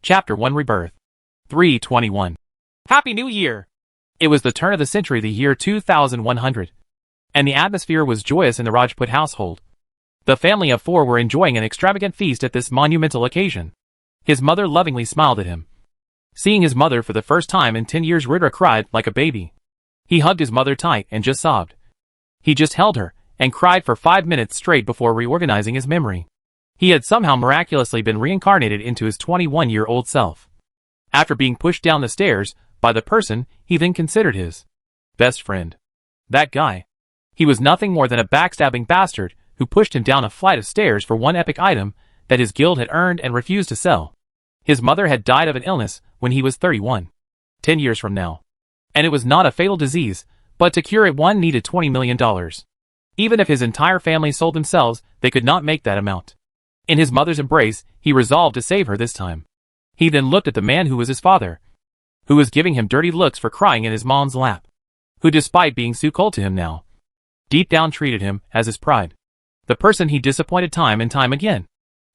Chapter 1 Rebirth. 321. Happy New Year! It was the turn of the century, the year 2100. And the atmosphere was joyous in the Rajput household. The family of four were enjoying an extravagant feast at this monumental occasion. His mother lovingly smiled at him. Seeing his mother for the first time in 10 years, Ridra cried like a baby. He hugged his mother tight and just sobbed. He just held her and cried for 5 minutes straight before reorganizing his memory. He had somehow miraculously been reincarnated into his 21-year-old self. After being pushed down the stairs by the person he then considered his best friend. That guy. He was nothing more than a backstabbing bastard who pushed him down a flight of stairs for one epic item that his guild had earned and refused to sell. His mother had died of an illness when he was 31. 10 years from now. And it was not a fatal disease, but to cure it one needed $20 million. Even if his entire family sold themselves, they could not make that amount. In his mother's embrace, he resolved to save her this time. He then looked at the man who was his father, who was giving him dirty looks for crying in his mom's lap, who despite being so cold to him now, deep down treated him as his pride. The person he disappointed time and time again,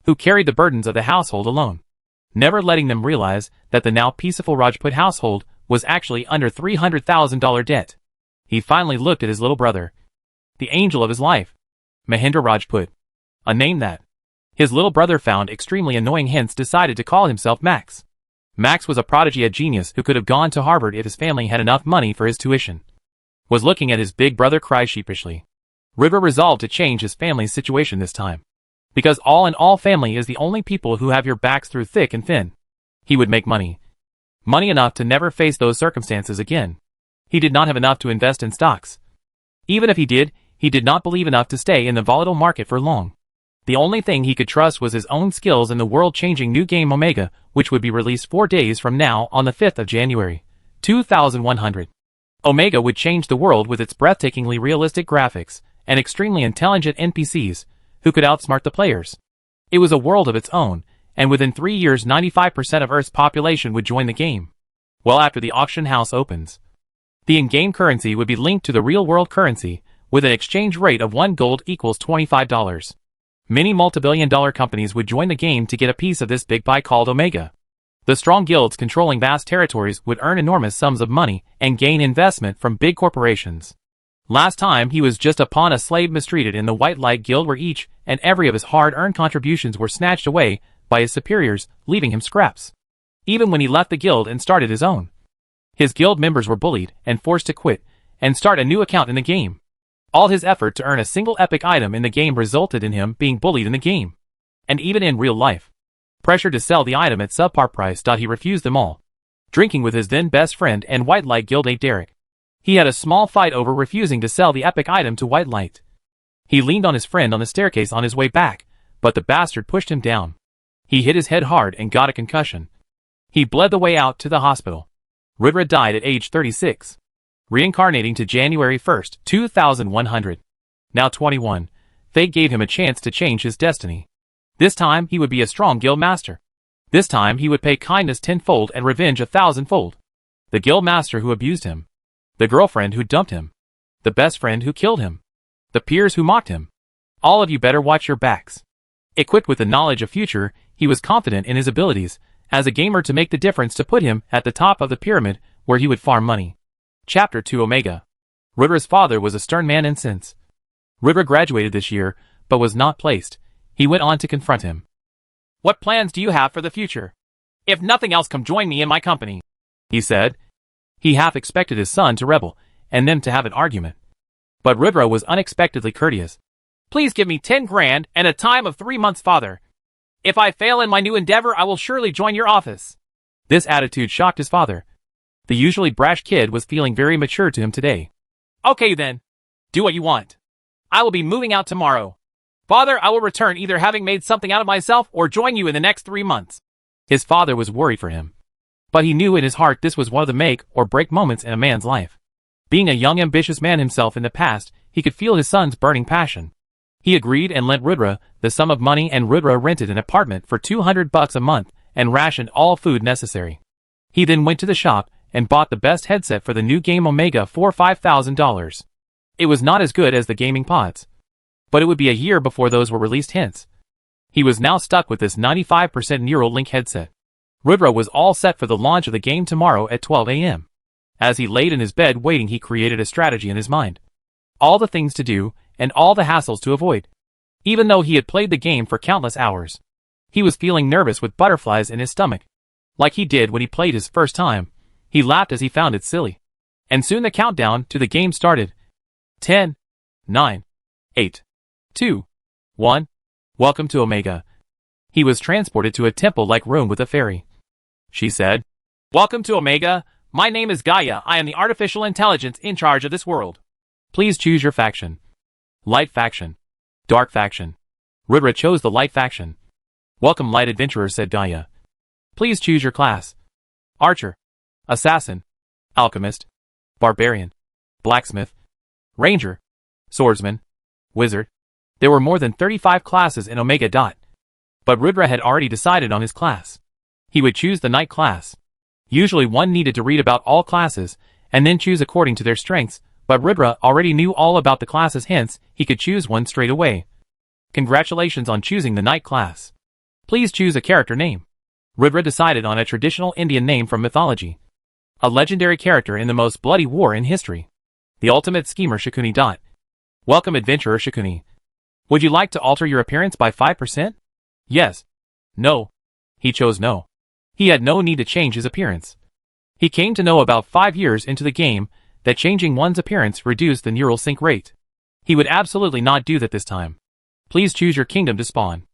who carried the burdens of the household alone, never letting them realize that the now peaceful Rajput household was actually under $300,000 debt. He finally looked at his little brother, the angel of his life, Mahendra Rajput, a name that his little brother found extremely annoying, hence decided to call himself Max. Max was a prodigy, a genius who could have gone to Harvard if his family had enough money for his tuition. Was looking at his big brother cry sheepishly. Ridra resolved to change his family's situation this time. Because all in all, family is the only people who have your backs through thick and thin. He would make money. Money enough to never face those circumstances again. He did not have enough to invest in stocks. Even if he did not believe enough to stay in the volatile market for long. The only thing he could trust was his own skills in the world-changing new game Omega, which would be released 4 days from now on the 5th of January, 2100. Omega would change the world with its breathtakingly realistic graphics and extremely intelligent NPCs who could outsmart the players. It was a world of its own, and within 3 years 95% of Earth's population would join the game. Well, after the auction house opens, the in-game currency would be linked to the real-world currency with an exchange rate of 1 gold equals $25. Many multi-billion-dollar companies would join the game to get a piece of this big pie called Omega. The strong guilds controlling vast territories would earn enormous sums of money and gain investment from big corporations. Last time he was just a pawn, a slave mistreated in the White Light Guild, where each and every of his hard-earned contributions were snatched away by his superiors, leaving him scraps. Even when he left the guild and started his own, his guild members were bullied and forced to quit and start a new account in the game. All his effort to earn a single epic item in the game resulted in him being bullied in the game. And even in real life. Pressured to sell the item at subpar price. He refused them all. Drinking with his then best friend and White Light Guildmate Derek. He had a small fight over refusing to sell the epic item to White Light. He leaned on his friend on the staircase on his way back, but the bastard pushed him down. He hit his head hard and got a concussion. He bled the way out to the hospital. Ridra died at age 36. Reincarnating to January 1st, 2100. Now 21, fate gave him a chance to change his destiny. This time he would be a strong guild master. This time he would pay kindness tenfold and revenge 1,000-fold. The guild master who abused him. The girlfriend who dumped him. The best friend who killed him. The peers who mocked him. All of you better watch your backs. Equipped with the knowledge of future, he was confident in his abilities as a gamer to make the difference, to put him at the top of the pyramid where he would farm money. Chapter 2 Omega. Ridra's father was a stern man in sense. Ridra graduated this year, but was not placed. He went on to confront him. What plans do you have for the future? If nothing else, come join me in my company, he said. He half expected his son to rebel, and them to have an argument. But Ridra was unexpectedly courteous. Please give me 10 grand and a time of 3 months, father. If I fail in my new endeavor, I will surely join your office. This attitude shocked his father. The usually brash kid was feeling very mature to him today. Okay then. Do what you want. I will be moving out tomorrow. Father, I will return either having made something out of myself or join you in the next 3 months. His father was worried for him. But he knew in his heart this was one of the make or break moments in a man's life. Being a young ambitious man himself in the past, he could feel his son's burning passion. He agreed and lent Ridra the sum of money, and Ridra rented an apartment for $200 a month and rationed all food necessary. He then went to the shop and bought the best headset for the new game Omega for $5,000. It was not as good as the gaming pods, but it would be a year before those were released, hence he was now stuck with this 95% Neuralink headset. Rudra was all set for the launch of the game tomorrow at 12 a.m. As he laid in his bed waiting, he created a strategy in his mind. All the things to do, and all the hassles to avoid. Even though he had played the game for countless hours, he was feeling nervous with butterflies in his stomach. Like he did when he played his first time, he laughed as he found it silly. And soon the countdown to the game started. 10, 9, 8, 2, 1. Welcome to Omega. He was transported to a temple-like room with a fairy. She said, "Welcome to Omega. My name is Gaia. I am the artificial intelligence in charge of this world. Please choose your faction. Light faction. Dark faction." Rudra chose the light faction. "Welcome, light adventurer," said Gaia. "Please choose your class. Archer. Assassin. Alchemist. Barbarian. Blacksmith. Ranger. Swordsman. Wizard." There were more than 35 classes in Omega. But Rudra had already decided on his class. He would choose the knight class. Usually one needed to read about all classes, and then choose according to their strengths, but Rudra already knew all about the classes, hence, he could choose one straight away. Congratulations on choosing the knight class. Please choose a character name. Rudra decided on a traditional Indian name from mythology. A legendary character in the most bloody war in history. The ultimate schemer Shakuni. Welcome, adventurer Shakuni. Would you like to alter your appearance by 5%? Yes. No. He chose no. He had no need to change his appearance. He came to know about 5 years into the game that changing one's appearance reduced the neural sync rate. He would absolutely not do that this time. Please choose your kingdom to spawn.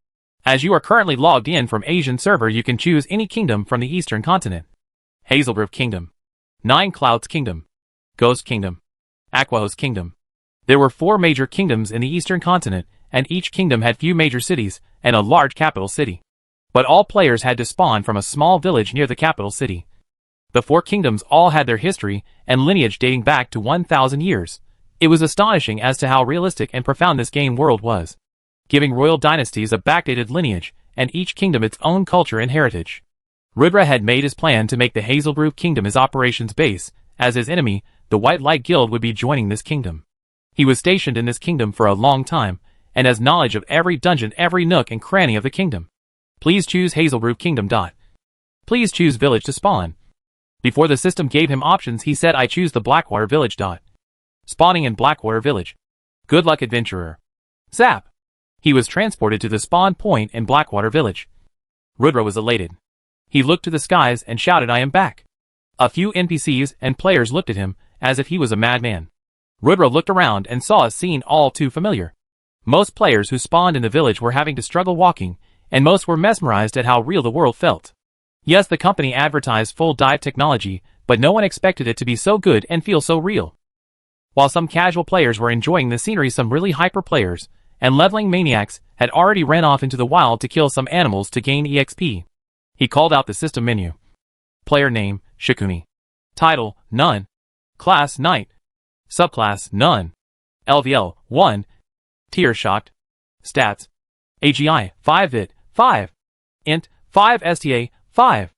As you are currently logged in from Asian server, you can choose any kingdom from the Eastern continent. Hazelgrove Kingdom. Nine Clouds Kingdom. Ghost Kingdom. Aquahose Kingdom. There were 4 major kingdoms in the Eastern continent, and each kingdom had few major cities and a large capital city. But all players had to spawn from a small village near the capital city. The 4 kingdoms all had their history and lineage dating back to 1,000 years. It was astonishing as to how realistic and profound this game world was, giving royal dynasties a backdated lineage, and each kingdom its own culture and heritage. Rudra had made his plan to make the Hazelgrove Kingdom his operations base. As his enemy, the White Light Guild would be joining this kingdom. He was stationed in this kingdom for a long time, and has knowledge of every dungeon, every nook and cranny of the kingdom. Please choose Hazelgrove Kingdom. Please choose village to spawn. Before the system gave him options, he said, "I choose the Blackwater Village. Spawning in Blackwater Village. Good luck, adventurer." Zap! He was transported to the spawn point in Blackwater Village. Rudra was elated. He looked to the skies and shouted, "I am back." A few NPCs and players looked at him as if he was a madman. Rudra looked around and saw a scene all too familiar. Most players who spawned in the village were having to struggle walking, and most were mesmerized at how real the world felt. Yes, the company advertised full dive technology, but no one expected it to be so good and feel so real. While some casual players were enjoying the scenery, some really hyper players and leveling maniacs had already ran off into the wild to kill some animals to gain EXP. He called out the system menu. Player name, Shakuni. Title, none. Class, knight. Subclass, none. LVL, 1. Tier, shocked. Stats. AGI, 5 VIT, 5. Int, 5 STA, 5.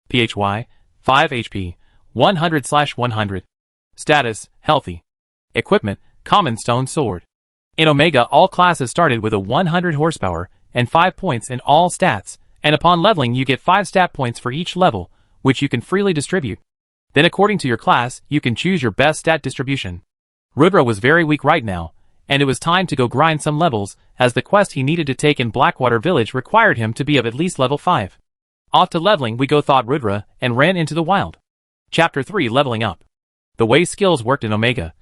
PHY, 5 HP, 100/100. Status, healthy. Equipment, common stone sword. In Omega, all classes started with a 100 horsepower and 5 points in all stats, and upon leveling you get 5 stat points for each level, which you can freely distribute. Then according to your class, you can choose your best stat distribution. Rudra was very weak right now, and it was time to go grind some levels, as the quest he needed to take in Blackwater Village required him to be of at least level 5. Off to leveling we go, thought Rudra, and ran into the wild. Chapter 3, Leveling Up. The way skills worked in Omega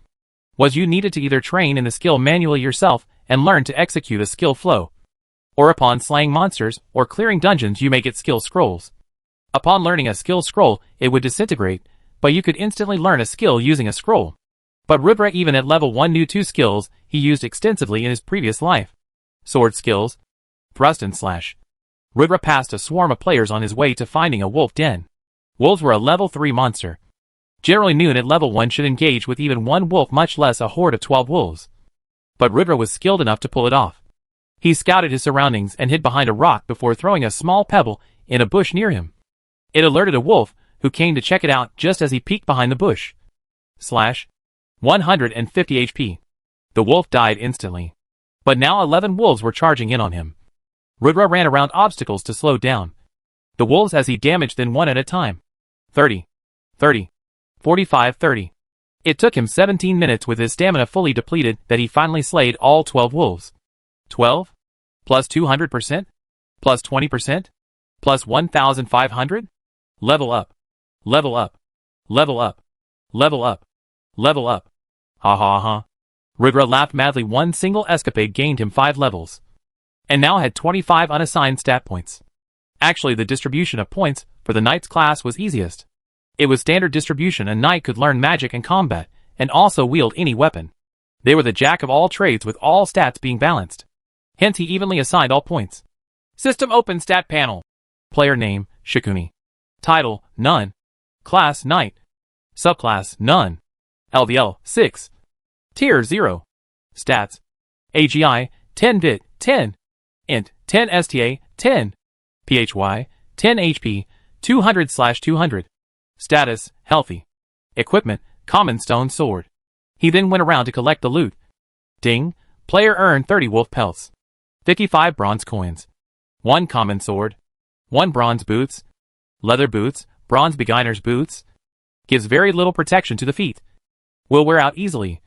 was you needed to either train in the skill manually yourself and learn to execute a skill flow, or upon slaying monsters or clearing dungeons you may get skill scrolls. Upon learning a skill scroll, it would disintegrate, but you could instantly learn a skill using a scroll. But Rudra, even at level 1, knew 2 skills he used extensively in his previous life. Sword skills. Thrust and slash. Rudra passed a swarm of players on his way to finding a wolf den. Wolves were a level 3 monster. Generally noon at level 1 should engage with even 1 wolf, much less a horde of 12 wolves. But Rudra was skilled enough to pull it off. He scouted his surroundings and hid behind a rock before throwing a small pebble in a bush near him. It alerted a wolf, who came to check it out just as he peeked behind the bush. Slash. 150 HP. The wolf died instantly. But now 11 wolves were charging in on him. Rudra ran around obstacles to slow down. the wolves as he damaged them one at a time. 30. 30. 45. 30. It took him 17 minutes with his stamina fully depleted that he finally slayed all 12 wolves. 12? Plus 200%? Plus 20%? Plus 1,500? Level up. Level up. Level up. Level up. Level up. Ha ha ha. Rudra laughed madly. One single escapade gained him 5 levels. And now had 25 unassigned stat points. Actually, the distribution of points for the knight's class was easiest. It was standard distribution. A knight could learn magic and combat, and also wield any weapon. They were the jack of all trades with all stats being balanced. Hence he evenly assigned all points. System open stat panel. Player name, Shikuni. Title, none. Class, knight. Subclass, none. LVL, 6. Tier, 0. Stats. AGI, 10-bit, 10. Int, 10 STA, 10. PHY, 10 HP, 200/200. Status, healthy. Equipment, common stone sword. He then went around to collect the loot. Ding, player earned 30 wolf pelts. 55 bronze coins. 1 common sword. 1 bronze boots. Leather boots, bronze beginner's boots. Gives very little protection to the feet. Will wear out easily.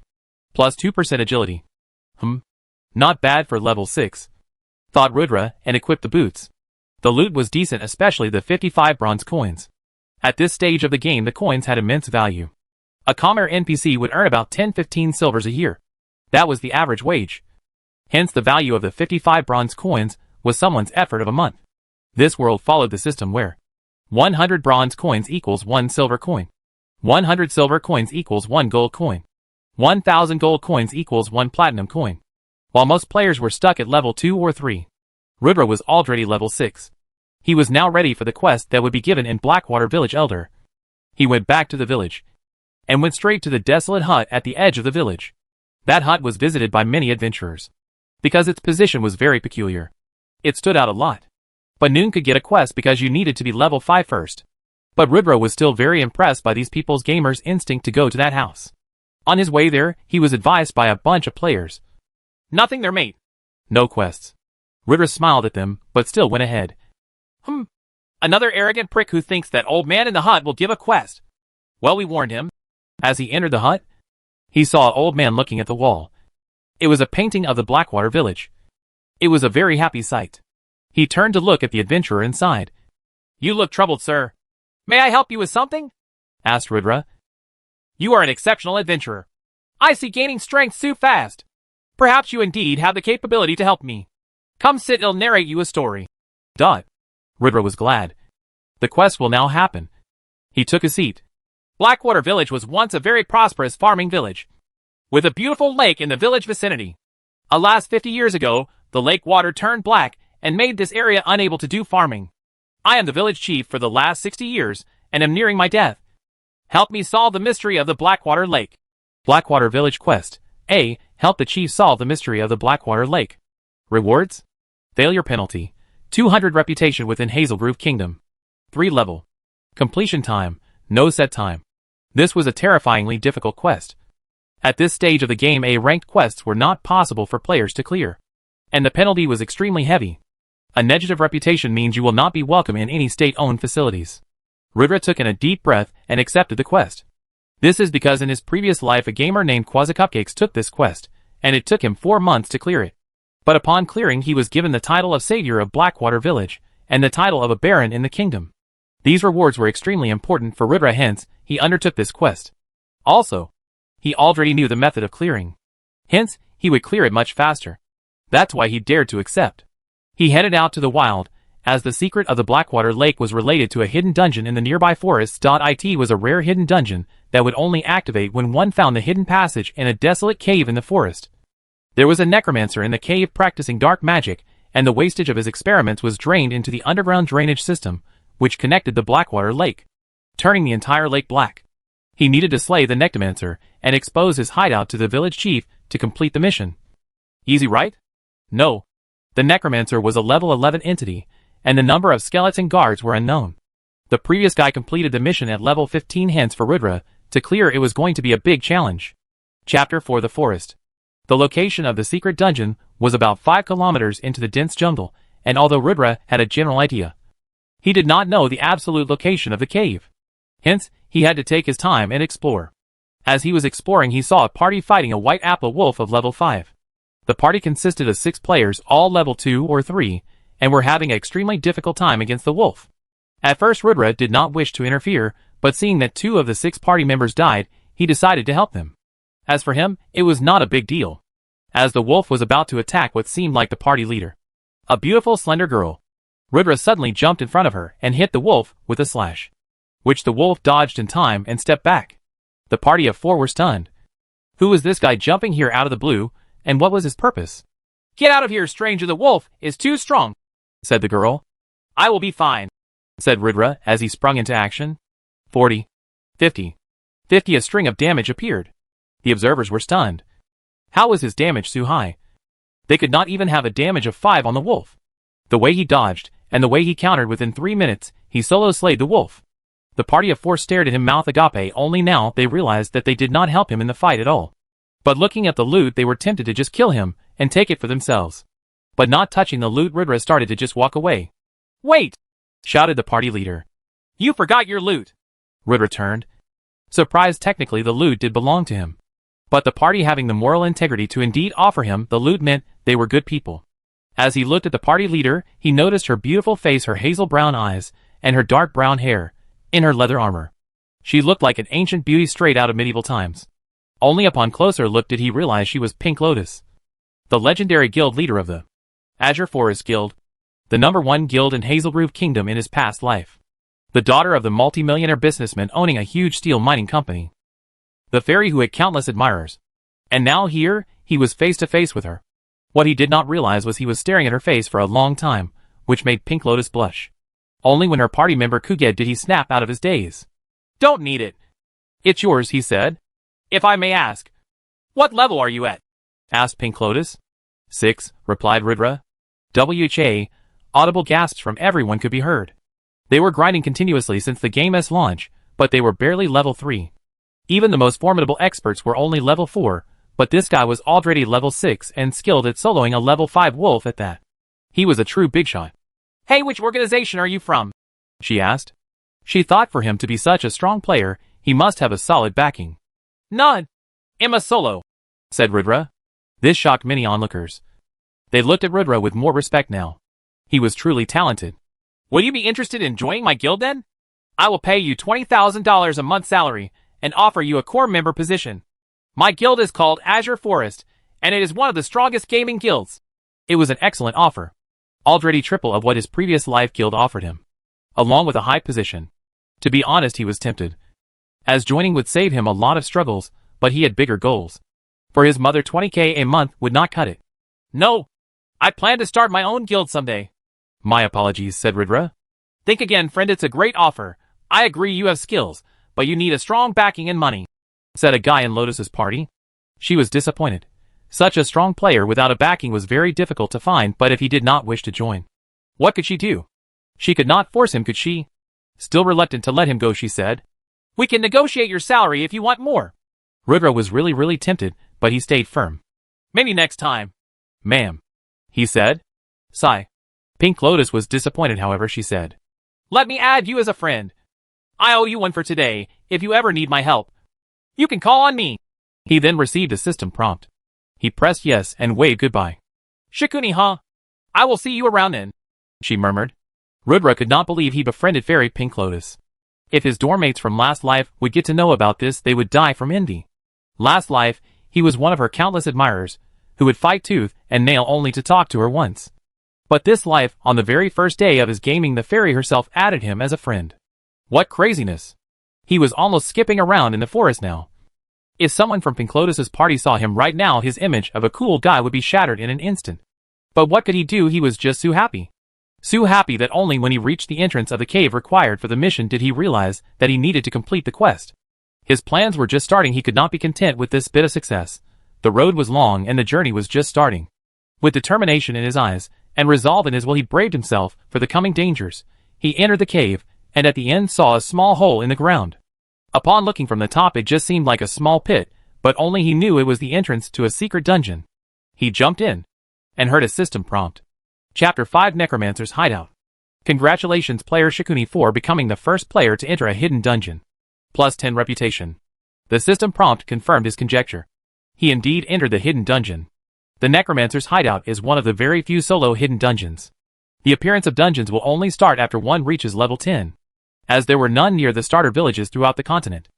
Plus 2% agility. Not bad for level 6. Thought Rudra and equipped the boots. The loot was decent, especially the 55 bronze coins. At this stage of the game the coins had immense value. A common NPC would earn about 10-15 silvers a year. That was the average wage. Hence the value of the 55 bronze coins was someone's effort of a month. This world followed the system where 100 bronze coins equals 1 silver coin. 100 silver coins equals 1 gold coin. 1,000 gold coins equals 1 platinum coin. While most players were stuck at level 2 or 3. Rudra was already level 6. He was now ready for the quest that would be given in Blackwater Village Elder. He went back to the village. And went straight to the desolate hut at the edge of the village. That hut was visited by many adventurers. Because its position was very peculiar. It stood out a lot. But noon could get a quest because you needed to be level 5 first. But Rudra was still very impressed by these people's gamers' instinct to go to that house. On his way there, he was advised by a bunch of players. Nothing there, mate. No quests. Rudra smiled at them, but still went ahead. Another arrogant prick who thinks that old man in the hut will give a quest. Well, we warned him. As he entered the hut, he saw an old man looking at the wall. It was a painting of the Blackwater village. It was a very happy sight. He turned to look at the adventurer inside. You look troubled, sir. May I help you with something? Asked Rudra. You are an exceptional adventurer. I see gaining strength so fast. Perhaps you indeed have the capability to help me. Come sit, I'll narrate you a story. Rudra was glad. The quest will now happen. He took a seat. Blackwater Village was once a very prosperous farming village, with a beautiful lake in the village vicinity. Alas, 50 years ago, the lake water turned black and made this area unable to do farming. I am the village chief for the last 60 years and am nearing my death. Help me solve the mystery of the Blackwater Lake. Blackwater Village Quest. A. Help the chief solve the mystery of the Blackwater Lake. Rewards? Failure penalty. 200 reputation within Hazelgrove Kingdom. 3 level. Completion time. No set time. This was a terrifyingly difficult quest. At this stage of the game, A-ranked quests were not possible for players to clear. And the penalty was extremely heavy. A negative reputation means you will not be welcome in any state-owned facilities. Rudra took in a deep breath and accepted the quest. This is because in his previous life a gamer named Quasi-Cupcakes took this quest, and it took him 4 months to clear it. But upon clearing he was given the title of Savior of Blackwater Village, and the title of a Baron in the kingdom. These rewards were extremely important for Rudra, hence, he undertook this quest. Also, he already knew the method of clearing. Hence, he would clear it much faster. That's why he dared to accept. He headed out to the wild, as the secret of the Blackwater Lake was related to a hidden dungeon in the nearby forests. It was a rare hidden dungeon that would only activate when one found the hidden passage in a desolate cave in the forest. There was a necromancer in the cave practicing dark magic, and the wastage of his experiments was drained into the underground drainage system, which connected the Blackwater Lake, turning the entire lake black. He needed to slay the necromancer and expose his hideout to the village chief to complete the mission. Easy, right? No. The necromancer was a level 11 entity, and the number of skeleton guards were unknown. The previous guy completed the mission at level 15, hence for Rudra to clear it was going to be a big challenge. Chapter 4: The Forest. The location of the secret dungeon was about 5 kilometers into the dense jungle, and although Rudra had a general idea, He did not know the absolute location of the cave. Hence, he had to take his time and explore. As he was exploring, he saw a party fighting a white apple wolf of level 5. The party consisted of 6 players, all level 2 or 3, and were having an extremely difficult time against the wolf. At first Rudra did not wish to interfere, but seeing that 2 of the 6 party members died, he decided to help them. As for him, it was not a big deal, as the wolf was about to attack what seemed like the party leader, a beautiful slender girl. Rudra suddenly jumped in front of her and hit the wolf with a slash, which the wolf dodged in time and stepped back. The party of 4 were stunned. Who was this guy jumping here out of the blue, and what was his purpose? "Get out of here, stranger, the wolf is too strong," said the girl. "I will be fine," said Rudra as he sprung into action. 40, 50, 50. A string of damage appeared. The observers were stunned. How was his damage so high? They could not even have a damage of 5 on the wolf. The way he dodged, and the way he countered, within 3 minutes, he solo slayed the wolf. The party of 4 stared at him mouth agape, only now they realized that they did not help him in the fight at all. But looking at the loot, they were tempted to just kill him and take it for themselves. But not touching the loot, Rudra started to just walk away. "Wait!" shouted the party leader. "You forgot your loot." Rudra turned. Surprised, technically the loot did belong to him. But the party having the moral integrity to indeed offer him the loot meant they were good people. As he looked at the party leader, he noticed her beautiful face, her hazel brown eyes, and her dark brown hair, in her leather armor. She looked like an ancient beauty straight out of medieval times. Only upon closer look did he realize she was Pink Lotus, the legendary guild leader of the Azure Forest Guild, the #1 guild in Hazelgrove Kingdom in his past life, the daughter of the multi-millionaire businessman owning a huge steel mining company, the fairy who had countless admirers. And now here, he was face to face with her. What he did not realize was he was staring at her face for a long time, which made Pink Lotus blush. Only when her party member Kuged did he snap out of his daze. "Don't need it. It's yours," he said. "If I may ask, what level are you at?" asked Pink Lotus. 6, replied Rudra. WHA, audible gasps from everyone could be heard. They were grinding continuously since the game's launch, but they were barely level 3. Even the most formidable experts were only level 4, but this guy was already level 6 and skilled at soloing a level 5 wolf at that. He was a true big shot. "Hey, which organization are you from?" she asked. She thought for him to be such a strong player, he must have a solid backing. "None. I'm a solo," said Rudra. This shocked many onlookers. They looked at Rudra with more respect now. He was truly talented. "Will you be interested in joining my guild then? I will pay you $20,000 a month salary and offer you a core member position. My guild is called Azure Forest, and it is one of the strongest gaming guilds." It was an excellent offer, already triple of what his previous life guild offered him, along with a high position. To be honest, he was tempted, as joining would save him a lot of struggles, but he had bigger goals. For his mother, 20k a month would not cut it. "No, I plan to start my own guild someday." "My apologies," said Rudra. "Think again, friend, it's a great offer. I agree you have skills, but you need a strong backing and money," said a guy in Lotus's party. She was disappointed. Such a strong player without a backing was very difficult to find, but if he did not wish to join, what could she do? She could not force him, could she? Still reluctant to let him go, she said, "We can negotiate your salary if you want more." Rudra was really tempted, but he stayed firm. "Maybe next time, ma'am," he said. Sigh. Pink Lotus was disappointed, however, she said, "Let me add you as a friend. I owe you one for today. If you ever need my help, you can call on me." He then received a system prompt. He pressed yes and waved goodbye. "Shikuni, huh? I will see you around then," she murmured. Rudra could not believe he befriended Fairy Pink Lotus. If his dormmates from last life would get to know about this, they would die from envy. Last life, he was one of her countless admirers, who would fight tooth and nail only to talk to her once. But this life, on the very first day of his gaming, the fairy herself added him as a friend. What craziness! He was almost skipping around in the forest now. If someone from Pink Lotus's party saw him right now, his image of a cool guy would be shattered in an instant. But what could he do? He was just so happy. So happy that only when he reached the entrance of the cave required for the mission did he realize that he needed to complete the quest. His plans were just starting. He could not be content with this bit of success. The road was long and the journey was just starting. With determination in his eyes and resolve in his will, he braved himself for the coming dangers. He entered the cave and at the end saw a small hole in the ground. Upon looking from the top, it just seemed like a small pit, but only he knew it was the entrance to a secret dungeon. He jumped in and heard a system prompt. Chapter 5, Necromancer's Hideout. Congratulations player Shikuni for becoming the first player to enter a hidden dungeon. Plus 10 reputation. The system prompt confirmed his conjecture. He indeed entered the hidden dungeon. The Necromancer's hideout is one of the very few solo hidden dungeons. The appearance of dungeons will only start after one reaches level 10, as there were none near the starter villages throughout the continent.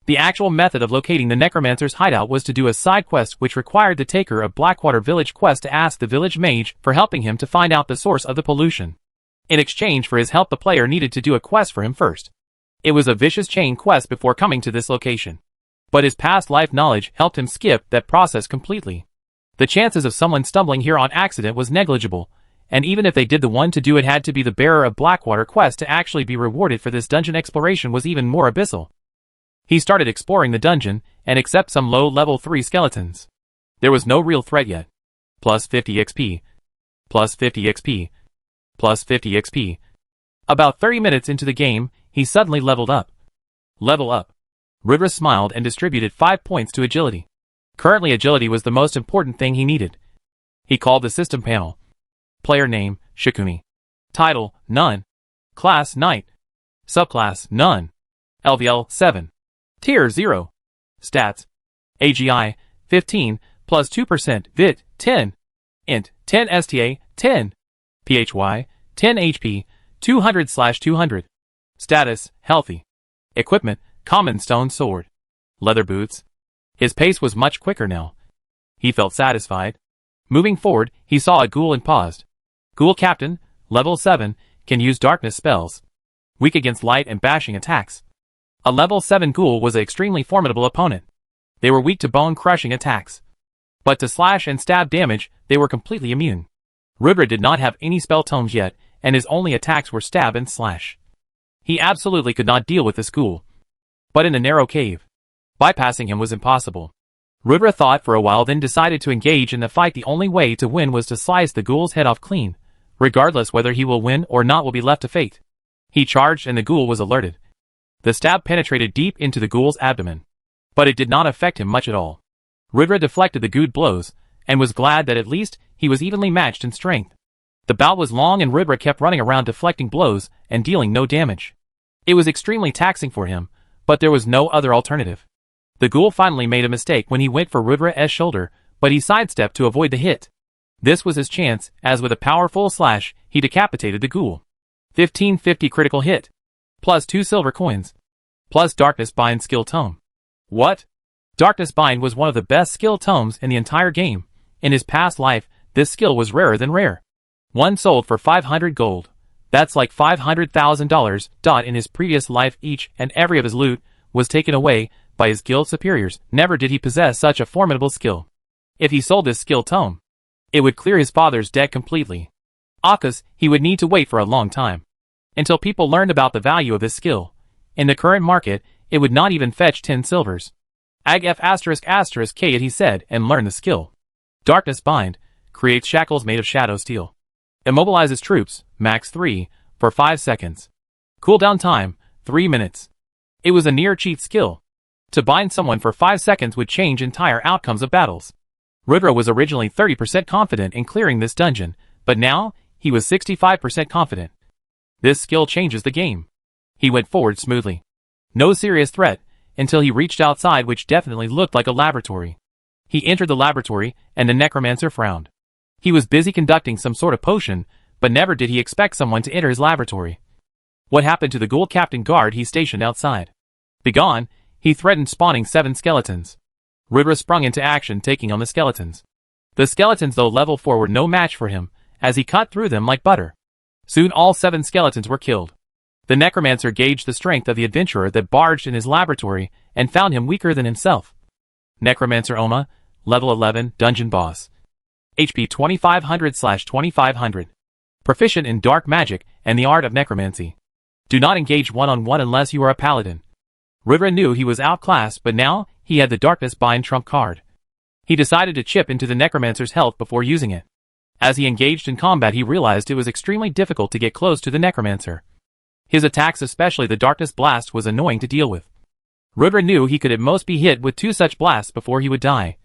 The actual method of locating the Necromancer's hideout was to do a side quest which required the taker of Blackwater Village quest to ask the village mage for helping him to find out the source of the pollution. In exchange for his help, the player needed to do a quest for him first. It was a vicious chain quest before coming to this location. But his past life knowledge helped him skip that process completely. The chances of someone stumbling here on accident was negligible, and even if they did, the one to do it had to be the bearer of Blackwater quest to actually be rewarded for this dungeon exploration was even more abyssal. He started exploring the dungeon, and except some low level 3 skeletons, there was no real threat yet. Plus 50 XP. Plus 50 XP. Plus 50 XP. About 30 minutes into the game, he suddenly leveled up. Level up. Rudra smiled and distributed 5 points to agility. Currently agility was the most important thing he needed. He called the system panel. Player name, Shikuni. Title, None. Class, Knight. Subclass, None. LVL, 7. Tier, 0. Stats. AGI, 15, plus 2%, VIT, 10. Int, 10 STA, 10. PHY, 10 HP, 200/200. Status, Healthy. Equipment, Common Stone Sword. Leather boots. His pace was much quicker now. He felt satisfied. Moving forward, he saw a ghoul and paused. Ghoul Captain, level 7, can use darkness spells. Weak against light and bashing attacks. A level 7 ghoul was an extremely formidable opponent. They were weak to bone-crushing attacks. But to slash and stab damage, they were completely immune. Rudra did not have any spell tomes yet, and his only attacks were stab and slash. He absolutely could not deal with this ghoul. But in a narrow cave, bypassing him was impossible. Rudra thought for a while, then decided to engage in the fight. The only way to win was to slice the ghoul's head off clean. Regardless whether he will win or not will be left to fate. He charged and the ghoul was alerted. The stab penetrated deep into the ghoul's abdomen. But it did not affect him much at all. Rudra deflected the good blows, and was glad that at least he was evenly matched in strength. The bout was long and Rudra kept running around deflecting blows and dealing no damage. It was extremely taxing for him, but there was no other alternative. The ghoul finally made a mistake when he went for Rudra's shoulder, but he sidestepped to avoid the hit. This was his chance, as with a powerful slash, he decapitated the ghoul. 1550 critical hit. Plus 2 silver coins. Plus Darkness Bind skill tome. What? Darkness Bind was one of the best skill tomes in the entire game. In his past life, this skill was rarer than rare. One sold for 500 gold. That's like $500,000. In his previous life, each and every of his loot was taken away by his guild superiors. Never did he possess such a formidable skill. If he sold this skill tome, it would clear his father's debt completely. Akas, he would need to wait for a long time until people learned about the value of this skill. In the current market, it would not even fetch 10 silvers. Ag F*** K it he said, and learn the skill. Darkness Bind creates shackles made of shadow steel. Immobilizes troops, max 3, for 5 seconds. Cooldown time, 3 minutes. It was a near cheat skill. To bind someone for 5 seconds would change entire outcomes of battles. Rudra was originally 30% confident in clearing this dungeon, but now, he was 65% confident. This skill changes the game. He went forward smoothly. No serious threat, until he reached outside, which definitely looked like a laboratory. He entered the laboratory, and the necromancer frowned. He was busy conducting some sort of potion, but never did he expect someone to enter his laboratory. What happened to the ghoul captain guard he stationed outside? Begone, he threatened, spawning 7 skeletons. Rudra sprung into action, taking on the skeletons. The skeletons, though level 4, were no match for him, as he cut through them like butter. Soon all 7 skeletons were killed. The necromancer gauged the strength of the adventurer that barged in his laboratory, and found him weaker than himself. Necromancer Oma, level 11, dungeon boss. HP 2500/2500. Proficient in dark magic and the art of necromancy. Do not engage one-on-one unless you are a paladin. Rudra knew he was outclassed, but now he had the Darkness Bind trump card. He decided to chip into the necromancer's health before using it. As he engaged in combat, he realized it was extremely difficult to get close to the necromancer. His attacks, especially the Darkness Blast, was annoying to deal with. Rudra knew he could at most be hit with 2 such blasts before he would die.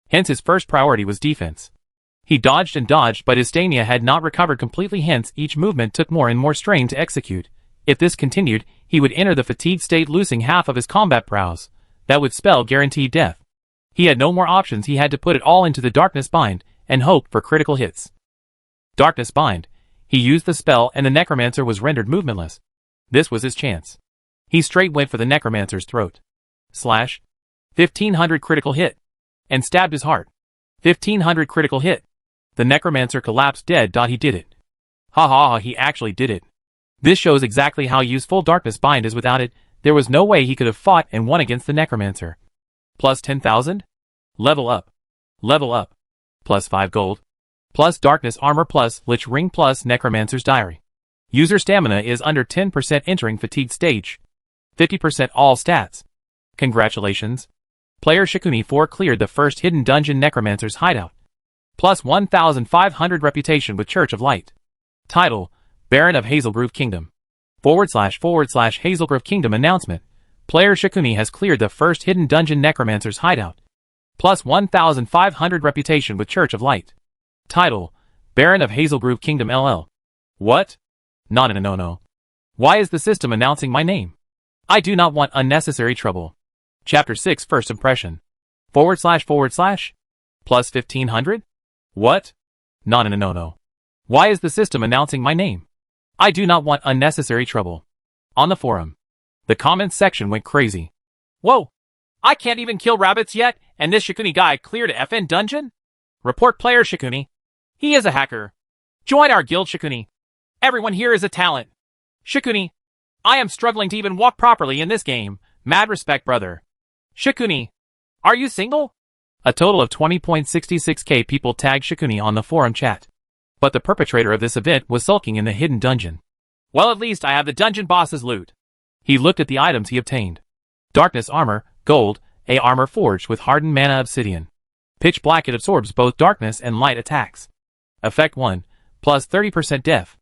Hence his first priority was defense. He dodged and dodged, but his stamina had not recovered completely, hence each movement took more and more strain to execute. If this continued, he would enter the fatigued state, losing half of his combat prowess. That would spell guaranteed death. He had no more options. He had to put it all into the Darkness Bind and hope for critical hits. Darkness Bind. He used the spell and the Necromancer was rendered movementless. This was his chance. He straight went for the Necromancer's throat. Slash. 1500 critical hit. And stabbed his heart. 1500 critical hit. The Necromancer collapsed dead. He did it. Ha ha ha, he actually did it. This shows exactly how useful Darkness Bind is. Without it, there was no way he could have fought and won against the Necromancer. Plus 10,000? Level up. Level up. Plus 5 gold. Plus Darkness Armor plus Lich Ring plus Necromancer's Diary. User stamina is under 10% entering fatigued stage. 50% all stats. Congratulations. Player Shikuni 4 cleared the first hidden dungeon, Necromancer's Hideout. Plus 1,500 reputation with Church of Light. Title, Baron of Hazelgrove Kingdom. / Hazelgrove Kingdom announcement. Player Shikuni has cleared the first hidden dungeon, Necromancer's Hideout. Plus 1,500 reputation with Church of Light. Title, Baron of Hazelgrove Kingdom LL. What? Not in a no-no. Why is the system announcing my name? I do not want unnecessary trouble. Chapter 6 First Impression. / Plus 1,500? What? Not in a no-no. Why is the system announcing my name? I do not want unnecessary trouble. On the forum. The comments section went crazy. Whoa! I can't even kill rabbits yet, and this Shikuni guy cleared a FN dungeon? Report player Shikuni. He is a hacker. Join our guild, Shikuni. Everyone here is a talent. Shikuni. I am struggling to even walk properly in this game. Mad respect, brother. Shikuni. Are you single? A total of 20.66k people tagged Shikuni on the forum chat. But the perpetrator of this event was sulking in the hidden dungeon. Well, at least I have the dungeon boss's loot. He looked at the items he obtained. Darkness Armor, Gold, A armor forged with hardened mana obsidian. Pitch Black, it absorbs both darkness and light attacks. Effect 1, plus 30% def.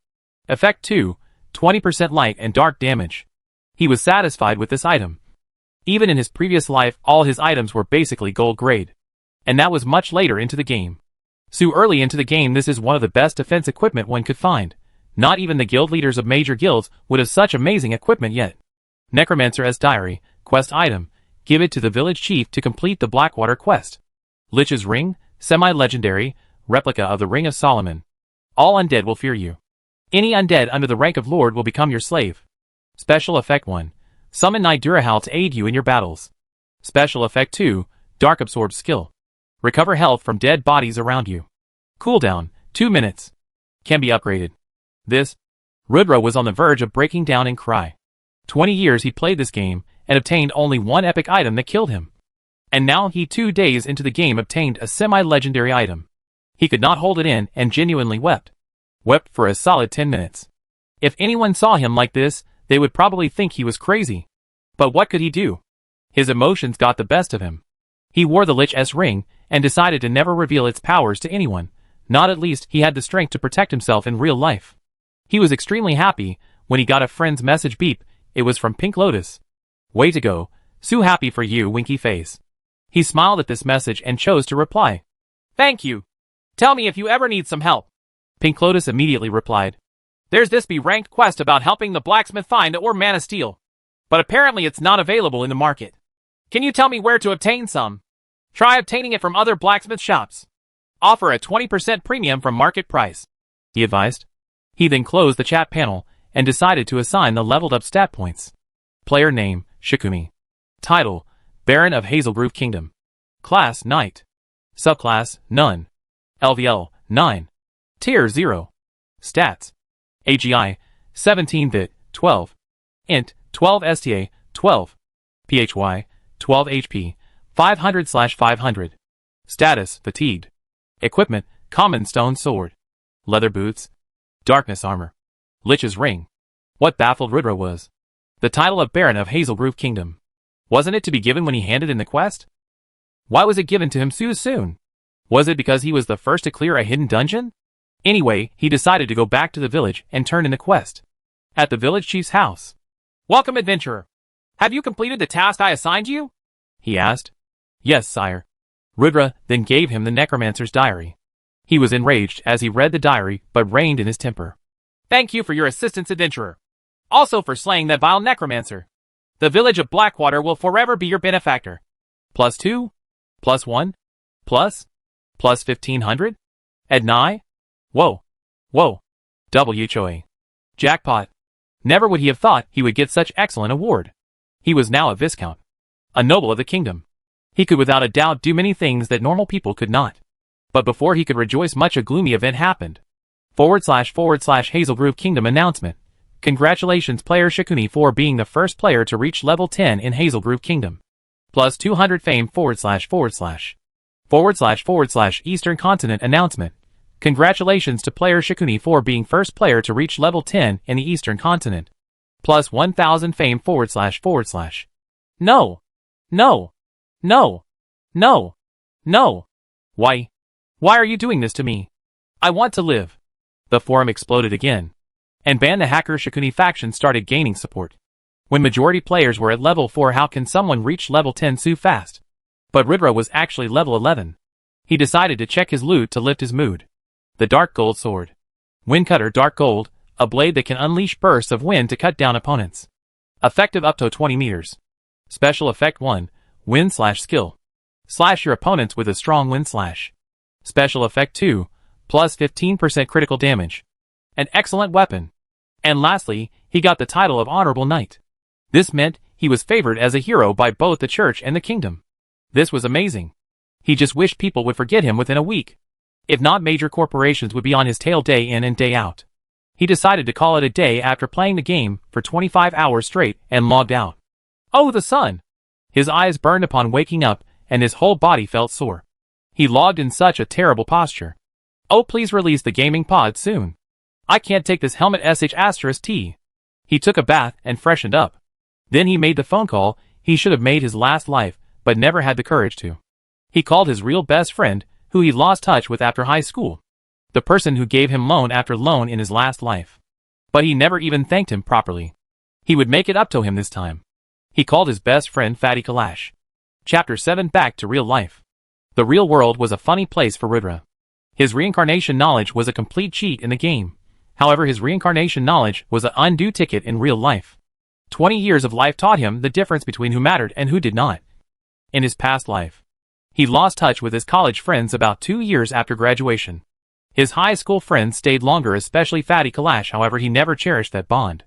Effect 2, 20% light and dark damage. He was satisfied with this item. Even in his previous life, all his items were basically gold grade. And that was much later into the game. So early into the game, this is one of the best defense equipment one could find. Not even the guild leaders of major guilds would have such amazing equipment yet. Necromancer's Diary, quest item, give it to the village chief to complete the Blackwater quest. Lich's Ring, semi-legendary, replica of the Ring of Solomon. All undead will fear you. Any undead under the rank of Lord will become your slave. Special Effect 1, summon Night Durahal to aid you in your battles. Special Effect 2, Dark Absorb skill. Recover health from dead bodies around you. Cooldown, 2 minutes. Can be upgraded. This. Rudra was on the verge of breaking down and cry. 20 years he played this game, and obtained only one epic item that killed him. And now he 2 days into the game obtained a semi-legendary item. He could not hold it in and genuinely wept. Wept for a solid 10 minutes. If anyone saw him like this, they would probably think he was crazy. But what could he do? His emotions got the best of him. He wore the Lich's ring, and decided to never reveal its powers to anyone. Not at least he had the strength to protect himself in real life. He was extremely happy when he got a friend's message beep. It was from Pink Lotus. Way to go, so happy for you, winky face. He smiled at this message and chose to reply. Thank you. Tell me if you ever need some help. Pink Lotus immediately replied. There's this B-ranked quest about helping the blacksmith find the ore mana steel. But apparently it's not available in the market. Can you tell me where to obtain some? Try obtaining it from other blacksmith shops. Offer a 20% premium from market price, he advised. He then closed the chat panel and decided to assign the leveled up stat points. Player name, Shikuni. Title, Baron of Hazelgrove Kingdom. Class, Knight. Subclass, None. LVL, 9. Tier 0. Stats. AGI, 17-bit, 12. Int, 12 STA, 12. PHY, 12 HP, 500/500. Status, Fatigued. Equipment, Common Stone Sword. Leather Boots. Darkness Armor. Lich's Ring. What baffled Rudra was the title of Baron of Hazelgrove Kingdom. Wasn't it to be given when he handed in the quest? Why was it given to him so soon? Was it because he was the first to clear a hidden dungeon? Anyway, he decided to go back to the village and turn in the quest. At the village chief's house. Welcome, adventurer. Have you completed the task I assigned you? He asked. Yes, sire. Rudra then gave him the Necromancer's Diary. He was enraged as he read the diary, but reined in his temper. Thank you for your assistance, adventurer. Also for slaying that vile necromancer. The village of Blackwater will forever be your benefactor. +2? +1? Plus? Plus 1500? Ednai? Whoa. Whoa. WHOA. Jackpot. Never would he have thought he would get such excellent award. He was now a viscount. A noble of the kingdom. He could without a doubt do many things that normal people could not. But before he could rejoice much a gloomy event happened. / Hazelgrove Kingdom announcement. Congratulations player Shikuni for being the first player to reach level 10 in Hazelgrove Kingdom. Plus 200 fame / Eastern Continent announcement. Congratulations to player Shikuni for being first player to reach level 10 in the Eastern Continent. Plus 1000 fame / No. No. No. No. No. Why? Why are you doing this to me? I want to live. The forum exploded again. And Ban the Hacker Shikuni faction started gaining support. When majority players were at level 4, how can someone reach level 10 so fast? But Ridra was actually level 11. He decided to check his loot to lift his mood. The Dark Gold Sword. Windcutter Dark Gold, a blade that can unleash bursts of wind to cut down opponents. Effective up to 20 meters. Special Effect 1, Wind/Skill. Slash your opponents with a strong wind slash. Special Effect 2, plus 15% critical damage. An excellent weapon. And lastly, he got the title of Honorable Knight. This meant he was favored as a hero by both the church and the kingdom. This was amazing. He just wished people would forget him within a week. If not, major corporations would be on his tail day in and day out. He decided to call it a day after playing the game for 25 hours straight and logged out. Oh, the sun! His eyes burned upon waking up, and his whole body felt sore. He logged in such a terrible posture. Oh, please release the gaming pod soon. I can't take this helmet sh*t. He took a bath and freshened up. Then he made the phone call he should have made his last life, but never had the courage to. He called his real best friend, who he lost touch with after high school. The person who gave him loan after loan in his last life. But he never even thanked him properly. He would make it up to him this time. He called his best friend Fatty Kalash. Chapter 7 Back to Real Life. The real world was a funny place for Rudra. His reincarnation knowledge was a complete cheat in the game. However, his reincarnation knowledge was an undue ticket in real life. 20 years of life taught him the difference between who mattered and who did not. In his past life, he lost touch with his college friends about 2 years after graduation. His high school friends stayed longer, especially Fatty Kalash. However, he never cherished that bond.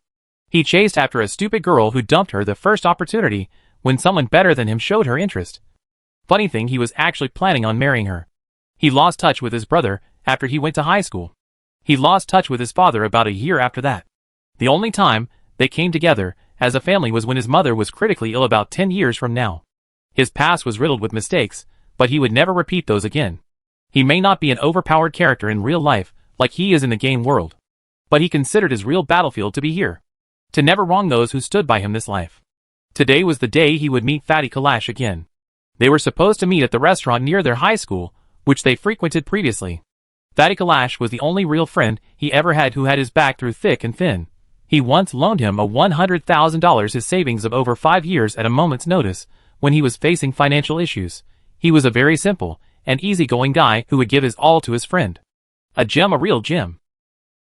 He chased after a stupid girl who dumped her the first opportunity when someone better than him showed her interest. Funny thing, he was actually planning on marrying her. He lost touch with his brother after he went to high school. He lost touch with his father about a year after that. The only time they came together as a family was when his mother was critically ill about 10 years from now. His past was riddled with mistakes, but he would never repeat those again. He may not be an overpowered character in real life like he is in the game world, but he considered his real battlefield to be here. To never wrong those who stood by him this life. Today was the day he would meet Fatty Kalash again. They were supposed to meet at the restaurant near their high school, which they frequented previously. Fatty Kalash was the only real friend he ever had who had his back through thick and thin. He once loaned him a $100,000, his savings of over 5 years, at a moment's notice when he was facing financial issues. He was a very simple and easygoing guy who would give his all to his friend. A gem, a real gem.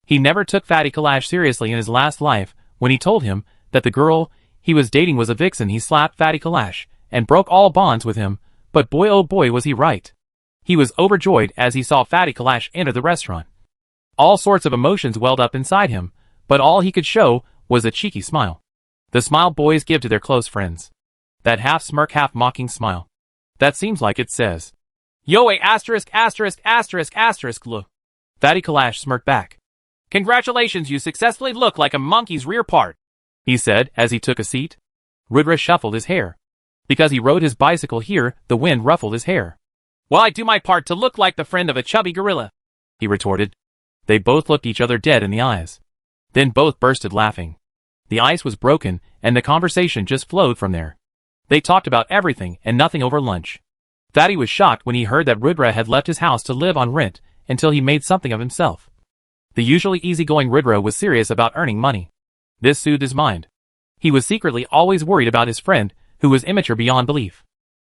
He never took Fatty Kalash seriously in his last life. When he told him that the girl he was dating was a vixen, he slapped Fatty Kalash and broke all bonds with him, but boy oh boy was he right. He was overjoyed as he saw Fatty Kalash enter the restaurant. All sorts of emotions welled up inside him, but all he could show was a cheeky smile. The smile boys give to their close friends. That half smirk, half mocking smile. That seems like it says, "Yo, a asterisk, asterisk, asterisk, asterisk, look." Fatty Kalash smirked back. "Congratulations, you successfully look like a monkey's rear part," he said as he took a seat. Rudra shuffled his hair. Because he rode his bicycle here, the wind ruffled his hair. "Well, I do my part to look like the friend of a chubby gorilla," he retorted. They both looked each other dead in the eyes. Then both bursted laughing. The ice was broken, and the conversation just flowed from there. They talked about everything and nothing over lunch. Fatty was shocked when he heard that Rudra had left his house to live on rent until he made something of himself. The usually easygoing Rudra was serious about earning money. This soothed his mind. He was secretly always worried about his friend, who was immature beyond belief.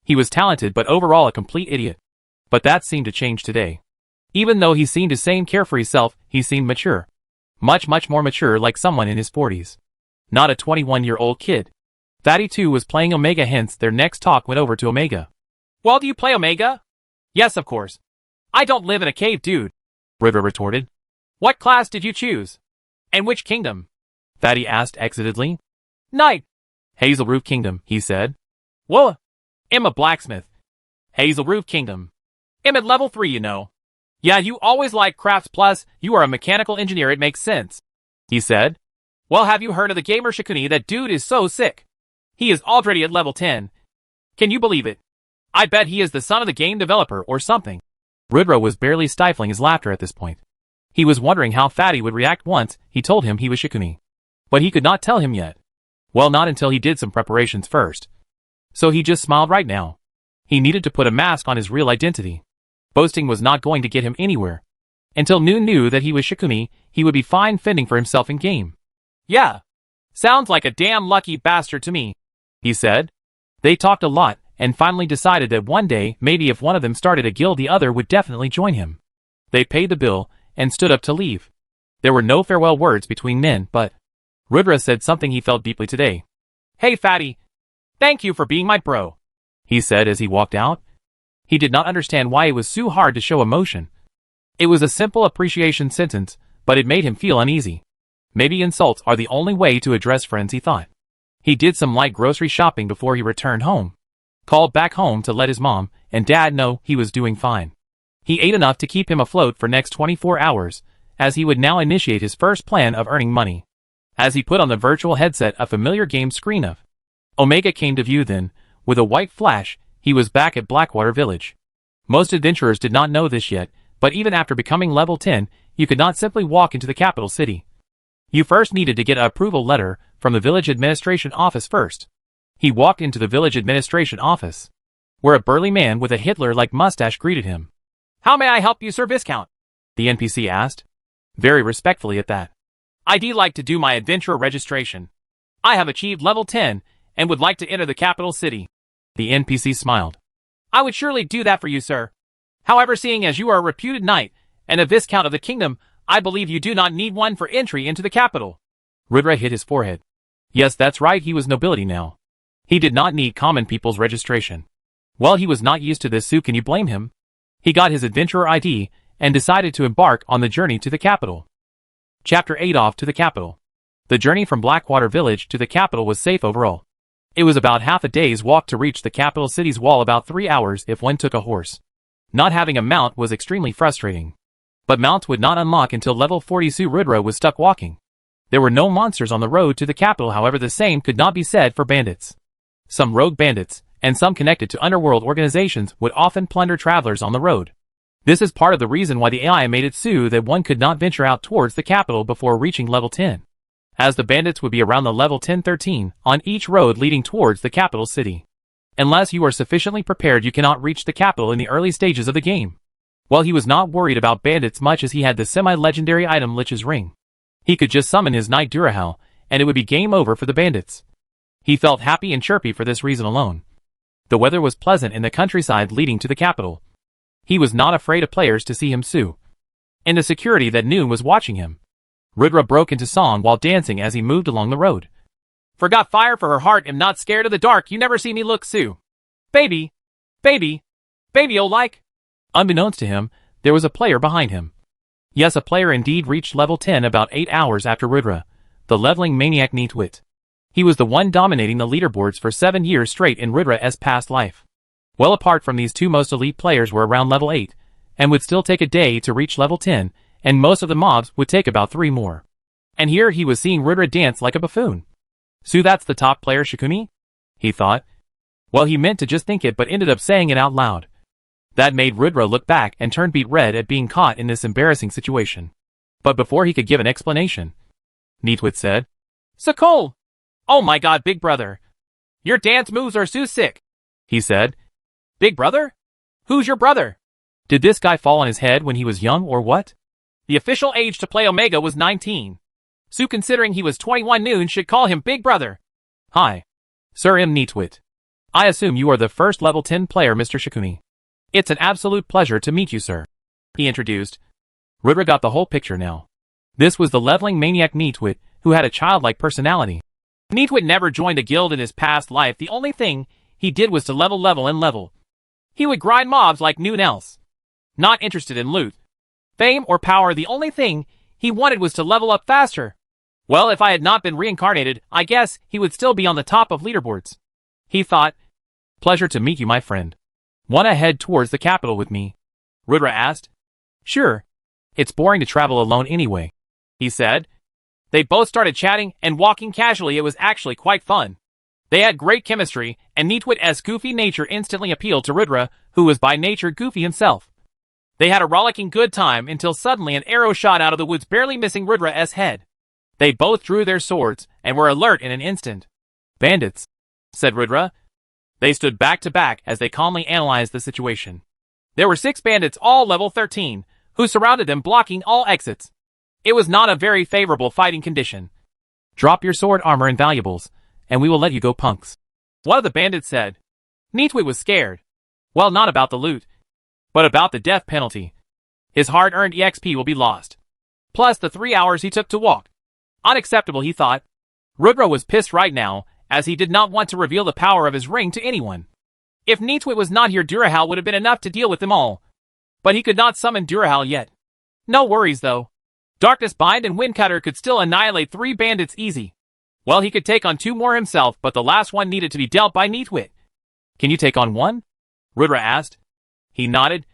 He was talented but overall a complete idiot. But that seemed to change today. Even though he seemed his same carefree self, he seemed mature. Much more mature, like someone in his 40s. Not a 21-year-old kid. Fatty too was playing Omega, hence their next talk went over to Omega. Well, do you play Omega? Yes, of course. I don't live in a cave, dude, River retorted. What class did you choose? And which kingdom? Fatty asked excitedly. Knight. Hazel Roof Kingdom, he said. Well, I'm a blacksmith. Hazel Roof Kingdom. I'm at level 3, you know. Yeah, you always like crafts, plus you are a mechanical engineer, it makes sense, he said. Well, have you heard of the gamer Shikuni? That dude is so sick. He is already at level 10. Can you believe it? I bet he is the son of the game developer or something. Rudra was barely stifling his laughter at this point. He was wondering how Fatty would react once he told him he was Shikuni. But he could not tell him yet. Well, not until he did some preparations first. So he just smiled right now. He needed to put a mask on his real identity. Boasting was not going to get him anywhere. Until Noon knew that he was Shikuni, he would be fine fending for himself in game. Yeah. Sounds like a damn lucky bastard to me, he said. They talked a lot, and finally decided that one day, maybe if one of them started a guild, the other would definitely join him. They paid the bill, and stood up to leave. There were no farewell words between men, but Rudra said something he felt deeply today. Hey Fatty, thank you for being my bro, he said as he walked out. He did not understand why it was so hard to show emotion. It was a simple appreciation sentence, but it made him feel uneasy. Maybe insults are the only way to address friends, he thought. He did some light grocery shopping before he returned home. Called back home to let his mom and dad know he was doing fine. He ate enough to keep him afloat for next 24 hours, as he would now initiate his first plan of earning money. As he put on the virtual headset, a familiar game screen of Omega came to view. Then, with a white flash, he was back at Blackwater Village. Most adventurers did not know this yet, but even after becoming level 10, you could not simply walk into the capital city. You first needed to get an approval letter from the village administration office first. He walked into the village administration office, where a burly man with a Hitler-like mustache greeted him. How may I help you, Sir Viscount? The NPC asked. Very respectfully at that. I'd like to do my adventurer registration. I have achieved level 10 and would like to enter the capital city. The NPC smiled. I would surely do that for you, sir. However, seeing as you are a reputed knight and a viscount of the kingdom, I believe you do not need one for entry into the capital. Rudra hit his forehead. Yes, that's right, he was nobility now. He did not need common people's registration. Well, he was not used to this, so can you blame him? He got his adventurer ID and decided to embark on the journey to the capital. Chapter 8. Off to the capital. The journey from Blackwater Village to the capital was safe overall. It was about half a day's walk to reach the capital city's wall, about 3 hours if one took a horse. Not having a mount was extremely frustrating. But mounts would not unlock until level 40, so Rudra was stuck walking. There were no monsters on the road to the capital, however the same could not be said for bandits. Some rogue bandits, and some connected to underworld organizations, would often plunder travelers on the road. This is part of the reason why the AI made it so that one could not venture out towards the capital before reaching level 10, as the bandits would be around the level 10-13 on each road leading towards the capital city. Unless you are sufficiently prepared, you cannot reach the capital in the early stages of the game. While he was not worried about bandits much, as he had the semi-legendary item Lich's Ring. He could just summon his Knight Durahal, and it would be game over for the bandits. He felt happy and chirpy for this reason alone. The weather was pleasant in the countryside leading to the capital. He was not afraid of players to see him sue. And the security that Noon was watching him. Rudra broke into song while dancing as he moved along the road. Forgot fire for her heart, am not scared of the dark, you never see me look sue. Baby, baby, baby, oh like. Unbeknownst to him, there was a player behind him. Yes, a player indeed reached level 10 about 8 hours after Rudra, the leveling maniac Neatwit. He was the one dominating the leaderboards for 7 years straight in Rudra's past life. Well, apart from these two, most elite players were around level 8, and would still take a day to reach level 10, and most of the mobs would take about 3 more. And here he was seeing Rudra dance like a buffoon. So that's the top player Shikuni? He thought. Well, he meant to just think it but ended up saying it out loud. That made Rudra look back and turn beet red at being caught in this embarrassing situation. But before he could give an explanation, Neatwit said, Sakol! Oh my god, big brother! Your dance moves are so sick! He said. Big brother? Who's your brother? Did this guy fall on his head when he was young or what? The official age to play Omega was 19. So considering he was 21, Noon should call him big brother. Hi. Sir M. Neatwit. I assume you are the first level 10 player, Mr. Shikuni. It's an absolute pleasure to meet you, sir. he introduced. Rudra got the whole picture now. This was the leveling maniac Neatwit, who had a childlike personality. Neatwit never joined a guild in his past life. The only thing he did was to level. He would grind mobs like nothing else. Not interested in loot, fame, or power. The only thing he wanted was to level up faster. Well, if I had not been reincarnated, I guess he would still be on the top of leaderboards. He thought. Pleasure to meet you, my friend. Wanna head towards the capital with me? Rudra asked. Sure. It's boring to travel alone anyway, he said. They both started chatting and walking casually. It was actually quite fun. They had great chemistry, and Neatwit's goofy nature instantly appealed to Rudra, who was by nature goofy himself. They had a rollicking good time until suddenly an arrow shot out of the woods, barely missing Rudra's head. They both drew their swords and were alert in an instant. Bandits, said Rudra. They stood back to back as they calmly analyzed the situation. There were 6 bandits, all level 13, who surrounded them, blocking all exits. It was not a very favorable fighting condition. Drop your sword, armor, and valuables, and we will let you go, punks. One of the bandits said. Neatwit was scared. Well, not about the loot, but about the death penalty. His hard-earned EXP will be lost. Plus the 3 hours he took to walk. Unacceptable, he thought. Rudra was pissed right now, as he did not want to reveal the power of his ring to anyone. If Neatwit was not here, Durahal would have been enough to deal with them all. But he could not summon Durahal yet. No worries, though. Darkness Bind and Windcutter could still annihilate 3 bandits easy. Well, he could take on 2 more himself, but the last one needed to be dealt by Neatwit. Can you take on 1? Rudra asked. He nodded.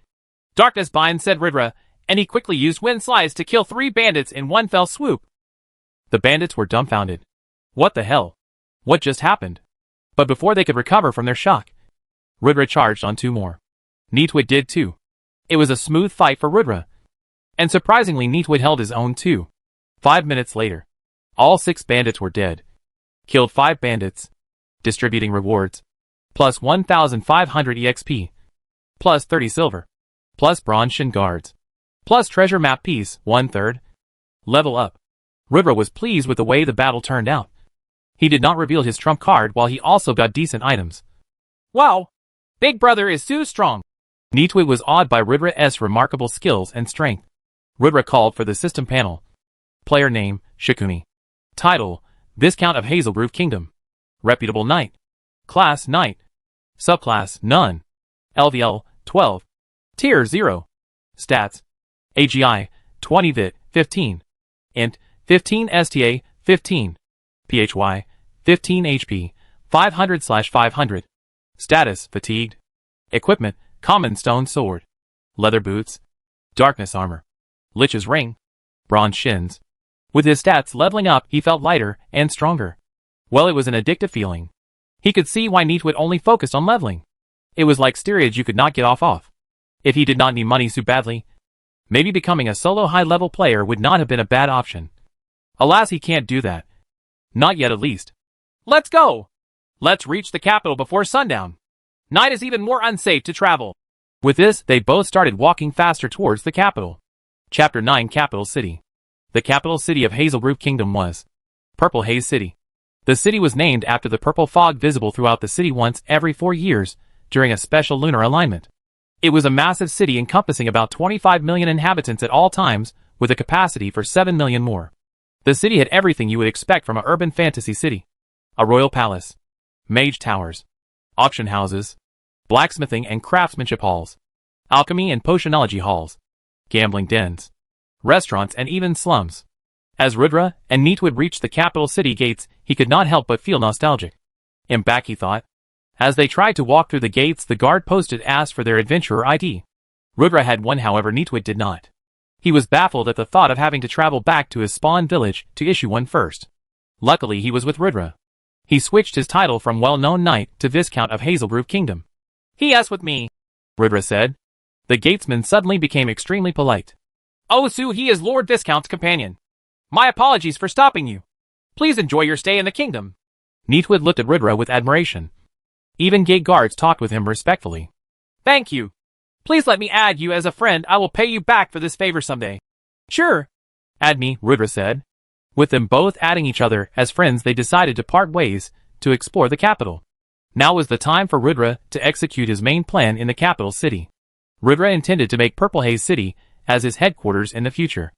Darkness Bind, said Rudra, and he quickly used Wind Slice to kill 3 bandits in one fell swoop. The bandits were dumbfounded. What the hell? What just happened? But before they could recover from their shock, Rudra charged on 2 more. Neatwit did too. It was a smooth fight for Rudra. And surprisingly, Neatwit held his own too. 5 minutes later, all 6 bandits were dead. Killed 5 bandits. Distributing rewards. Plus 1,500 EXP. Plus 30 silver. Plus bronze shin guards. Plus treasure map piece, 1/3. Level up. Rudra was pleased with the way the battle turned out. He did not reveal his trump card while he also got decent items. Wow! Big brother is too strong. Neatwit was awed by Rudra's remarkable skills and strength. Rudra called for the system panel. Player name, Shikuni. Title, Viscount of Hazelgrove Kingdom. Reputable Knight. Class, Knight. Subclass, None. LVL, 12. Tier, 0. Stats. AGI, 20 Vit, 15. Int, 15 STA, 15. PHY, 15 HP, 500/500. Status, Fatigued. Equipment, Common Stone Sword. Leather Boots. Darkness Armor. Lich's Ring. Bronze Shins. With his stats leveling up, he felt lighter and stronger. Well, it was an addictive feeling. He could see why Neatwit only focused on leveling. It was like steroids you could not get off. If he did not need money so badly, maybe becoming a solo high-level player would not have been a bad option. Alas, he can't do that. Not yet, at least. Let's go! Let's reach the capital before sundown. Night is even more unsafe to travel. With this, they both started walking faster towards the capital. Chapter 9, Capital City. The capital city of Hazelgrove Kingdom was Purple Haze City. The city was named after the purple fog visible throughout the city once every 4 years during a special lunar alignment. It was a massive city encompassing about 25 million inhabitants at all times, with a capacity for 7 million more. The city had everything you would expect from an urban fantasy city. A royal palace, mage towers, auction houses, blacksmithing and craftsmanship halls, alchemy and potionology halls, gambling dens, restaurants, and even slums. As Rudra and Neatwit reached the capital city gates, he could not help but feel nostalgic. Back, he thought. As they tried to walk through the gates, the guard posted asked for their adventurer ID. Rudra had one, however Neatwit did not. He was baffled at the thought of having to travel back to his spawn village to issue one first. Luckily, he was with Rudra. He switched his title from well-known knight to Viscount of Hazelgrove Kingdom. "He is with me," Rudra said. The gatesman suddenly became extremely polite. "Oh, so he is Lord Viscount's companion. My apologies for stopping you. Please enjoy your stay in the kingdom." Neatwit looked at Rudra with admiration. Even gate guards talked with him respectfully. "Thank you. Please let me add you as a friend. I will pay you back for this favor someday." "Sure. Add me," Rudra said. With them both adding each other as friends, they decided to part ways to explore the capital. Now was the time for Rudra to execute his main plan in the capital city. Rudra intended to make Purple Haze City as his headquarters in the future.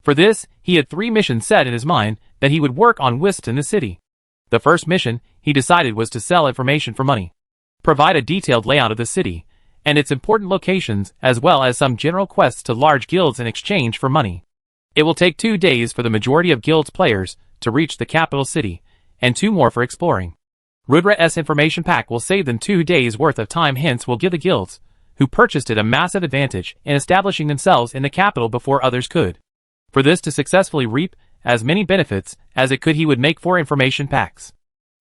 For this, he had 3 missions set in his mind that he would work on whilst in the city. The first mission, he decided, was to sell information for money. Provide a detailed layout of the city and its important locations, as well as some general quests to large guilds in exchange for money. It will take 2 days for the majority of guild's players to reach the capital city, and 2 more for exploring. Rudra's information pack will save them 2 days worth of time, hence will give the guilds who purchased it a massive advantage in establishing themselves in the capital before others could. For this to successfully reap as many benefits as it could, he would make 4 information packs.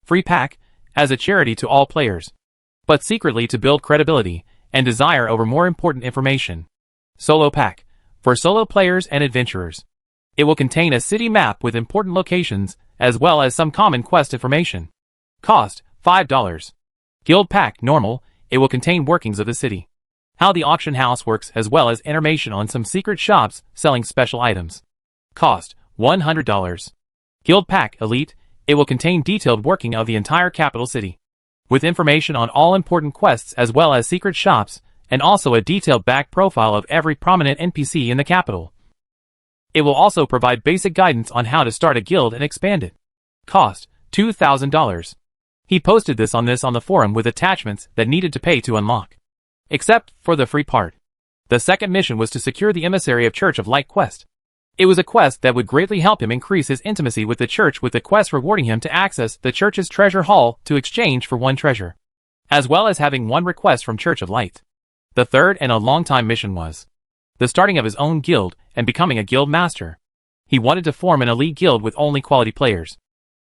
Free pack, as a charity to all players, but secretly to build credibility and desire over more important information. Solo pack, for solo players and adventurers. It will contain a city map with important locations, as well as some common quest information. Cost, $5. Guild pack, normal, it will contain workings of the city, how the auction house works, as well as information on some secret shops selling special items. Cost, $100. Guild pack, elite, it will contain detailed working of the entire capital city, with information on all important quests as well as secret shops, and also a detailed back profile of every prominent NPC in the capital. It will also provide basic guidance on how to start a guild and expand it. Cost, $2,000. He posted this on the forum with attachments that needed to pay to unlock, except for the free part. The second mission was to secure the Emissary of Church of Light quest. It was a quest that would greatly help him increase his intimacy with the church, with the quest rewarding him to access the church's treasure hall to exchange for 1 treasure, as well as having 1 request from Church of Light. The third and a long-time mission was the starting of his own guild and becoming a guild master. He wanted to form an elite guild with only quality players,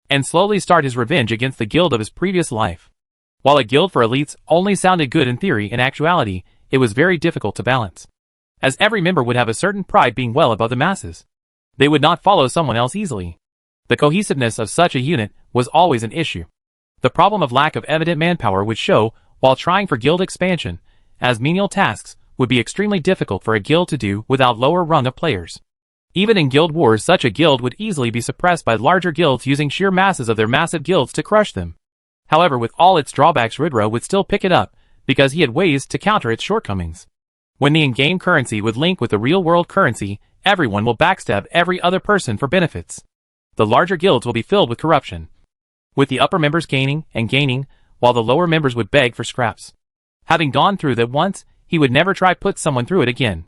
and slowly start his revenge against the guild of his previous life. While a guild for elites only sounded good in theory, in actuality, it was very difficult to balance, as every member would have a certain pride being well above the masses. They would not follow someone else easily. The cohesiveness of such a unit was always an issue. The problem of lack of evident manpower would show while trying for guild expansion, as menial tasks would be extremely difficult for a guild to do without lower rung of players. Even in guild wars, such a guild would easily be suppressed by larger guilds using sheer masses of their massive guilds to crush them. However, with all its drawbacks, Rudra would still pick it up, because he had ways to counter its shortcomings. When the in-game currency would link with the real-world currency, everyone will backstab every other person for benefits. The larger guilds will be filled with corruption, with the upper members gaining and gaining, while the lower members would beg for scraps. Having gone through that once, he would never try put someone through it again.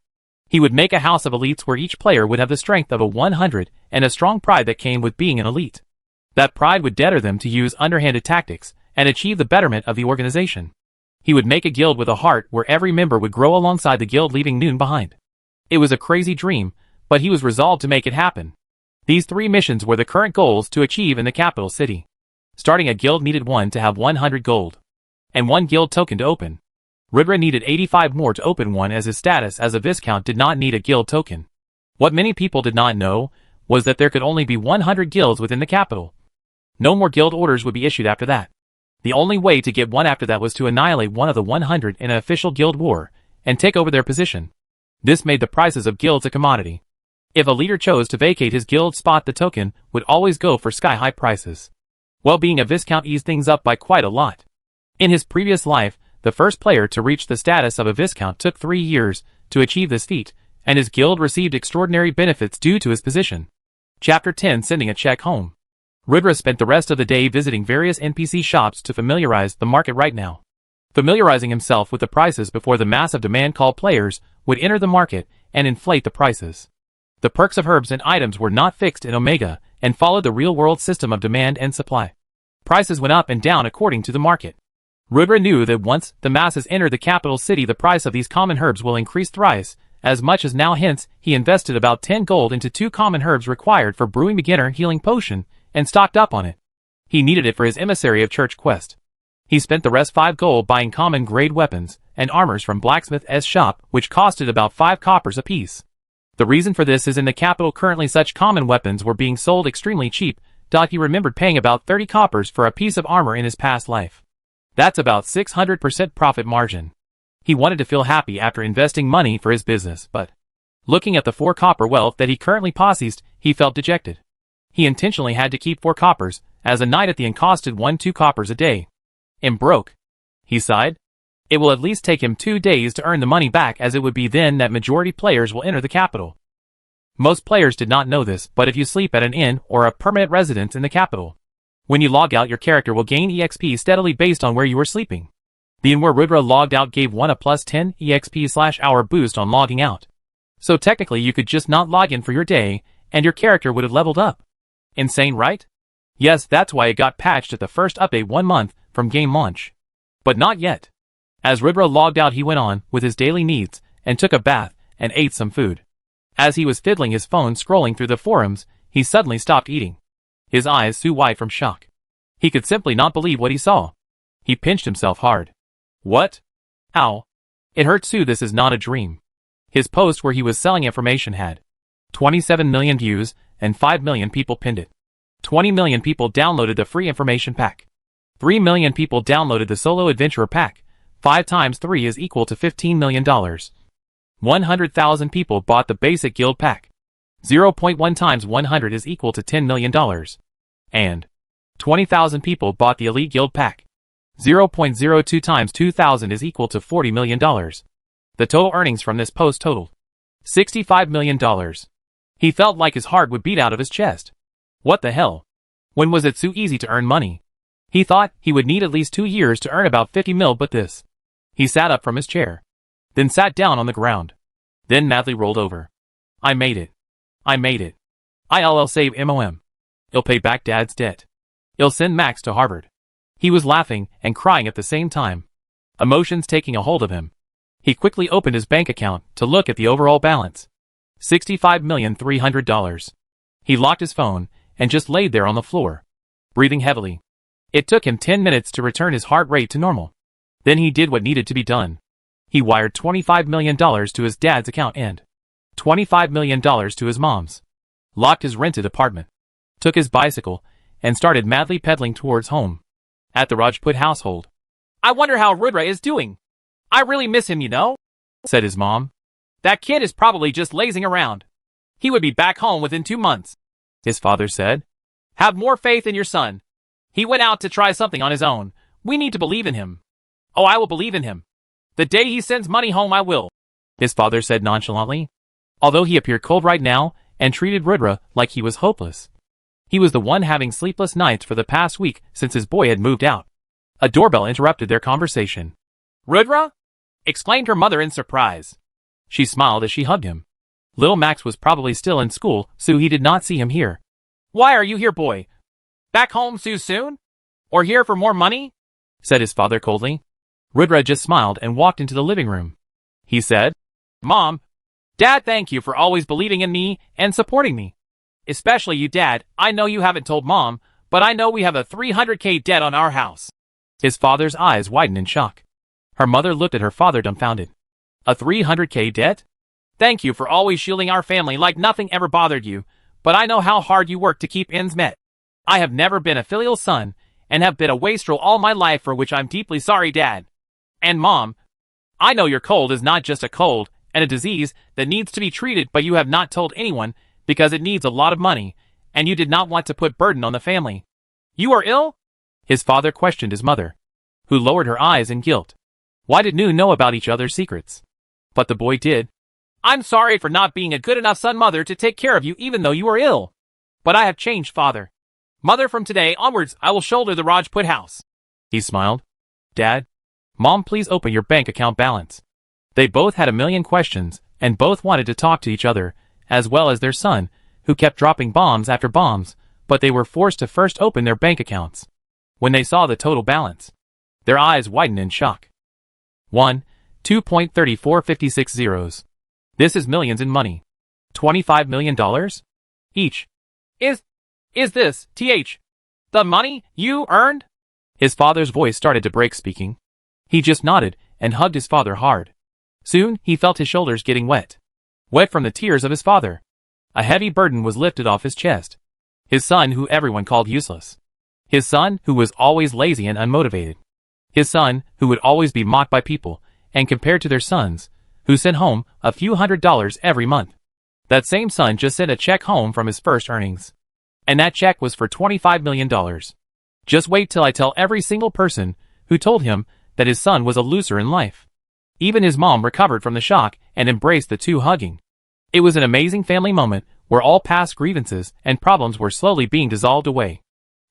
He would make a house of elites where each player would have the strength of a 100 and a strong pride that came with being an elite. That pride would deter them to use underhanded tactics and achieve the betterment of the organization. He would make a guild with a heart where every member would grow alongside the guild, leaving none behind. It was a crazy dream, but he was resolved to make it happen. These 3 missions were the current goals to achieve in the capital city. Starting a guild needed 1 to have 100 gold, and 1 guild token to open. Rudra needed 85 more to open one, as his status as a Viscount did not need a guild token. What many people did not know was that there could only be 100 guilds within the capital. No more guild orders would be issued after that. The only way to get one after that was to annihilate one of the 100 in an official guild war and take over their position. This made the prices of guilds a commodity. If a leader chose to vacate his guild spot, the token would always go for sky-high prices. Well, being a Viscount eased things up by quite a lot. In his previous life, the first player to reach the status of a Viscount took 3 years to achieve this feat, and his guild received extraordinary benefits due to his position. Chapter 10, Sending a Check Home. Rudra spent the rest of the day visiting various NPC shops to familiarize the market right now. Familiarizing himself with the prices before the massive demand called players would enter the market and inflate the prices. The perks of herbs and items were not fixed in Omega and followed the real-world system of demand and supply. Prices went up and down according to the market. Rudra knew that once the masses enter the capital city, the price of these common herbs will increase thrice as much as now, hence he invested about 10 gold into 2 common herbs required for brewing beginner healing potion and stocked up on it. He needed it for his Emissary of Church quest. He spent the rest 5 gold buying common grade weapons and armors from Blacksmith's shop, which costed about 5 coppers apiece. The reason for this is in the capital currently such common weapons were being sold extremely cheap. He remembered paying about 30 coppers for a piece of armor in his past life. That's about 600% profit margin. He wanted to feel happy after investing money for his business, but looking at the 4 copper wealth that he currently possessed, he felt dejected. He intentionally had to keep 4 coppers, as a night at the inn costed 2 coppers a day. "I'm broke," he sighed. It will at least take him 2 days to earn the money back, as it would be then that majority players will enter the capital. Most players did not know this, but if you sleep at an inn or a permanent residence in the capital, when you log out, your character will gain EXP steadily based on where you were sleeping. The inn where Rudra logged out gave one a plus 10 EXP/hour boost on logging out. So technically you could just not log in for your day, and your character would have leveled up. Insane, right? Yes, that's why it got patched at the first update 1 month from game launch. But not yet. As Rudra logged out, he went on with his daily needs and took a bath and ate some food. As he was fiddling his phone scrolling through the forums, he suddenly stopped eating. His eyes so wide from shock. He could simply not believe what he saw. He pinched himself hard. What? Ow. It hurt Sue. This is not a dream. His post where he was selling information had 27 million views and 5 million people pinned it. 20 million people downloaded the free information pack. 3 million people downloaded the solo adventurer pack. 5 times 3 is equal to $15 million. 100,000 people bought the basic guild pack. 0.1 times 100 is equal to $10 million. And 20,000 people bought the elite guild pack. 0.02 times 2,000 is equal to $40 million. The total earnings from this post totaled $65 million. He felt like his heart would beat out of his chest. What the hell? When was it so easy to earn money? He thought he would need at least 2 years to earn about 50 mil, but this. He sat up from his chair. Then sat down on the ground. Then madly rolled over. I made it. I made it. I'll save MOM. I'll pay back Dad's debt. I'll send Max to Harvard. He was laughing and crying at the same time. Emotions taking a hold of him. He quickly opened his bank account to look at the overall balance. $65,300,000. He locked his phone and just laid there on the floor, breathing heavily. It took him 10 minutes to return his heart rate to normal. Then he did what needed to be done. He wired $25 million to his dad's account and $25 million to his mom's. Locked his rented apartment. Took his bicycle and started madly pedaling towards home. At the Rajput household. I wonder how Rudra is doing. I really miss him, you know, said his mom. That kid is probably just lazing around. He would be back home within 2 months, his father said. Have more faith in your son. He went out to try something on his own. We need to believe in him. Oh, I will believe in him. The day he sends money home, I will, his father said nonchalantly. Although he appeared cold right now and treated Rudra like he was hopeless. He was the one having sleepless nights for the past week since his boy had moved out. A doorbell interrupted their conversation. Rudra? Exclaimed her mother in surprise. She smiled as she hugged him. Little Max was probably still in school, so he did not see him here. Why are you here, boy? Back home so soon? Or here for more money? Said his father coldly. Rudra just smiled and walked into the living room. He said, Mom, Dad, thank you for always believing in me and supporting me. Especially you, Dad. I know you haven't told Mom, but I know we have a $300K debt on our house. His father's eyes widened in shock. Her mother looked at her father dumbfounded. A $300K debt? Thank you for always shielding our family like nothing ever bothered you, but I know how hard you work to keep ends met. I have never been a filial son, and have been a wastrel all my life, for which I'm deeply sorry, Dad. And Mom, I know your cold is not just a cold and a disease that needs to be treated, but you have not told anyone because it needs a lot of money, and you did not want to put burden on the family. You are ill? His father questioned his mother, who lowered her eyes in guilt. Why did New know about each other's secrets? But the boy did. I'm sorry for not being a good enough son, Mother, to take care of you even though you are ill. But I have changed, Father. Mother, from today onwards, I will shoulder the Rajput house. He smiled. Dad, Mom, please open your bank account balance. They both had a million questions, and both wanted to talk to each other, as well as their son, who kept dropping bombs after bombs, but they were forced to first open their bank accounts. When they saw the total balance, their eyes widened in shock. 2.3456 zeros. This is millions in money. $25 million? Each. Is this, the money you earned? His father's voice started to break speaking. He just nodded and hugged his father hard. Soon, he felt his shoulders getting wet. Wet from the tears of his father. A heavy burden was lifted off his chest. His son, who everyone called useless. His son, who was always lazy and unmotivated. His son, who would always be mocked by people, and compared to their sons, who sent home a few $100s every month. That same son just sent a check home from his first earnings. And that check was for $25 million. Just wait till I tell every single person who told him that his son was a loser in life. Even his mom recovered from the shock and embraced the two, hugging. It was an amazing family moment where all past grievances and problems were slowly being dissolved away.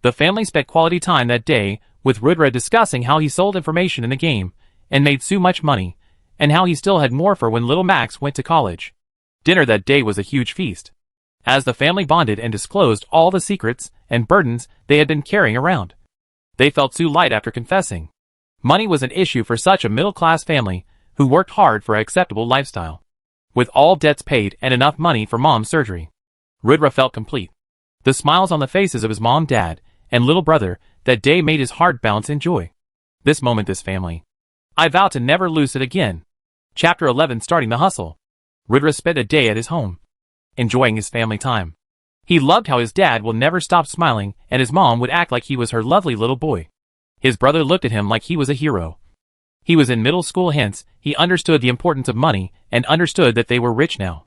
The family spent quality time that day, with Rudra discussing how he sold information in the game and made so much money, and how he still had more for when little Max went to college. Dinner that day was a huge feast, as the family bonded and disclosed all the secrets and burdens they had been carrying around. They felt so light after confessing. Money was an issue for such a middle-class family who worked hard for an acceptable lifestyle. With all debts paid and enough money for mom's surgery, Rudra felt complete. The smiles on the faces of his mom, dad, and little brother that day made his heart bounce in joy. This moment, this family. I vow to never lose it again. Chapter 11, Starting the Hustle. Rudra spent a day at his home, enjoying his family time. He loved how his dad will never stop smiling and his mom would act like he was her lovely little boy. His brother looked at him like he was a hero. He was in middle school, hence he understood the importance of money and understood that they were rich now.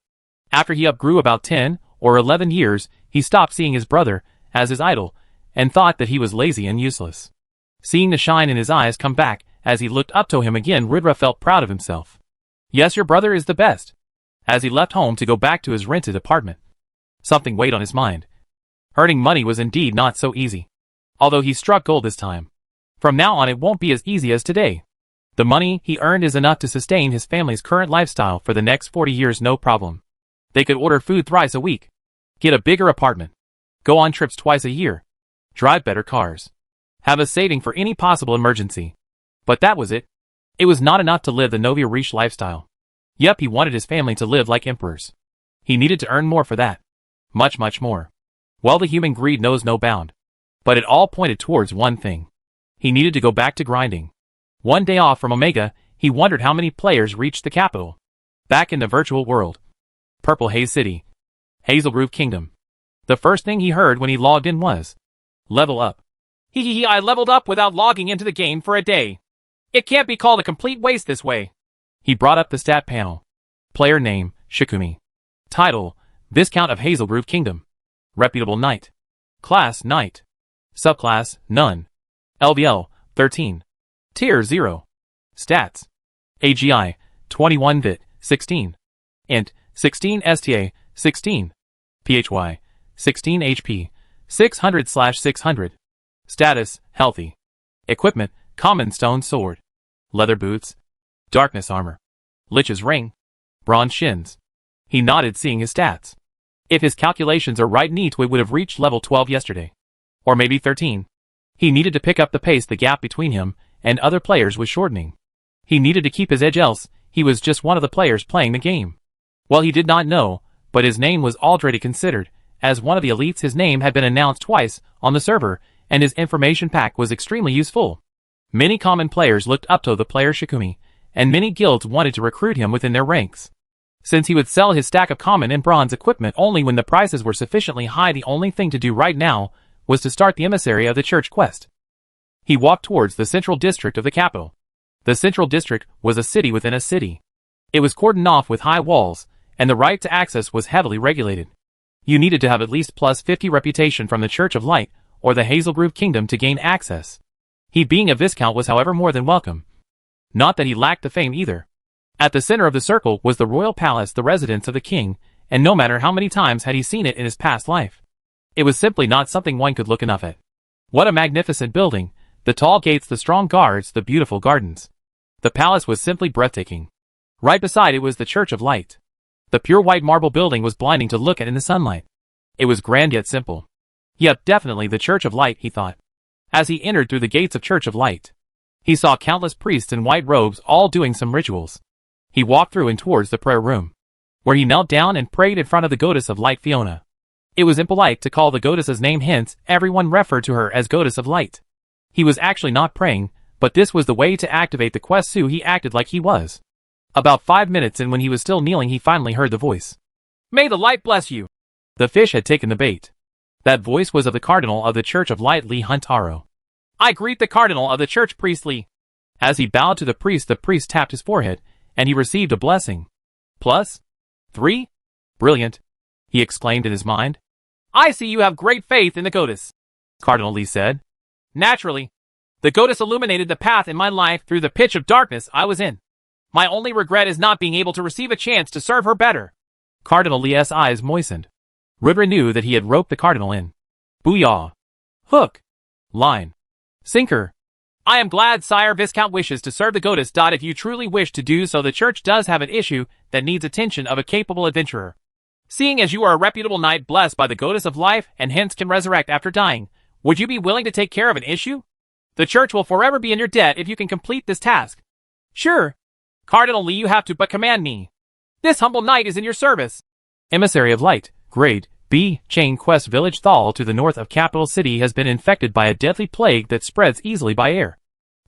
After he outgrew about 10 or 11 years, he stopped seeing his brother as his idol and thought that he was lazy and useless. Seeing the shine in his eyes come back as he looked up to him again, Rudra felt proud of himself. Yes, your brother is the best. As he left home to go back to his rented apartment, something weighed on his mind. Earning money was indeed not so easy. Although he struck gold this time. From now on it won't be as easy as today. The money he earned is enough to sustain his family's current lifestyle for the next 40 years, no problem. They could order food thrice a week, get a bigger apartment, go on trips twice a year, drive better cars, have a saving for any possible emergency. But that was it. It was not enough to live the Novia Riche lifestyle. Yep, he wanted his family to live like emperors. He needed to earn more for that. Much, much more. Well, the human greed knows no bound. But it all pointed towards one thing. He needed to go back to grinding. One day off from Omega, he wondered how many players reached the capital. Back in the virtual world. Purple Haze City. Hazelgrove Kingdom. The first thing he heard when he logged in was, level up. I leveled up without logging into the game for a day. It can't be called a complete waste this way. He brought up the stat panel. Player name, Shikumi. Title, Viscount of Hazelgrove Kingdom. Reputable Knight. Class, Knight. Subclass, None. LVL, 13. Tier 0. Stats. AGI, 21 Vit, 16. Int, 16 STA, 16. PHY, 16 HP, 600/600. Status, Healthy. Equipment, Common Stone Sword. Leather Boots. Darkness Armor. Lich's Ring. Bronze Shins. He nodded, seeing his stats. If his calculations are right, Neatway would have reached level 12 yesterday. Or maybe 13. He needed to pick up the pace. The gap between him and other players was shortening. He needed to keep his edge, else he was just one of the players playing the game. Well, he did not know, but his name was already considered as one of the elites. His name had been announced twice on the server, and his information pack was extremely useful. Many common players looked up to the player Shikumi, and many guilds wanted to recruit him within their ranks. Since he would sell his stack of common and bronze equipment only when the prices were sufficiently high, the only thing to do right now was to start the emissary of the church quest. He walked towards the central district of the capital. The central district was a city within a city. It was cordoned off with high walls, and the right to access was heavily regulated. You needed to have at least plus 50 reputation from the Church of Light or the Hazelgrove Kingdom to gain access. He, being a viscount, was however more than welcome. Not that he lacked the fame either. At the center of the circle was the royal palace, the residence of the king, and no matter how many times had he seen it in his past life, it was simply not something one could look enough at. What a magnificent building! The tall gates, the strong guards, the beautiful gardens. The palace was simply breathtaking. Right beside it was the Church of Light. The pure white marble building was blinding to look at in the sunlight. It was grand yet simple. Yep, definitely the Church of Light, he thought. As he entered through the gates of Church of Light, he saw countless priests in white robes all doing some rituals. He walked through and towards the prayer room, where he knelt down and prayed in front of the goddess of light, Fiona. It was impolite to call the goddess's name, hence everyone referred to her as Goddess of Light. He was actually not praying, but this was the way to activate the quest, so he acted like he was. About 5 minutes in, when he was still kneeling, he finally heard the voice. May the light bless you! The fish had taken the bait. That voice was of the Cardinal of the Church of Light, Lee Huntaro. I greet the Cardinal of the Church, Priest Lee. As he bowed to the priest tapped his forehead, and he received a blessing. +3? Brilliant, he exclaimed in his mind. I see you have great faith in the goddess, Cardinal Lee said. Naturally. The goddess illuminated the path in my life through the pitch of darkness I was in. My only regret is not being able to receive a chance to serve her better. Cardinal Lee's eyes moistened. Rudra knew that he had roped the cardinal in. Booyah. Hook. Line. Sinker. I am glad Sire Viscount wishes to serve the goddess. If you truly wish to do so, the church does have an issue that needs attention of a capable adventurer. Seeing as you are a reputable knight blessed by the goddess of life and hence can resurrect after dying, would you be willing to take care of an issue? The church will forever be in your debt if you can complete this task. Sure. Cardinal Lee, you have to but command me. This humble knight is in your service. Emissary of Light, Grade B, Chain Quest Village Thal to the north of capital city has been infected by a deadly plague that spreads easily by air.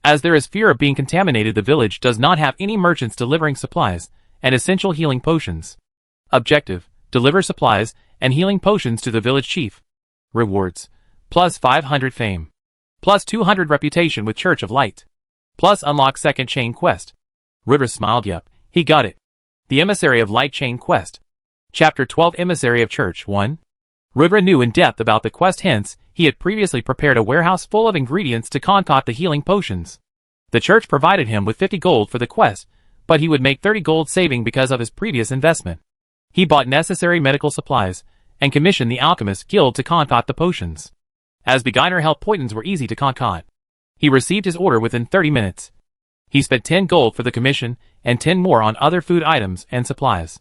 As there is fear of being contaminated, the village does not have any merchants delivering supplies and essential healing potions. Objective: deliver supplies and healing potions to the village chief. Rewards: plus 500 fame, plus 200 reputation with Church of Light, plus unlock second chain quest. Rudra smiled. Yup, he got it. The Emissary of Light Chain Quest. Chapter 12 Emissary of Church 1. Rudra knew in depth about the quest, hence, he had previously prepared a warehouse full of ingredients to concoct the healing potions. The church provided him with 50 gold for the quest, but he would make 30 gold saving because of his previous investment. He bought necessary medical supplies, and commissioned the Alchemist Guild to concoct the potions. As beginner health potions were easy to concoct, he received his order within 30 minutes. He spent 10 gold for the commission, and 10 more on other food items and supplies.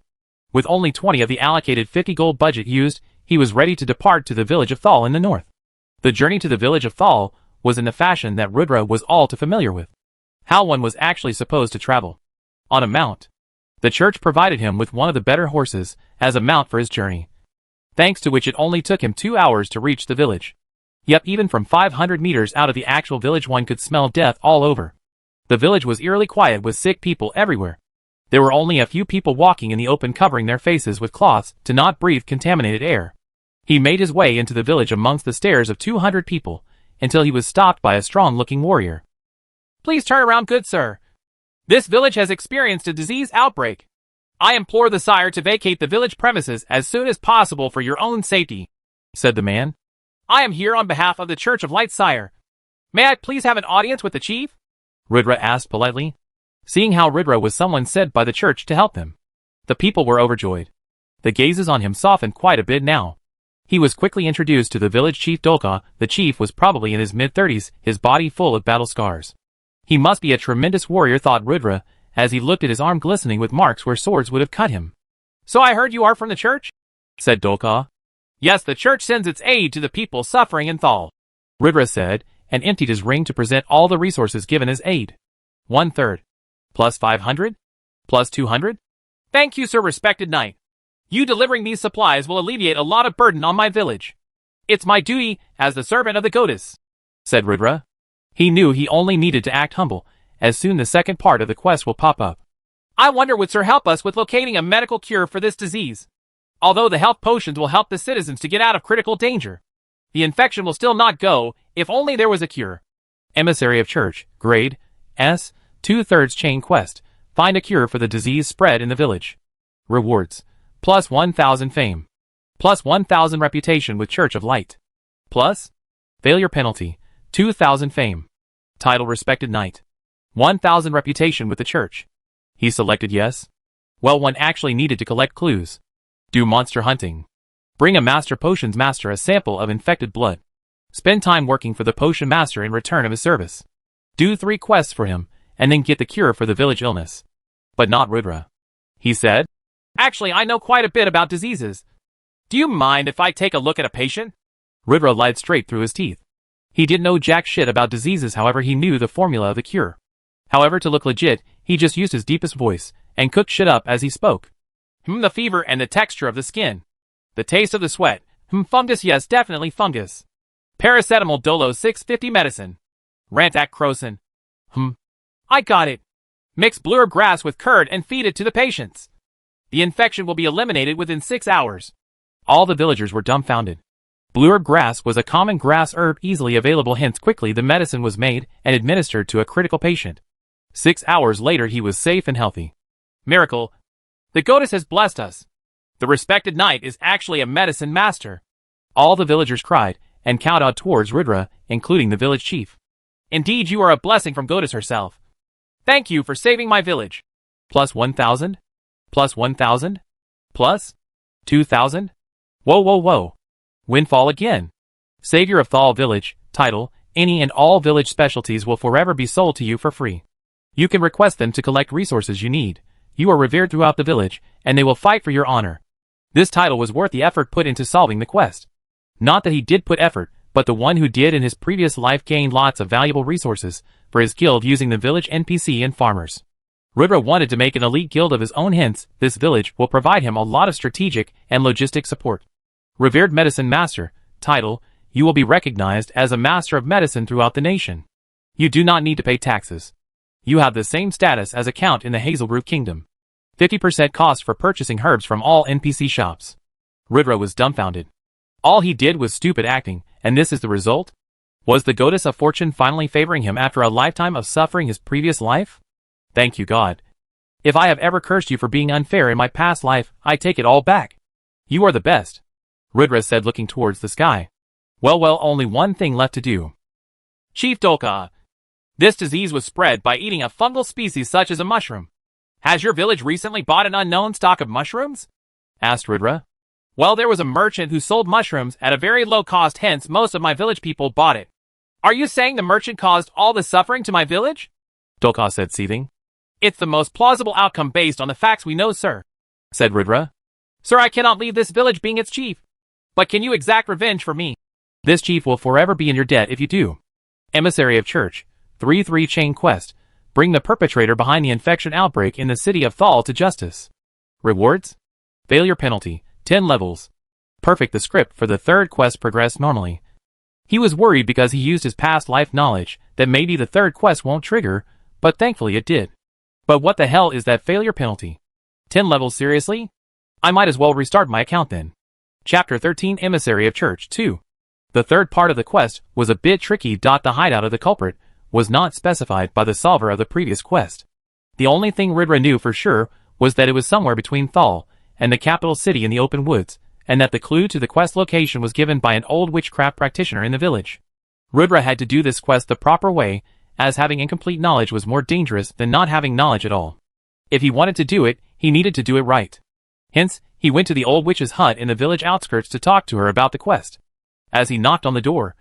With only 20 of the allocated 50 gold budget used, he was ready to depart to the village of Thal in the north. The journey to the village of Thal was in the fashion that Rudra was all too familiar with. How one was actually supposed to travel. On a mount. The church provided him with one of the better horses as a mount for his journey, thanks to which it only took him 2 hours to reach the village. Yep, even from 500 meters out of the actual village one could smell death all over. The village was eerily quiet with sick people everywhere. There were only a few people walking in the open, covering their faces with cloths to not breathe contaminated air. He made his way into the village amongst the stares of 200 people, until he was stopped by a strong-looking warrior. Please turn around, good sir. This village has experienced a disease outbreak. I implore the sire to vacate the village premises as soon as possible for your own safety, said the man. I am here on behalf of the Church of Light, sire. May I please have an audience with the chief? Rudra asked politely. Seeing how Rudra was someone sent by the church to help them, the people were overjoyed. The gazes on him softened quite a bit now. He was quickly introduced to the village chief Dolka. The chief was probably in his mid-30s, his body full of battle scars. He must be a tremendous warrior, thought Rudra, as he looked at his arm glistening with marks where swords would have cut him. So I heard you are from the church? Said Dolka. Yes, the church sends its aid to the people suffering in Thal, Rudra said, and emptied his ring to present all the resources given as aid. 1/3. Plus 500? Plus 200? Thank you, sir, respected knight. You delivering these supplies will alleviate a lot of burden on my village. It's my duty as the servant of the goddess, said Rudra. He knew he only needed to act humble, as soon the second part of the quest will pop up. I wonder would sir help us with locating a medical cure for this disease. Although the health potions will help the citizens to get out of critical danger, the infection will still not go, if only there was a cure. Emissary of Church, Grade S, 2/3 chain quest. Find a cure for the disease spread in the village. Rewards: plus 1,000 fame, plus 1,000 reputation with Church of Light, plus failure penalty, 2,000 fame. Title: respected knight. 1,000 reputation with the church. He selected yes. Well, one actually needed to collect clues. Do monster hunting. Bring a master potions master a sample of infected blood. Spend time working for the potion master in return of his service. Do 3 quests for him, and then get the cure for the village illness. But not Rudra. He said, actually, I know quite a bit about diseases. Do you mind if I take a look at a patient? Rudra lied straight through his teeth. He didn't know jack shit about diseases, however he knew the formula of the cure. However, to look legit, he just used his deepest voice, and cooked shit up as he spoke. The fever and the texture of the skin. The taste of the sweat. Fungus, yes, definitely fungus. Paracetamol Dolo 650 medicine. Rantac Crocin. I got it. Mix blur grass with curd and feed it to the patients. The infection will be eliminated within 6 hours. All the villagers were dumbfounded. Blur grass was a common grass herb easily available, hence quickly the medicine was made and administered to a critical patient. 6 hours later he was safe and healthy. Miracle. The goddess has blessed us. The respected knight is actually a medicine master. All the villagers cried and kowtowed towards Rudra, including the village chief. Indeed, you are a blessing from Goddess herself. Thank you for saving my village. Plus 1,000? Plus 1,000? Plus 2,000? Whoa, whoa, whoa. Windfall again. Savior of Thal Village, title, any and all village specialties will forever be sold to you for free. You can request them to collect resources you need. You are revered throughout the village, and they will fight for your honor. This title was worth the effort put into solving the quest. Not that he did put effort, but the one who did in his previous life gained lots of valuable resources for his guild using the village NPC and farmers. Rudra wanted to make an elite guild of his own, hence, this village will provide him a lot of strategic and logistic support. Revered Medicine Master, title, you will be recognized as a master of medicine throughout the nation. You do not need to pay taxes. You have the same status as a count in the Hazelroot Kingdom. 50% cost for purchasing herbs from all NPC shops. Rudra was dumbfounded. All he did was stupid acting, and this is the result? Was the Goddess of Fortune finally favoring him after a lifetime of suffering his previous life? Thank you, God. If I have ever cursed you for being unfair in my past life, I take it all back. You are the best. Rudra said, looking towards the sky. Well, only one thing left to do. Chief Dolka. This disease was spread by eating a fungal species such as a mushroom. Has your village recently bought an unknown stock of mushrooms? Asked Rudra. Well, there was a merchant who sold mushrooms at a very low cost, hence most of my village people bought it. Are you saying the merchant caused all the suffering to my village? Dolka said, seething. It's the most plausible outcome based on the facts we know, sir, said Rudra. Sir, I cannot leave this village being its chief. But can you exact revenge for me? This chief will forever be in your debt if you do. Emissary of Church, 3-3 chain quest. Bring the perpetrator behind the infection outbreak in the city of Thal to justice. Rewards? Failure penalty, 10 levels. Perfect. The script for the third quest progressed normally. He was worried because he used his past life knowledge that maybe the third quest won't trigger, but thankfully it did. But what the hell is that failure penalty? 10 levels, seriously? I might as well restart my account then. Chapter 13, Emissary of Church 2. The third part of the quest was a bit tricky. The hideout of the culprit was not specified by the solver of the previous quest. The only thing Rudra knew for sure was that it was somewhere between Thal and the capital city in the open woods, and that the clue to the quest location was given by an old witchcraft practitioner in the village. Rudra had to do this quest the proper way, as having incomplete knowledge was more dangerous than not having knowledge at all. If he wanted to do it, he needed to do it right. Hence, he went to the old witch's hut in the village outskirts to talk to her about the quest. As he knocked on the door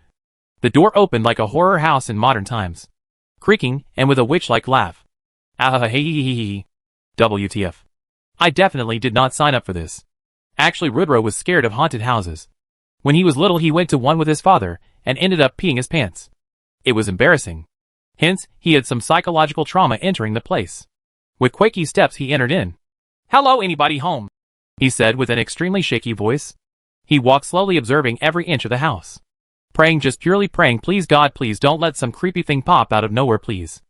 opened like a horror house in modern times, creaking and with a witch-like laugh. Ah-ha-ha-hee-hee-hee. WTF. I definitely did not sign up for this. Actually, Rudra was scared of haunted houses. When he was little, he went to one with his father and ended up peeing his pants. It was embarrassing. Hence, he had some psychological trauma entering the place. With quaky steps, he entered in. Hello, anybody home? He said with an extremely shaky voice. He walked slowly, observing every inch of the house. Praying, just purely praying, please God, please don't let some creepy thing pop out of nowhere, please.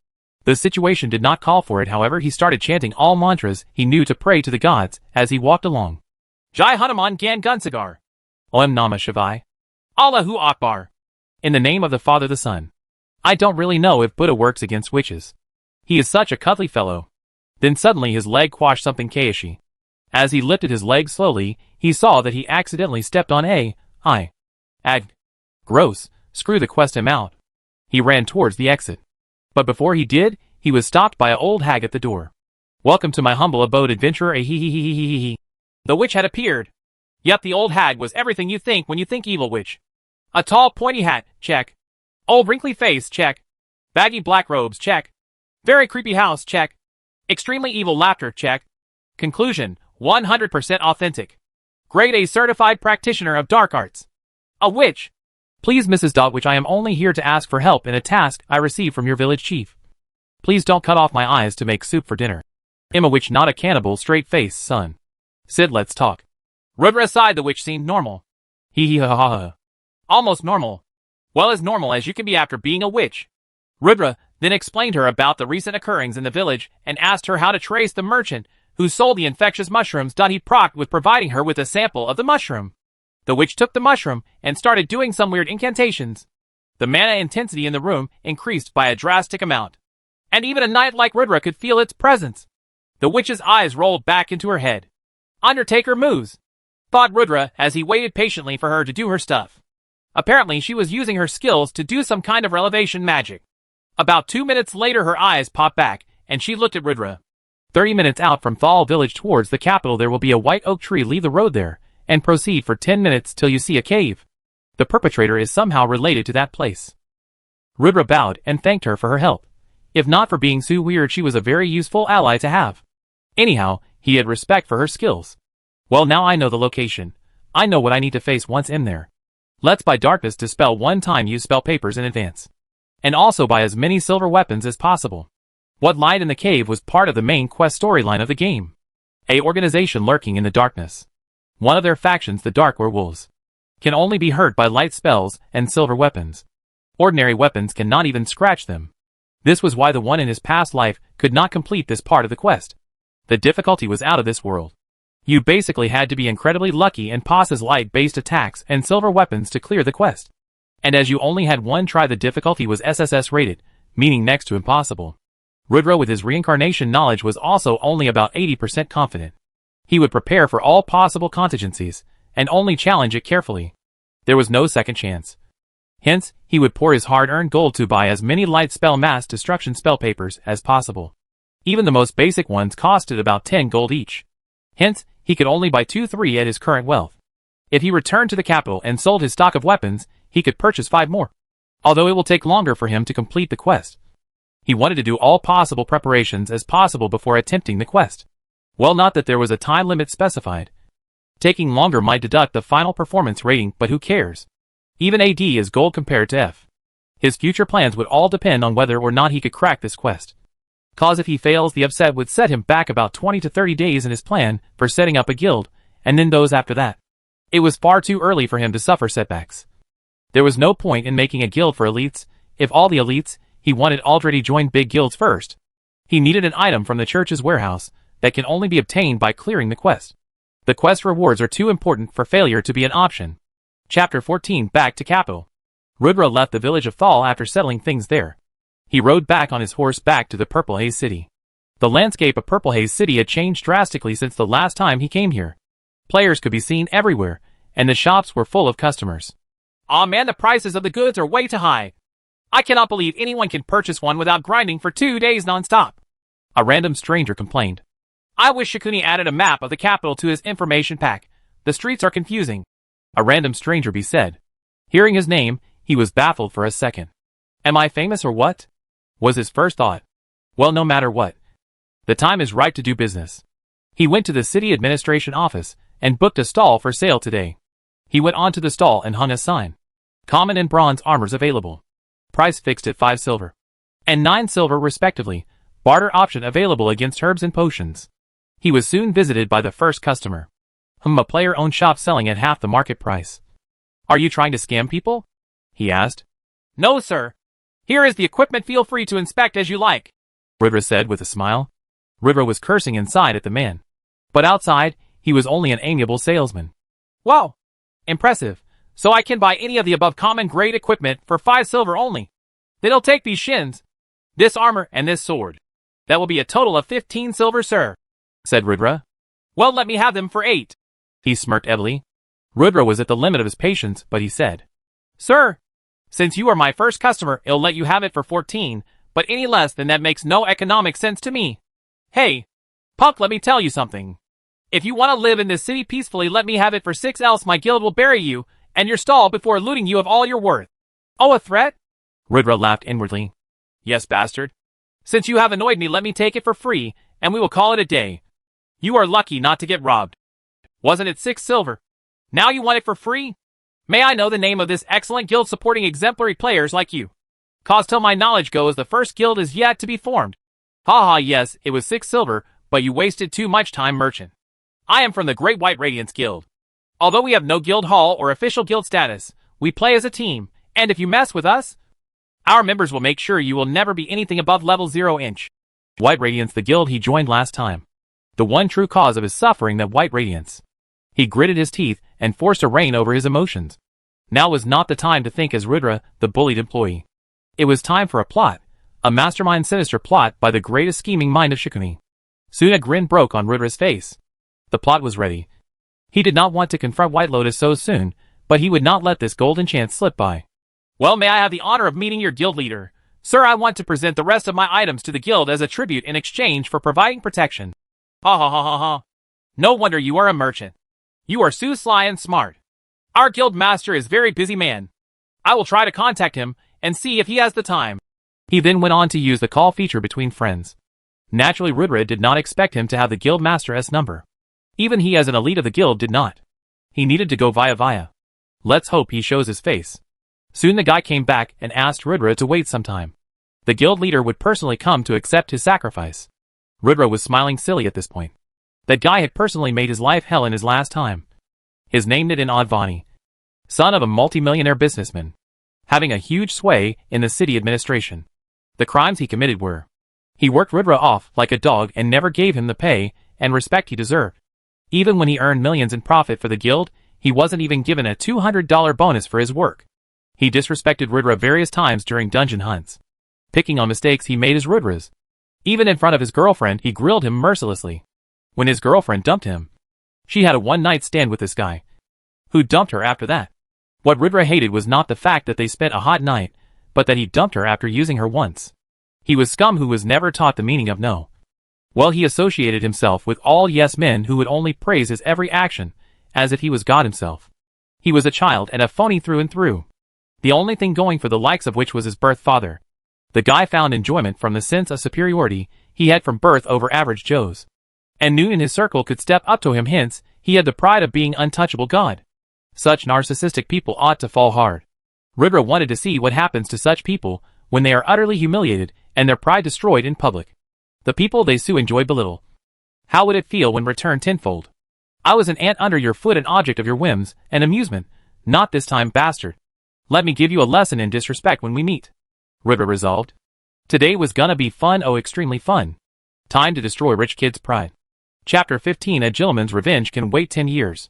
The situation did not call for it, however. He started chanting all mantras he knew to pray to the gods as he walked along. Jai Hanuman Gan Gunsagar. Om Namah Shivaya. Allahu Akbar. In the name of the Father, the Son. I don't really know if Buddha works against witches. He is such a cuddly fellow. Then suddenly his leg quashed something Kayashi. As he lifted his leg slowly, he saw that he accidentally stepped on gross, screw the quest him out. He ran towards the exit. But before he did, he was stopped by an old hag at the door. Welcome to my humble abode, adventurer, a. The witch had appeared. Yep, the old hag was everything you think when you think evil witch. A tall, pointy hat, check. Old wrinkly face, check. Baggy black robes, check. Very creepy house, check. Extremely evil laughter, check. Conclusion, 100% authentic. Grade A certified practitioner of dark arts. A witch. Please, Mrs. Witch, I am only here to ask for help in a task I received from your village chief. Please don't cut off my eyes to make soup for dinner. I'm a witch, not a cannibal. Straight face, son. Sid, let's talk. Rudra sighed. The witch seemed normal. Hee ha ha ha. Almost normal. Well, as normal as you can be after being a witch. Rudra then explained her about the recent occurrings in the village and asked her how to trace the merchant who sold the infectious mushrooms. He procked with providing her with a sample of the mushroom. The witch took the mushroom and started doing some weird incantations. The mana intensity in the room increased by a drastic amount. And even a knight like Rudra could feel its presence. The witch's eyes rolled back into her head. Undertaker moves, thought Rudra as he waited patiently for her to do her stuff. Apparently she was using her skills to do some kind of elevation magic. About 2 minutes later her eyes popped back, and she looked at Ridra. 30 minutes out from Thal village towards the capital there will be a white oak tree. Leave the road there, and proceed for 10 minutes till you see a cave. The perpetrator is somehow related to that place. Ridra bowed and thanked her for her help. If not for being so weird, she was a very useful ally to have. Anyhow, he had respect for her skills. Well, now I know the location. I know what I need to face once in there. Let's buy darkness to spell one-time use spell papers in advance. And also buy as many silver weapons as possible. What lied in the cave was part of the main quest storyline of the game. A organization lurking in the darkness. One of their factions, the Dark Werewolves, can only be hurt by light spells and silver weapons. Ordinary weapons cannot even scratch them. This was why the one in his past life could not complete this part of the quest. The difficulty was out of this world. You basically had to be incredibly lucky and possess light-based attacks and silver weapons to clear the quest. And as you only had one try, the difficulty was SSS rated, meaning next to impossible. Rudra with his reincarnation knowledge was also only about 80% confident. He would prepare for all possible contingencies, and only challenge it carefully. There was no second chance. Hence, he would pour his hard-earned gold to buy as many light spell mass destruction spell papers as possible. Even the most basic ones costed about 10 gold each. Hence, he could only buy 2-3 at his current wealth. If he returned to the capital and sold his stock of weapons, he could purchase 5 more. Although it will take longer for him to complete the quest. He wanted to do all possible preparations as possible before attempting the quest. Well, not that there was a time limit specified. Taking longer might deduct the final performance rating, but who cares? Even AD is gold compared to F. His future plans would all depend on whether or not he could crack this quest. Cause if he fails, the upset would set him back about 20 to 30 days in his plan for setting up a guild, and then those after that. It was far too early for him to suffer setbacks. There was no point in making a guild for elites, if all the elites he wanted already joined big guilds first. He needed an item from the church's warehouse that can only be obtained by clearing the quest. The quest rewards are too important for failure to be an option. Chapter 14. Back to capital. Rudra left the village of Thal after settling things there. He rode back on his horse back to the Purple Haze City. The landscape of Purple Haze City had changed drastically since the last time he came here. Players could be seen everywhere, and the shops were full of customers. Aw man, the prices of the goods are way too high. I cannot believe anyone can purchase one without grinding for 2 days non-stop. A random stranger complained. I wish Shikuni added a map of the capital to his information pack. The streets are confusing. A random stranger said. Hearing his name, he was baffled for a second. Am I famous or what? Was his first thought. Well, no matter what. The time is right to do business. He went to the city administration office and booked a stall for sale today. He went on to the stall and hung a sign. Common and bronze armors available. Price fixed at 5 silver. And 9 silver respectively. Barter option available against herbs and potions. He was soon visited by the first customer. A player-owned shop selling at half the market price. Are you trying to scam people? He asked. No, sir. Here is the equipment, feel free to inspect as you like, Rudra said with a smile. Rudra was cursing inside at the man. But outside, he was only an amiable salesman. Wow! Impressive. So I can buy any of the above common grade equipment for 5 silver only. Then I'll take these shins, this armor and this sword. That will be a total of 15 silver, sir, said Rudra. Well, let me have them for 8. He smirked heavily. Rudra was at the limit of his patience, but he said, Sir, since you are my first customer, I'll let you have it for 14, but any less than that makes no economic sense to me. Hey, punk, let me tell you something. If you want to live in this city peacefully, let me have it for 6, else my guild will bury you and your stall before looting you of all your worth. Oh, a threat? Rudra laughed inwardly. Yes, bastard. Since you have annoyed me, let me take it for free, and we will call it a day. You are lucky not to get robbed. Wasn't it 6 silver? Now you want it for free? May I know the name of this excellent guild supporting exemplary players like you? Cause till my knowledge goes, the first guild is yet to be formed. Haha, yes, it was 6 silver, but you wasted too much time, merchant. I am from the Great White Radiance Guild. Although we have no guild hall or official guild status, we play as a team, and if you mess with us, our members will make sure you will never be anything above level 0 inch. White Radiance, the guild he joined last time. The one true cause of his suffering, that White Radiance. He gritted his teeth and forced a rein over his emotions. Now was not the time to think as Rudra, the bullied employee. It was time for a plot, a mastermind sinister plot by the greatest scheming mind of Shikuni. Soon a grin broke on Rudra's face. The plot was ready. He did not want to confront White Lotus so soon, but he would not let this golden chance slip by. Well, may I have the honor of meeting your guild leader, Sir, I want to present the rest of my items to the guild as a tribute in exchange for providing protection. Ha ha ha ha ha. No wonder you are a merchant. You are so sly and smart. Our guild master is a very busy man. I will try to contact him and see if he has the time. He then went on to use the call feature between friends. Naturally, Rudra did not expect him to have the guild master's number. Even he as an elite of the guild did not. He needed to go via. Let's hope he shows his face. Soon the guy came back and asked Rudra to wait some time. The guild leader would personally come to accept his sacrifice. Rudra was smiling silly at this point. That guy had personally made his life hell in his last time. His name Nitin Advani, son of a multi-millionaire businessman, having a huge sway in the city administration. The crimes he committed were: he worked Rudra off like a dog and never gave him the pay and respect he deserved. Even when he earned millions in profit for the guild, he wasn't even given a $200 bonus for his work. He disrespected Rudra various times during dungeon hunts, picking on mistakes he made as Rudra's. Even in front of his girlfriend, he grilled him mercilessly. When his girlfriend dumped him, she had a one-night stand with this guy, who dumped her after that. What Rudra hated was not the fact that they spent a hot night, but that he dumped her after using her once. He was scum who was never taught the meaning of no. Well, he associated himself with all yes men who would only praise his every action, as if he was God himself. He was a child and a phony through and through. The only thing going for the likes of which was his birth father. The guy found enjoyment from the sense of superiority he had from birth over average Joes, and knew in his circle could step up to him, hence, he had the pride of being untouchable God. Such narcissistic people ought to fall hard. Rudra wanted to see what happens to such people when they are utterly humiliated and their pride destroyed in public. The people they so enjoy belittle. How would it feel when returned tenfold? I was an ant under your foot, an object of your whims and amusement. Not this time, bastard. Let me give you a lesson in disrespect when we meet. Rudra resolved. Today was gonna be fun, oh extremely fun. Time to destroy rich kid's pride. Chapter 15. A gentleman's revenge can wait 10 years.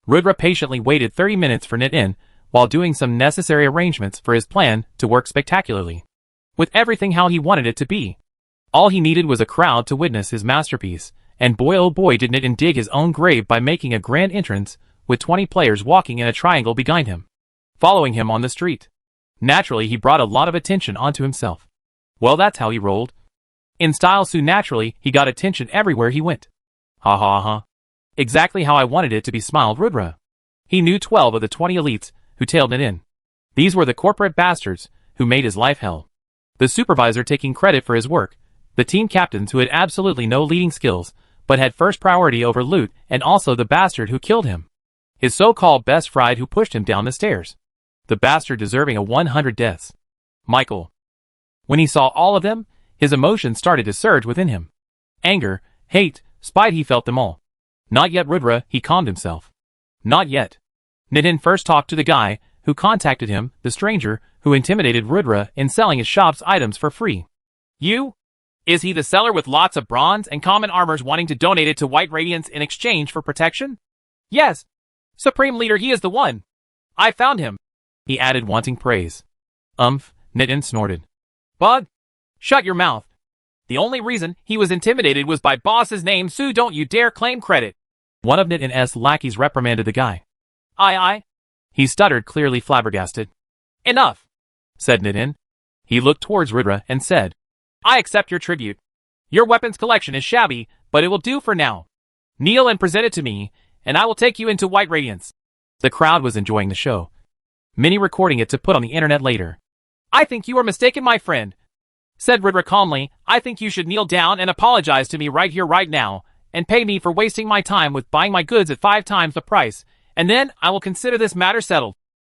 Rudra patiently waited 30 minutes for Nitin, while doing some necessary arrangements for his plan to work spectacularly. With everything how he wanted it to be. All he needed was a crowd to witness his masterpiece, and boy oh boy did Nitin dig his own grave by making a grand entrance, with 20 players walking in a triangle behind him, following him on the street. Naturally, he brought a lot of attention onto himself. Well, that's how he rolled. In style, so naturally, he got attention everywhere he went. Ha ha ha. Exactly how I wanted it to be, smiled Rudra. He knew 12 of the 20 elites who tailed Nitin. These were the corporate bastards who made his life hell. The supervisor taking credit for his work, the team captains who had absolutely no leading skills, but had first priority over loot, and also the bastard who killed him. His so-called best friend who pushed him down the stairs. The bastard deserving a 100 deaths. Michael. When he saw all of them, his emotions started to surge within him. Anger, hate, spite, he felt them all. Not yet, Rudra, he calmed himself. Not yet. Nitin first talked to the guy who contacted him, the stranger who intimidated Rudra in selling his shop's items for free. You? Is he the seller with lots of bronze and common armors wanting to donate it to White Radiance in exchange for protection? Yes. Supreme Leader, he is the one. I found him. He added, wanting praise. Nitin snorted. Bug? Shut your mouth. The only reason he was intimidated was by boss's name, so don't you dare claim credit. One of Nitin's lackeys reprimanded the guy. Aye. He stuttered, clearly flabbergasted. Enough, said Nitin. He looked towards Rudra and said, I accept your tribute. Your weapons collection is shabby, but it will do for now. Kneel and present it to me, and I will take you into White Radiance. The crowd was enjoying the show, many recording it to put on the internet later. I think you are mistaken, my friend, said Rudra calmly. I think you should kneel down and apologize to me right here, right now, and pay me for wasting my time with buying my goods at 5 times the price, and then I will consider this matter settled.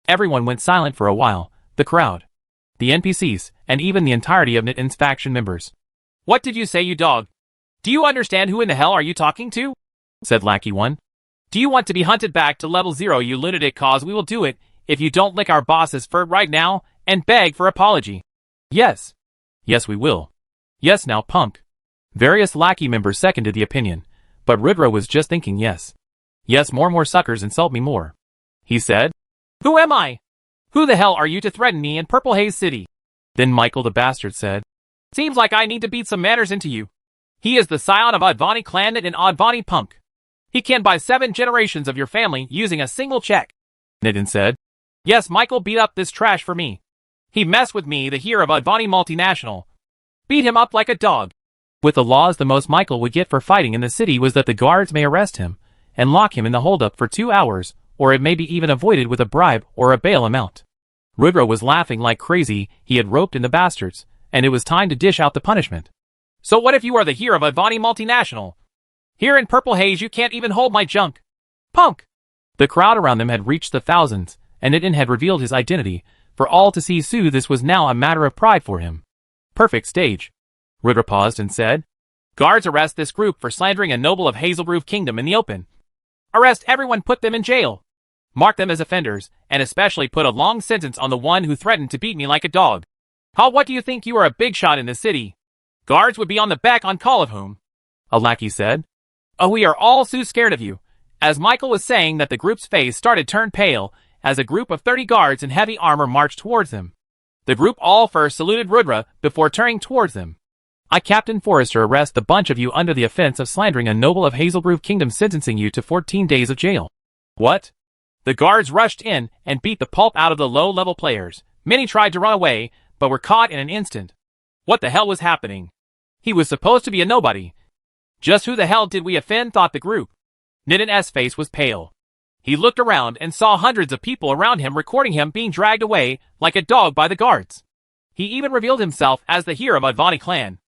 Everyone went silent for a while, the crowd, the NPCs, and even the entirety of Nitin's faction members. What did you say, you dog? Do you understand who in the hell are you talking to? Said Lackey 1. Do you want to be hunted back to level 0, you lunatic? Cause we will do it if you don't lick our boss's fur right now and beg for apology. Yes. Yes, we will. Yes, now, punk. Various lackey members seconded the opinion, but Rudra was just thinking yes. Yes, more suckers insult me more. He said. Who am I? Who the hell are you to threaten me in Purple Haze City? Then Michael the bastard said. Seems like I need to beat some manners into you. He is the scion of Advani clan and Advani punk. He can buy 7 generations of your family using a single check. Nitin said. Yes, Michael, beat up this trash for me. He messed with me, the hero of Advani multinational. Beat him up like a dog. With the laws, the most Michael would get for fighting in the city was that the guards may arrest him and lock him in the holdup for 2 hours, or it may be even avoided with a bribe or a bail amount. Rudra was laughing like crazy. He had roped in the bastards, and it was time to dish out the punishment. So what if you are the hero of Advani multinational? Here in Purple Haze you can't even hold my junk. Punk! The crowd around them had reached the thousands, and Nitin had revealed his identity for all to see. So this was now a matter of pride for him. Perfect stage. Rudra paused and said, Guards, arrest this group for slandering a noble of Hazelgrove Kingdom in the open. Arrest everyone, put them in jail. Mark them as offenders, and especially put a long sentence on the one who threatened to beat me like a dog. How, what do you think, you are a big shot in the city? Guards would be on the back on call of whom? A lackey said. Oh, we are all so scared of you. As Michael was saying that, the group's face started turned pale as a group of 30 guards in heavy armor marched towards them. The group all first saluted Rudra before turning towards them. I, Captain Forrester, arrest the bunch of you under the offense of slandering a noble of Hazelgrove Kingdom, sentencing you to 14 days of jail. What? The guards rushed in and beat the pulp out of the low-level players. Many tried to run away, but were caught in an instant. What the hell was happening? He was supposed to be a nobody. Just who the hell did we offend, thought the group. Nitin's face was pale. He looked around and saw hundreds of people around him recording him being dragged away like a dog by the guards. He even revealed himself as the hero of Advani clan.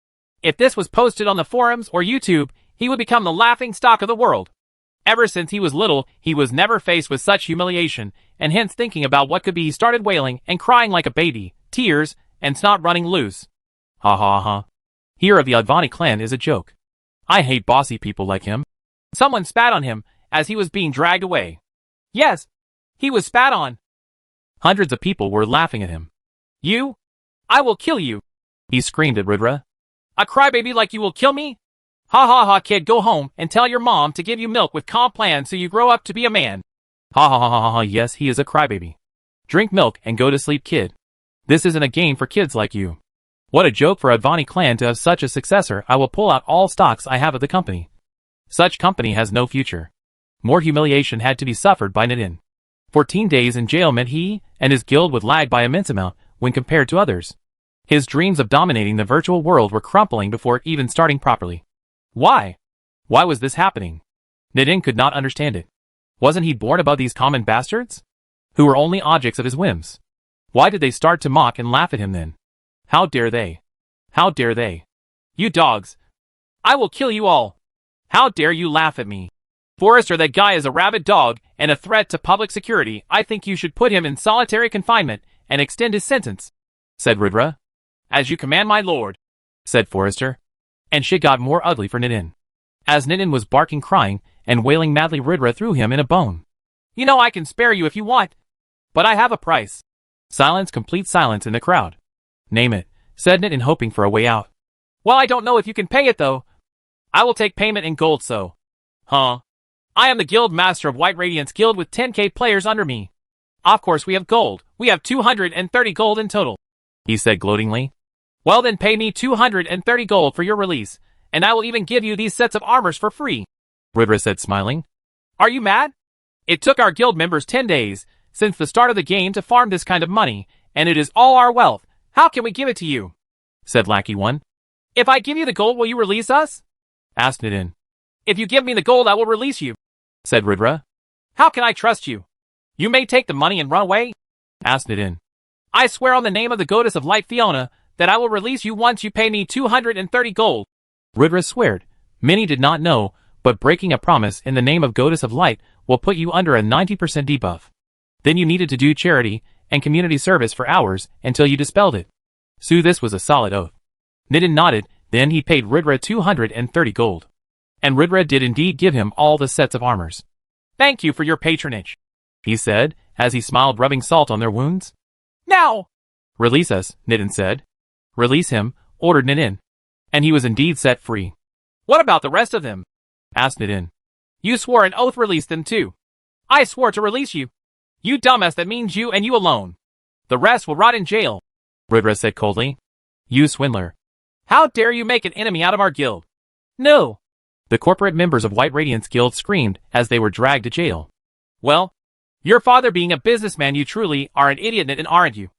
If this was posted on the forums or YouTube, he would become the laughing stock of the world. Ever since he was little, he was never faced with such humiliation, and hence thinking about what could be, he started wailing and crying like a baby, tears and snot running loose. Ha ha ha. Hero of the Advani clan is a joke. I hate bossy people like him. Someone spat on him as he was being dragged away. Yes, he was spat on. Hundreds of people were laughing at him. You? I will kill you, he screamed at Rudra. A crybaby like you will kill me? Ha ha ha, kid, go home and tell your mom to give you milk with Complan so you grow up to be a man. Ha ha ha ha ha, yes, he is a crybaby. Drink milk and go to sleep, kid. This isn't a game for kids like you. What a joke for Advani clan to have such a successor. I will pull out all stocks I have of the company. Such company has no future. More humiliation had to be suffered by Nitin. 14 days in jail meant he and his guild would lag by immense amount when compared to others. His dreams of dominating the virtual world were crumbling before even starting properly. Why? Why was this happening? Nitin could not understand it. Wasn't he born above these common bastards? Who were only objects of his whims? Why did they start to mock and laugh at him then? How dare they? How dare they? You dogs! I will kill you all! How dare you laugh at me? Forrester, that guy is a rabid dog and a threat to public security. I think you should put him in solitary confinement and extend his sentence, said Rudra. As you command, my lord, said Forrester. And shit got more ugly for Nitin. As Nitin was barking, crying, and wailing madly, Rudra threw him in a bone. You know, I can spare you if you want, but I have a price. Silence, complete silence in the crowd. Name it, said Nitin, hoping for a way out. Well, I don't know if you can pay it though. I will take payment in gold, so. Huh? I am the guild master of White Radiance Guild with 10k players under me. Of course we have gold. We have 230 gold in total, he said gloatingly. Well then, pay me 230 gold for your release, and I will even give you these sets of armors for free, Rudra said, smiling. Are you mad? It took our guild members 10 days since the start of the game to farm this kind of money, and it is all our wealth. How can we give it to you? Said Lackey 1. If I give you the gold, will you release us? Asked Nitin. If you give me the gold, I will release you, said Rudra. How can I trust you? You may take the money and run away? Asked Nitin. I swear on the name of the goddess of light, Fiona, that I will release you once you pay me 230 gold. Rudra sweared. Many did not know, but breaking a promise in the name of goddess of light will put you under a 90% debuff. Then you needed to do charity and community service for hours until you dispelled it. So this was a solid oath. Nitin nodded, then he paid Rudra 230 gold. And Rudra did indeed give him all the sets of armors. Thank you for your patronage, he said, as he smiled, rubbing salt on their wounds. Now! Release us, Nitin said. Release him, ordered Nitin. And he was indeed set free. What about the rest of them? Asked Nitin. You swore an oath, release them too. I swore to release you. You dumbass, that means you and you alone. The rest will rot in jail, Rudra said coldly. You swindler. How dare you make an enemy out of our guild? No. The corporate members of White Radiance Guild screamed as they were dragged to jail. Well, your father being a businessman, you truly are an idiot, Nitin, aren't you?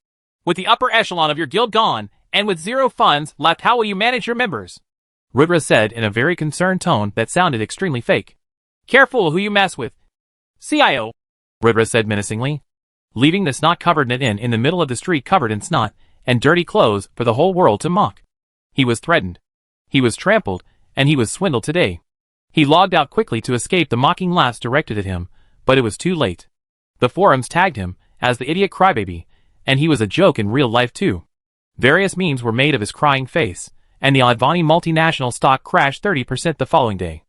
With the upper echelon of your guild gone, and with zero funds left, how will you manage your members? Rudra said in a very concerned tone that sounded extremely fake. Careful who you mess with. CIO, Rudra said menacingly, leaving the snot-covered inn in the middle of the street covered in snot and dirty clothes for the whole world to mock. He was threatened. He was trampled, and he was swindled today. He logged out quickly to escape the mocking laughs directed at him, but it was too late. The forums tagged him as the idiot crybaby, and he was a joke in real life too. Various memes were made of his crying face, and the Advani multinational stock crashed 30% the following day.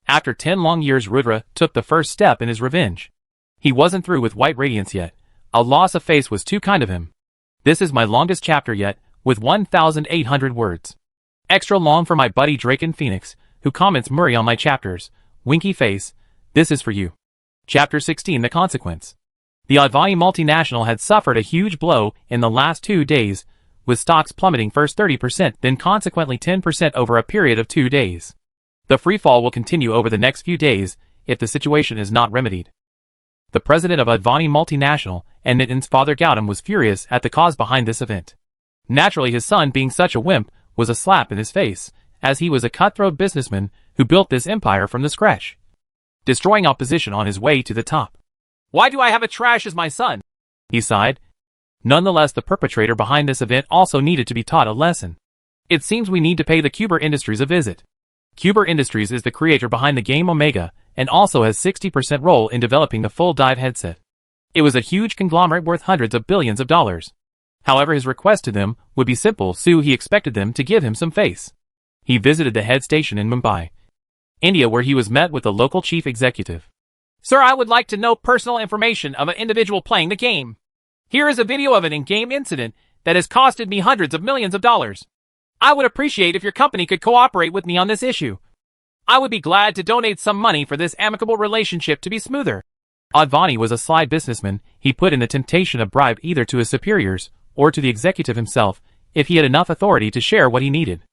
After 10 long years, Rudra took the first step in his revenge. He wasn't through with White Radiance yet. A loss of face was too kind of him. This is my longest chapter yet, with 1,800 words. Extra long for my buddy Drake and Phoenix, who comments Murray on my chapters. Winky face, this is for you. Chapter 16, The Consequence. The Advani multinational had suffered a huge blow in the last 2 days, with stocks plummeting first 30%, then consequently 10% over a period of 2 days. The freefall will continue over the next few days if the situation is not remedied. The president of Advani multinational and Nitin's father Gautam was furious at the cause behind this event. Naturally, his son being such a wimp was a slap in his face, as he was a cutthroat businessman who built this empire from the scratch, destroying opposition on his way to the top. Why do I have a trash as my son? He sighed. Nonetheless, the perpetrator behind this event also needed to be taught a lesson. It seems we need to pay the Cuber Industries a visit. Cuber Industries is the creator behind the game Omega and also has 60% role in developing the full dive headset. It was a huge conglomerate worth hundreds of billions of dollars. However, his request to them would be simple, so he expected them to give him some face. He visited the head station in Mumbai, India, where he was met with the local chief executive. Sir, I would like to know personal information of an individual playing the game. Here is a video of an in-game incident that has costed me hundreds of millions of dollars. I would appreciate if your company could cooperate with me on this issue. I would be glad to donate some money for this amicable relationship to be smoother. Advani was a sly businessman. He put in the temptation of bribe either to his superiors or to the executive himself if he had enough authority to share what he needed.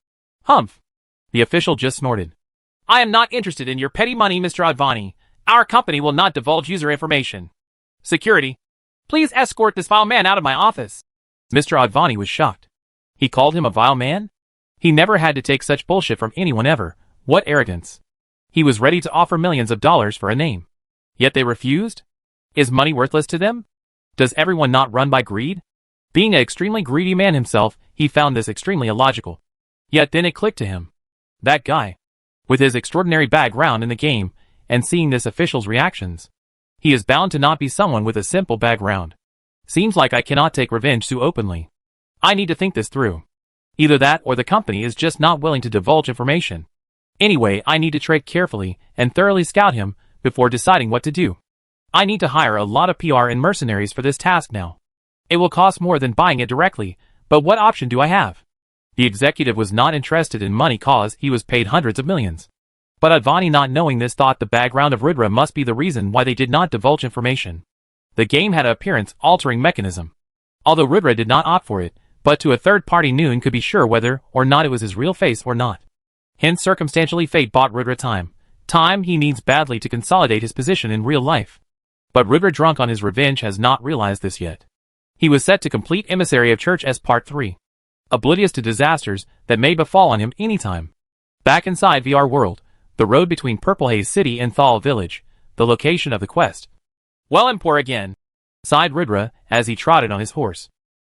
Humph. The official just snorted. I am not interested in your petty money, Mr. Advani. Our company will not divulge user information. Security, please escort this vile man out of my office. Mr. Advani was shocked. He called him a vile man? He never had to take such bullshit from anyone ever. What arrogance. He was ready to offer millions of dollars for a name. Yet they refused? Is money worthless to them? Does everyone not run by greed? Being an extremely greedy man himself, he found this extremely illogical. Yet then it clicked to him. That guy, with his extraordinary background in the game, and seeing this official's reactions, he is bound to not be someone with a simple background. Seems like I cannot take revenge so openly. I need to think this through. Either that or the company is just not willing to divulge information. Anyway, I need to tread carefully and thoroughly scout him before deciding what to do. I need to hire a lot of PR and mercenaries for this task now. It will cost more than buying it directly, but what option do I have? The executive was not interested in money cause he was paid hundreds of millions. But Advani, not knowing this, thought the background of Rudra must be the reason why they did not divulge information. The game had an appearance-altering mechanism. Although Rudra did not opt for it, but to a third party Noon could be sure whether or not it was his real face or not. Hence, circumstantially, fate bought Rudra time. Time he needs badly to consolidate his position in real life. But Rudra, drunk on his revenge, has not realized this yet. He was set to complete Emissary of Church as Part 3. Oblivious to disasters that may befall on him anytime. Back inside VR World, the road between Purple Haze City and Thal Village, the location of the quest. Well, I'm poor again, sighed Rudra as he trotted on his horse.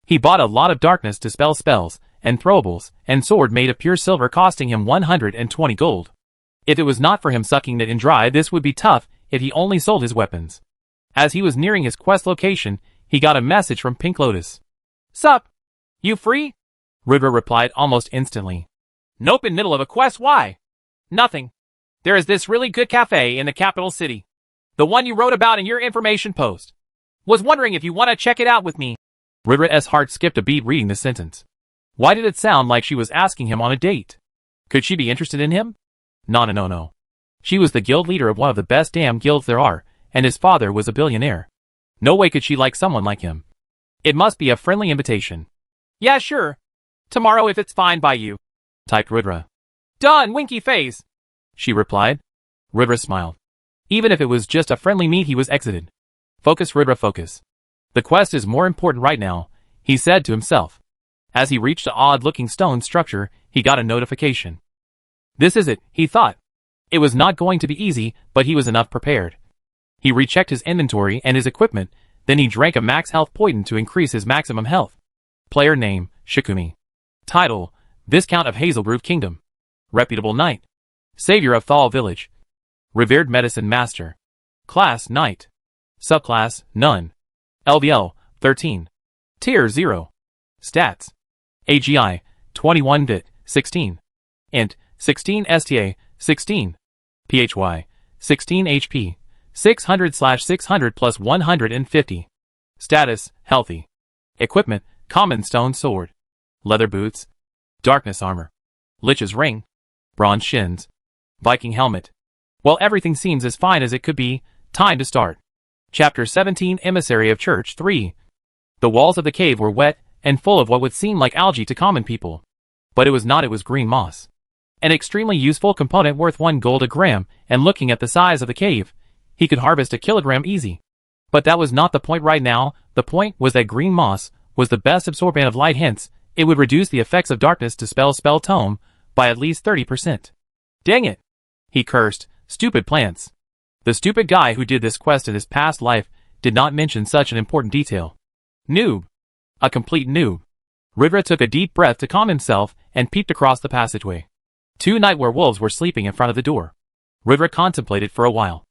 He bought a lot of darkness to spell spells, and throwables, and sword made of pure silver, costing him 120 gold. If it was not for him sucking it in dry, this would be tough if he only sold his weapons. As he was nearing his quest location, he got a message from Pink Lotus. Sup? You free? Rudra replied almost instantly. Nope, in middle of a quest, why? Nothing. There is this really good cafe in the capital city. The one you wrote about in your information post. Was wondering if you want to check it out with me. Rudra's heart skipped a beat reading the sentence. Why did it sound like she was asking him on a date? Could she be interested in him? No. She was the guild leader of one of the best damn guilds there are, and his father was a billionaire. No way could she like someone like him. It must be a friendly invitation. Yeah, sure. Tomorrow if it's fine by you, typed Rudra. Done, winky face, she replied. Rudra smiled. Even if it was just a friendly meet, he was exited. Focus, Rudra, focus. The quest is more important right now. he said to himself. As he reached an odd-looking stone structure, he got a notification. This is it, he thought. It was not going to be easy, but he was enough prepared. He rechecked his inventory and his equipment, then he drank a max health potion to increase his maximum health. Player name, Shikumi. Title, Viscount of Hazelgrove Kingdom. Reputable Knight. Savior of Thal Village. Revered Medicine Master. Class, Knight. Subclass, None. LVL, 13. Tier 0. Stats. AGI, 21 bit, 16. Int, 16 STA, 16. PHY, 16 HP, 600/600 plus 150. Status, Healthy. Equipment, Common Stone Sword. Leather Boots. Darkness Armor. Lich's Ring. Bronze Shins. Viking Helmet. Well, everything seems as fine as it could be. Time to start. Chapter 17 Emissary of Church 3. The walls of the cave were wet and full of what would seem like algae to common people. But it was not, it was green moss. An extremely useful component worth 1 gold a gram, and looking at the size of the cave, he could harvest a kilogram easy. But that was not the point right now. The point was that green moss was the best absorbent of light, hence, it would reduce the effects of darkness to spell tome by at least 30%. Dang it! He cursed. Stupid plants. The stupid guy who did this quest in his past life did not mention such an important detail. Noob. A complete noob. Ridra took a deep breath to calm himself and peeped across the passageway. 2 night werewolves were sleeping in front of the door. Ridra contemplated for a while.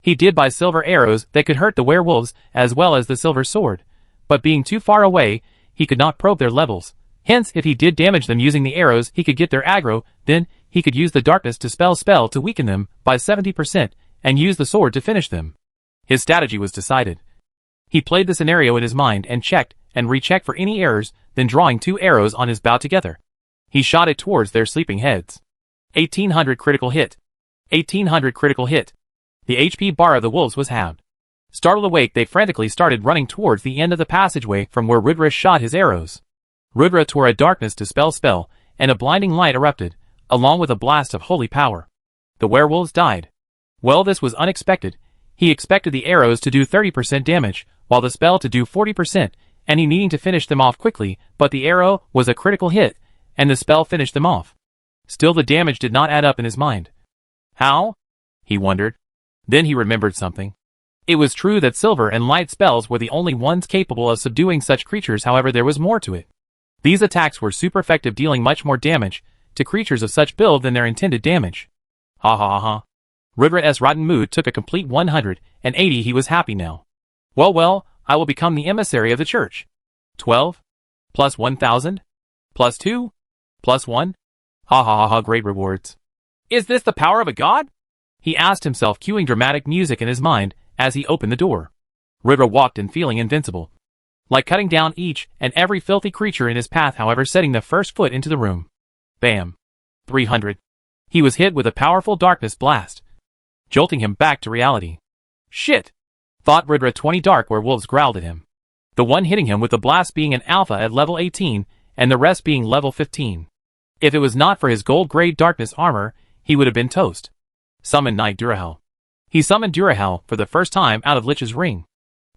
He did buy silver arrows that could hurt the werewolves as well as the silver sword, but being too far away, he could not probe their levels. Hence, if he did damage them using the arrows, he could get their aggro, then he could use the darkness to spell to weaken them by 70% and use the sword to finish them. His strategy was decided. He played the scenario in his mind and checked and rechecked for any errors, then drawing 2 arrows on his bow together, he shot it towards their sleeping heads. 1800 critical hit. 1800 critical hit. The HP bar of the wolves was halved. Startled awake, they frantically started running towards the end of the passageway from where Ridra shot his arrows. Ridra tore a darkness to spell, and a blinding light erupted, along with a blast of holy power. The werewolves died. Well, this was unexpected. He expected the arrows to do 30% damage, while the spell to do 40%, and he needing to finish them off quickly, but the arrow was a critical hit, and the spell finished them off. Still, the damage did not add up in his mind. How? He wondered. Then he remembered something. It was true that silver and light spells were the only ones capable of subduing such creatures, however there was more to it. These attacks were super effective, dealing much more damage to creatures of such build than their intended damage. Ha ha ha ha. Ridra's rotten mood took a complete 180. He was happy now. Well, I will become the emissary of the church. 12? Plus 1,000? Plus 2? Plus 1? Ha ha ha ha, great rewards. Is this the power of a god? He asked himself, cueing dramatic music in his mind as he opened the door. Ridra walked in feeling invincible. Like cutting down each and every filthy creature in his path, however, setting the first foot into the room. Bam. 300. He was hit with a powerful darkness blast, jolting him back to reality. Shit! Thought Ridra. 20 dark werewolves growled at him. The one hitting him with the blast being an alpha at level 18, and the rest being level 15. If it was not for his gold-grade darkness armor, he would have been toast. Summon Knight Durahel. He summoned Durahel for the first time out of Lich's ring.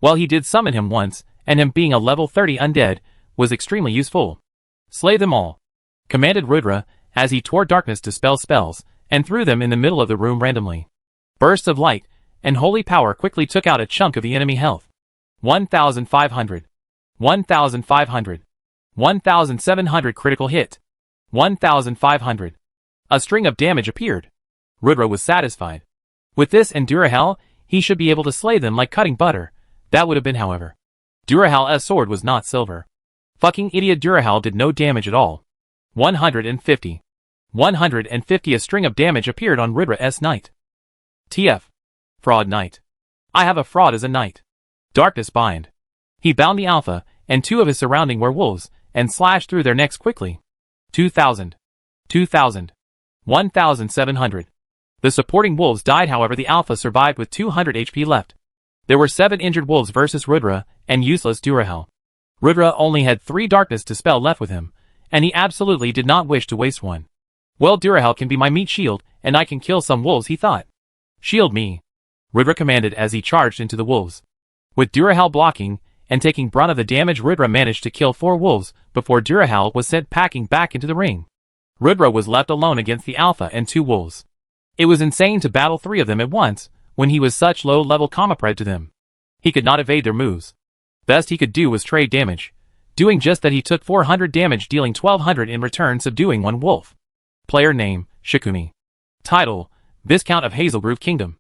Well, he did summon him once, and him being a level 30 undead was extremely useful. Slay them all, commanded Ridra as he tore darkness to spells and threw them in the middle of the room randomly. Bursts of light and holy power quickly took out a chunk of the enemy health. 1,500. 1,500. 1,700 critical hit. 1,500. A string of damage appeared. Ridra was satisfied. With this and Durahel, he should be able to slay them like cutting butter. That would have been, however. Durahel's sword was not silver. Fucking idiot, Durahel did no damage at all. 150. 150. A string of damage appeared on Ridra's knight. TF. Fraud knight. I have a fraud as a knight. Darkness bind. He bound the alpha and 2 of his surrounding werewolves and slashed through their necks quickly. 2,000. 2,000. 1,700. The supporting wolves died, however the alpha survived with 200 HP left. There were 7 injured wolves versus Ridra and useless Durahel. Ridra only had 3 darkness to spell left with him, and he absolutely did not wish to waste one. Well, Durahel can be my meat shield, and I can kill some wolves, he thought. Shield me, Ridra commanded as he charged into the wolves. With Durahel blocking, and taking brunt of the damage, Rudra managed to kill 4 wolves before Durahal was sent packing back into the ring. Rudra was left alone against the Alpha and 2 wolves. It was insane to battle 3 of them at once when he was such low-level comrade to them. He could not evade their moves. Best he could do was trade damage. Doing just that, he took 400 damage, dealing 1200 in return, subduing 1 wolf. Player name, Shikuni. Title, Viscount of Hazelgrove Kingdom.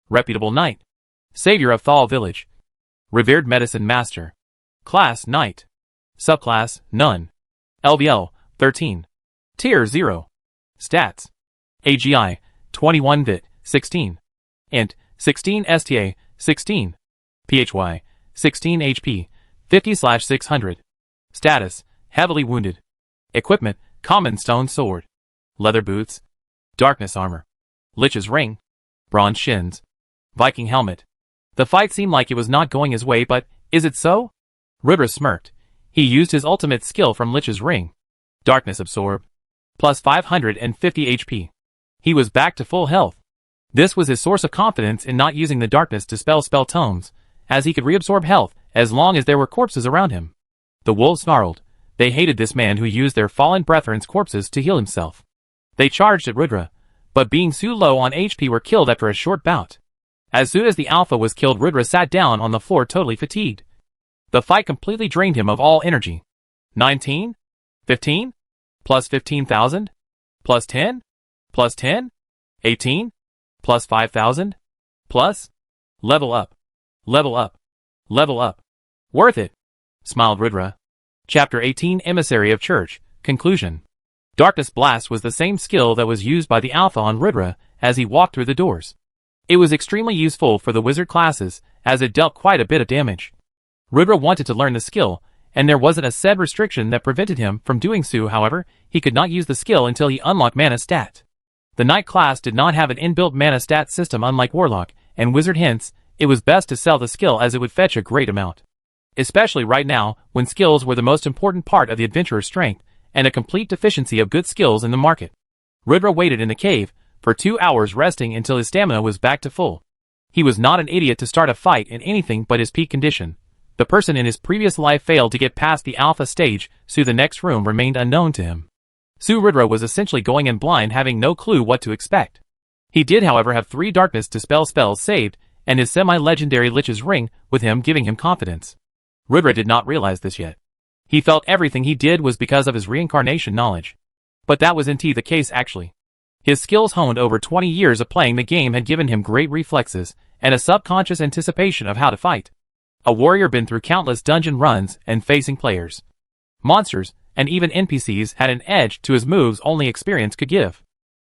Reputable Knight. Savior of Thal Village. Revered Medicine Master. Class, Knight. Subclass, None. LVL, 13. Tier 0. Stats. AGI, 21 Vit, 16. Int, 16 STA, 16. PHY, 16 HP, 50/600. Status, heavily wounded. Equipment, common stone sword. Leather boots. Darkness armor. Lich's ring. Bronze shins. Viking helmet. The fight seemed like it was not going his way, but is it so? Rudra smirked. He used his ultimate skill from Lich's ring. Darkness absorb. Plus 550 HP. He was back to full health. This was his source of confidence in not using the darkness to spell tomes, as he could reabsorb health as long as there were corpses around him. The wolves snarled. They hated this man who used their fallen brethren's corpses to heal himself. They charged at Rudra, but being so low on HP were killed after a short bout. As soon as the Alpha was killed, Rudra sat down on the floor totally fatigued. The fight completely drained him of all energy. 19? 15? Plus 15,000? Plus 10? Plus 10? 18? Plus 5,000? Plus? Level up. Level up. Level up. Worth it, smiled Rudra. Chapter 18, Emissary of Church. Conclusion. Darkness Blast was the same skill that was used by the Alpha on Rudra as he walked through the doors. It was extremely useful for the wizard classes, as it dealt quite a bit of damage. Rudra wanted to learn the skill, and there wasn't a said restriction that prevented him from doing so. However, he could not use the skill until he unlocked mana stat. The Knight class did not have an inbuilt mana stat system unlike Warlock and Wizard, hence, it was best to sell the skill as it would fetch a great amount. Especially right now, when skills were the most important part of the adventurer's strength, and a complete deficiency of good skills in the market. Rudra waited in the cave for 2 hours, resting until his stamina was back to full. He was not an idiot to start a fight in anything but his peak condition. The person in his previous life failed to get past the Alpha stage, so the next room remained unknown to him. So Rudra was essentially going in blind, having no clue what to expect. He did, however, have 3 darkness dispel spells saved, and his semi-legendary Lich's ring with him, giving him confidence. Rudra did not realize this yet. He felt everything he did was because of his reincarnation knowledge. But that was indeed the case actually. His skills honed over 20 years of playing the game had given him great reflexes, and a subconscious anticipation of how to fight. A warrior been through countless dungeon runs and facing players. Monsters, and even NPCs had an edge to his moves only experience could give.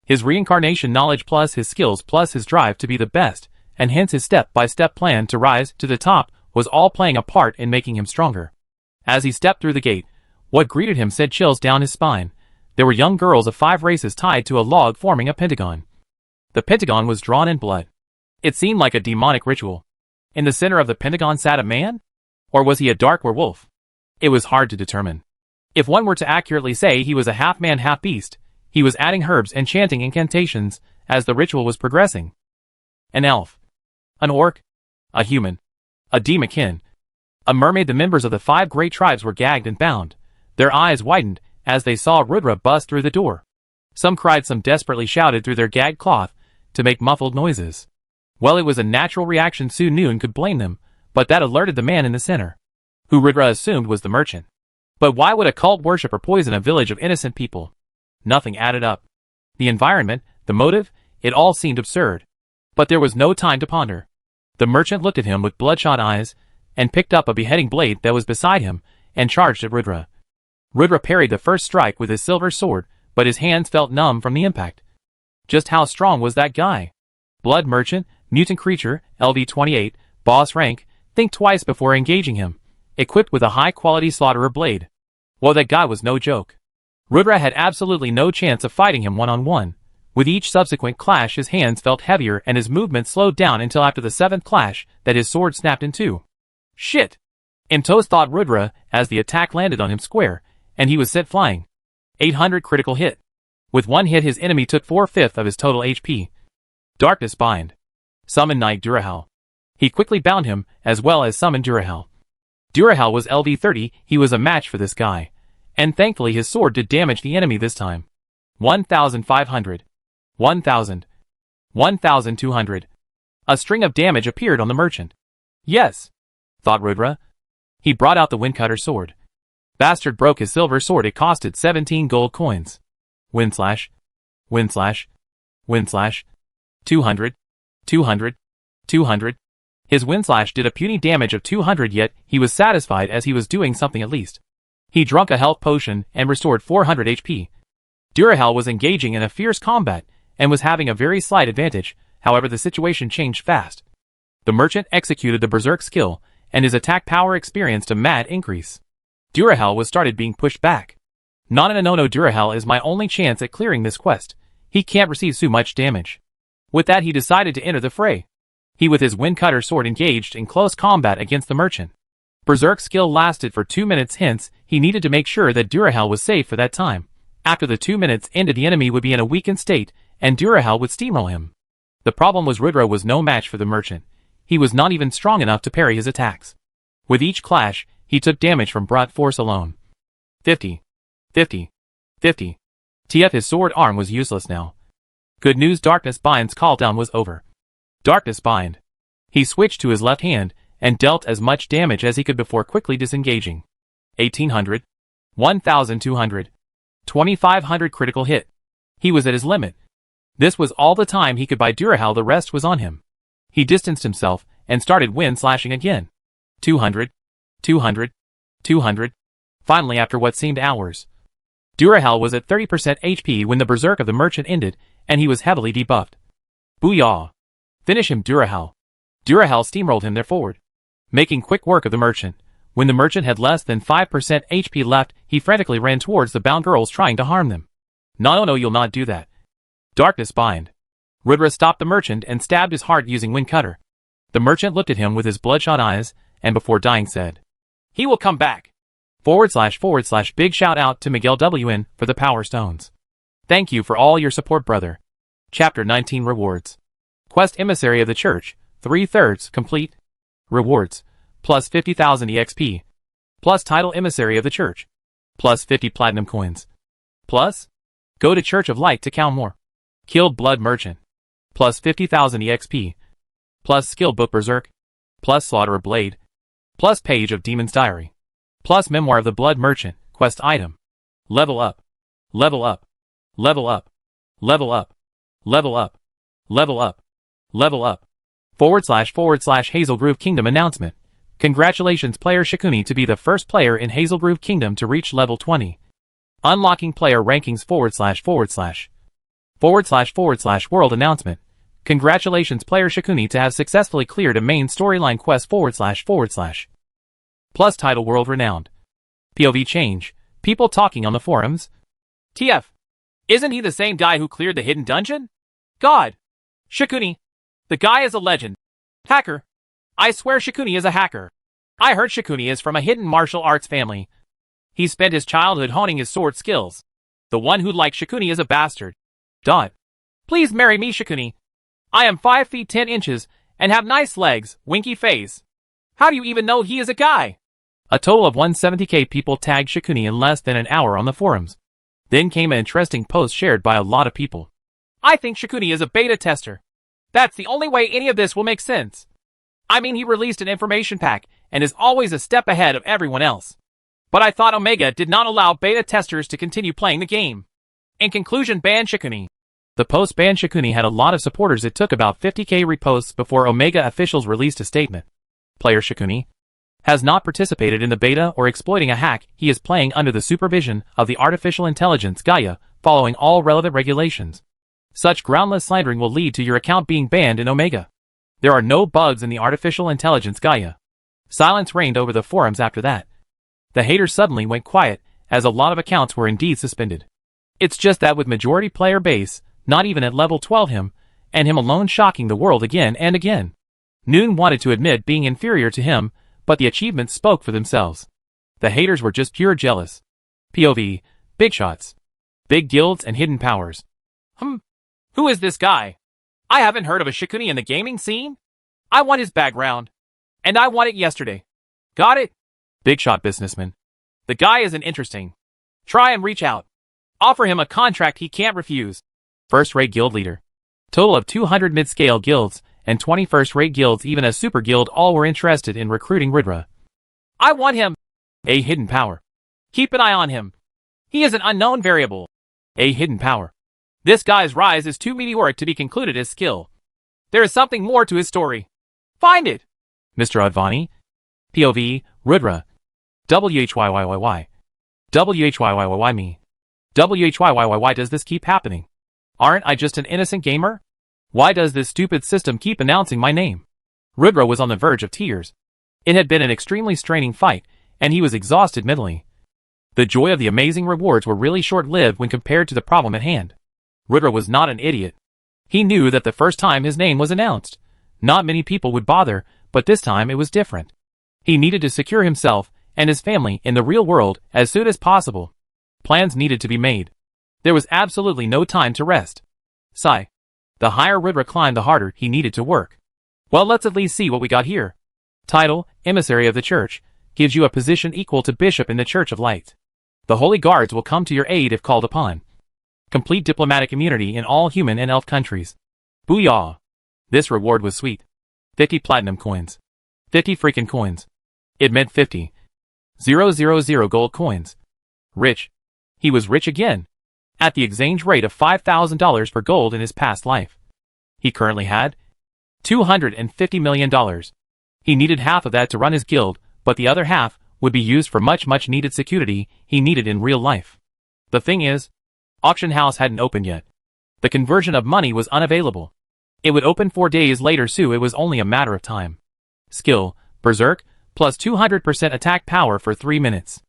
His reincarnation knowledge plus his skills plus his drive to be the best, and hence his step-by-step plan to rise to the top, was all playing a part in making him stronger. As he stepped through the gate, what greeted him sent chills down his spine. There were young girls of 5 races tied to a log forming a pentagon. The pentagon was drawn in blood. It seemed like a demonic ritual. In the center of the pentagon sat a man? Or was he a dark werewolf? It was hard to determine. If one were to accurately say he was a half-man half-beast, he was adding herbs and chanting incantations as the ritual was progressing. An elf. An orc. A human. A demon, a mermaid. The members of the 5 great tribes were gagged and bound. Their eyes widened as they saw Rudra bust through the door. Some cried, some desperately shouted through their gagged cloth to make muffled noises. Well, it was a natural reaction, so no one could blame them, but that alerted the man in the center, who Rudra assumed was the merchant. But why would a cult worshipper poison a village of innocent people? Nothing added up. The environment, the motive, it all seemed absurd. But there was no time to ponder. The merchant looked at him with bloodshot eyes, and picked up a beheading blade that was beside him, and charged at Rudra. Rudra parried the first strike with his silver sword, but his hands felt numb from the impact. Just how strong was that guy? Blood merchant, mutant creature, LV-28, boss rank, think twice before engaging him, equipped with a high-quality slaughterer blade. Well, that guy was no joke. Rudra had absolutely no chance of fighting him one-on-one. With each subsequent clash his hands felt heavier and his movement slowed down until after the 7th clash that his sword snapped in 2. Shit! In toast, thought Rudra as the attack landed on him square, and he was sent flying. 800 critical hit. With one hit his enemy took 4/5 of his total HP. Darkness bind. Summon Knight Durahal. He quickly bound him, as well as summoned Durahal. Durahal was LV30, he was a match for this guy. And thankfully his sword did damage the enemy this time. 1,500. 1,000. 1,200. A string of damage appeared on the merchant. Yes, thought Rudra. He brought out the windcutter sword. Bastard broke his silver sword, it costed 17 gold coins. Wind slash. Wind slash. Wind slash. 200. 200. 200. His wind slash did a puny damage of 200, yet he was satisfied as he was doing something at least. He drank a health potion and restored 400 HP. Durahal was engaging in a fierce combat and was having a very slight advantage, however the situation changed fast. The merchant executed the berserk skill, and his attack power experienced a mad increase. Durahal was started being pushed back. No, Durahal is my only chance at clearing this quest. He can't receive so much damage. With that he decided to enter the fray. He with his windcutter sword engaged in close combat against the merchant. Berserk skill lasted for 2 minutes, hence he needed to make sure that Durahal was safe for that time. After the 2 minutes ended, the enemy would be in a weakened state, and Durahal would steamroll him. The problem was Rudra was no match for the merchant. He was not even strong enough to parry his attacks. With each clash, he took damage from brute force alone. 50. 50. 50. TF his sword arm was useless now. Good news, Darkness Bind's cooldown was over. Darkness Bind. He switched to his left hand, and dealt as much damage as he could before quickly disengaging. 1800. 1200. 2500 critical hit. He was at his limit. This was all the time he could buy Durahal, the rest was on him. He distanced himself, and started wind slashing again. 200. 200. 200. Finally, after what seemed hours, Durahal was at 30% HP when the berserk of the merchant ended, and he was heavily debuffed. Booyah! Finish him, Durahal. Durahal steamrolled him there forward, making quick work of the merchant. When the merchant had less than 5% HP left, he frantically ran towards the bound girls, trying to harm them. No, you'll not do that. Darkness Bind. Rudra stopped the merchant and stabbed his heart using windcutter. The merchant looked at him with his bloodshot eyes, and before dying said, "He will come back." // Big shout out to Miguel WN for the power stones. Thank you for all your support, brother. Chapter 19 Rewards. Quest Emissary of the Church, 3/3 complete. Rewards, plus 50,000 EXP. Plus Title Emissary of the Church. Plus 50 Platinum Coins. Plus, go to Church of Light to count more. Killed Blood Merchant. Plus 50,000 EXP. Plus Skill Book Berserk. Plus Slaughterer Blade. Plus Page of Demon's Diary. Plus Memoir of the Blood Merchant, quest item. Level up. Level up. Level up. Level up. Level up. Level up. Level up. / Hazel Grove Kingdom announcement. Congratulations player Shikuni to be the first player in Hazel Grove Kingdom to reach level 20. Unlocking player rankings / world announcement. Congratulations player Shikuni to have successfully cleared a main storyline quest / plus title world renowned. POV change. People talking on the forums. TF. Isn't he the same guy who cleared the hidden dungeon? God. Shikuni. The guy is a legend. Hacker. I swear Shikuni is a hacker. I heard Shikuni is from a hidden martial arts family. He spent his childhood honing his sword skills. The one who likes Shikuni is a bastard. Dot. Please marry me, Shikuni. I am 5 feet 10 inches and have nice legs, winky face. How do you even know he is a guy? A total of 170k people tagged Shikuni in less than an hour on the forums. Then came an interesting post shared by a lot of people. I think Shikuni is a beta tester. That's the only way any of this will make sense. I mean, he released an information pack and is always a step ahead of everyone else. But I thought Omega did not allow beta testers to continue playing the game. In conclusion, ban Shikuni. The post ban Shikuni had a lot of supporters. It took about 50k reposts before Omega officials released a statement. Player Shikuni has not participated in the beta or exploiting a hack. He is playing under the supervision of the artificial intelligence Gaia, following all relevant regulations. Such groundless slandering will lead to your account being banned in Omega. There are no bugs in the artificial intelligence Gaia. Silence reigned over the forums after that. The haters suddenly went quiet, as a lot of accounts were indeed suspended. It's just that with majority player base, not even at level 12 him, and him alone shocking the world again and again. Noon wanted to admit being inferior to him, but the achievements spoke for themselves. The haters were just pure jealous. POV, big shots. Big guilds and hidden powers. Who is this guy? I haven't heard of a Shikuni in the gaming scene. I want his background. And I want it yesterday. Got it? Big shot businessman. The guy isn't interesting. Try and reach out. Offer him a contract he can't refuse. First-rate guild leader. Total of 200 mid-scale guilds and 20 first-rate guilds, even a super guild, all were interested in recruiting Ridra. I want him. A hidden power. Keep an eye on him. He is an unknown variable. A hidden power. This guy's rise is too meteoric to be concluded as skill. There is something more to his story. Find it. Mr. Advani. POV, Ridra. WHYYYY. WHYYYY me. WHYYYY does this keep happening? Aren't I just an innocent gamer? Why does this stupid system keep announcing my name? Ridra was on the verge of tears. It had been an extremely straining fight, and he was exhausted mentally. The joy of the amazing rewards were really short-lived when compared to the problem at hand. Ridra was not an idiot. He knew that the first time his name was announced, not many people would bother, but this time it was different. He needed to secure himself and his family in the real world as soon as possible. Plans needed to be made. There was absolutely no time to rest. Sigh. The higher Ridra climbed, the harder he needed to work. Well, let's at least see what we got here. Title, Emissary of the Church, gives you a position equal to Bishop in the Church of Light. The Holy Guards will come to your aid if called upon. Complete diplomatic immunity in all human and elf countries. Booyah! This reward was sweet. 50 platinum coins. 50 freaking coins. It meant 50. 000 gold coins. Rich. He was rich again. At the exchange rate of $5,000 per gold in his past life. He currently had $250 million. He needed half of that to run his guild, but the other half would be used for much needed security he needed in real life. The thing is, auction house hadn't opened yet. The conversion of money was unavailable. It would open 4 days later, so it was only a matter of time. Skill, Berserk, plus 200% attack power for 3 minutes.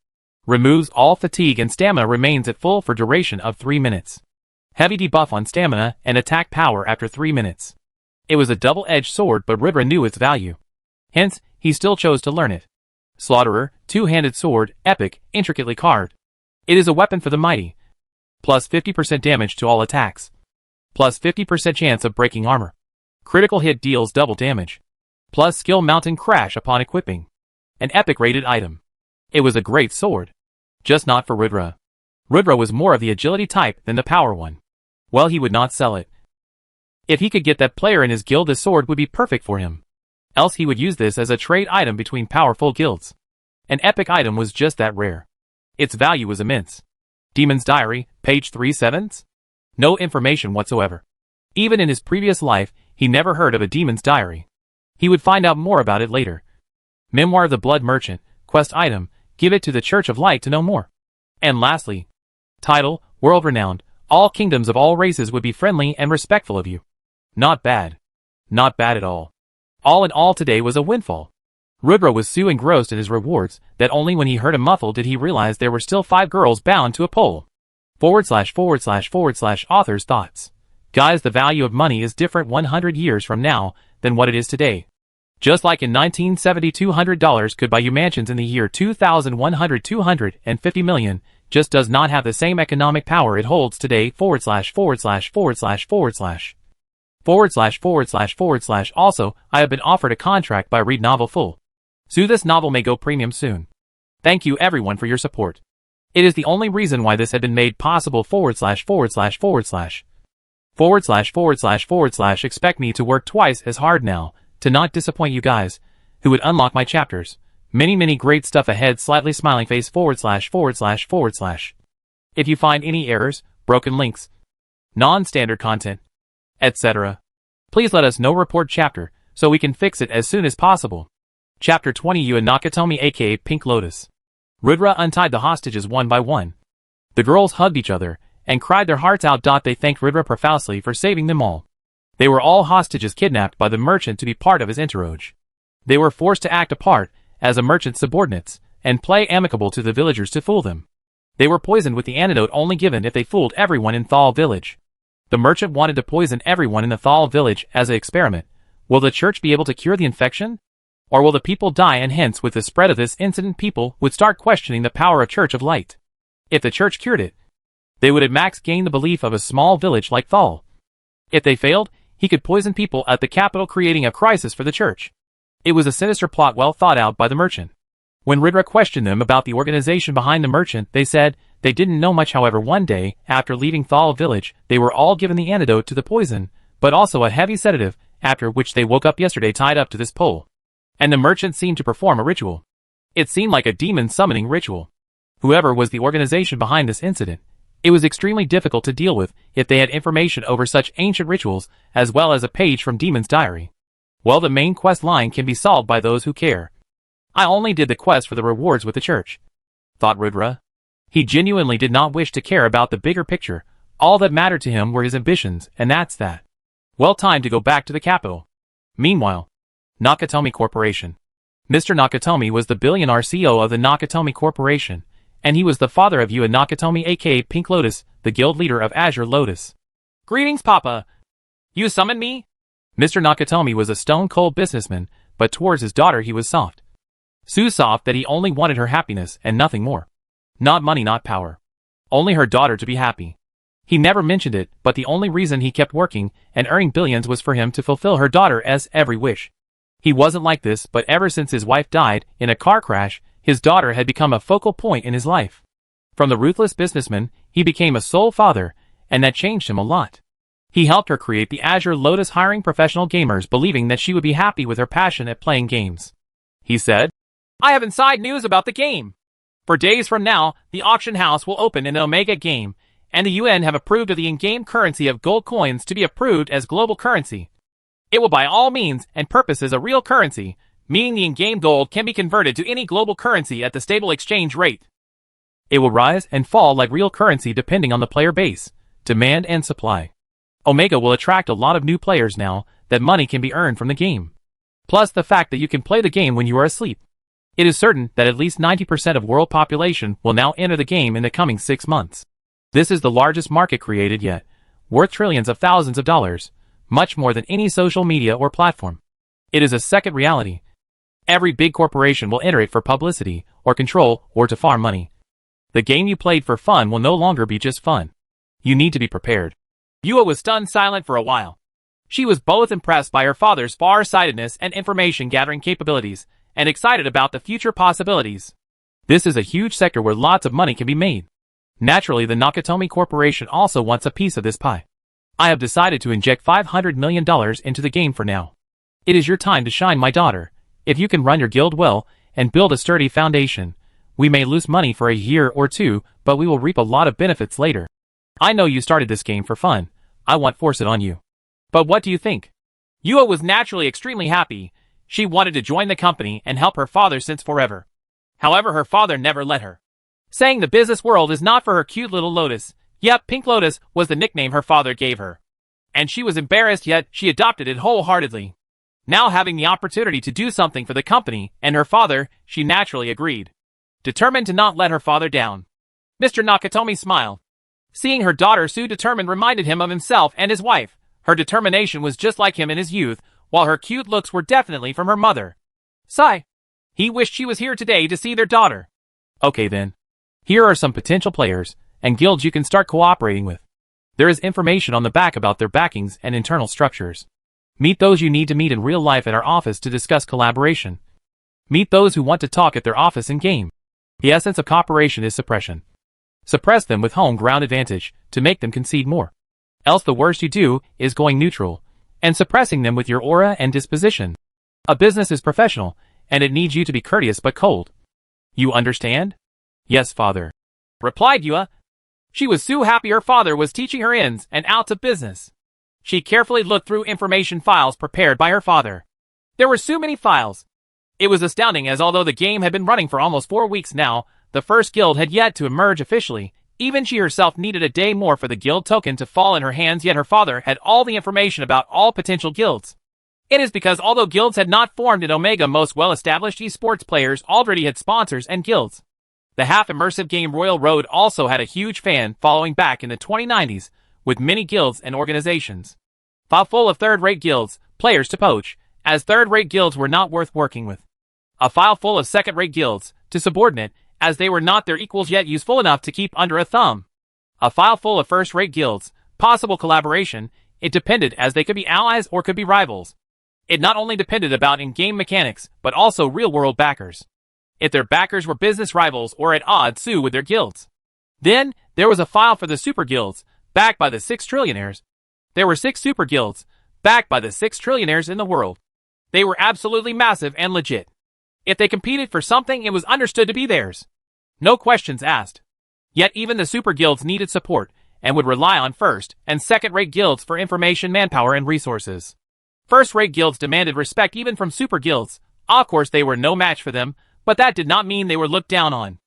Removes all fatigue and stamina, remains at full for duration of 3 minutes. Heavy debuff on stamina and attack power after 3 minutes. It was a double-edged sword, but Ridra knew its value. Hence, he still chose to learn it. Slaughterer, two-handed sword, epic, intricately carved. It is a weapon for the mighty. Plus 50% damage to all attacks. Plus 50% chance of breaking armor. Critical hit deals double damage. Plus skill mountain crash upon equipping. An epic rated item. It was a great sword. Just not for Ridra. Ridra was more of the agility type than the power one. Well, he would not sell it. If he could get that player in his guild, this sword would be perfect for him. Else he would use this as a trade item between powerful guilds. An epic item was just that rare. Its value was immense. Demon's Diary, page 37? No information whatsoever. Even in his previous life, he never heard of a Demon's Diary. He would find out more about it later. Memoir of the Blood Merchant, quest item, give it to the Church of Light to know more. And lastly, title, world-renowned, all kingdoms of all races would be friendly and respectful of you. Not bad. Not bad at all. All in all, today was a windfall. Ridra was so engrossed in his rewards that only when he heard a muffle did he realize there were still 5 girls bound to a pole. / author's thoughts. Guys, the value of money is different 100 years from now than what it is today. Just like in 1970 $200 could buy you mansions, in the year 2100 $250 million just does not have the same economic power it holds today. / Also, I have been offered a contract by Read Novel Full. So this novel may go premium soon. Thank you everyone for your support. It is the only reason why this had been made possible. / Expect me to work twice as hard now to not disappoint you guys who would unlock my chapters. Many great stuff ahead. Slightly smiling face. / If you find any errors, broken links, non-standard content, etc., please let us know. Report chapter so we can fix it as soon as possible. Chapter 20, Yu and Nakatomi aka Pink Lotus. Ridra untied the hostages one by one. The girls hugged each other and cried their hearts out. They thanked Ridra profusely for saving them all. They were all hostages kidnapped by the merchant to be part of his entourage. They were forced to act a part as a merchant's subordinates and play amicable to the villagers to fool them. They were poisoned with the antidote only given if they fooled everyone in Thal village. The merchant wanted to poison everyone in the Thal village as an experiment. Will the church be able to cure the infection? Or will the people die, and hence with the spread of this incident people would start questioning the power of Church of Light? If the church cured it, they would at max gain the belief of a small village like Thal. If they failed, he could poison people at the capital, creating a crisis for the church. It was a sinister plot well thought out by the merchant. When Ridra questioned them about the organization behind the merchant, they said they didn't know much. However, one day, after leaving Thal village, they were all given the antidote to the poison, but also a heavy sedative, after which they woke up yesterday tied up to this pole. And the merchant seemed to perform a ritual. It seemed like a demon summoning ritual. Whoever was the organization behind this incident, it was extremely difficult to deal with if they had information over such ancient rituals, as well as a page from Demon's diary. Well, the main quest line can be solved by those who care. I only did the quest for the rewards with the church, thought Rudra. He genuinely did not wish to care about the bigger picture. All that mattered to him were his ambitions, and that's that. Well, time to go back to the capital. Meanwhile, Nakatomi Corporation. Mr. Nakatomi was the billionaire CEO of the Nakatomi Corporation, and he was the father of Yua Nakatomi aka Pink Lotus, the guild leader of Azure Lotus. Greetings, Papa. You summoned me? Mr. Nakatomi was a stone-cold businessman, but towards his daughter he was soft. So soft that he only wanted her happiness and nothing more. Not money, not power. Only her daughter to be happy. He never mentioned it, but the only reason he kept working and earning billions was for him to fulfill her daughter's every wish. He wasn't like this, but ever since his wife died in a car crash, his daughter had become a focal point in his life. From the ruthless businessman, he became a sole father, and that changed him a lot. He helped her create the Azure Lotus, hiring professional gamers, believing that she would be happy with her passion at playing games. He said, I have inside news about the game. For days from now, the auction house will open in an Omega game, and the UN have approved of the in-game currency of gold coins to be approved as global currency. It will by all means and purposes a real currency, meaning the in-game gold can be converted to any global currency at the stable exchange rate. It will rise and fall like real currency depending on the player base, demand and supply. Omega will attract a lot of new players now that money can be earned from the game. Plus the fact that you can play the game when you are asleep. It is certain that at least 90% of world population will now enter the game in the coming 6 months. This is the largest market created yet, worth trillions of thousands of dollars, much more than any social media or platform. It is a second reality. Every big corporation will enter it for publicity, or control, or to farm money. The game you played for fun will no longer be just fun. You need to be prepared. Yua was stunned silent for a while. She was both impressed by her father's far-sightedness and information-gathering capabilities, and excited about the future possibilities. This is a huge sector where lots of money can be made. Naturally, the Nakatomi Corporation also wants a piece of this pie. I have decided to inject $500 million into the game for now. It is your time to shine, my daughter. If you can run your guild well and build a sturdy foundation, we may lose money for a year or two, but we will reap a lot of benefits later. I know you started this game for fun. I won't force it on you. But what do you think? Yua was naturally extremely happy. She wanted to join the company and help her father since forever. However, her father never let her, saying the business world is not for her cute little Lotus. Yep, Pink Lotus was the nickname her father gave her. And she was embarrassed, yet she adopted it wholeheartedly. Now having the opportunity to do something for the company and her father, she naturally agreed, determined to not let her father down. Mr. Nakatomi smiled. Seeing her daughter so determined reminded him of himself and his wife. Her determination was just like him in his youth, while her cute looks were definitely from her mother. Sigh. He wished she was here today to see their daughter. Okay then. Here are some potential players and guilds you can start cooperating with. There is information on the back about their backings and internal structures. Meet those you need to meet in real life at our office to discuss collaboration. Meet those who want to talk at their office in game. The essence of cooperation is suppression. Suppress them with home ground advantage to make them concede more. Else the worst you do is going neutral and suppressing them with your aura and disposition. A business is professional, and it needs you to be courteous but cold. You understand? Yes, father, replied Yua. She was so happy her father was teaching her ins and outs of business. She carefully looked through information files prepared by her father. There were so many files. It was astounding, as although the game had been running for almost 4 weeks now, the first guild had yet to emerge officially. Even she herself needed a day more for the guild token to fall in her hands, yet her father had all the information about all potential guilds. It is because although guilds had not formed in Omega, most well-established esports players already had sponsors and guilds. The half-immersive game Royal Road also had a huge fan following back in the 2090s, with many guilds and organizations. File full of third-rate guilds, players to poach, as third-rate guilds were not worth working with. A file full of second-rate guilds, to subordinate, as they were not their equals yet useful enough to keep under a thumb. A file full of first-rate guilds, possible collaboration, it depended, as they could be allies or could be rivals. It not only depended about in-game mechanics, but also real-world backers. if their backers were business rivals or at odds sue with their guilds. Then, there was a file for the super guilds, backed by the 6 trillionaires. There were 6 super guilds, backed by the 6 trillionaires in the world. They were absolutely massive and legit. If they competed for something, it was understood to be theirs. No questions asked. Yet even the super guilds needed support, and would rely on first- and second-rate guilds for information, manpower, and resources. First-rate guilds demanded respect even from super guilds. Of course, they were no match for them, but that did not mean they were looked down on.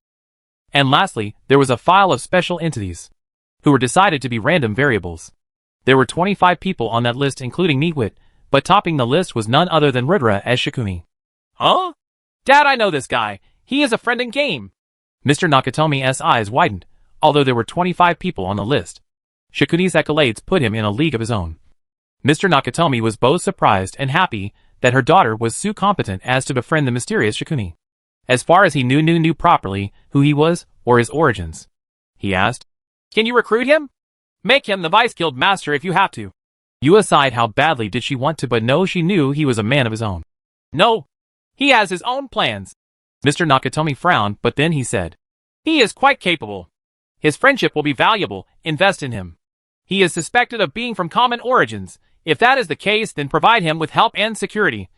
And lastly, there was a file of special entities, who were decided to be random variables. There were 25 people on that list, including Neatwit, but topping the list was none other than Rudra as Shikuni. Huh? Dad, I know this guy. He is a friend in game. Mr. Nakatomi's eyes widened, although there were 25 people on the list. Shikuni's accolades put him in a league of his own. Mr. Nakatomi was both surprised and happy that her daughter was so competent as to befriend the mysterious Shikuni. As far as he knew properly who he was or his origins. He asked, "Can you recruit him? Make him the vice guild master if you have to." Yua sighed. How badly did she want to, but no, she knew he was a man of his own. No, he has his own plans. Mr. Nakatomi frowned, but then he said, "He is quite capable. His friendship will be valuable. Invest in him. He is suspected of being from common origins. If that is the case, then provide him with help and security.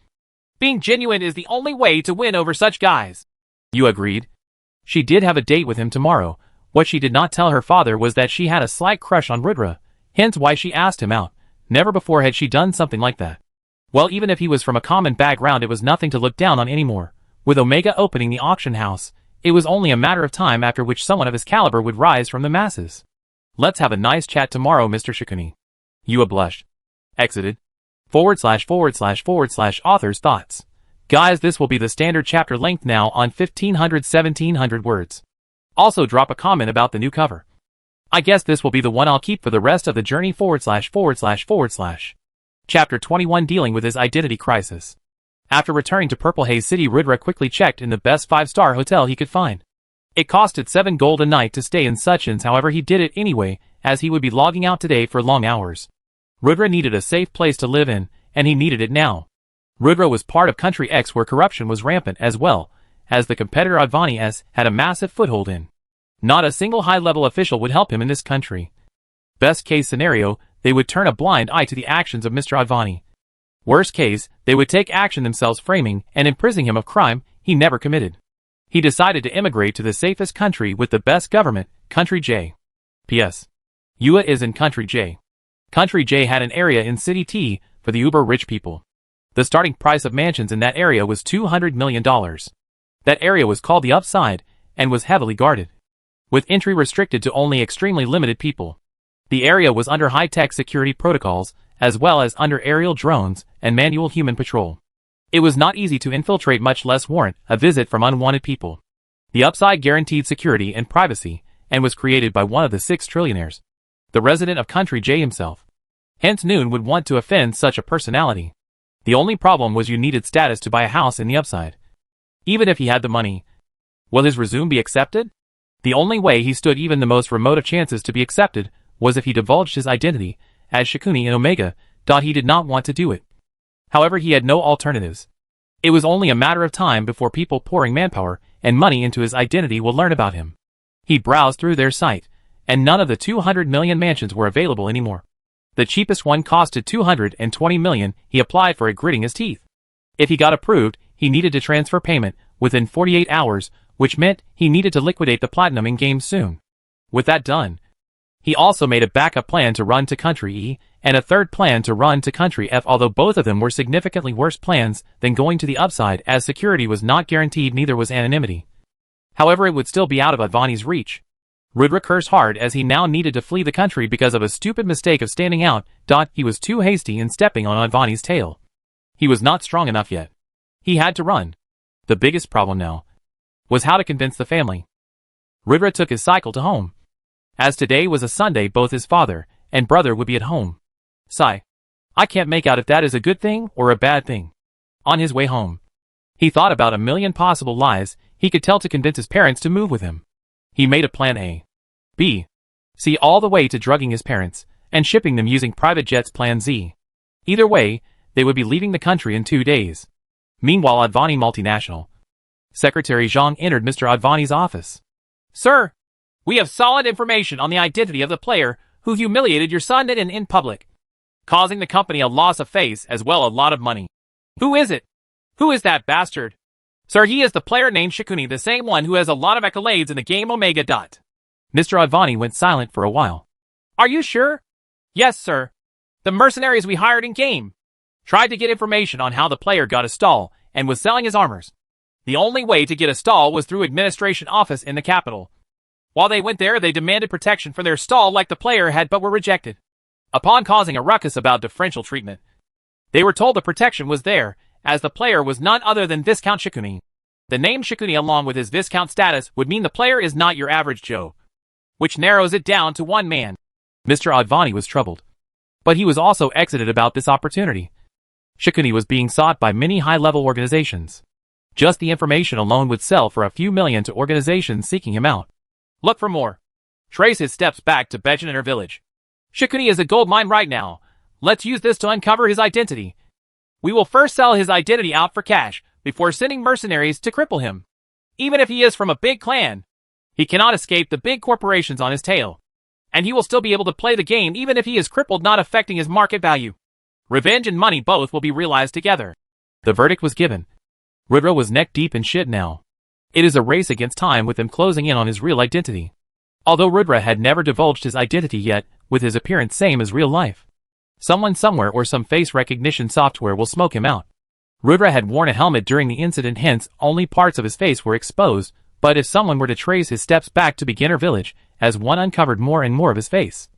Being genuine is the only way to win over such guys." Yua agreed. She did have a date with him tomorrow. What she did not tell her father was that she had a slight crush on Rudra, hence why she asked him out. Never before had she done something like that. Well, even if he was from a common background, it was nothing to look down on anymore. With Omega opening the auction house, it was only a matter of time after which someone of his caliber would rise from the masses. "Let's have a nice chat tomorrow, Mr. Shikuni." Yua blushed. Exited. / author's thoughts. Guys, this will be the standard chapter length now on 1500-1700 words. Also drop a comment about the new cover. I guess this will be the one I'll keep for the rest of the journey / Chapter 21, dealing with his identity crisis. After returning to Purple Haze City, Rudra quickly checked in the best 5-star hotel he could find. It costed 7 gold a night to stay in Suchins, however he did it anyway, as he would be logging out today for long hours. Rudra needed a safe place to live in, and he needed it now. Rudra was part of Country X, where corruption was rampant, as well as the competitor Advani S had a massive foothold in. Not a single high-level official would help him in this country. Best case scenario, they would turn a blind eye to the actions of Mr. Advani. Worst case, they would take action themselves, framing and imprisoning him of crime he never committed. He decided to immigrate to the safest country with the best government, Country J. P.S. Yua is in Country J. Country J had an area in City T for the uber-rich people. The starting price of mansions in that area was $200 million. That area was called the Upside, and was heavily guarded, with entry restricted to only extremely limited people. The area was under high-tech security protocols, as well as under aerial drones and manual human patrol. It was not easy to infiltrate, much less warrant a visit from unwanted people. The Upside guaranteed security and privacy, and was created by one of the 6 trillionaires, the resident of Country J himself. Hence Noon would want to offend such a personality. The only problem was you needed status to buy a house in the Upside. Even if he had the money, will his resume be accepted? The only way he stood even the most remote of chances to be accepted was if he divulged his identity as Shikuni in Omega. He did not want to do it. However, he had no alternatives. It was only a matter of time before people pouring manpower and money into his identity will learn about him. He browsed through their site, and none of the 200 million mansions were available anymore. The cheapest one costed 220 million. He applied for it, gritting his teeth. If he got approved, he needed to transfer payment within 48 hours, which meant he needed to liquidate the platinum in-game soon. With that done, he also made a backup plan to run to Country E, and a third plan to run to Country F, although both of them were significantly worse plans than going to the Upside, as security was not guaranteed, neither was anonymity. However, it would still be out of Advani's reach. Rudra cursed hard as he now needed to flee the country because of a stupid mistake of standing out. He was too hasty in stepping on Advani's tail. He was not strong enough yet. He had to run. The biggest problem now was how to convince the family. Rudra took his cycle to home. As today was a Sunday, both his father and brother would be at home. Sigh. I can't make out if that is a good thing or a bad thing. On his way home, he thought about a million possible lies he could tell to convince his parents to move with him. He made a plan A, B, C, all the way to drugging his parents and shipping them using private jets, plan Z. Either way, they would be leaving the country in 2 days. Meanwhile, Advani Multinational Secretary Zhang entered Mr. Advani's office. Sir, we have solid information on the identity of the player who humiliated your son in public, causing the company a loss of face as well a lot of money. Who is it? Who is that bastard? Sir, he is the player named Shikuni, the same one who has a lot of accolades in the game Omega. Mr. Advani went silent for a while. Are you sure? Yes, sir. The mercenaries we hired in-game tried to get information on how the player got a stall and was selling his armors. The only way to get a stall was through administration office in the capital. While they went there, they demanded protection for their stall like the player had but were rejected. Upon causing a ruckus about differential treatment, they were told the protection was there, as the player was none other than Viscount Shikuni. The name Shikuni along with his Viscount status would mean the player is not your average Joe, which narrows it down to one man. Mr. Advani was troubled, but he was also excited about this opportunity. Shikuni was being sought by many high-level organizations. Just the information alone would sell for a few million to organizations seeking him out. Look for more. Trace his steps back to Bejinner village. Shikuni is a gold mine right now. Let's use this to uncover his identity. We will first sell his identity out for cash, before sending mercenaries to cripple him. Even if he is from a big clan, he cannot escape the big corporations on his tail. And he will still be able to play the game even if he is crippled, not affecting his market value. Revenge and money both will be realized together. The verdict was given. Rudra was neck deep in shit now. It is a race against time with him closing in on his real identity. Although Rudra had never divulged his identity yet, with his appearance same as real life. Someone somewhere or some face recognition software will smoke him out. Rudra had worn a helmet during the incident, hence only parts of his face were exposed, but if someone were to trace his steps back to Beginner Village, as one uncovered more and more of his face,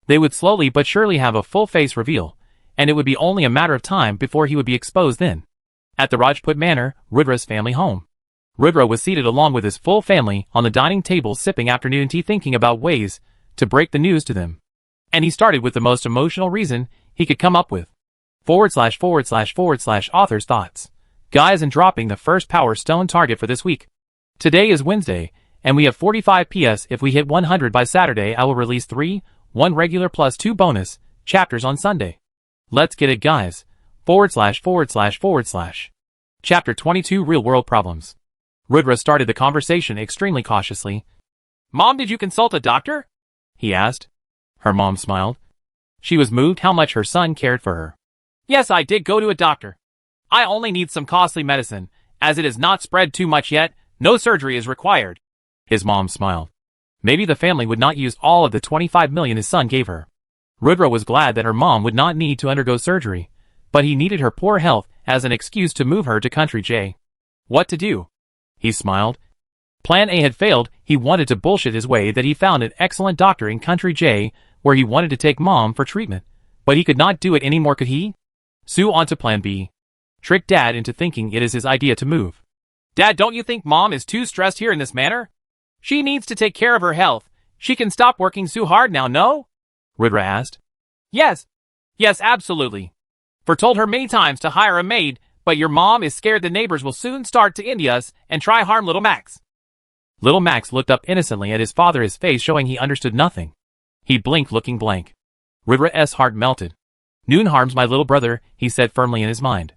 they would slowly but surely have a full face reveal, and it would be only a matter of time before he would be exposed then. At the Rajput Manor, Rudra's family home. Rudra was seated along with his full family on the dining table sipping afternoon tea, thinking about ways to break the news to them. And he started with the most emotional reason he could come up with. / author's thoughts. Guys, and dropping the first Power Stone target for this week. Today is Wednesday, and we have 45 PS. If we hit 100 by Saturday, I will release 3, 1 regular plus 2 bonus chapters on Sunday. Let's get it, guys. / Chapter 22 Real World Problems. Rudra started the conversation extremely cautiously. Mom, did you consult a doctor? He asked. Her mom smiled. She was moved how much her son cared for her. Yes, I did go to a doctor. I only need some costly medicine, as it has not spread too much yet. No surgery is required. His mom smiled. Maybe the family would not use all of the 25 million his son gave her. Rudra was glad that her mom would not need to undergo surgery, but he needed her poor health as an excuse to move her to Country J. What to do? He smiled. Plan A had failed. He wanted to bullshit his way that he found an excellent doctor in Country J where he wanted to take mom for treatment, but he could not do it anymore, could he? Sue on to Plan B. Trick Dad into thinking it is his idea to move. Dad, don't you think Mom is too stressed here in this manner? She needs to take care of her health. She can stop working so hard now, no? Rudra asked. Yes. Yes, absolutely. Foretold her many times to hire a maid, but your mom is scared the neighbors will soon start to envy us and try harm little Max. Little Max looked up innocently at his father, his face showing he understood nothing. He blinked, looking blank. Rudra's heart melted. Noon harms my little brother, he said firmly in his mind.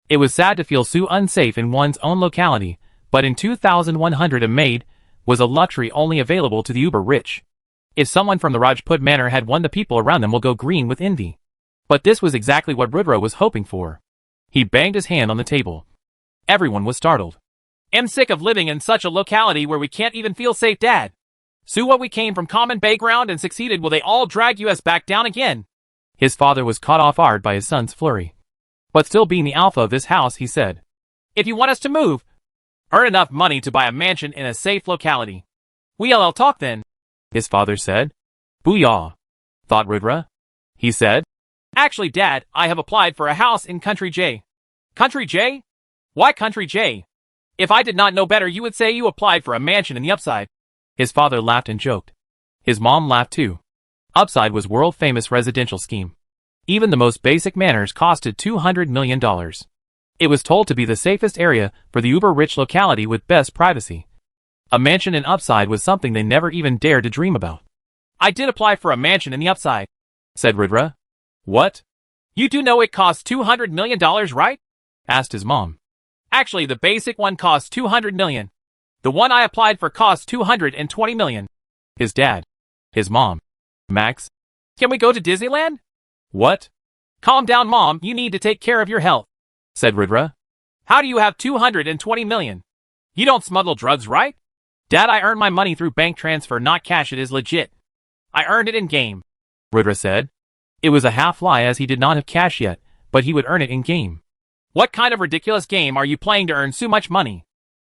It was sad to feel so unsafe in one's own locality, but in 2100 a maid was a luxury only available to the uber-rich. If someone from the Rajput Manor had one, the people around them will go green with envy. But this was exactly what Rudra was hoping for. He banged his hand on the table. Everyone was startled. I'm sick of living in such a locality where we can't even feel safe, Dad. So what, we came from common background and succeeded, will they all drag us back down again? His father was caught off guard by his son's flurry. But still being the alpha of this house, he said, if you want us to move, earn enough money to buy a mansion in a safe locality. We'll talk then, his father said. Booyah, thought Rudra. He said, actually, Dad, I have applied for a house in Country J. Country J? Why Country J? If I did not know better, you would say you applied for a mansion in the Upside. His father laughed and joked. His mom laughed too. Upside was world-famous residential scheme. Even the most basic manors costed $200 million. It was told to be the safest area for the uber-rich locality with best privacy. A mansion in Upside was something they never even dared to dream about. I did apply for a mansion in the Upside, said Rudra. What? You do know it costs $200 million, right? Asked his mom. Actually, the basic one costs 200 million. The one I applied for costs 220 million. His dad. His mom. Max. Can we go to Disneyland? What? Calm down, Mom, you need to take care of your health, said Rudra. How do you have 220 million? You don't smuggle drugs, right? Dad, I earned my money through bank transfer, not cash. It is legit. I earned it in-game, Rudra said. It was a half lie, as he did not have cash yet, but he would earn it in-game. What kind of ridiculous game are you playing to earn so much money?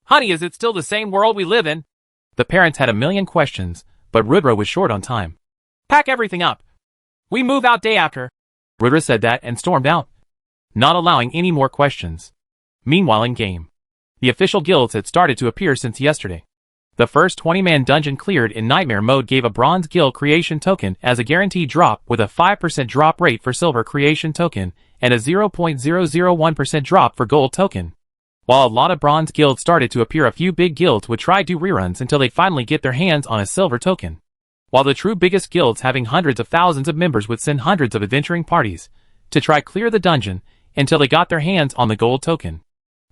Honey, is it still the same world we live in? The parents had a million questions, but Rudra was short on time. Pack everything up. We move out day after. Rudra said that and stormed out, not allowing any more questions. Meanwhile, in-game, the official guilds had started to appear since yesterday. The first 20-man dungeon cleared in Nightmare mode gave a Bronze Guild creation token as a guaranteed drop, with a 5% drop rate for Silver creation token and a 0.001% drop for Gold token. While a lot of Bronze Guilds started to appear, a few big guilds would try do reruns until they finally get their hands on a Silver token. While the true biggest guilds, having hundreds of thousands of members, would send hundreds of adventuring parties to try clear the dungeon until they got their hands on the Gold token.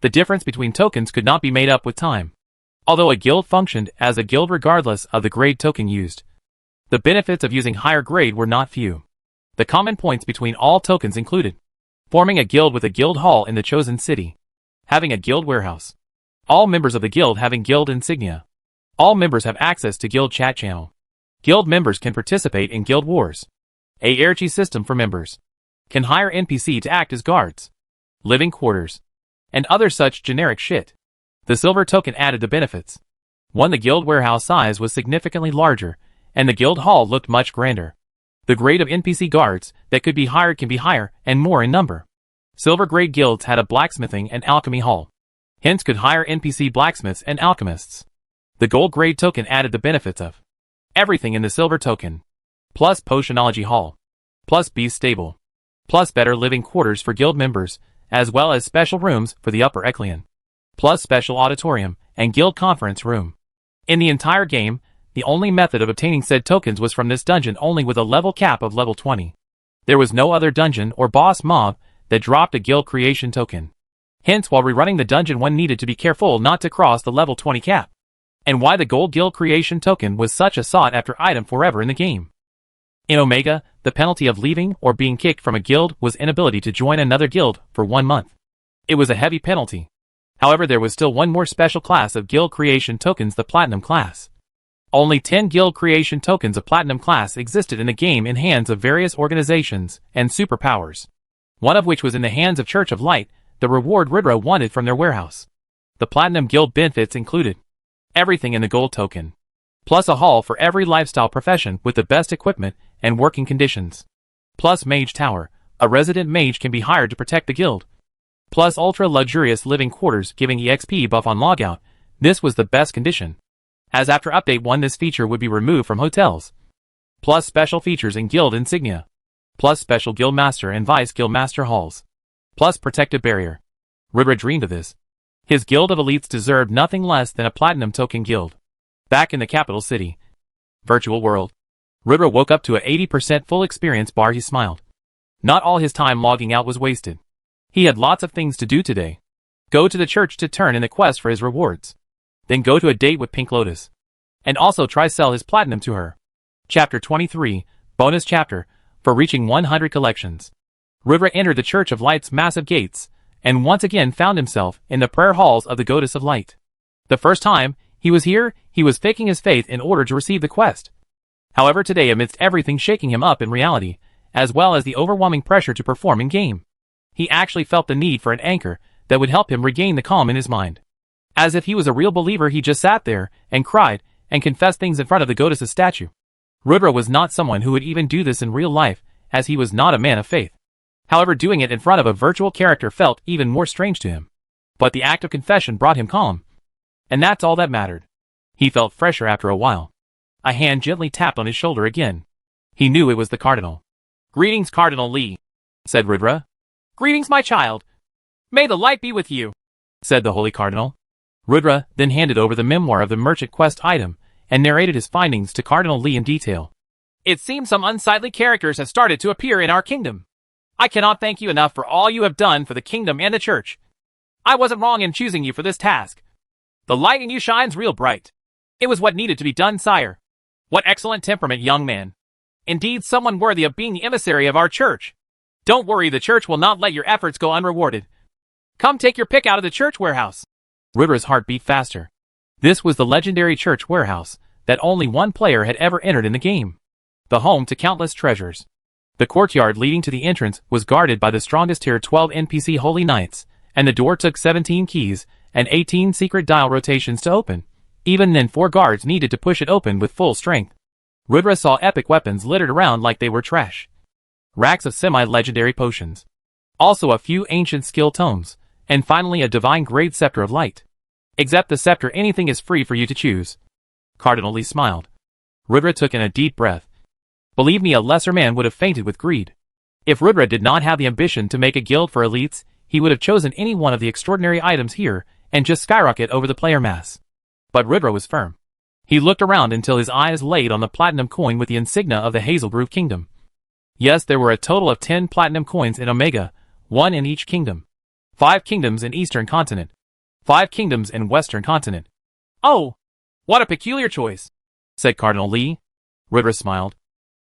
The difference between tokens could not be made up with time. Although a guild functioned as a guild regardless of the grade token used, the benefits of using higher grade were not few. The common points between all tokens included forming a guild with a guild hall in the chosen city, having a guild warehouse, all members of the guild having guild insignia, all members have access to guild chat channel, guild members can participate in guild wars, a hierarchy system for members, can hire NPC to act as guards, living quarters, and other such generic shit. The Silver token added the benefits. 1. The guild warehouse size was significantly larger, and the guild hall looked much grander. The grade of NPC guards that could be hired can be higher and more in number. Silver grade guilds had a blacksmithing and alchemy hall, hence could hire NPC blacksmiths and alchemists. The gold grade token added the benefits of everything in the Silver token, plus potionology hall, plus beast stable, plus better living quarters for guild members, as well as special rooms for the upper echelon, plus special auditorium and guild conference room. In the entire game, the only method of obtaining said tokens was from this dungeon only, with a level cap of level 20. There was no other dungeon or boss mob that dropped a guild creation token. Hence, while rerunning the dungeon, one needed to be careful not to cross the level 20 cap. And why the gold guild creation token was such a sought-after item forever in the game. In Omega, the penalty of leaving or being kicked from a guild was inability to join another guild for 1 month. It was a heavy penalty. However, there was still one more special class of guild creation tokens, the Platinum class. Only 10 guild creation tokens of Platinum class existed in the game in hands of various organizations and superpowers, one of which was in the hands of Church of Light, the reward Rudra wanted from their warehouse. The Platinum Guild benefits included everything in the Gold token, plus a hall for every lifestyle profession with the best equipment and working conditions, plus Mage Tower, a resident mage can be hired to protect the guild, plus ultra-luxurious living quarters giving EXP buff on logout. This was the best condition, as after update 1 this feature would be removed from hotels, plus special features in guild insignia, plus special guild master and vice guild master halls, plus protective barrier. Rudra dreamed of this. His guild of elites deserved nothing less than a platinum token guild. Back in the capital city, virtual world, Rudra woke up to a 80% full experience bar. He smiled. Not all his time logging out was wasted. He had lots of things to do today. Go to the church to turn in the quest for his rewards. Then go to a date with Pink Lotus. And also try sell his platinum to her. Chapter 23, Bonus Chapter, for reaching 100 collections. Rudra entered the Church of Light's massive gates, and once again found himself in the prayer halls of the Goddess of Light. The first time he was here, he was faking his faith in order to receive the quest. However, today, amidst everything shaking him up in reality, as well as the overwhelming pressure to perform in-game, he actually felt the need for an anchor that would help him regain the calm in his mind. As if he was a real believer, he just sat there and cried and confessed things in front of the goddess's statue. Rudra was not someone who would even do this in real life, as he was not a man of faith. However, doing it in front of a virtual character felt even more strange to him. But the act of confession brought him calm. And that's all that mattered. He felt fresher after a while. A hand gently tapped on his shoulder again. He knew it was the Cardinal. "Greetings, Cardinal Lee," said Rudra. "Greetings, my child. May the light be with you," said the Holy Cardinal. Rudra then handed over the memoir of the merchant quest item and narrated his findings to Cardinal Lee in detail. "It seems some unsightly characters have started to appear in our kingdom. I cannot thank you enough for all you have done for the kingdom and the church. I wasn't wrong in choosing you for this task. The light in you shines real bright. It was what needed to be done, sire. What excellent temperament, young man. Indeed, someone worthy of being the emissary of our church. Don't worry, the church will not let your efforts go unrewarded. Come take your pick out of the church warehouse. River's heart beat faster. This was the legendary church warehouse that only one player had ever entered in the game. The home to countless treasures. The courtyard leading to the entrance was guarded by the strongest tier 12 NPC holy knights, and the door took 17 keys and 18 secret dial rotations to open. Even then 4 guards needed to push it open with full strength. Rudra saw epic weapons littered around like they were trash. Racks of semi-legendary potions. Also a few ancient skill tomes, and finally a divine grade scepter of light. Except the scepter, anything is free for you to choose. Cardinal Lee smiled. Rudra took in a deep breath. Believe me, a lesser man would have fainted with greed. If Rudra did not have the ambition to make a guild for elites, he would have chosen any one of the extraordinary items here and just skyrocket over the player mass. But Rudra was firm. He looked around until his eyes laid on the platinum coin with the insignia of the Hazelgrove Kingdom. Yes, there were a total of 10 platinum coins in Omega, 1 in each kingdom. 5 kingdoms in Eastern Continent. 5 kingdoms in Western Continent. Oh, what a peculiar choice, said Cardinal Lee. Rudra smiled.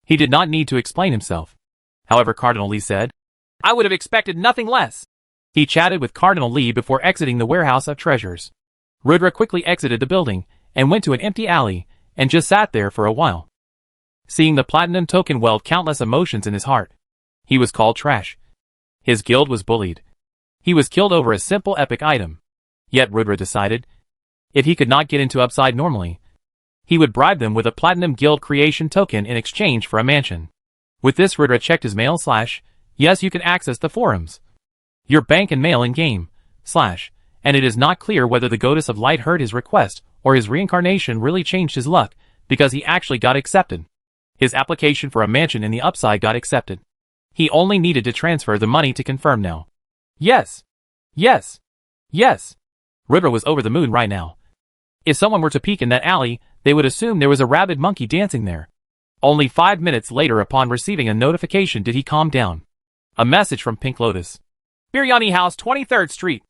He did not need to explain himself. However, Cardinal Lee said, I would have expected nothing less. He chatted with Cardinal Lee before exiting the warehouse of treasures. Rudra quickly exited the building and went to an empty alley and just sat there for a while. Seeing the platinum token welled countless emotions in his heart. He was called trash. His guild was bullied. He was killed over a simple epic item. Yet Rudra decided, if he could not get into Upside normally, he would bribe them with a platinum guild creation token in exchange for a mansion. With this, Rudra checked his mail / yes, you can access the forums. Your bank and mail in game / and it is not clear whether the goddess of light heard his request or his reincarnation really changed his luck because he actually got accepted. His application for a mansion in the Upside got accepted. He only needed to transfer the money to confirm now. Yes. Yes. Yes. Rudra was over the moon right now. If someone were to peek in that alley, they would assume there was a rabid monkey dancing there. Only 5 minutes later, upon receiving a notification, did he calm down. A message from Pink Lotus. Biryani House, 23rd Street.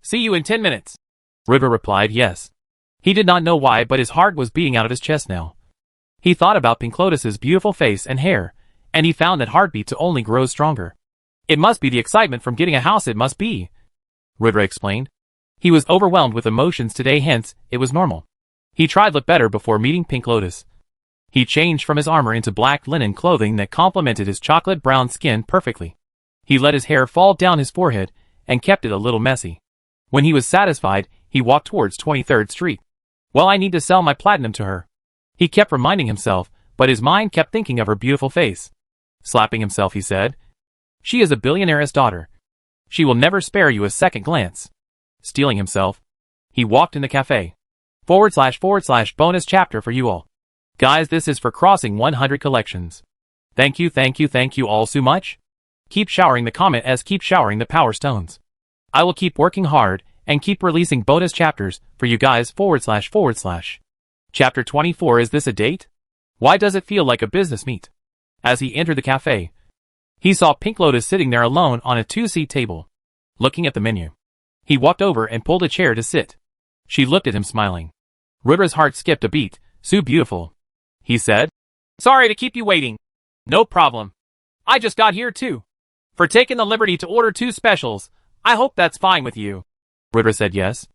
See you in 10 minutes. Rudra replied yes. He did not know why, but his heart was beating out of his chest now. He thought about Pink Lotus's beautiful face and hair, and he found that heartbeat to only grow stronger. It must be the excitement from getting a house, it must be. Rudra explained. He was overwhelmed with emotions today, hence, it was normal. He tried to look better before meeting Pink Lotus. He changed from his armor into black linen clothing that complemented his chocolate brown skin perfectly. He let his hair fall down his forehead and kept it a little messy. When he was satisfied, he walked towards 23rd Street. Well, I need to sell my platinum to her. He kept reminding himself, but his mind kept thinking of her beautiful face. Slapping himself, he said, she is a billionaire's daughter. She will never spare you a second glance. Steeling himself, he walked in the cafe. / bonus chapter for you all. Guys, this is for crossing 100 collections. Thank you all so much. Keep showering the comment as keep showering the power stones. I will keep working hard and keep releasing bonus chapters for you guys // Chapter 24. Is this a date? Why does it feel like a business meet? As he entered the cafe, he saw Pink Lotus sitting there alone on a 2-seat table, looking at the menu. He walked over and pulled a chair to sit. She looked at him smiling. Rudra's heart skipped a beat. So beautiful, he said. Sorry to keep you waiting. No problem. I just got here too. For taking the liberty to order 2 specials, I hope that's fine with you. Rudra said yes.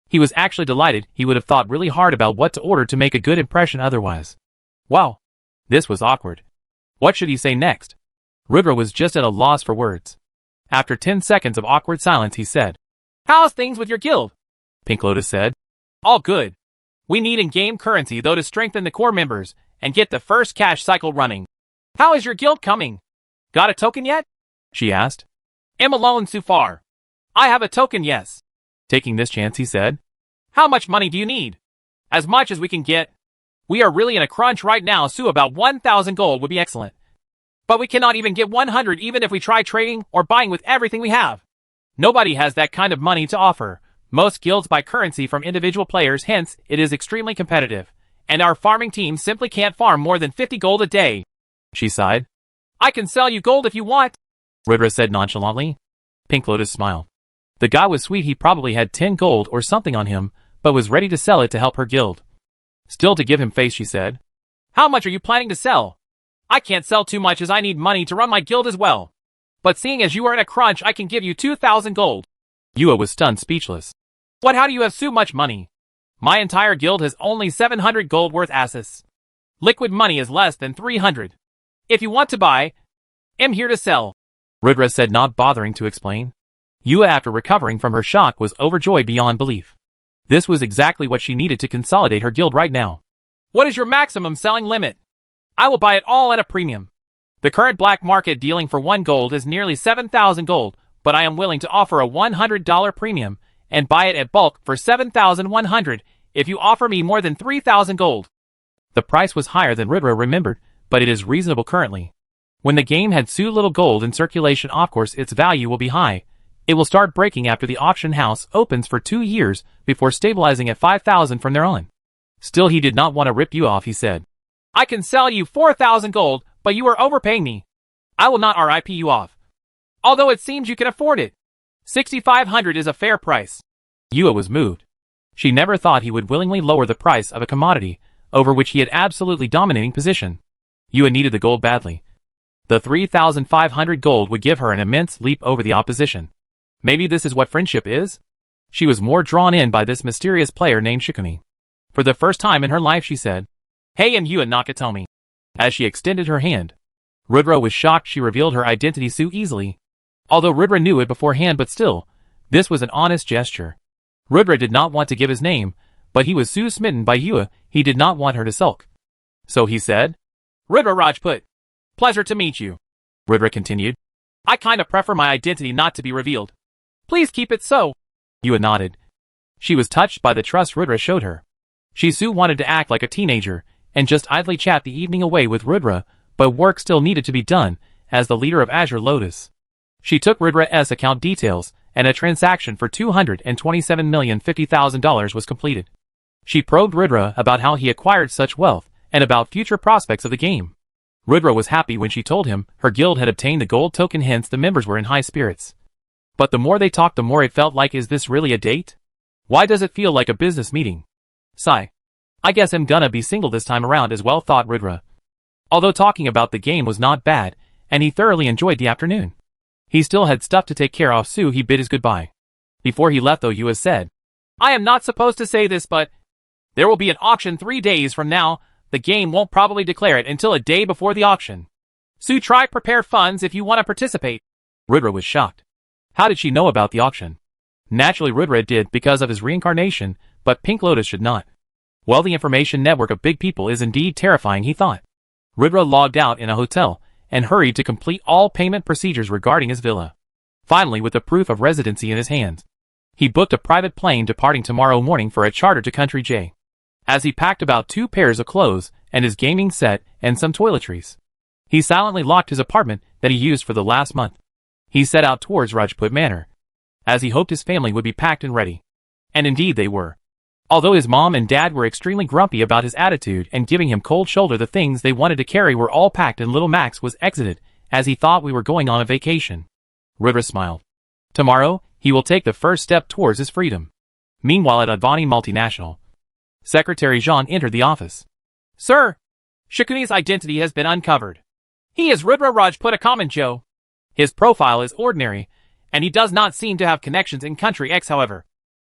He was actually delighted. He would have thought really hard about what to order to make a good impression otherwise. Wow. This was awkward. What should he say next? Rudra was just at a loss for words. After 10 seconds of awkward silence, he said, How's things with your guild? Pink Lotus said, All good. We need in-game currency though to strengthen the core members and get the first cash cycle running. How is your guild coming? Got a token yet? She asked. Am alone so far. I have a token, yes. Taking this chance, he said. How much money do you need? As much as we can get. We are really in a crunch right now, so about 1,000 gold would be excellent. But we cannot even get 100 even if we try trading or buying with everything we have. Nobody has that kind of money to offer. Most guilds buy currency from individual players, hence, it is extremely competitive. And our farming team simply can't farm more than 50 gold a day. She sighed. I can sell you gold if you want, Rudra said nonchalantly. Pink Lotus smiled. The guy was sweet. He probably had 10 gold or something on him, but was ready to sell it to help her guild. Still to give him face, she said. How much are you planning to sell? I can't sell too much as I need money to run my guild as well. But seeing as you are in a crunch, I can give you 2,000 gold. Yua was stunned, speechless. What? How do you have so much money? My entire guild has only 700 gold worth assets. Liquid money is less than 300. If you want to buy, I'm here to sell. Rudra said, not bothering to explain. Yua, after recovering from her shock, was overjoyed beyond belief. This was exactly what she needed to consolidate her guild right now. What is your maximum selling limit? I will buy it all at a premium. The current black market dealing for 1 gold is nearly 7,000 gold, but I am willing to offer a $100 premium and buy it at bulk for 7,100 if you offer me more than 3,000 gold. The price was higher than Rudra remembered, but it is reasonable currently. When the game had so little gold in circulation, of course its value will be high. It will start breaking after the auction house opens for 2 years before stabilizing at 5,000 from there on. Still, he did not want to rip you off, he said. I can sell you 4,000 gold, but you are overpaying me. I will not RIP you off. Although it seems you can afford it. 6,500 is a fair price. Yua was moved. She never thought he would willingly lower the price of a commodity, over which he had absolutely dominating position. Yua needed the gold badly. The 3,500 gold would give her an immense leap over the opposition. Maybe this is what friendship is? She was more drawn in by this mysterious player named Shikuni. For the first time in her life, she said, Hey, I'm Yua Nakatomi. As she extended her hand. Rudra was shocked she revealed her identity so easily. Although Rudra knew it beforehand, but still, this was an honest gesture. Rudra did not want to give his name, but he was so smitten by Yua, he did not want her to sulk. So he said, Rudra Rajput. Pleasure to meet you. Rudra continued. I kinda prefer my identity not to be revealed. Please keep it so. Yua nodded. She was touched by the trust Rudra showed her. She so wanted to act like a teenager, and just idly chat the evening away with Rudra, but work still needed to be done, as the leader of Azure Lotus. She took Rudra's account details, and a transaction for $227,050,000 was completed. She probed Rudra about how he acquired such wealth, and about future prospects of the game. Rudra was happy when she told him her guild had obtained the gold token, hence the members were in high spirits. But the more they talked, the more it felt like, is this really a date? Why does it feel like a business meeting? Sigh. I guess I'm gonna be single this time around as well, thought Rudra. Although talking about the game was not bad, and he thoroughly enjoyed the afternoon. He still had stuff to take care of, so he bid his goodbye. Before he left, though, Yua said, I am not supposed to say this, but there will be an auction 3 days from now. The game won't probably declare it until a day before the auction. So try prepare funds if you want to participate. Rudra was shocked. How did she know about the auction? Naturally Rudra did because of his reincarnation, but Pink Lotus should not. Well, the information network of big people is indeed terrifying, he thought. Rudra logged out in a hotel, and hurried to complete all payment procedures regarding his villa. Finally, with the proof of residency in his hands, he booked a private plane departing tomorrow morning for a charter to Country J. As he packed about 2 pairs of clothes, and his gaming set, and some toiletries, he silently locked his apartment that he used for the last month. He set out towards Rajput Manor, as he hoped his family would be packed and ready. And indeed they were. Although his mom and dad were extremely grumpy about his attitude and giving him cold shoulder, the things they wanted to carry were all packed, and little Max was exited, as he thought we were going on a vacation. Rudra smiled. Tomorrow, he will take the first step towards his freedom. Meanwhile, at Advani Multinational, Secretary Jean entered the office. Sir, Shikuni's identity has been uncovered. He is Rudra Rajput, a common Joe. His profile is ordinary, and he does not seem to have connections in Country X, however.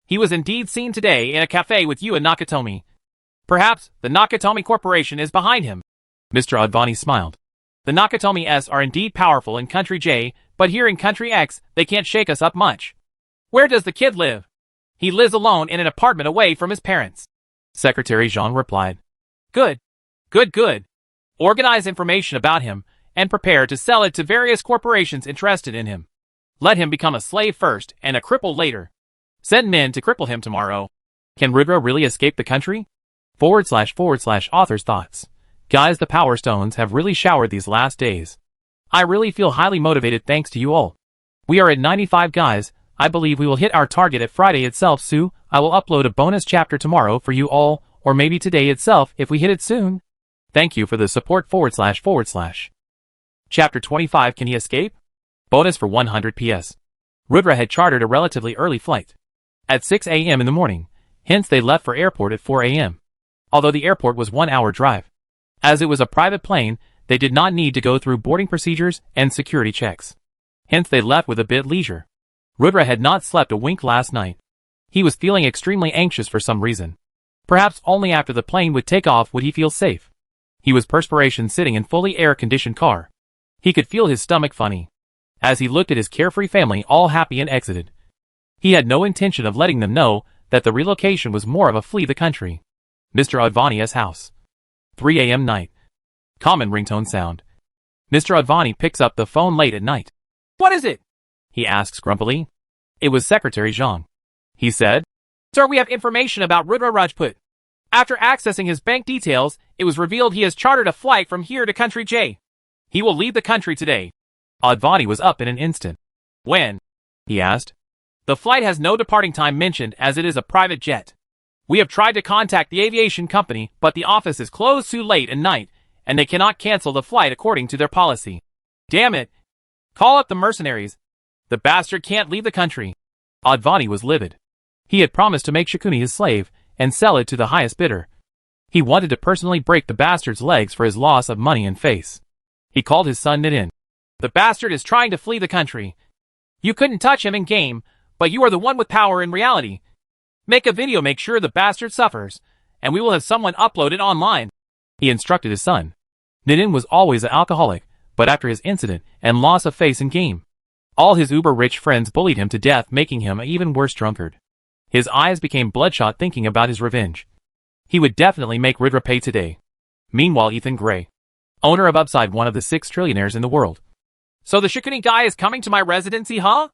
He was indeed seen today in a cafe with Yua Nakatomi. Perhaps the Nakatomi Corporation is behind him. Mr. Advani smiled. The Nakatomi S are indeed powerful in Country J, but here in Country X, they can't shake us up much. Where does the kid live? He lives alone in an apartment away from his parents. Secretary Jean replied. Good. Good, good. Organize information about him, and prepare to sell it to various corporations interested in him. Let him become a slave first, and a cripple later. Send men to cripple him tomorrow. Can Rudra really escape the country? / author's thoughts. Guys, the Power Stones have really showered these last days. I really feel highly motivated thanks to you all. We are at 95 guys. I believe we will hit our target at Friday itself, so I will upload a bonus chapter tomorrow for you all, or maybe today itself if we hit it soon. Thank you for the support / Chapter 25, Can he escape? Bonus for 100 PS. Rudra had chartered a relatively early flight. At 6 a.m. in the morning, hence they left for airport at 4 a.m. Although the airport was 1 hour drive. As it was a private plane, they did not need to go through boarding procedures and security checks. Hence they left with a bit leisure. Rudra had not slept a wink last night. He was feeling extremely anxious for some reason. Perhaps only after the plane would take off would he feel safe. He was perspiration sitting in fully air-conditioned car. He could feel his stomach funny. As he looked at his carefree family all happy and exited. He had no intention of letting them know that the relocation was more of a flee the country. Mr. Advani's house. 3 a.m. night. Common ringtone sound. Mr. Advani picks up the phone late at night. What is it? He asks grumpily. It was Secretary Zhang. He said, Sir, we have information about Rudra Rajput. After accessing his bank details, it was revealed he has chartered a flight from here to Country J. He will leave the country today. Advani was up in an instant. When? He asked. The flight has no departing time mentioned as it is a private jet. We have tried to contact the aviation company, but the office is closed too late at night, and they cannot cancel the flight according to their policy. Damn it. Call up the mercenaries. The bastard can't leave the country. Advani was livid. He had promised to make Shakuni his slave and sell it to the highest bidder. He wanted to personally break the bastard's legs for his loss of money and face. He called his son Nitin. The bastard is trying to flee the country. You couldn't touch him in game, but you are the one with power in reality. Make a video, make sure the bastard suffers, and we will have someone upload it online. He instructed his son. Nitin was always an alcoholic, but after his incident and loss of face in game, all his uber-rich friends bullied him to death, making him an even worse drunkard. His eyes became bloodshot thinking about his revenge. He would definitely make Rudra pay today. Meanwhile, Ethan Gray, owner of Upside, one of the 6 trillionaires in the world. So the Shakuni guy is coming to my residency, huh?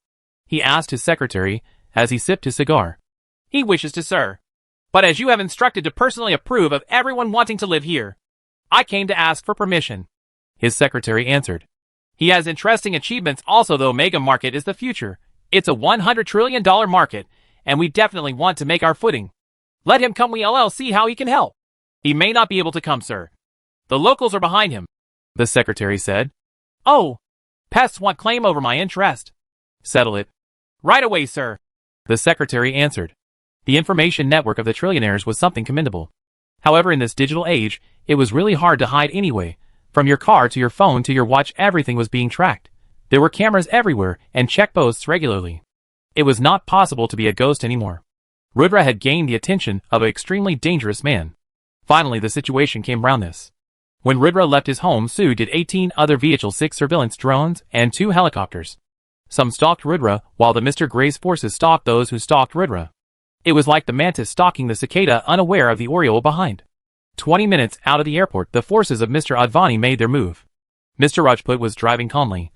He asked his secretary as he sipped his cigar. He wishes to, sir. But as you have instructed to personally approve of everyone wanting to live here, I came to ask for permission. His secretary answered. He has interesting achievements also, though. Mega market is the future. It's a $100 trillion market, and we definitely want to make our footing. Let him come, we'll see how he can help. He may not be able to come, sir. The locals are behind him, the secretary said. Oh, pests want claim over my interest. Settle it. Right away, sir, the secretary answered. The information network of the trillionaires was something commendable. However, in this digital age, it was really hard to hide anyway. From your car to your phone to your watch, everything was being tracked. There were cameras everywhere and checkposts regularly. It was not possible to be a ghost anymore. Rudra had gained the attention of an extremely dangerous man. Finally, the situation came round this. When Rudra left his home, so did 18 other vehicles, 6 surveillance drones, and 2 helicopters. Some stalked Rudra, while the Mr. Gray's forces stalked those who stalked Rudra. It was like the mantis stalking the cicada, unaware of the oriole behind. 20 minutes out of the airport, the forces of Mr. Advani made their move. Mr. Rajput was driving calmly.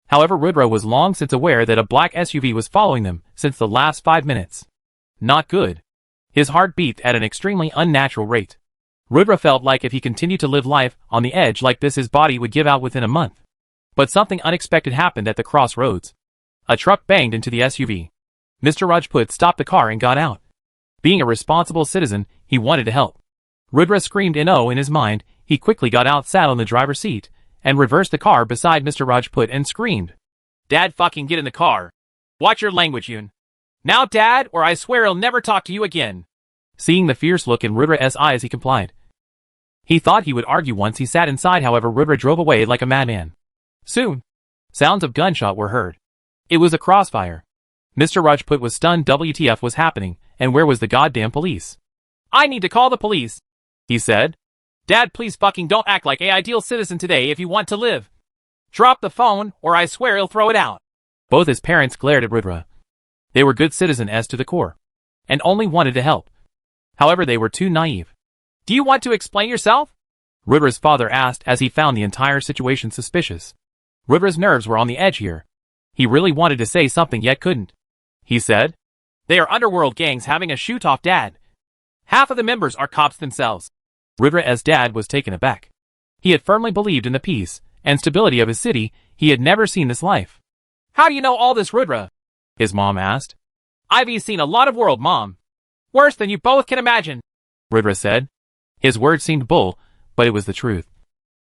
However, Rudra was long since aware that a black SUV was following them since the last 5 minutes. Not good. His heart beat at an extremely unnatural rate. Rudra felt like if he continued to live life on the edge like this, his body would give out within a month. But something unexpected happened at the crossroads. A truck banged into the SUV. Mr. Rajput stopped the car and got out. Being a responsible citizen, he wanted to help. Rudra screamed "No" in his mind. He quickly got out, sat on the driver's seat, and reversed the car beside Mr. Rajput and screamed, "Dad, fucking get in the car. Watch your language, Yoon. Now, Dad, or I swear I'll never talk to you again." Seeing the fierce look in Rudra's eyes, he complied. He thought he would argue once he sat inside. However, Rudra drove away like a madman. Soon, sounds of gunshot were heard. It was a crossfire. Mr. Rajput was stunned. WTF was happening, and where was the goddamn police? "I need to call the police," he said. "Dad, please fucking don't act like an ideal citizen today if you want to live. Drop the phone, or I swear he'll throw it out." Both his parents glared at Rudra. They were good citizens as to the core, and only wanted to help. However, they were too naive. "Do you want to explain yourself?" Rudra's father asked as he found the entire situation suspicious. Rudra's nerves were on the edge here. He really wanted to say something yet couldn't. He said, "They are underworld gangs having a shoot-off, Dad. Half of the members are cops themselves." Rudra's dad was taken aback. He had firmly believed in the peace and stability of his city. He had never seen this life. "How do you know all this, Rudra?" his mom asked. "I've seen a lot of world, Mom. Worse than you both can imagine," Rudra said. His words seemed bull, but it was the truth.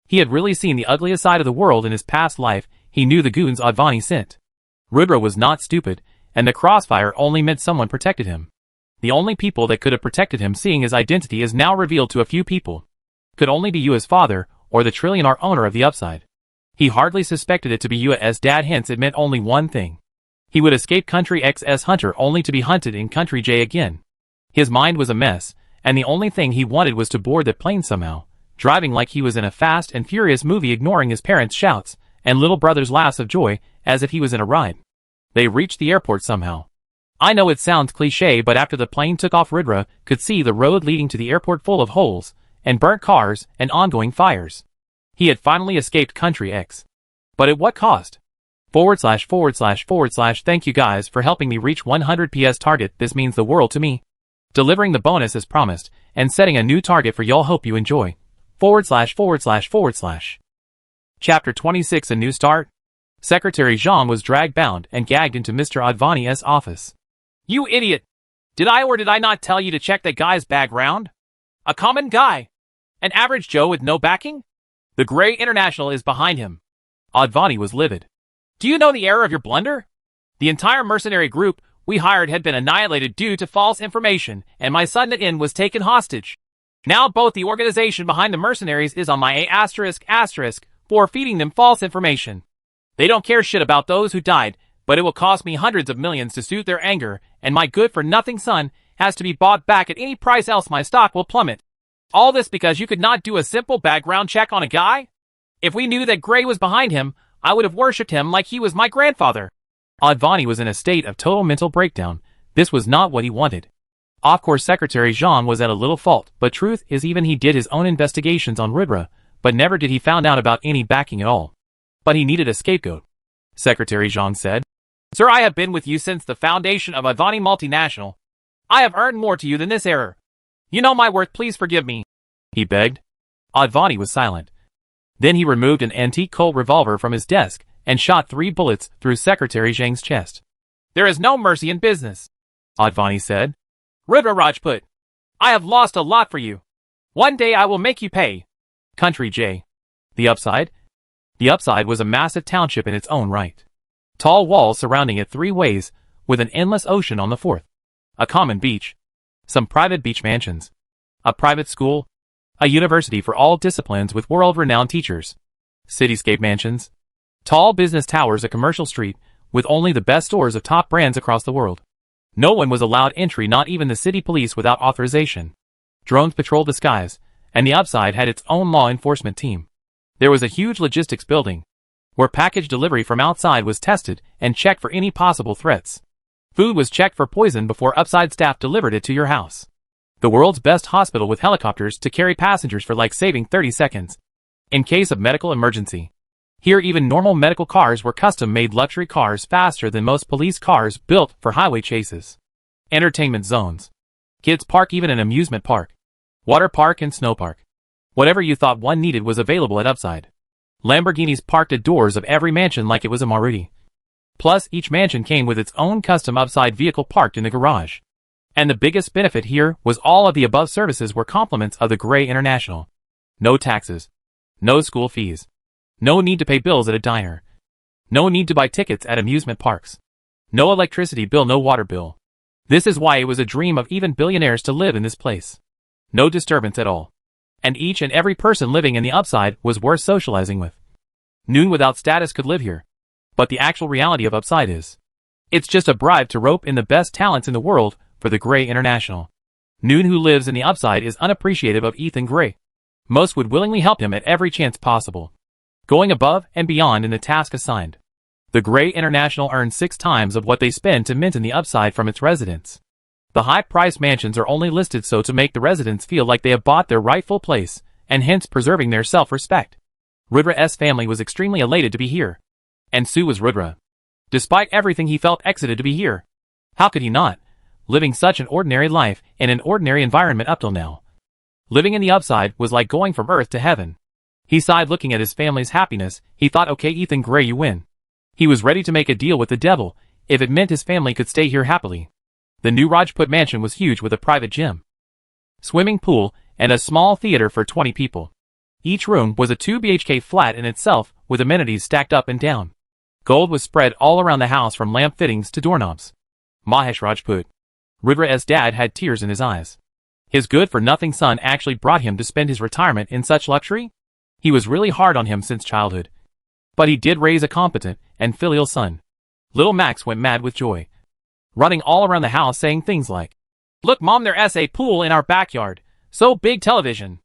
He had really seen the ugliest side of the world in his past life. He knew the goons Advani sent. Rudra was not stupid, and the crossfire only meant someone protected him. The only people that could have protected him, seeing his identity is now revealed to a few people, could only be you as father, or the trillionaire owner of the Upside. He hardly suspected it to be you as dad, hence it meant only one thing. He would escape Country X's hunter only to be hunted in Country J again. His mind was a mess, and the only thing he wanted was to board that plane somehow, driving like he was in a Fast and Furious movie, ignoring his parents' shouts and little brother's laughs of joy as if he was in a ride. They reached the airport somehow. I know it sounds cliché, but after the plane took off, Rudra could see the road leading to the airport full of holes and burnt cars and ongoing fires. He had finally escaped Country X. But at what cost? / Thank you guys for helping me reach 100 PS target. This means the world to me. Delivering the bonus as promised and setting a new target for y'all. Hope you enjoy. / Chapter 26, A New Start. Secretary Zhang was dragged, bound, and gagged into Mr. Advani's office. You idiot! Did I or did I not tell you to check that guy's background? A common guy. An average Joe with no backing? The Grey International is behind him. Advani was livid. Do you know the error of your blunder? The entire mercenary group we hired had been annihilated due to false information, and my son Natin was taken hostage. Now both the organization behind the mercenaries is on my *** for feeding them false information. They don't care shit about those who died, but it will cost me hundreds of millions to soothe their anger, and my good-for-nothing son has to be bought back at any price, else my stock will plummet. All this because you could not do a simple background check on a guy? If we knew that Gray was behind him, I would have worshipped him like he was my grandfather. Advani was in a state of total mental breakdown. This was not what he wanted. Of course, Secretary Zhang was at a little fault, but truth is even he did his own investigations on Rudra, but never did he found out about any backing at all. But he needed a scapegoat. Secretary Zhang said, Sir, I have been with you since the foundation of Advani Multinational. I have earned more to you than this error. You know my worth, please forgive me. He begged. Advani was silent. Then he removed an antique Colt revolver from his desk and shot 3 bullets through Secretary Zhang's chest. There is no mercy in business, Advani said. Rudra Rajput, I have lost a lot for you. One day I will make you pay. Country J. The Upside? The Upside was a massive township in its own right. Tall walls surrounding it 3 ways, with an endless ocean on the 4th. A common beach. Some private beach mansions. A private school. A university for all disciplines with world-renowned teachers. Cityscape mansions. Tall business towers, a commercial street, with only the best stores of top brands across the world. No one was allowed entry, not even the city police, without authorization. Drones patrolled the skies, and the Upside had its own law enforcement team. There was a huge logistics building, where package delivery from outside was tested and checked for any possible threats. Food was checked for poison before Upside staff delivered it to your house. The world's best hospital with helicopters to carry passengers for like saving 30 seconds. In case of medical emergency. Here even normal medical cars were custom-made luxury cars, faster than most police cars, built for highway chases. Entertainment zones. Kids park, even an amusement park. Water park and snow park. Whatever you thought one needed was available at Upside. Lamborghinis parked at doors of every mansion like it was a Maruti. Plus, each mansion came with its own custom Upside vehicle parked in the garage. And the biggest benefit here was all of the above services were compliments of the Grey International. No taxes. No school fees. No need to pay bills at a diner. No need to buy tickets at amusement parks. No electricity bill, no water bill. This is why it was a dream of even billionaires to live in this place. No disturbance at all. And each and every person living in the Upside was worth socializing with. Noon without status could live here. But the actual reality of Upside is, it's just a bribe to rope in the best talents in the world for the Grey International. Noon, who lives in the Upside, is unappreciative of Ethan Gray. Most would willingly help him at every chance possible, going above and beyond in the task assigned. The Grey International earns 6 times of what they spend to mint in the Upside from its residents. The high-priced mansions are only listed so to make the residents feel like they have bought their rightful place, and hence preserving their self-respect. Rudra's family was extremely elated to be here. And so was Rudra. Despite everything, he felt excited to be here. How could he not? Living such an ordinary life in an ordinary environment up till now. Living in the Upside was like going from earth to heaven. He sighed looking at his family's happiness. He thought, okay, Ethan Gray, you win. He was ready to make a deal with the devil if it meant his family could stay here happily. The new Rajput mansion was huge, with a private gym, swimming pool, and a small theater for 20 people. Each room was a 2 BHK flat in itself, with amenities stacked up and down. Gold was spread all around the house from lamp fittings to doorknobs. Mahesh Rajput. Rudra's dad had tears in his eyes. His good-for-nothing son actually brought him to spend his retirement in such luxury? He was really hard on him since childhood. But he did raise a competent and filial son. Little Max went mad with joy, running all around the house saying things like, "Look Mom, there's a pool in our backyard. So big television."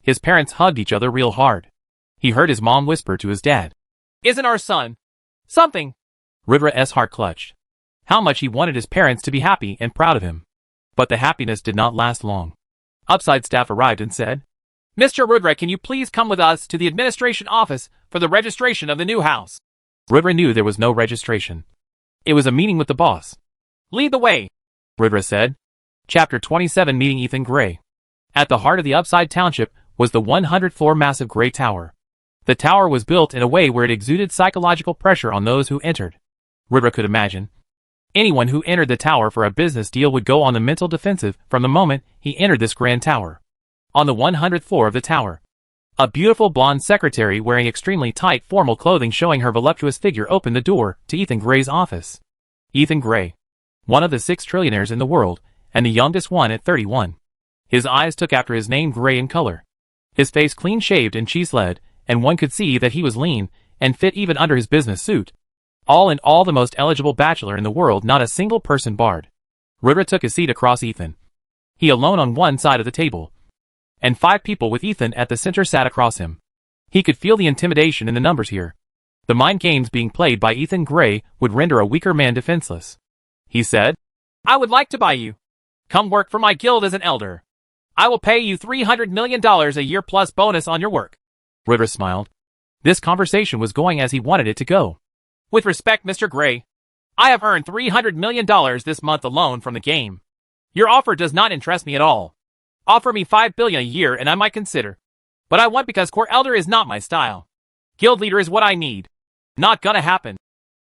His parents hugged each other real hard. He heard his mom whisper to his dad, "Isn't our son something?" Rudra's heart clutched. How much he wanted his parents to be happy and proud of him. But the happiness did not last long. Upside staff arrived and said, "Mr. Rudra, can you please come with us to the administration office for the registration of the new house?" Rudra knew there was no registration. It was a meeting with the boss. "Lead the way," Rudra said. Chapter 27, Meeting Ethan Gray. At the heart of the Upside Township was the 100-floor massive gray tower. The tower was built in a way where it exuded psychological pressure on those who entered. Rudra could imagine. Anyone who entered the tower for a business deal would go on the mental defensive from the moment he entered this grand tower. On the 100th floor of the tower, a beautiful blonde secretary wearing extremely tight formal clothing showing her voluptuous figure opened the door to Ethan Gray's office. Ethan Gray, one of the 6 trillionaires in the world, and the youngest one at 31. His eyes took after his name gray in color. His face clean-shaved and cheese-led, and one could see that he was lean and fit even under his business suit. All in all, the most eligible bachelor in the world, not a single person barred. Rudra took a seat across Ethan. He alone on one side of the table, and 5 people with Ethan at the center sat across him. He could feel the intimidation in the numbers here. The mind games being played by Ethan Gray would render a weaker man defenseless. He said, "I would like to buy you. Come work for my guild as an elder. I will pay you $300 million a year plus bonus on your work." Rudra smiled. This conversation was going as he wanted it to go. "With respect, Mr. Gray, I have earned $300 million this month alone from the game. Your offer does not interest me at all. Offer me $5 billion a year and I might consider. But I want because core elder is not my style. Guild leader is what I need. Not gonna happen."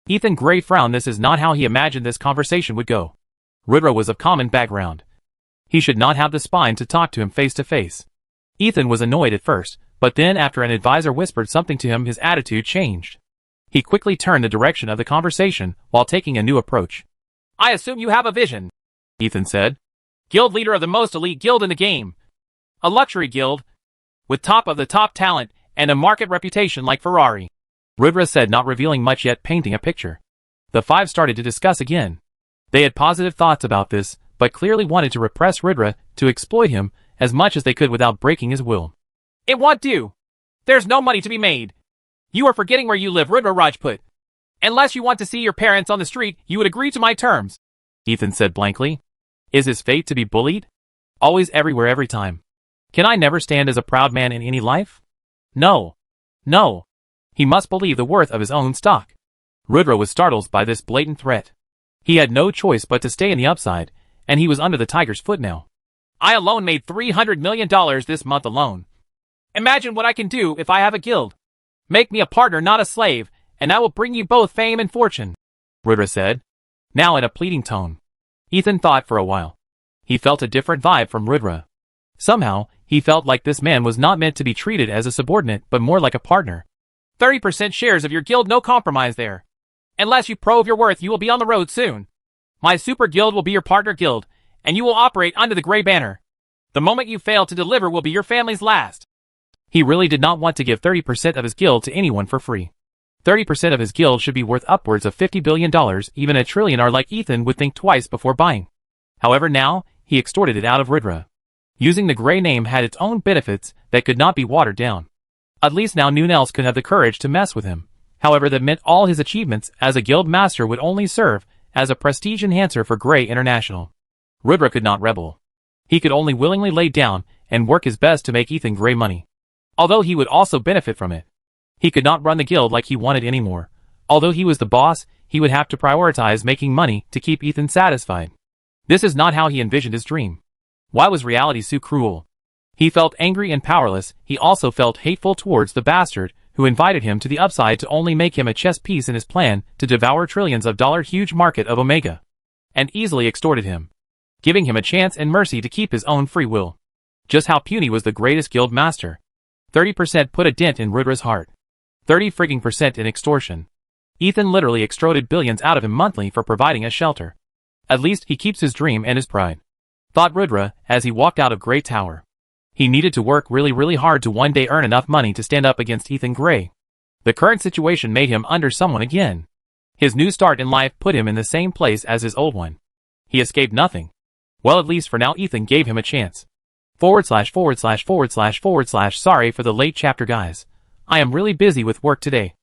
Ethan Gray frowned. This is not how he imagined this conversation would go. Rudra was of common background. He should not have the spine to talk to him face to face. Ethan was annoyed at first, but then after an advisor whispered something to him, his attitude changed. He quickly turned the direction of the conversation while taking a new approach. "I assume you have a vision," Ethan said. "Guild leader of the most elite guild in the game. A luxury guild, with top of the top talent and a market reputation like Ferrari." Rudra said, not revealing much yet painting a picture. The 5 started to discuss again. They had positive thoughts about this, but clearly wanted to repress Rudra to exploit him as much as they could without breaking his will. "It won't do. There's no money to be made. You are forgetting where you live, Rudra Rajput. Unless you want to see your parents on the street, you would agree to my terms," Ethan said blankly. Is his fate to be bullied? Always, everywhere, every time. Can I never stand as a proud man in any life? No. No. He must believe the worth of his own stock. Rudra was startled by this blatant threat. He had no choice but to stay in the upside, and he was under the tiger's foot now. "I alone made $300 million this month alone. Imagine what I can do if I have a guild. Make me a partner, not a slave, and I will bring you both fame and fortune," Rudra said, now in a pleading tone. Ethan thought for a while. He felt a different vibe from Rudra. Somehow, he felt like this man was not meant to be treated as a subordinate but more like a partner. 30% shares of your guild, no compromise there. Unless you prove your worth, you will be on the road soon. My super guild will be your partner guild, and you will operate under the gray banner. The moment you fail to deliver will be your family's last." He really did not want to give 30% of his guild to anyone for free. 30% of his guild should be worth upwards of $50 billion. Even a trillionaire like Ethan would think twice before buying. However, now, he extorted it out of Rudra. Using the gray name had its own benefits that could not be watered down. At least now no one else could have the courage to mess with him. However, that meant all his achievements as a guild master would only serve as a prestige enhancer for Gray International. Rudra could not rebel. He could only willingly lay down and work his best to make Ethan Gray money. Although he would also benefit from it. He could not run the guild like he wanted anymore. Although he was the boss, he would have to prioritize making money to keep Ethan satisfied. This is not how he envisioned his dream. Why was reality so cruel? He felt angry and powerless. He also felt hateful towards the bastard who invited him to the upside to only make him a chess piece in his plan to devour trillions of dollars huge market of Omega. And easily extorted him, giving him a chance and mercy to keep his own free will. Just how puny was the greatest guild master? 30% put a dent in Rudra's heart. 30% in extortion. Ethan literally extorted billions out of him monthly for providing a shelter. At least he keeps his dream and his pride, thought Rudra as he walked out of Grey Tower. He needed to work really hard to one day earn enough money to stand up against Ethan Gray. The current situation made him under someone again. His new start in life put him in the same place as his old one. He escaped nothing. Well, at least for now Ethan gave him a chance. / Sorry for the late chapter, guys. I am really busy with work today.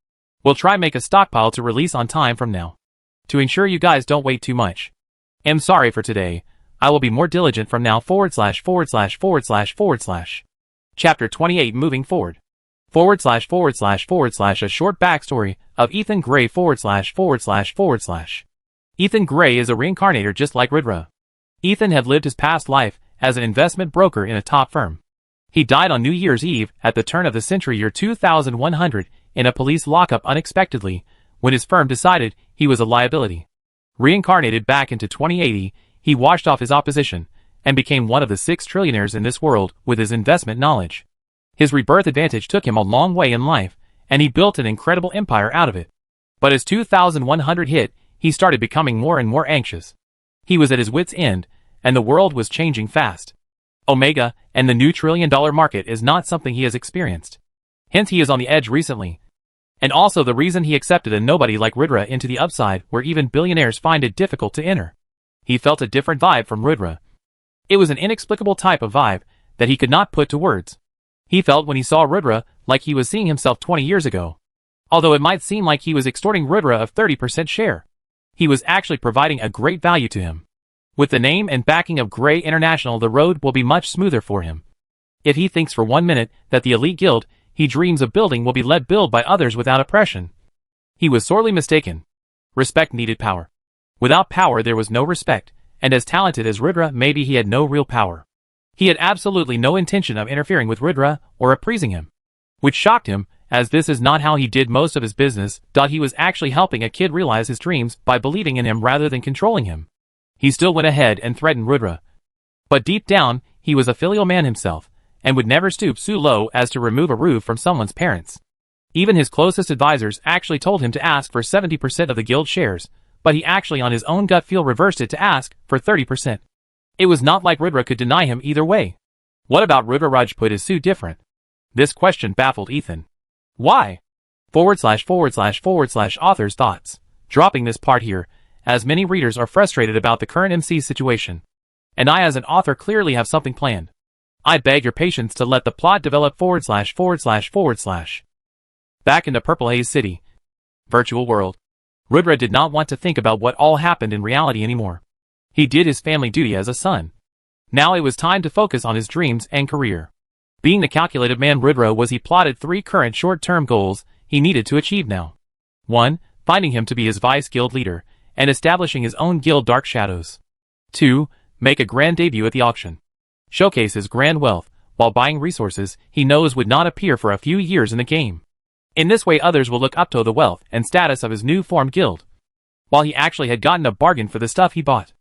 We'll try make a stockpile to release on time from now, to ensure you guys don't wait too much. I'm sorry for today. I will be more diligent from now / Chapter 28 moving forward. / A short backstory of Ethan Gray / Ethan Gray is a reincarnator just like Rudra. Ethan had lived his past life as an investment broker in a top firm. He died on New Year's Eve at the turn of the century year 2100 in a police lockup unexpectedly when his firm decided he was a liability. Reincarnated back into 2080, he washed off his opposition and became one of the 6 trillionaires in this world with his investment knowledge. His rebirth advantage took him a long way in life, and he built an incredible empire out of it. But as 2100 hit, he started becoming more and more anxious. He was at his wit's end, and the world was changing fast. Omega and the new trillion-dollar market is not something he has experienced. Hence he is on the edge recently. And also the reason he accepted a nobody like Rudra into the upside where even billionaires find it difficult to enter. He felt a different vibe from Rudra. It was an inexplicable type of vibe that he could not put to words. He felt when he saw Rudra like he was seeing himself 20 years ago. Although it might seem like he was extorting Rudra of 30% share, he was actually providing a great value to him. With the name and backing of Gray International, the road will be much smoother for him. If he thinks for 1 minute that the elite guild he dreams of building will be let build by others without oppression, he was sorely mistaken. Respect needed power. Without power there was no respect, and as talented as Rudra, maybe he had no real power. He had absolutely no intention of interfering with Rudra or appeasing him, which shocked him, as this is not how he did most of his business. He was actually helping a kid realize his dreams by believing in him rather than controlling him. He still went ahead and threatened Rudra. But deep down, he was a filial man himself, and would never stoop so low as to remove a roof from someone's parents. Even his closest advisors actually told him to ask for 70% of the guild shares, but he actually on his own gut feel reversed it to ask for 30%. It was not like Rudra could deny him either way. What about Rudra Rajput is so different? This question baffled Ethan. Why? / Author's thoughts. Dropping this part here, as many readers are frustrated about the current MC situation. And I as an author clearly have something planned. I beg your patience to let the plot develop / Back in the Purple Haze City. Virtual world. Rudra did not want to think about what all happened in reality anymore. He did his family duty as a son. Now it was time to focus on his dreams and career. Being the calculated man Rudra was, he plotted 3 current short-term goals he needed to achieve now. 1. Finding him to be his vice guild leader, and establishing his own guild Dark Shadows. 2. Make a grand debut at the auction. Showcase his grand wealth, while buying resources he knows would not appear for a few years in the game. In this way others will look up to the wealth and status of his new formed guild, while he actually had gotten a bargain for the stuff he bought.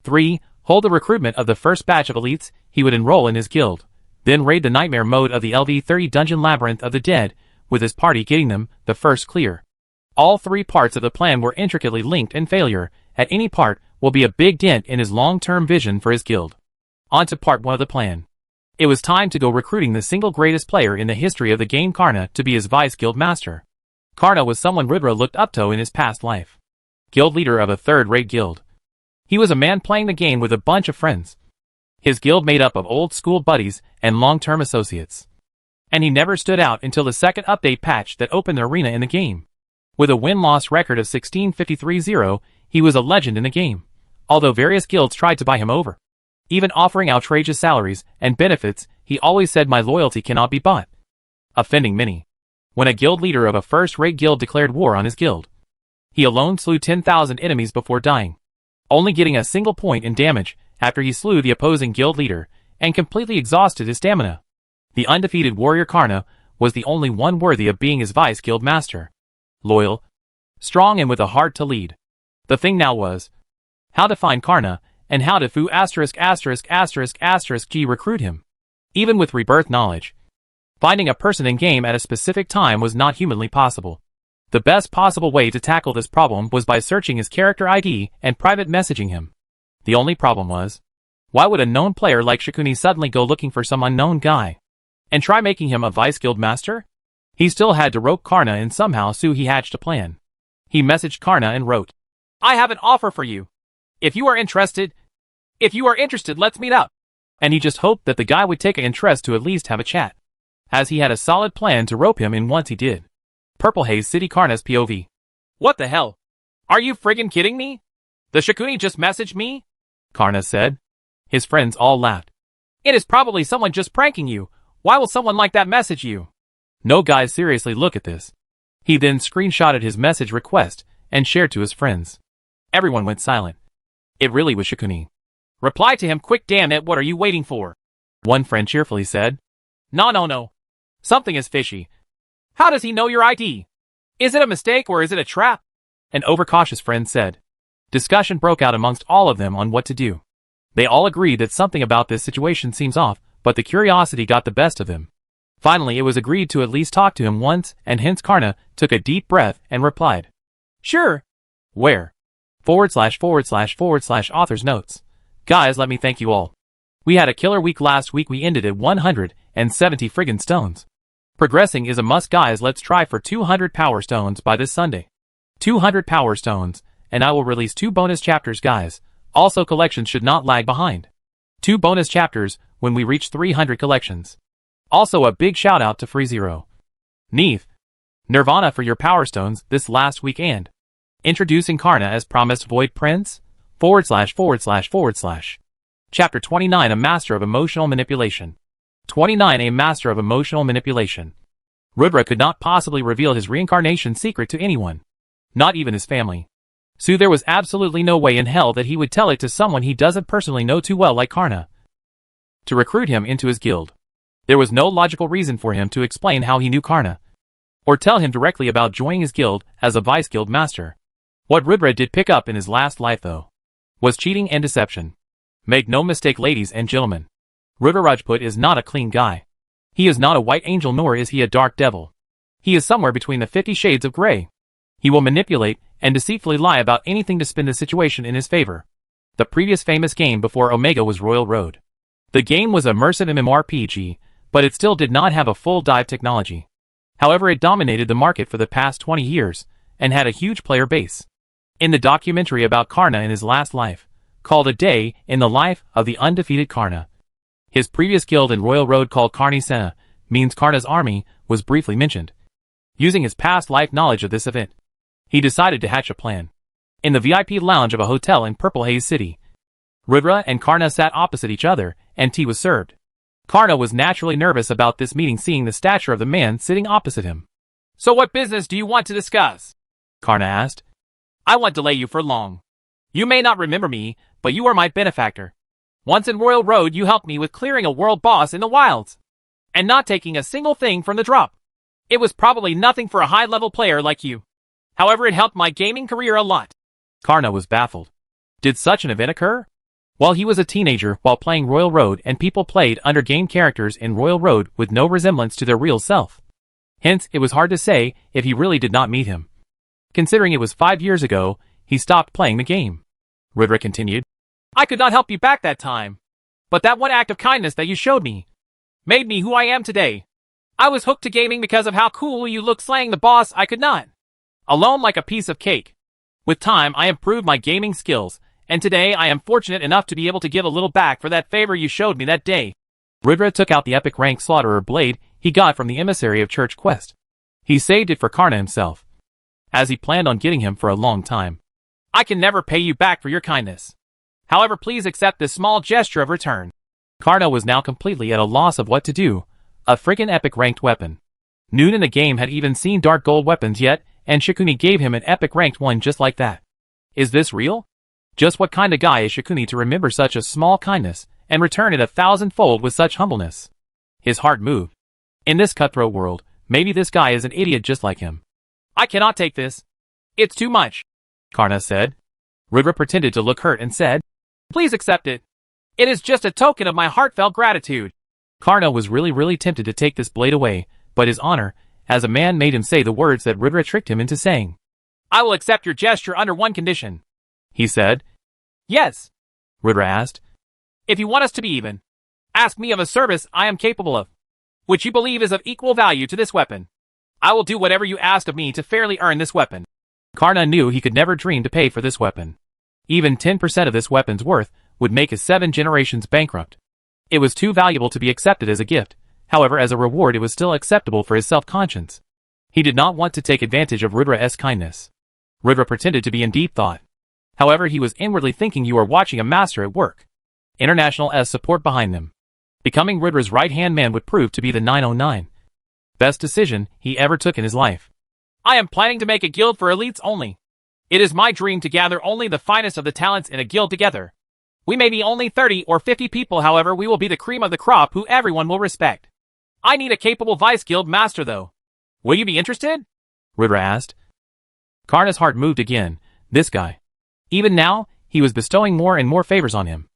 3. Hold the recruitment of the first batch of elites he would enroll in his guild, then raid the nightmare mode of the LV30 Dungeon Labyrinth of the Dead, with his party getting them the first clear. All 3 parts of the plan were intricately linked, and failure at any part will be a big dent in his long-term vision for his guild. On to part 1 of the plan. It was time to go recruiting the single greatest player in the history of the game, Karna, to be his vice guild master. Karna was someone Rudra looked up to in his past life. Guild leader of a third-rate guild. He was a man playing the game with a bunch of friends. His guild made up of old-school buddies and long-term associates. And he never stood out until the second update patch that opened the arena in the game. With a win-loss record of 16-53-0, he was a legend in the game, although various guilds tried to buy him over. Even offering outrageous salaries and benefits, he always said, "My loyalty cannot be bought," offending many. When a guild leader of a first-rate guild declared war on his guild, he alone slew 10,000 enemies before dying, only getting a single point in damage after he slew the opposing guild leader and completely exhausted his stamina. The undefeated warrior Karna was the only one worthy of being his vice guild master. Loyal, strong, and with a heart to lead. The thing now was how to find Karna and how to recruit him. Even with Rebirth knowledge, finding a person in game at a specific time was not humanly possible. / The best possible way to tackle this problem was by searching his character ID and private messaging him. The only problem was, why would a known player like Shikuni suddenly go looking for some unknown guy and try making him a Vice Guild master? He still had to rope Karna and somehow he hatched a plan. He messaged Karna and wrote, "I have an offer for you. If you are interested, let's meet up." And he just hoped that the guy would take an interest to at least have a chat, as he had a solid plan to rope him in once he did. Purple Haze City Karna's POV. What the hell? Are you friggin' kidding me? The Shikuni just messaged me? Karna said. His friends all laughed. It is probably someone just pranking you. Why will someone like that message you? No, guys, seriously, look at this. He then screenshotted his message request and shared to his friends. Everyone went silent. It really was Shikuni. Reply to him quick, damn it, what are you waiting for? One friend cheerfully said. No. Something is fishy. How does he know your ID? Is it a mistake or is it a trap? An overcautious friend said. Discussion broke out amongst all of them on what to do. They all agreed that something about this situation seems off, but the curiosity got the best of them. Finally, it was agreed to at least talk to him once, and hence Karna took a deep breath and replied. Sure. Where? / author's notes. Guys, let me thank you all. We had a killer week last week. We ended at 170 friggin' stones. Progressing is a must, guys. Let's try for 200 power stones by this Sunday. 200 power stones, and I will release 2 bonus chapters, guys. Also, collections should not lag behind. 2 bonus chapters when we reach 300 collections. Also, a big shout out to FreeZero, Neve, Nirvana for your power stones this last week, and introducing Karna as promised Void Prince, / Chapter 29, a Master of Emotional Manipulation. 29, a Master of Emotional Manipulation. Rudra could not possibly reveal his reincarnation secret to anyone. Not even his family. So there was absolutely no way in hell that he would tell it to someone he doesn't personally know too well like Karna. To recruit him into his guild. There was no logical reason for him to explain how he knew Karna, or tell him directly about joining his guild as a Vice Guild Master. What Rudra did pick up in his last life, though, was cheating and deception. Make no mistake, ladies and gentlemen. Rudra Rajput is not a clean guy. He is not a white angel, nor is he a dark devil. He is somewhere between the 50 shades of gray. He will manipulate and deceitfully lie about anything to spin the situation in his favor. The previous famous game before Omega was Royal Road. The game was immersive MMORPG, but it still did not have a full dive technology. However, it dominated the market for the past 20 years, and had a huge player base. In the documentary about Karna in his last life, called A Day in the Life of the Undefeated Karna, his previous guild in Royal Road called Karni Sena, means Karna's army, was briefly mentioned. Using his past life knowledge of this event, he decided to hatch a plan. In the VIP lounge of a hotel in Purple Haze City, Rudra and Karna sat opposite each other, and tea was served. Karna was naturally nervous about this meeting, seeing the stature of the man sitting opposite him. So what business do you want to discuss? Karna asked. I won't delay you for long. You may not remember me, but you are my benefactor. Once in Royal Road, you helped me with clearing a world boss in the wilds, and not taking a single thing from the drop. It was probably nothing for a high-level player like you. However, it helped my gaming career a lot. Karna was baffled. Did such an event occur? While he was a teenager while playing Royal Road, and people played under game characters in Royal Road with no resemblance to their real self. Hence, it was hard to say if he really did not meet him. Considering it was 5 years ago, he stopped playing the game. Rudra continued. I could not help you back that time. But that one act of kindness that you showed me made me who I am today. I was hooked to gaming because of how cool you look slaying the boss. I could not alone like a piece of cake. With time, I improved my gaming skills, and today I am fortunate enough to be able to give a little back for that favor you showed me that day. Rudra took out the epic rank Slaughterer blade he got from the emissary of Church Quest. He saved it for Karna himself, as he planned on getting him for a long time. I can never pay you back for your kindness. However, please accept this small gesture of return. Karna was now completely at a loss of what to do. A friggin' epic ranked weapon. Noon in the game had even seen dark gold weapons yet, and Shikuni gave him an epic ranked one just like that. Is this real? Just what kind of guy is Shikuni to remember such a small kindness, and return it 1,000-fold with such humbleness? His heart moved. In this cutthroat world, maybe this guy is an idiot just like him. I cannot take this. It's too much, Karna said. Rudra pretended to look hurt and said, Please accept it. It is just a token of my heartfelt gratitude. Karna was really tempted to take this blade away, but his honor, as a man made him say the words that Rudra tricked him into saying. I will accept your gesture under one condition, he said. Yes, Rudra asked. if you want us to be even. Ask me of a service I am capable of, which you believe is of equal value to this weapon. I will do whatever you asked of me to fairly earn this weapon. Karna knew he could never dream to pay for this weapon. Even 10% of this weapon's worth would make his 7 generations bankrupt. It was too valuable to be accepted as a gift, however as a reward it was still acceptable for his self-conscience. He did not want to take advantage of Rudra's kindness. Rudra pretended to be in deep thought. However, he was inwardly thinking you are watching a master at work. International S support behind them. Becoming Rudra's right-hand man would prove to be the 909. Best decision he ever took in his life. I am planning to make a guild for elites only. It is my dream to gather only the finest of the talents in a guild together. We may be only 30 or 50 people, however we will be the cream of the crop who everyone will respect. I need a capable vice guild master though. Will you be interested? Rudra asked. Karna's heart moved again. This guy. Even now, he was bestowing more and more favors on him.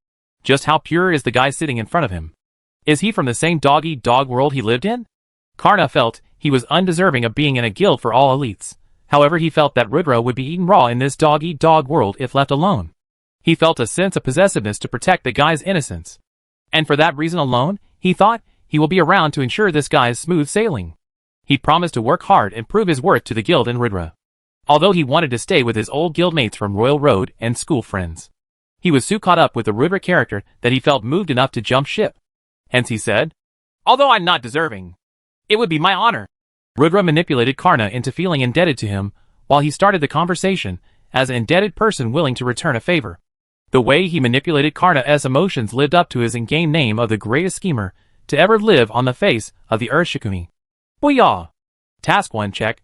Just how pure is the guy sitting in front of him? Is he from the same dog-eat-dog world he lived in? Karna felt he was undeserving of being in a guild for all elites. However, he felt that Rudra would be eaten raw in this dog-eat-dog world if left alone. He felt a sense of possessiveness to protect the guy's innocence. And for that reason alone, he thought he will be around to ensure this guy's smooth sailing. He promised to work hard and prove his worth to the guild and Rudra. Although he wanted to stay with his old guild mates from Royal Road and school friends. He was so caught up with the Rudra character that he felt moved enough to jump ship. Hence he said, although I'm not deserving, it would be my honor. Rudra manipulated Karna into feeling indebted to him, while he started the conversation, as an indebted person willing to return a favor. The way he manipulated Karna's emotions lived up to his in-game name of the greatest schemer to ever live on the face of the earth. Shikumi. Booyah! Task 1 check.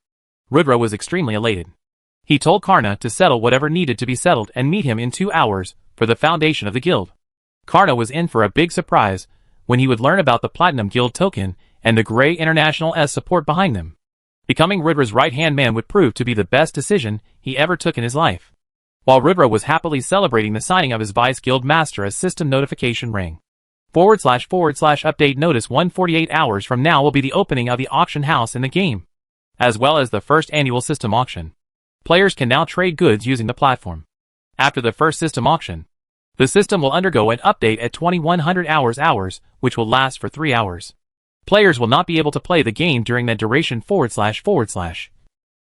Rudra was extremely elated. He told Karna to settle whatever needed to be settled and meet him in 2 hours for the foundation of the guild. Karna was in for a big surprise when he would learn about the Platinum Guild token and the Grey International S support behind them. Becoming Rudra's right-hand man would prove to be the best decision he ever took in his life. While Rudra was happily celebrating the signing of his Vice Guild Master, a system notification rang. / update notice 148 hours from now will be the opening of the auction house in the game, as well as the first annual system auction. Players can now trade goods using the platform. After the first system auction, the system will undergo an update at 2100 hours, which will last for 3 hours. Players will not be able to play the game during that duration. /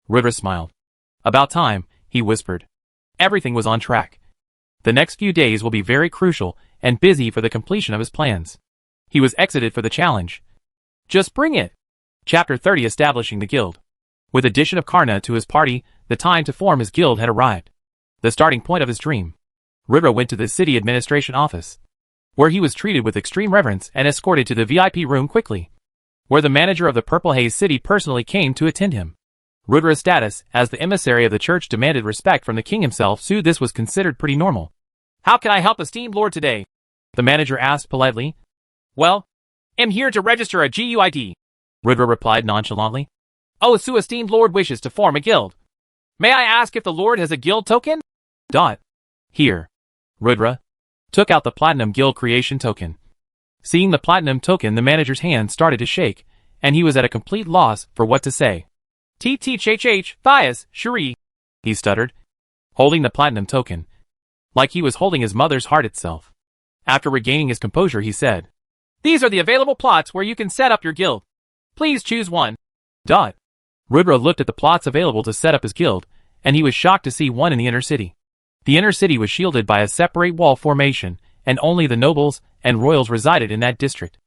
Rudra smiled. About time, he whispered. Everything was on track. The next few days will be very crucial and busy for the completion of his plans. He was excited for the challenge. Just bring it. Chapter 30, Establishing the Guild. With addition of Karna to his party, the time to form his guild had arrived. The starting point of his dream. Rudra went to the city administration office, where he was treated with extreme reverence and escorted to the VIP room quickly, where the manager of the Purple Haze City personally came to attend him. Rudra's status as the emissary of the church demanded respect from the king himself, so this was considered pretty normal. How can I help esteemed lord today? The manager asked politely. Well, I'm here to register a GUID. Rudra replied nonchalantly. Oh, so esteemed lord wishes to form a guild. May I ask if the lord has a guild token? Here. Rudra took out the Platinum Guild creation token. Seeing the Platinum token, the manager's hand started to shake, and he was at a complete loss for what to say. TTHH, Thias, Cherie, he stuttered, holding the Platinum token, like he was holding his mother's heart itself. After regaining his composure, he said, these are the available plots where you can set up your guild. Please choose one. Rudra looked at the plots available to set up his guild, and he was shocked to see one in the inner city. The inner city was shielded by a separate wall formation, and only the nobles and royals resided in that district.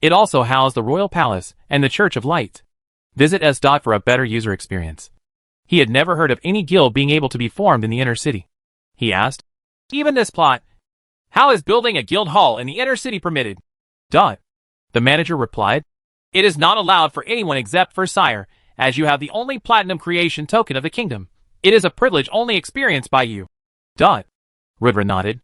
It also housed the royal palace and the Church of Light. Visit S. For a better user experience. He had never heard of any guild being able to be formed in the inner city. He asked, even this plot? How is building a guild hall in the inner city permitted? The manager replied, it is not allowed for anyone except for Sire, as you have the only platinum creation token of the kingdom. It is a privilege only experienced by you. Rudra nodded.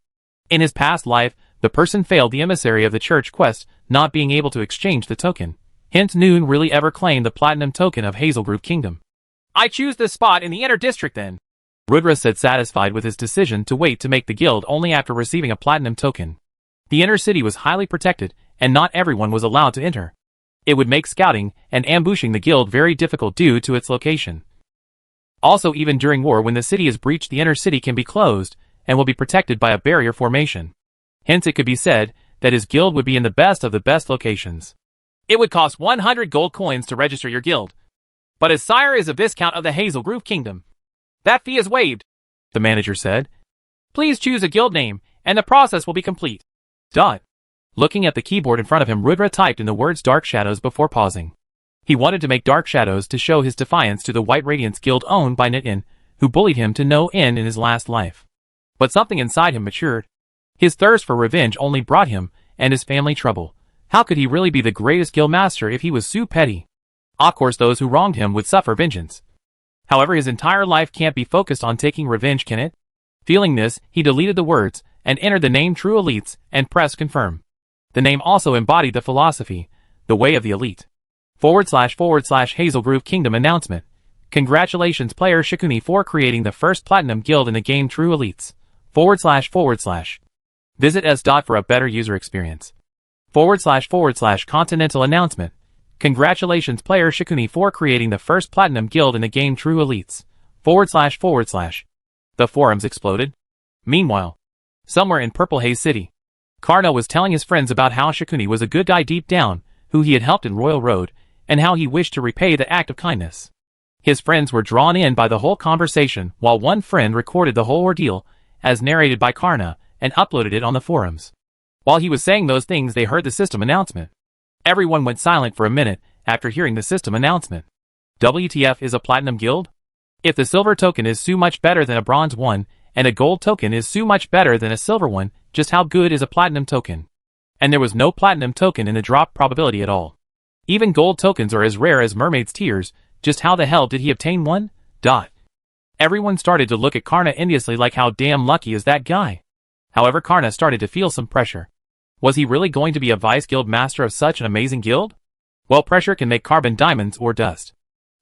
In his past life, the person failed the emissary of the church quest, not being able to exchange the token. Hence Noon really ever claimed the platinum token of Hazelgrove Kingdom. I choose this spot in the inner district then. Rudra said, satisfied with his decision to wait to make the guild only after receiving a platinum token. The inner city was highly protected, and not everyone was allowed to enter. It would make scouting and ambushing the guild very difficult due to its location. Also, even during war, when the city is breached, the inner city can be closed and will be protected by a barrier formation. Hence, it could be said that his guild would be in the best of the best locations. It would cost 100 gold coins to register your guild. But his sire is a viscount of the Hazel Grove Kingdom. That fee is waived, the manager said. Please choose a guild name, and the process will be complete. Looking at the keyboard in front of him, Rudra typed in the words Dark Shadows before pausing. He wanted to make Dark Shadows to show his defiance to the White Radiance Guild owned by Nitin, who bullied him to no end in his last life. But something inside him matured. His thirst for revenge only brought him and his family trouble. How could he really be the greatest guild master if he was so petty? Of course, those who wronged him would suffer vengeance. However, his entire life can't be focused on taking revenge, can it? Feeling this, he deleted the words and entered the name True Elites and pressed confirm. The name also embodied the philosophy, the way of the elite. / Hazel Grove Kingdom announcement. Congratulations player Shikuni for creating the first platinum guild in the game True Elites. / Visit s. for a better user experience. / Continental announcement. Congratulations player Shikuni for creating the first platinum guild in the game True Elites. / The forums exploded. Meanwhile, somewhere in Purple Haze City, Karna was telling his friends about how Shikuni was a good guy deep down, who he had helped in Royal Road, and how he wished to repay the act of kindness. His friends were drawn in by the whole conversation, while one friend recorded the whole ordeal, as narrated by Karna, and uploaded it on the forums. While he was saying those things, they heard the system announcement. Everyone went silent for a minute after hearing the system announcement. WTF is a platinum guild? If the silver token is so much better than a bronze one, and a gold token is so much better than a silver one, just how good is a platinum token? And there was no platinum token in the drop probability at all. Even gold tokens are as rare as mermaid's tears, just how the hell did he obtain one? Everyone started to look at Karna enviously, like how damn lucky is that guy. However, Karna started to feel some pressure. Was he really going to be a vice guild master of such an amazing guild? Well, pressure can make carbon diamonds or dust.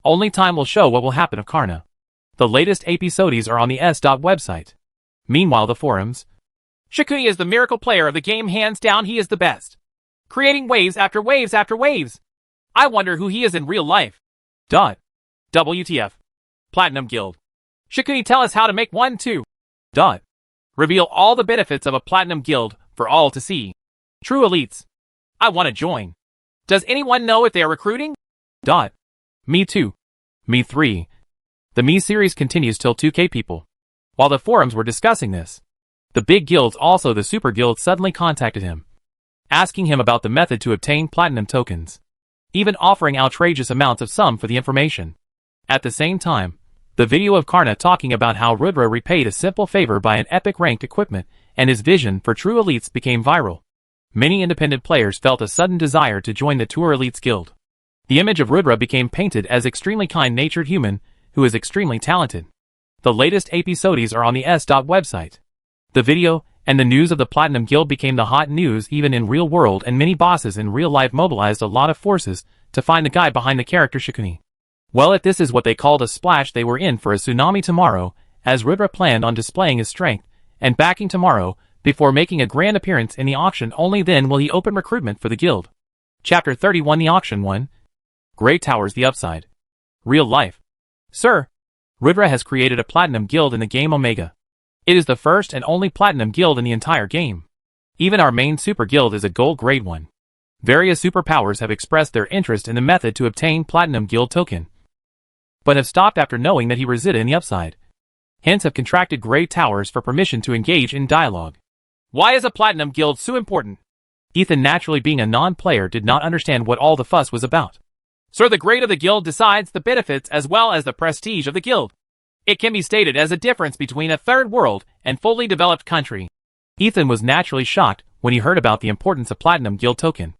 Only time will show what will happen of Karna. The latest episodes are on the s. website. Meanwhile, the forums. Shikuni is the miracle player of the game, hands down he is the best. Creating waves after waves after waves. I wonder who he is in real life. WTF. Platinum Guild. Shikuni, tell us how to make one too. Reveal all the benefits of a platinum guild for all to see. True Elites. I want to join. Does anyone know if they are recruiting? Me too. Me 3. The Me series continues till 2K people. While the forums were discussing this, the big guilds, also the super guild, suddenly contacted him, asking him about the method to obtain platinum tokens, even offering outrageous amounts of sum for the information. At the same time, the video of Karna talking about how Rudra repaid a simple favor by an epic ranked equipment and his vision for True Elites became viral. Many independent players felt a sudden desire to join the True Elites Guild. The image of Rudra became painted as extremely kind-natured human who is extremely talented. The latest episodes are on the s. website. The video and the news of the Platinum Guild became the hot news even in real world, and many bosses in real life mobilized a lot of forces to find the guy behind the character Shikuni. Well, if this is what they called a splash, they were in for a tsunami tomorrow, as Rudra planned on displaying his strength and backing tomorrow before making a grand appearance in the auction. Only then will he open recruitment for the guild. Chapter 31, the Auction 1. Grey Towers, the Upside. Real life. Sir, Rudra has created a platinum guild in the game Omega. It is the first and only platinum guild in the entire game. Even our main super guild is a gold grade one. Various superpowers have expressed their interest in the method to obtain platinum guild token, but have stopped after knowing that he resided in the Upside. Hence have contracted Grey Towers for permission to engage in dialogue. Why is a platinum guild so important? Ethan, naturally being a non-player, did not understand what all the fuss was about. Sir, the grade of the guild decides the benefits as well as the prestige of the guild. It can be stated as a difference between a third world and fully developed country. Ethan was naturally shocked when he heard about the importance of platinum guild token.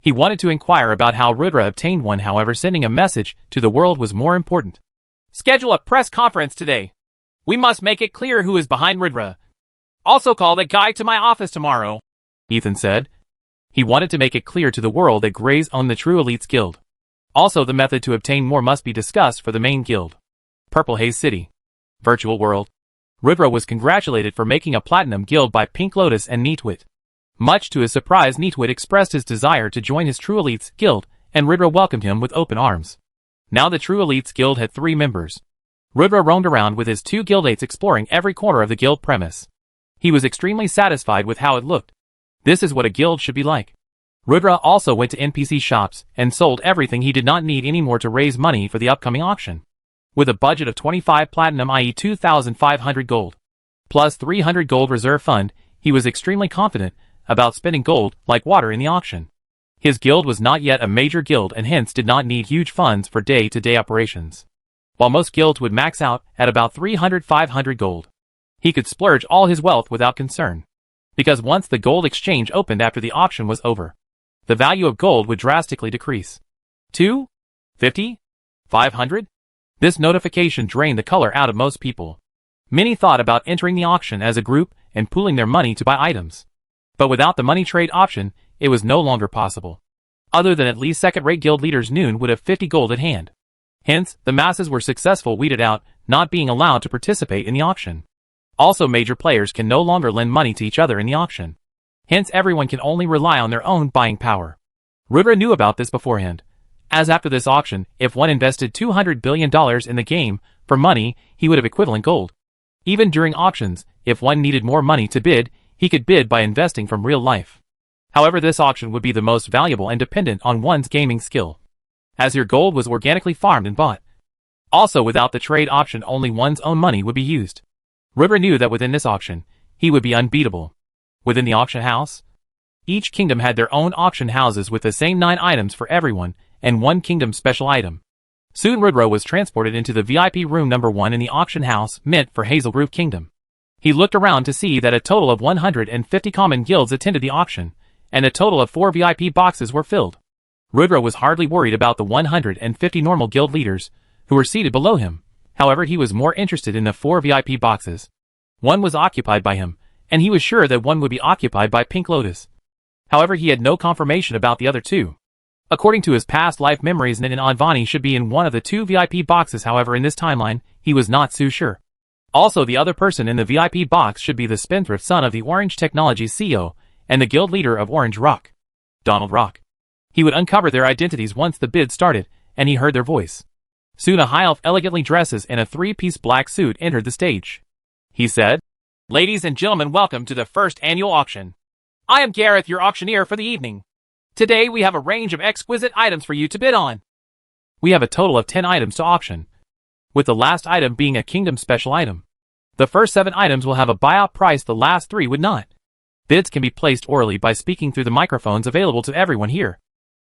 He wanted to inquire about how Rudra obtained one, however sending a message to the world was more important. Schedule a press conference today. We must make it clear who is behind Rudra. Also call the guy to my office tomorrow, Ethan said. He wanted to make it clear to the world that Greys own the True Elites Guild. Also, the method to obtain more must be discussed for the main guild. Purple Haze City. Virtual world. Rudra was congratulated for making a platinum guild by Pink Lotus and Neatwit. Much to his surprise, Neatwit expressed his desire to join his True Elites Guild and Rudra welcomed him with open arms. Now the True Elites Guild had 3 members. Rudra roamed around with his 2 guildmates exploring every corner of the guild premise. He was extremely satisfied with how it looked. This is what a guild should be like. Rudra also went to NPC shops and sold everything he did not need anymore to raise money for the upcoming auction. With a budget of 25 platinum, i.e. 2,500 gold, plus 300 gold reserve fund, he was extremely confident about spending gold like water in the auction. His guild was not yet a major guild and hence did not need huge funds for day-to-day operations. While most guilds would max out at about 300-500 gold, he could splurge all his wealth without concern. Because once the gold exchange opened after the auction was over, the value of gold would drastically decrease. 2? 50? 500? This notification drained the color out of most people. Many thought about entering the auction as a group and pooling their money to buy items. But without the money trade option, it was no longer possible. Other than at least second-rate guild leaders, Noon would have 50 gold at hand. Hence, the masses were successful weeded out, not being allowed to participate in the auction. Also, major players can no longer lend money to each other in the auction. Hence, everyone can only rely on their own buying power. Rudra knew about this beforehand, as after this auction, if one invested $200 billion in the game for money, he would have equivalent gold. Even during auctions, if one needed more money to bid, he could bid by investing from real life. However, this auction would be the most valuable and dependent on one's gaming skill, as your gold was organically farmed and bought. Also, without the trade option, only one's own money would be used. Rudra knew that within this auction, he would be unbeatable. Within the auction house, each kingdom had their own auction houses with the same 9 items for everyone, and 1 kingdom special item. Soon Rudra was transported into the VIP room number 1 in the auction house meant for Hazelgrove Kingdom. He looked around to see that a total of 150 common guilds attended the auction, and a total of 4 VIP boxes were filled. Rudra was hardly worried about the 150 normal guild leaders, who were seated below him. However, he was more interested in the 4 VIP boxes. One was occupied by him, and he was sure that one would be occupied by Pink Lotus. However, he had no confirmation about the other 2. According to his past life memories, Nin and Advani should be in one of the 2 VIP boxes. However, in this timeline, he was not so sure. Also, the other person in the VIP box should be the spendthrift son of the Orange Technologies CEO and the guild leader of Orange Rock, Donald Rock. He would uncover their identities once the bid started, and he heard their voice. Soon a high elf elegantly dresses in a 3-piece black suit entered the stage. He said, "Ladies and gentlemen, welcome to the first annual auction. I am Gareth, your auctioneer for the evening. Today we have a range of exquisite items for you to bid on. We have a total of 10 items to auction, with the last item being a kingdom special item. The first 7 items will have a buyout price, the last 3 would not. Bids can be placed orally by speaking through the microphones available to everyone here.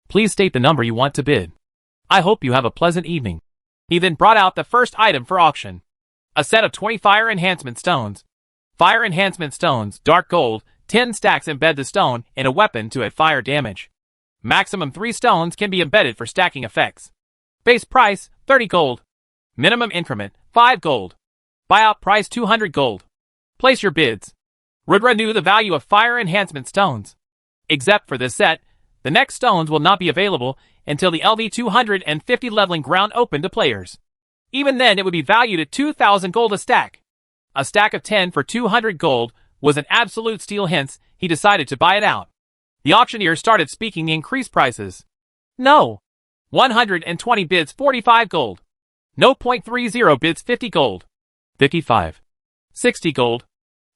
Please state the number you want to bid. I hope you have a pleasant evening." He then brought out the first item for auction. A set of 20 fire enhancement stones. Fire enhancement stones, dark gold, 10 stacks. Embed the stone in a weapon to add fire damage. Maximum 3 stones can be embedded for stacking effects. Base price, 30 gold. Minimum increment, 5 gold. Buyout price, 200 gold. Place your bids. Rudra knew the value of fire enhancement stones. Except for this set, the next stones will not be available until the LV250 leveling ground open to players. Even then, it would be valued at 2,000 gold a stack. A stack of 10 for 200 gold was an absolute steal, hence, he decided to buy it out. The auctioneer started speaking the increased prices. No. 120 bids, 45 gold. No. 0.30 bids, 50 gold. 55. 60 gold.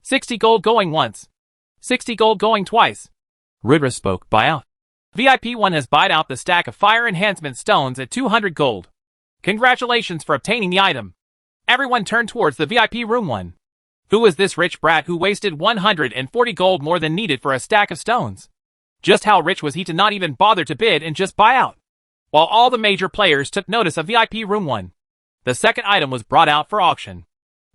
60 gold going once. 60 gold going twice. Rudra spoke, buyout. VIP 1 has bought out the stack of fire enhancement stones at 200 gold. Congratulations for obtaining the item. Everyone turned towards the VIP room 1. Who was this rich brat who wasted 140 gold more than needed for a stack of stones? Just how rich was he to not even bother to bid and just buy out? While all the major players took notice of VIP room 1, the second item was brought out for auction.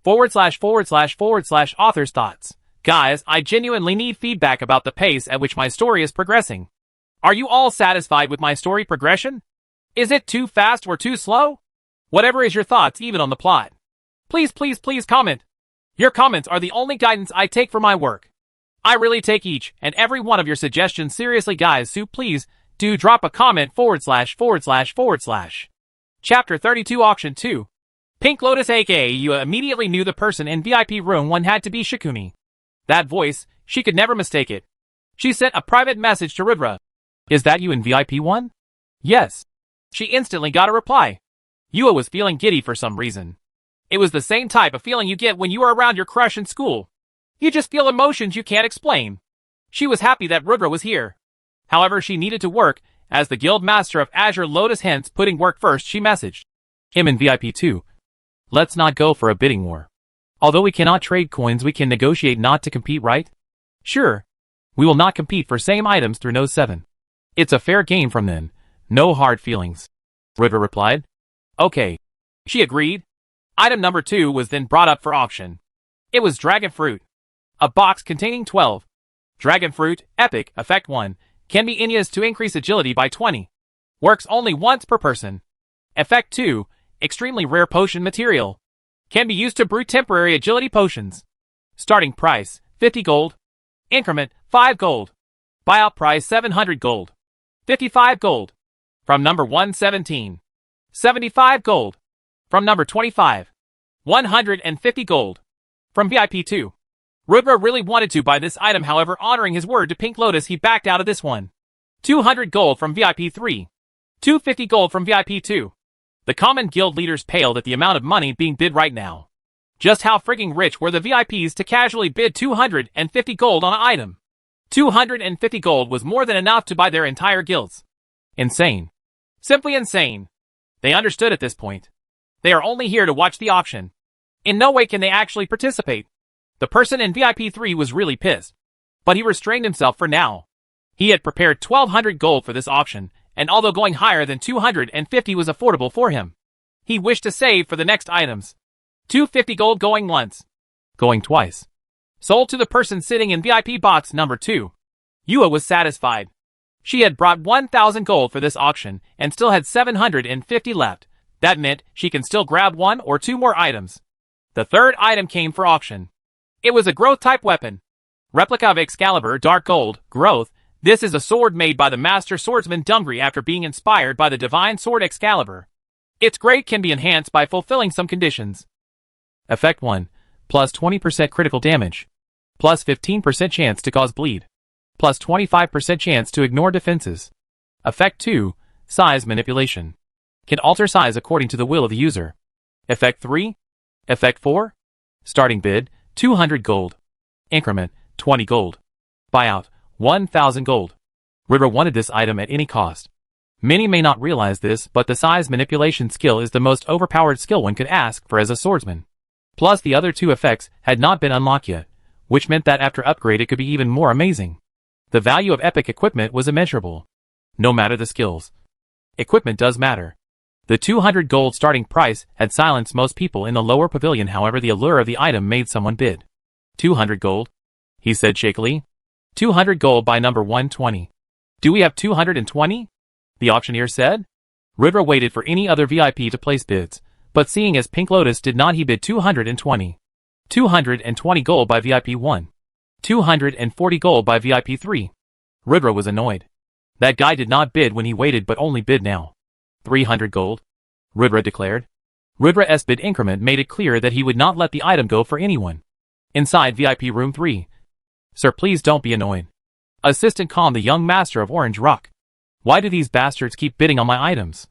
/ Author's thoughts. Guys, I genuinely need feedback about the pace at which my story is progressing. Are you all satisfied with my story progression? Is it too fast or too slow? Whatever is your thoughts even on the plot. Please comment. Your comments are the only guidance I take for my work. I really take each and every one of your suggestions seriously, guys, so please do drop a comment / Chapter 32 Auction 2. Pink Lotus, aka you immediately knew the person in VIP room 1 had to be Shikuni. That voice, she could never mistake it. She sent a private message to Rudra. Is that you in VIP 1? Yes. She instantly got a reply. Yua was feeling giddy for some reason. It was the same type of feeling you get when you are around your crush in school. You just feel emotions you can't explain. She was happy that Rudra was here. However, she needed to work, as the guild master of Azure Lotus, hence putting work first. She messaged him in VIP 2. Let's not go for a bidding war. Although we cannot trade coins, we can negotiate not to compete, right? Sure. We will not compete for same items through No 7. It's a fair game from then. No hard feelings. Rudra replied. Okay. She agreed. Item number 2 was then brought up for auction. It was Dragon Fruit. A box containing 12. Dragon Fruit, Epic, Effect 1, can be Inya's to increase agility by 20. Works only once per person. Effect 2, extremely rare potion material. Can be used to brew temporary agility potions. Starting price, 50 gold. Increment, 5 gold. Buyout price, 700 gold. 55 gold. From number 117. 75 gold. From number 25. 150 gold. From VIP 2. Rudra really wanted to buy this item, however, honoring his word to Pink Lotus, he backed out of this one. 200 gold from VIP 3. 250 gold from VIP 2. The common guild leaders paled at the amount of money being bid right now. Just how frigging rich were the VIPs to casually bid 250 gold on an item? 250 gold was more than enough to buy their entire guilds. Insane. Simply insane. They understood at this point. They are only here to watch the auction. In no way can they actually participate. The person in VIP 3 was really pissed. But he restrained himself for now. He had prepared 1200 gold for this auction, and although going higher than 250 was affordable for him, he wished to save for the next items. 250 gold going once. Going twice. Sold to the person sitting in VIP box number 2. Yua was satisfied. She had brought 1000 gold for this auction, and still had 750 left. That meant she can still grab 1 or 2 more items. The third item came for auction. It was a growth-type weapon. Replica of Excalibur Dark Gold, Growth. This is a sword made by the master swordsman Dungri after being inspired by the divine sword Excalibur. Its grade can be enhanced by fulfilling some conditions. Effect 1. Plus 20% critical damage. Plus 15% chance to cause bleed. Plus 25% chance to ignore defenses. Effect 2. Size Manipulation. Can alter size according to the will of the user. Effect 3. Effect 4. Starting bid, 200 gold. Increment, 20 gold. Buyout, 1000 gold. Rudra wanted this item at any cost. Many may not realize this, but the size manipulation skill is the most overpowered skill one could ask for as a swordsman. Plus the other 2 effects had not been unlocked yet, which meant that after upgrade it could be even more amazing. The value of epic equipment was immeasurable. No matter the skills. Equipment does matter. The 200 gold starting price had silenced most people in the lower pavilion, however the allure of the item made someone bid. 200 gold? He said shakily. 200 gold by number 120. Do we have 220? The auctioneer said. Rudra waited for any other VIP to place bids, but seeing as Pink Lotus did not, he bid 220. 220 gold by VIP 1. 240 gold by VIP 3. Rudra was annoyed. That guy did not bid when he waited but only bid now. 300 gold. Rudra declared. Rudra's bid increment made it clear that he would not let the item go for anyone. Inside VIP room 3. Sir, please don't be annoyed. Assistant calmed the young master of Orange Rock. Why do these bastards keep bidding on my items?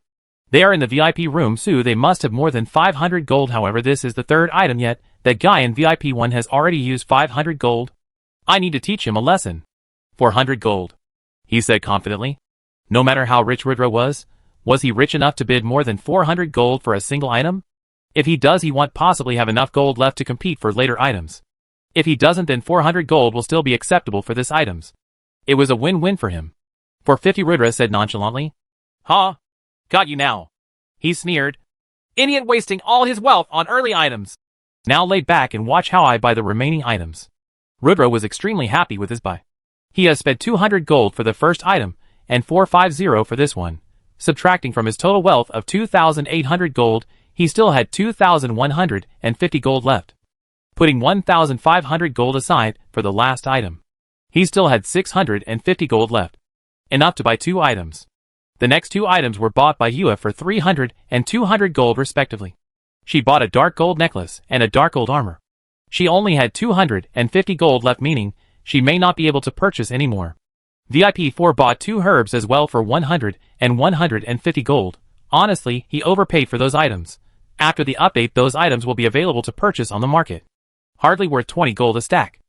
They are in the VIP room, so they must have more than 500 gold. However, this is the third item yet. That guy in VIP 1 has already used 500 gold. I need to teach him a lesson. 400 gold. He said confidently. No matter how rich Rudra was he rich enough to bid more than 400 gold for a single item? If he does, he won't possibly have enough gold left to compete for later items. If he doesn't, then 400 gold will still be acceptable for this items. It was a win-win for him. 450, Rudra said nonchalantly. Huh? Got you now. He sneered. Idiot, wasting all his wealth on early items. Now lay back and watch how I buy the remaining items. Rudra was extremely happy with his buy. He has spent 200 gold for the first item, and 450 for this one. Subtracting from his total wealth of 2,800 gold, he still had 2,150 gold left. Putting 1,500 gold aside for the last item, he still had 650 gold left. Enough to buy 2 items. The next 2 items were bought by Yua for 300 and 200 gold respectively. She bought a dark gold necklace and a dark gold armor. She only had 250 gold left, meaning she may not be able to purchase any more. VIP 4 bought 2 herbs as well for 100 and 150 gold. Honestly, he overpaid for those items. After the update, those items will be available to purchase on the market. Hardly worth 20 gold a stack.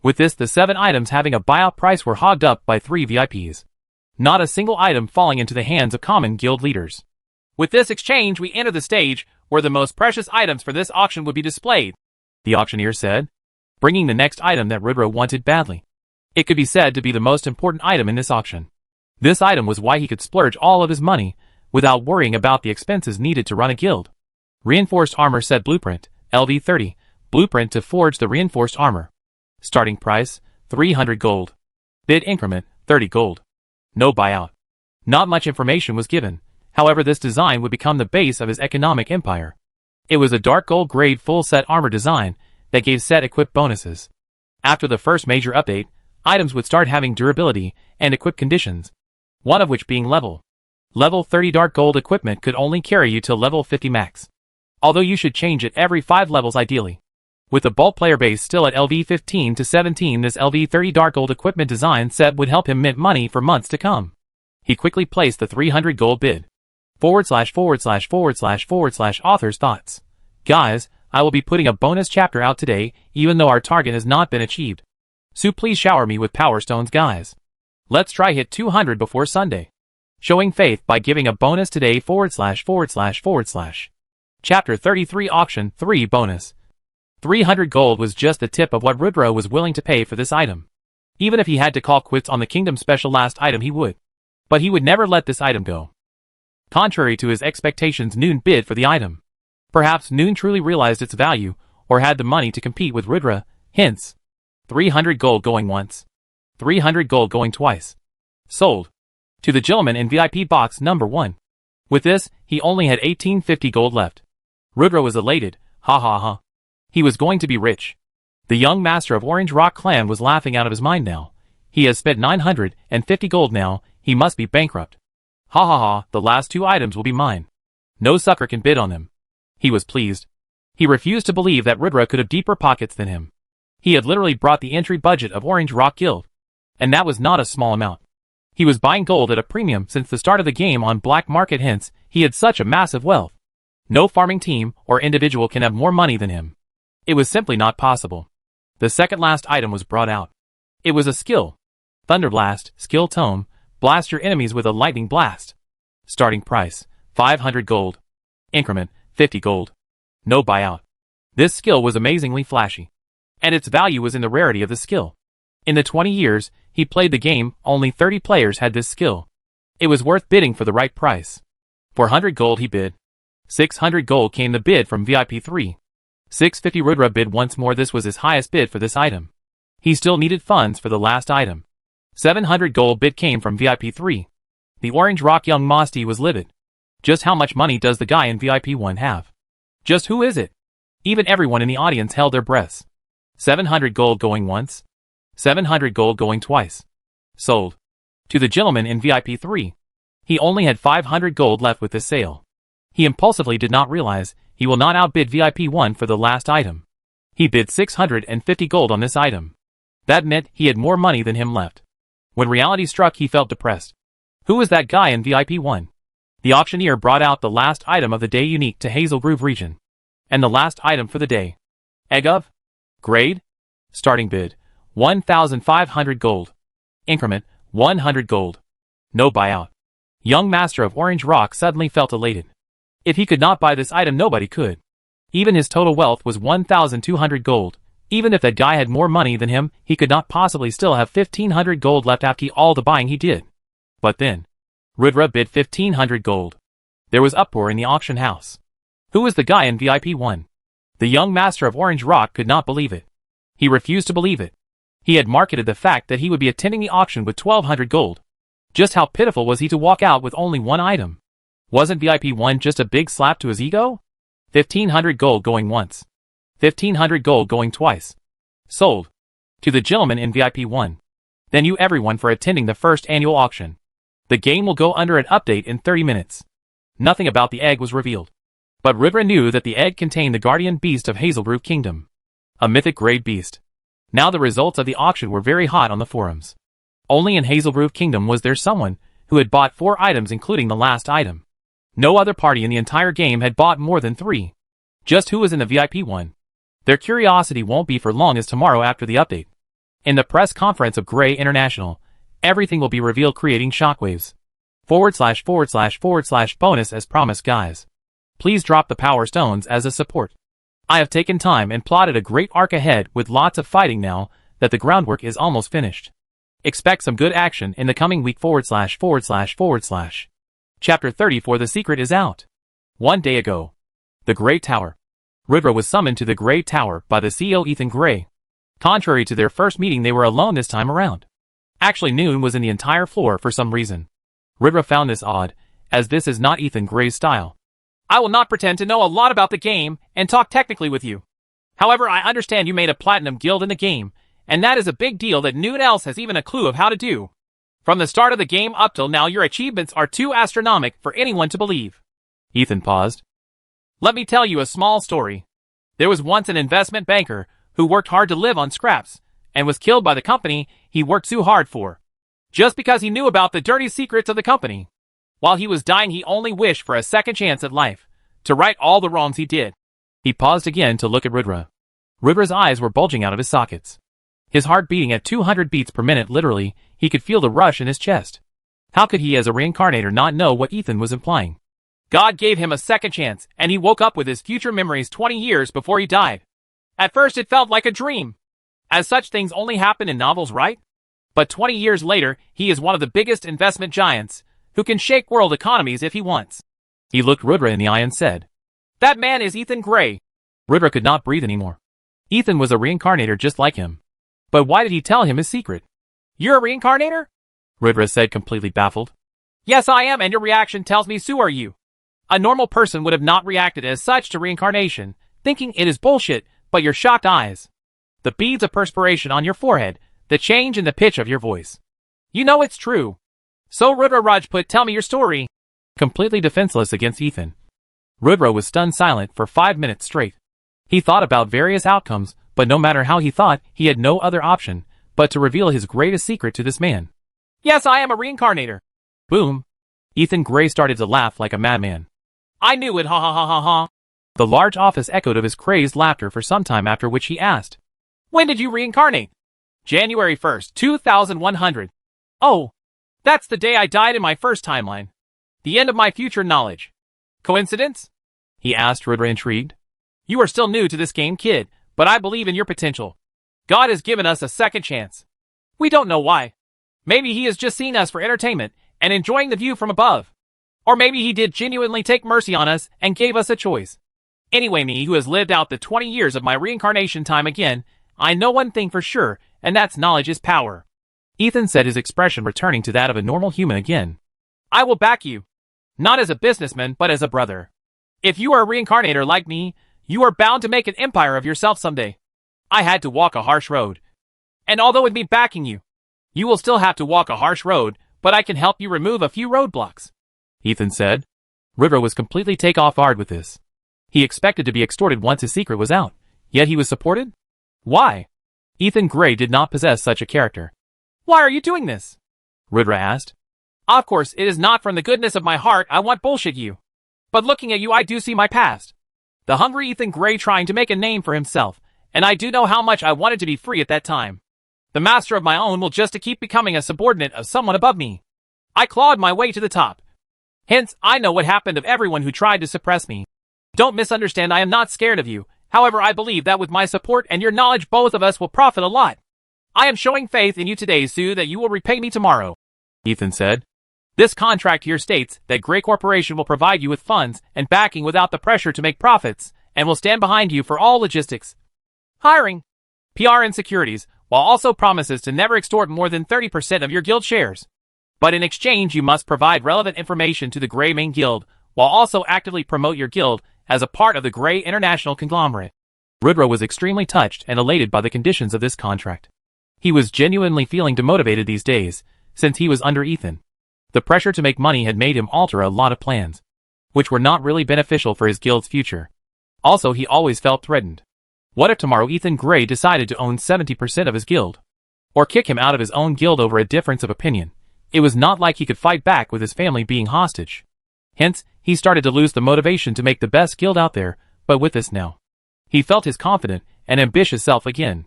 With this, the 7 items having a buyout price were hogged up by 3 VIPs. Not a single item falling into the hands of common guild leaders. With this exchange, we enter the stage where the most precious items for this auction would be displayed, the auctioneer said, bringing the next item that Rudra wanted badly. It could be said to be the most important item in this auction. This item was why he could splurge all of his money without worrying about the expenses needed to run a guild. Reinforced armor set blueprint, LV 30, blueprint to forge the reinforced armor. Starting price, 300 gold. Bid increment, 30 gold. No buyout. Not much information was given. However, this design would become the base of his economic empire. It was a dark gold grade full set armor design that gave set equip bonuses. After the first major update, items would start having durability and equip conditions, one of which being level. Level 30 dark gold equipment could only carry you till level 50 max. Although you should change it every 5 levels ideally. With the bulk player base still at LV 15 to 17, this LV 30 dark gold equipment design set would help him mint money for months to come. He quickly placed the 300 gold bid. / author's thoughts. Guys, I will be putting a bonus chapter out today even though our target has not been achieved. So please shower me with power stones, guys. Let's try hit 200 before Sunday. Showing faith by giving a bonus today / Chapter 33 Auction 3 Bonus. 300 gold was just the tip of what Rudra was willing to pay for this item. Even if he had to call quits on the Kingdom Special last item he would. But he would never let this item go. Contrary to his expectations, Noon bid for the item. Perhaps Noon truly realized its value, or had the money to compete with Rudra, hence 300 gold going once. 300 gold going twice. Sold. To the gentleman in VIP box number 1. With this, he only had 1850 gold left. Rudra was elated, ha ha ha. He was going to be rich. The young master of Orange Rock clan was laughing out of his mind now. He has spent 950 gold now, he must be bankrupt. Ha ha ha, the last 2 items will be mine. No sucker can bid on them. He was pleased. He refused to believe that Rudra could have deeper pockets than him. He had literally brought the entry budget of Orange Rock Guild. And that was not a small amount. He was buying gold at a premium since the start of the game on black market, hence, he had such a massive wealth. No farming team or individual can have more money than him. It was simply not possible. The second last item was brought out. It was a skill. Thunderblast, skill tome, blast your enemies with a lightning blast. Starting price, 500 gold. Increment, 50 gold. No buyout. This skill was amazingly flashy. And its value was in the rarity of the skill. In the 20 years he played the game, only 30 players had this skill. It was worth bidding for the right price. 400 gold he bid. 600 gold came the bid from VIP 3. 650 Rudra bid once more. This was his highest bid for this item. He still needed funds for the last item. 700 gold bid came from VIP 3. The Orange Rock young Mosty was livid. Just how much money does the guy in VIP 1 have? Just who is it? Even everyone in the audience held their breaths. 700 gold going once. 700 gold going twice. Sold. To the gentleman in VIP 3. He only had 500 gold left with this sale. He impulsively did not realize he will not outbid VIP 1 for the last item. He bid 650 gold on this item. That meant he had more money than him left. When reality struck, he felt depressed. Who was that guy in VIP 1? The auctioneer brought out the last item of the day unique to Hazel Grove region. And the last item for the day. Egg of? Grade? Starting bid, 1,500 gold. Increment, 100 gold. No buyout. Young master of Orange Rock suddenly felt elated. If he could not buy this item, nobody could. Even his total wealth was 1,200 gold. Even if that guy had more money than him, he could not possibly still have 1,500 gold left after all the buying he did. But then, Rudra bid 1,500 gold. There was uproar in the auction house. Who was the guy in VIP 1? The young master of Orange Rock could not believe it. He refused to believe it. He had marketed the fact that he would be attending the auction with 1,200 gold. Just how pitiful was he to walk out with only one item? Wasn't VIP 1 just a big slap to his ego? 1,500 gold going once. 1,500 gold going twice. Sold. To the gentleman in VIP 1. Thank you everyone for attending the first annual auction. The game will go under an update in 30 minutes. Nothing about the egg was revealed. But Rudra knew that the egg contained the guardian beast of Hazelgrove Kingdom. A mythic grade beast. Now the results of the auction were very hot on the forums. Only in Hazelgrove Kingdom was there someone who had bought 4 items including the last item. No other party in the entire game had bought more than 3. Just who was in the VIP one? Their curiosity won't be for long as tomorrow after the update. In the press conference of Grey International, everything will be revealed creating shockwaves. // bonus as promised guys. Please drop the power stones as a support. I have taken time and plotted a great arc ahead with lots of fighting now that the groundwork is almost finished. Expect some good action in the coming week // Chapter 34 The Secret is out. 1 day ago. The Great Tower. Ridra was summoned to the Great Tower by the CEO Ethan Gray. Contrary to their first meeting, they were alone this time around. Actually, Noon was in the entire floor for some reason. Ridra found this odd, as this is not Ethan Gray's style. I will not pretend to know a lot about the game and talk technically with you. However, I understand you made a platinum guild in the game, and that is a big deal that no one else has even a clue of how to do. From the start of the game up till now, your achievements are too astronomical for anyone to believe. Ethan paused. Let me tell you a small story. There was once an investment banker who worked hard to live on scraps, and was killed by the company he worked so hard for. Just because he knew about the dirty secrets of the company. While he was dying, he only wished for a second chance at life, to right all the wrongs he did. He paused again to look at Ridra. Ridra's eyes were bulging out of his sockets. His heart beating at 200 beats per minute. Literally, he could feel the rush in his chest. How could he as a reincarnator not know what Ethan was implying? God gave him a second chance, and he woke up with his future memories 20 years before he died. At first it felt like a dream. As such things only happen in novels, right? But 20 years later, he is one of the biggest investment giants, who can shake world economies if he wants. He looked Ridra in the eye and said, That man is Ethan Gray. Ridra could not breathe anymore. Ethan was a reincarnator just like him. But why did he tell him his secret? You're a reincarnator? Ridra said, completely baffled. Yes, I am, and your reaction tells me so are you. A normal person would have not reacted as such to reincarnation, thinking it is bullshit, but your shocked eyes, the beads of perspiration on your forehead, the change in the pitch of your voice. You know it's true. So Rudra Rajput, tell me your story. Completely defenseless against Ethan, Rudra was stunned silent for 5 minutes straight. He thought about various outcomes, but no matter how he thought, he had no other option but to reveal his greatest secret to this man. Yes, I am a reincarnator. Boom. Ethan Gray started to laugh like a madman. I knew it, ha ha ha ha ha. The large office echoed of his crazed laughter for some time, after which he asked, When did you reincarnate? January 1st, 2100. Oh, that's the day I died in my first timeline. The end of my future knowledge. Coincidence? He asked, Rudra intrigued. You are still new to this game, kid, but I believe in your potential. God has given us a second chance. We don't know why. Maybe he has just seen us for entertainment and enjoying the view from above. Or maybe he did genuinely take mercy on us and gave us a choice. Anyway, me who has lived out the 20 years of my reincarnation time again, I know one thing for sure, and that's knowledge is power. Ethan said, his expression returning to that of a normal human again. I will back you. Not as a businessman, but as a brother. If you are a reincarnator like me, you are bound to make an empire of yourself someday. I had to walk a harsh road. And although with me backing you, you will still have to walk a harsh road, but I can help you remove a few roadblocks. Ethan said. Rudra was completely taken off guard with this. He expected to be extorted once his secret was out, yet he was supported? Why? Ethan Gray did not possess such a character. Why are you doing this? Rudra asked. Of course, it is not from the goodness of my heart I want bullshit you. But looking at you, I do see my past. The hungry Ethan Gray trying to make a name for himself, and I do know how much I wanted to be free at that time. The master of my own will just to keep becoming a subordinate of someone above me. I clawed my way to the top. Hence, I know what happened of everyone who tried to suppress me. Don't misunderstand, I am not scared of you. However, I believe that with my support and your knowledge, both of us will profit a lot. I am showing faith in you today, Sue, that you will repay me tomorrow. Ethan said. This contract here states that Gray Corporation will provide you with funds and backing without the pressure to make profits, and will stand behind you for all logistics, hiring, PR and securities, while also promises to never extort more than 30% of your guild shares. But in exchange, you must provide relevant information to the Gray main guild, while also actively promote your guild as a part of the Gray International conglomerate. Rudra was extremely touched and elated by the conditions of this contract. He was genuinely feeling demotivated these days, since he was under Ethan. The pressure to make money had made him alter a lot of plans, which were not really beneficial for his guild's future. Also, he always felt threatened. What if tomorrow Ethan Gray decided to own 70% of his guild? or kick him out of his own guild over a difference of opinion. It was not like he could fight back with his family being hostage. Hence, he started to lose the motivation to make the best guild out there, but with this now, he felt his confident and ambitious self again.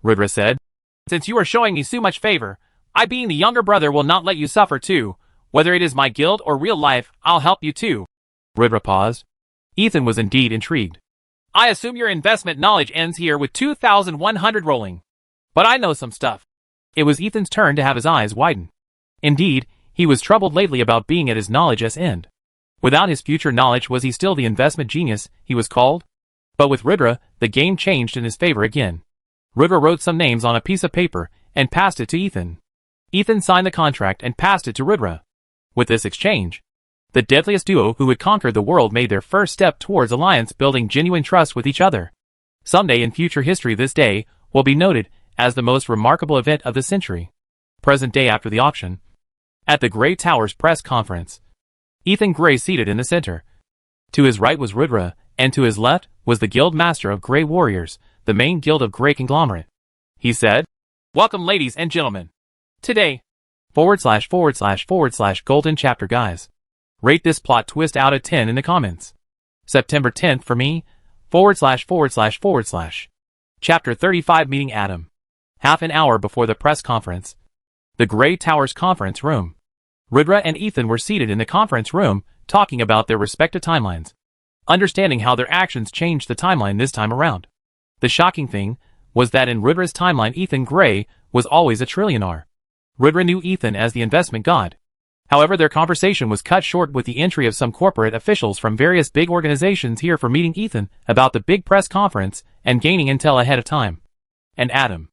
Rudra said, "Since you are showing me so much favor, I being the younger brother will not let you suffer too. Whether it is my guild or real life, I'll help you too." Rudra paused. Ethan was indeed intrigued. "I assume your investment knowledge ends here with 2,100 rolling. But I know some stuff." It was Ethan's turn to have his eyes widen. Indeed, he was troubled lately about being at his knowledge's end. Without his future knowledge, was he still the investment genius he was called? But with Rudra, the game changed in his favor again. Rudra wrote some names on a piece of paper and passed it to Ethan. Ethan signed the contract and passed it to Rudra. With this exchange, the deadliest duo who had conquered the world made their first step towards alliance, building genuine trust with each other. Someday in future history, this day will be noted as the most remarkable event of the century. Present day after the auction. At the Grey Tower's press conference, Ethan Grey seated in the center. To his right was Rudra, and to his left was the Guild Master of Grey Warriors, the main guild of Grey Conglomerate. He said, "Welcome ladies and gentlemen. Today, / golden chapter guys. Rate this plot twist out of 10 in the comments. September 10th for me, / Chapter 35 Meeting Adam. Half an hour before the press conference. The Grey Tower's conference room. Rudra and Ethan were seated in the conference room, talking about their respective timelines. Understanding how their actions changed the timeline this time around. The shocking thing was that in Rudra's timeline, Ethan Grey was always a trillionaire. Rudra knew Ethan as the investment god. However, their conversation was cut short with the entry of some corporate officials from various big organizations here for meeting Ethan about the big press conference and gaining intel ahead of time. And Adam.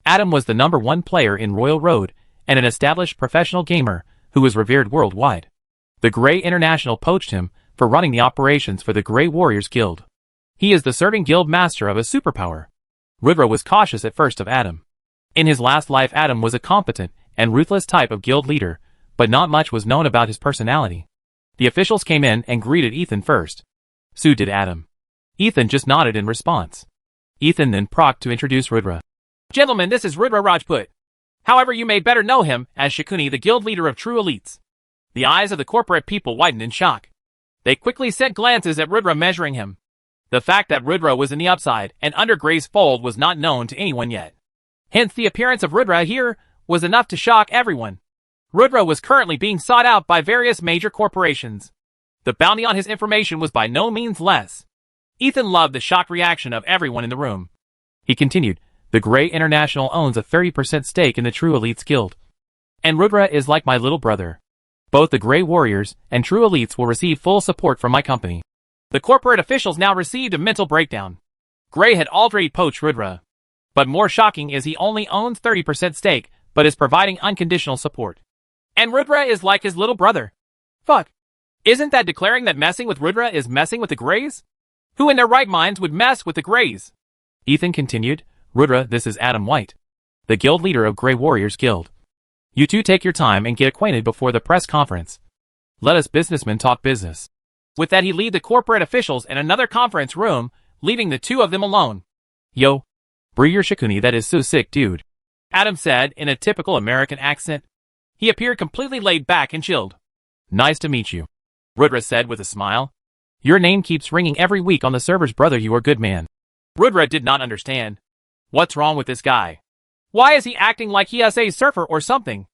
Adam was the #1 player in Royal Road and an established professional gamer who was revered worldwide. The Grey International poached him for running the operations for the Grey Warriors Guild. He is the serving guild master of a superpower. Rudra was cautious at first of Adam. In his last life, Adam was a competent and ruthless type of guild leader, but not much was known about his personality. The officials came in and greeted Ethan first. So did Adam. Ethan just nodded in response. Ethan then procked to introduce Rudra. "Gentlemen, this is Rudra Rajput. However, you may better know him as Shakuni, the guild leader of True Elites." The eyes of the corporate people widened in shock. They quickly sent glances at Rudra, measuring him. The fact that Rudra was in the upside and under Grey's fold was not known to anyone yet. Hence, the appearance of Rudra here was enough to shock everyone. Rudra was currently being sought out by various major corporations. The bounty on his information was by no means less. Ethan loved the shocked reaction of everyone in the room. He continued, "The Grey International owns a 30% stake in the True Elites Guild. And Rudra is like my little brother. Both the Grey Warriors and True Elites will receive full support from my company." The corporate officials now received a mental breakdown. Grey had already poached Rudra. But more shocking is he only owns 30% stake, but is providing unconditional support. And Rudra is like his little brother. Fuck. Isn't that declaring that messing with Rudra is messing with the Greys? Who in their right minds would mess with the Greys? Ethan continued, "Rudra, this is Adam White, the guild leader of Grey Warriors Guild. You two take your time and get acquainted before the press conference. Let us businessmen talk business." With that, he led the corporate officials in another conference room, leaving the two of them alone. "Yo, bring your Shakuni, that is so sick, dude," Adam said in a typical American accent. He appeared completely laid back and chilled. "Nice to meet you," Rudra said with a smile. "Your name keeps ringing every week on the servers, brother. You are good man." Rudra did not understand. What's wrong with this guy? Why is he acting like he is a surfer or something?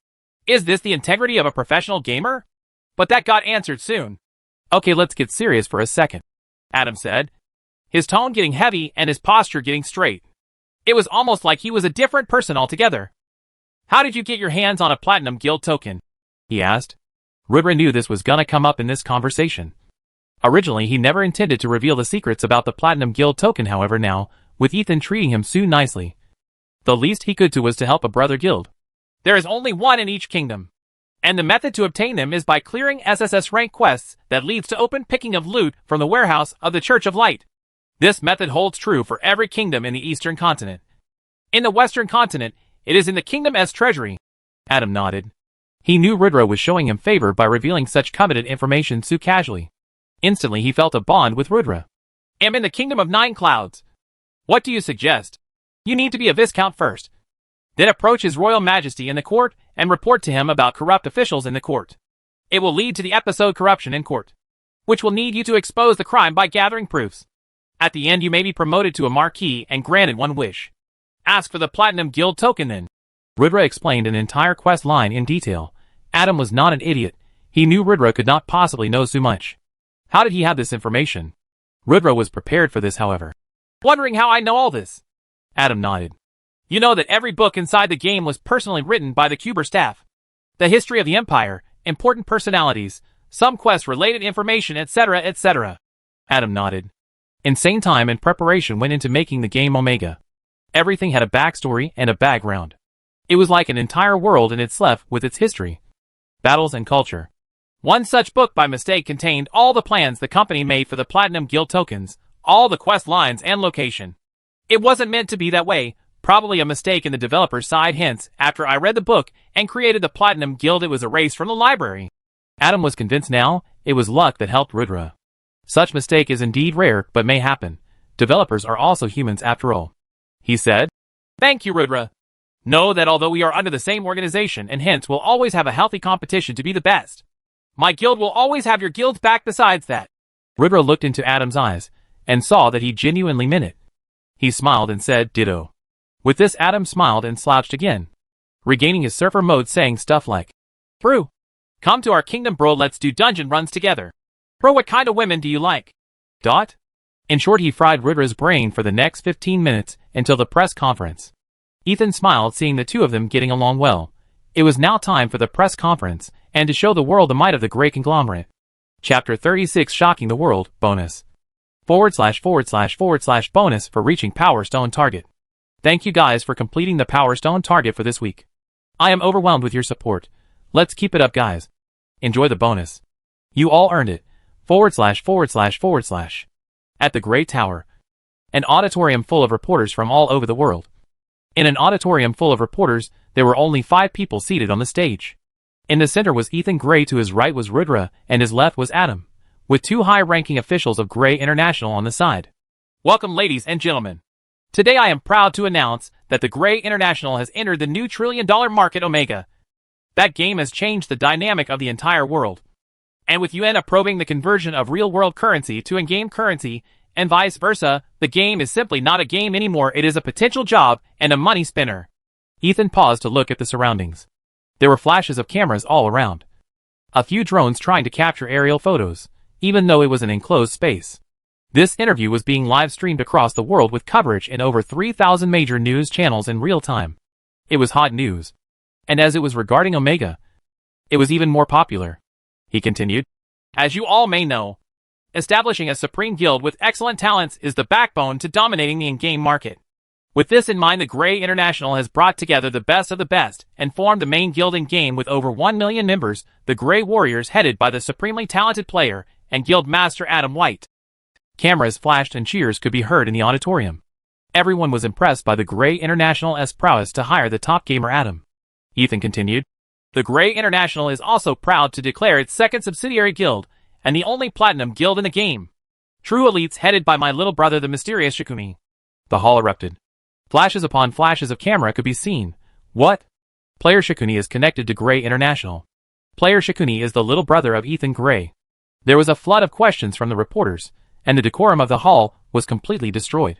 Is this the integrity of a professional gamer? But that got answered soon. "Okay, let's get serious for a second," Adam said, his tone getting heavy and his posture getting straight. It was almost like he was a different person altogether. "How did you get your hands on a Platinum Guild token?" he asked. Rudra knew this was gonna come up in this conversation. Originally, he never intended to reveal the secrets about the Platinum Guild token. However, now, with Ethan treating him so nicely, the least he could do was to help a brother guild. There is only one in each kingdom. And the method to obtain them is by clearing SSS rank quests that leads to open picking of loot from the warehouse of the Church of Light. This method holds true for every kingdom in the Eastern continent. In the Western continent, it is in the Kingdom as Treasury. Adam nodded. He knew Rudra was showing him favor by revealing such coveted information so casually. Instantly, he felt a bond with Rudra. "I'm in the Kingdom of 9 Clouds. What do you suggest? You need to be a Viscount first." Then approach His Royal Majesty in the court and report to him about corrupt officials in the court. It will lead to the episode Corruption in Court, which will need you to expose the crime by gathering proofs. At the end you may be promoted to a marquis and granted one wish. Ask for the Platinum Guild token then. Rudra explained an entire quest line in detail. Adam was not an idiot. He knew Rudra could not possibly know so much. How did he have this information? Rudra was prepared for this, however. Wondering how I know all this? Adam nodded. You know that every book inside the game was personally written by the Cuber staff. The history of the Empire, important personalities, some quest-related information, etc., etc. Adam nodded. Insane time and preparation went into making the game Omega. Everything had a backstory and a background. It was like an entire world in itself with its history, battles, and culture. One such book by mistake contained all the plans the company made for the Platinum Guild tokens, all the quest lines and location. It wasn't meant to be that way, probably a mistake in the developer's side, hence, after I read the book and created the Platinum Guild, it was erased from the library. Adam was convinced now, it was luck that helped Rudra. Such mistake is indeed rare, but may happen. Developers are also humans after all. He said, Thank you, Rudra. Know that although we are under the same organization and hence will always have a healthy competition to be the best, my guild will always have your guild's back besides that. Rudra looked into Adam's eyes and saw that he genuinely meant it. He smiled and said, Ditto. With this, Adam smiled and slouched again, regaining his surfer mode, saying stuff like, Bro, come to our kingdom, bro, let's do dungeon runs together. Bro, what kind of women do you like? Dot? In short, he fried Rudra's brain for the next 15 minutes until the press conference. Ethan smiled, seeing the two of them getting along well. It was now time for the press conference, and to show the world the might of the great conglomerate. Chapter 36, Shocking the World, bonus. / bonus for reaching Power Stone target. Thank you guys for completing the Power Stone target for this week. I am overwhelmed with your support. Let's keep it up, guys. Enjoy the bonus. You all earned it. / At the Great Tower. An auditorium full of reporters from all over the world. In an auditorium full of reporters, there were only 5 people seated on the stage. In the center was Ethan Gray, to his right was Rudra, and his left was Adam, with 2 high-ranking officials of Gray International on the side. Welcome, ladies and gentlemen. Today I am proud to announce that the Gray International has entered the new trillion-dollar market Omega. That game has changed the dynamic of the entire world. And with UN approving the conversion of real-world currency to in-game currency, and vice versa, the game is simply not a game anymore, it is a potential job and a money spinner. Ethan paused to look at the surroundings. There were flashes of cameras all around. A few drones trying to capture aerial photos, even though it was an enclosed space. This interview was being live-streamed across the world with coverage in over 3,000 major news channels in real time. It was hot news. And as it was regarding Omega, it was even more popular. He continued, As you all may know, establishing a supreme guild with excellent talents is the backbone to dominating the in-game market. With this in mind, the Gray International has brought together the best of the best and formed the main guild in-game with over 1 million members, the Gray Warriors, headed by the supremely talented player and guild master Adam White. Cameras flashed and cheers could be heard in the auditorium. Everyone was impressed by the Gray International's prowess to hire the top gamer Adam. Ethan continued, The Gray International is also proud to declare its second subsidiary guild, and the only platinum guild in the game. True elites headed by my little brother, the mysterious Shikumi. The hall erupted. Flashes upon flashes of camera could be seen. What? Player Shikuni is connected to Gray International. Player Shikuni is the little brother of Ethan Gray. There was a flood of questions from the reporters, and the decorum of the hall was completely destroyed.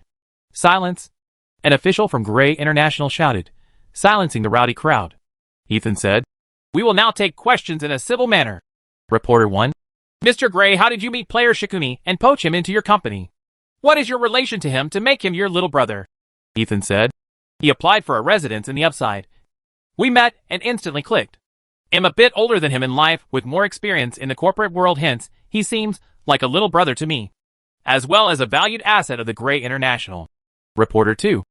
Silence! An official from Gray International shouted, silencing the rowdy crowd. Ethan said, We will now take questions in a civil manner. Reporter 1. Mr. Gray, how did you meet player Shikumi and poach him into your company? What is your relation to him to make him your little brother? Ethan said, He applied for a residence in the Upside. We met and instantly clicked. I'm a bit older than him in life, with more experience in the corporate world, hence, he seems like a little brother to me, as well as a valued asset of the Gray International. Reporter 2.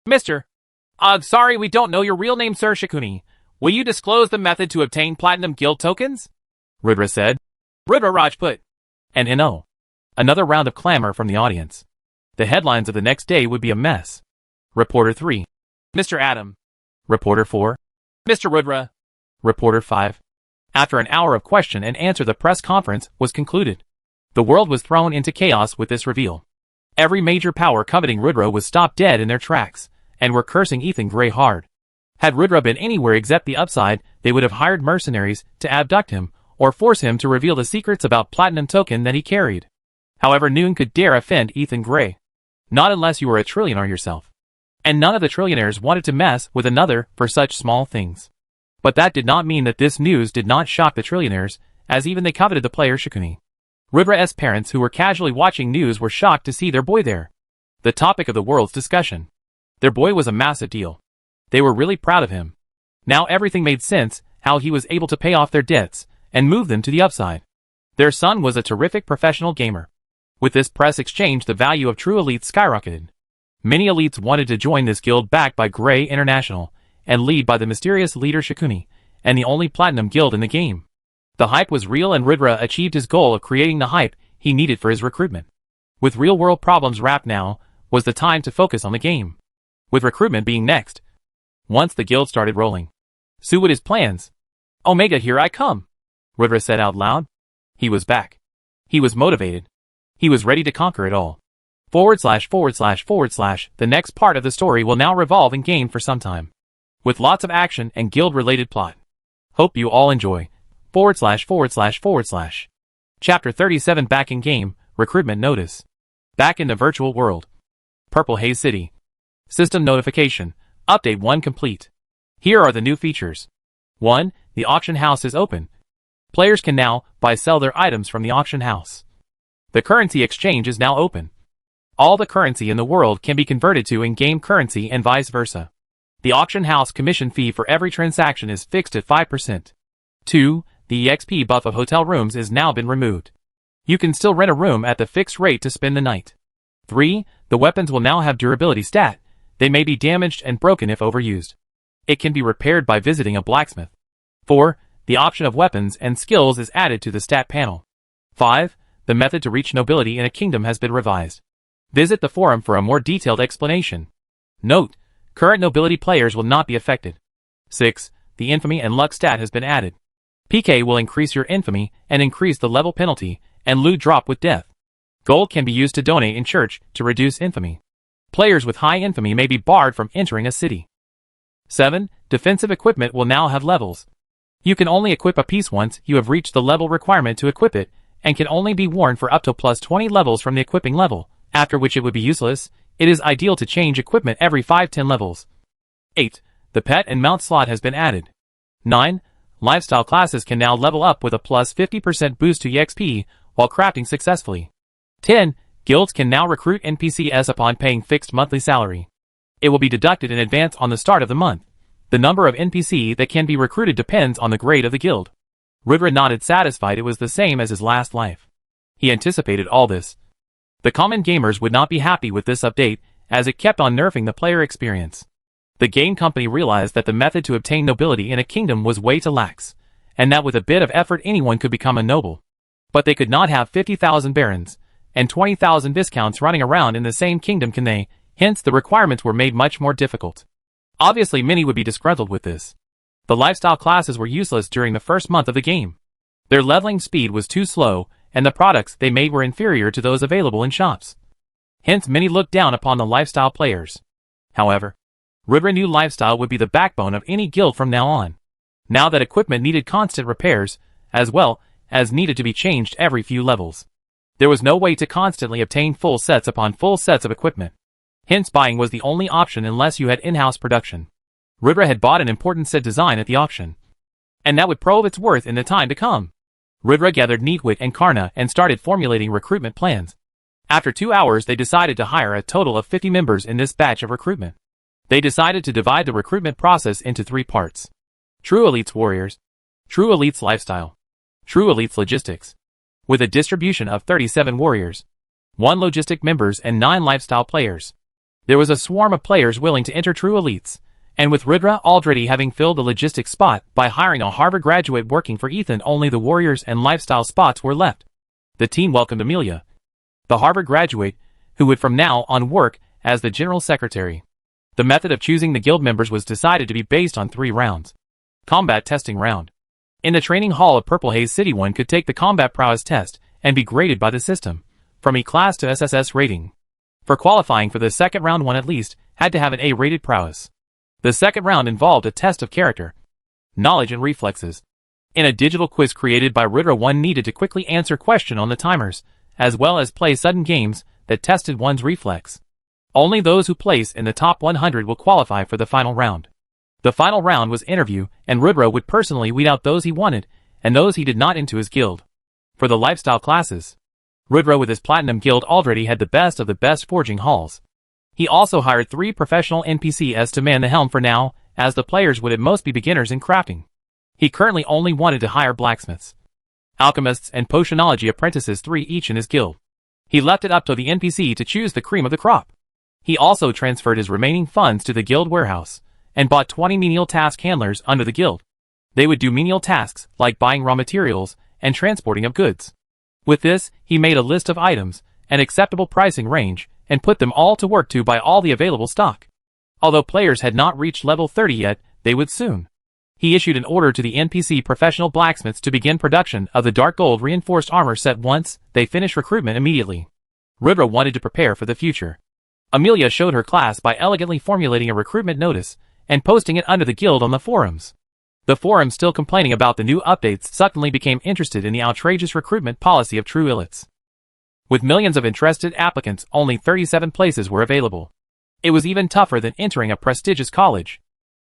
Mr. Sorry, we don't know your real name, Sir Shikuni. Will you disclose the method to obtain Platinum Guild tokens? Rudra said. Rudra Rajput. And NO. Another round of clamor from the audience. The headlines of the next day would be a mess. Reporter 3. Mr. Adam. Reporter 4. Mr. Rudra. Reporter 5. After an hour of question and answer, the press conference was concluded. The world was thrown into chaos with this reveal. Every major power coveting Rudra was stopped dead in their tracks, and were cursing Ethan Gray hard. Had Rudra been anywhere except the upside, they would have hired mercenaries to abduct him, or force him to reveal the secrets about platinum token that he carried. However, none could dare offend Ethan Gray. Not unless you were a trillionaire yourself. And none of the trillionaires wanted to mess with another for such small things. But that did not mean that this news did not shock the trillionaires, as even they coveted the player Shikuni. Rudra's parents who were casually watching news were shocked to see their boy there. The topic of the world's discussion. Their boy was a massive deal. They were really proud of him. Now everything made sense, how he was able to pay off their debts, and move them to the upside. Their son was a terrific professional gamer. With this press exchange, the value of True Elites skyrocketed. Many elites wanted to join this guild backed by Gray International, and lead by the mysterious leader Shikuni, and the only platinum guild in the game. The hype was real and Rudra achieved his goal of creating the hype he needed for his recruitment. With real-world problems wrapped now, was the time to focus on the game. With recruitment being next. Once the guild started rolling. So with his plans. Omega, here I come, Rudra said out loud. He was back. He was motivated. He was ready to conquer it all. / The next part of the story will now revolve in game for some time. With lots of action and guild-related plot. Hope you all enjoy. / Chapter 37 Back in Game, Recruitment Notice. Back in the virtual world. Purple Haze City. System Notification. Update 1 complete. Here are the new features. 1. The auction house is open. Players can now buy/sell their items from the auction house. The currency exchange is now open. All the currency in the world can be converted to in-game currency and vice versa. The auction house commission fee for every transaction is fixed at 5%. 2. The EXP buff of hotel rooms is now been removed. You can still rent a room at the fixed rate to spend the night. 3. The weapons will now have durability stat. They may be damaged and broken if overused. It can be repaired by visiting a blacksmith. 4. The option of weapons and skills is added to the stat panel. 5. The method to reach nobility in a kingdom has been revised. Visit the forum for a more detailed explanation. Note: current nobility players will not be affected. 6. The infamy and luck stat has been added. PK will increase your infamy and increase the level penalty, and loot drop with death. Gold can be used to donate in church to reduce infamy. Players with high infamy may be barred from entering a city. 7. Defensive equipment will now have levels. You can only equip a piece once you have reached the level requirement to equip it, and can only be worn for up to plus 20 levels from the equipping level, after which it would be useless. It is ideal to change equipment every 5-10 levels. 8. The pet and mount slot has been added. 9. Lifestyle classes can now level up with a plus 50% boost to EXP while crafting successfully. 10. Guilds can now recruit NPCs upon paying fixed monthly salary. It will be deducted in advance on the start of the month. The number of NPC that can be recruited depends on the grade of the guild. Rudra nodded, satisfied it was the same as his last life. He anticipated all this. The common gamers would not be happy with this update, as it kept on nerfing the player experience. The game company realized that the method to obtain nobility in a kingdom was way too lax, and that with a bit of effort anyone could become a noble. But they could not have 50,000 barons and 20,000 viscounts running around in the same kingdom, can they? Hence the requirements were made much more difficult. Obviously many would be disgruntled with this. The lifestyle classes were useless during the first month of the game. Their leveling speed was too slow, and the products they made were inferior to those available in shops. Hence many looked down upon the lifestyle players. However, Rudra knew lifestyle would be the backbone of any guild from now on. Now that equipment needed constant repairs, as well as needed to be changed every few levels. There was no way to constantly obtain full sets upon full sets of equipment. Hence buying was the only option unless you had in-house production. Rudra had bought an important set design at the auction, and that would prove its worth in the time to come. Rudra gathered Neatwit and Karna and started formulating recruitment plans. After 2 hours they decided to hire a total of 50 members in this batch of recruitment. They decided to divide the recruitment process into 3 parts. True Elites Warriors, True Elites Lifestyle, True Elites Logistics. With a distribution of 37 warriors, 1 logistic members and 9 lifestyle players. There was a swarm of players willing to enter True Elites, and with Rudra already having filled the logistics spot by hiring a Harvard graduate working for Ethan, only the warriors and lifestyle spots were left. The team welcomed Amelia, the Harvard graduate, who would from now on work as the general secretary. The method of choosing the guild members was decided to be based on 3 rounds. Combat testing round. In the training hall of Purple Haze City, one could take the combat prowess test and be graded by the system, from E class to SSS rating. For qualifying for the second round, one at least had to have an A-rated prowess. The second round involved a test of character, knowledge and reflexes. In a digital quiz created by Ridra, one needed to quickly answer questions on the timers, as well as play sudden games that tested one's reflex. Only those who place in the top 100 will qualify for the final round. The final round was interview, and Ridra would personally weed out those he wanted and those he did not into his guild. For the lifestyle classes, Ridra with his Platinum Guild already had the best of the best forging halls. He also hired 3 professional NPCs to man the helm for now, as the players would at most be beginners in crafting. He currently only wanted to hire blacksmiths, alchemists and potionology apprentices, 3 each in his guild. He left it up to the NPC to choose the cream of the crop. He also transferred his remaining funds to the guild warehouse, and bought 20 menial task handlers under the guild. They would do menial tasks like buying raw materials and transporting of goods. With this, he made a list of items, an acceptable pricing range, and put them all to work to buy all the available stock. Although players had not reached level 30 yet, they would soon. He issued an order to the NPC professional blacksmiths to begin production of the dark gold reinforced armor set once they finished recruitment immediately. Ridra wanted to prepare for the future. Amelia showed her class by elegantly formulating a recruitment notice and posting it under the guild on the forums. The forums, still complaining about the new updates, suddenly became interested in the outrageous recruitment policy of True Elites. With millions of interested applicants, only 37 places were available. It was even tougher than entering a prestigious college.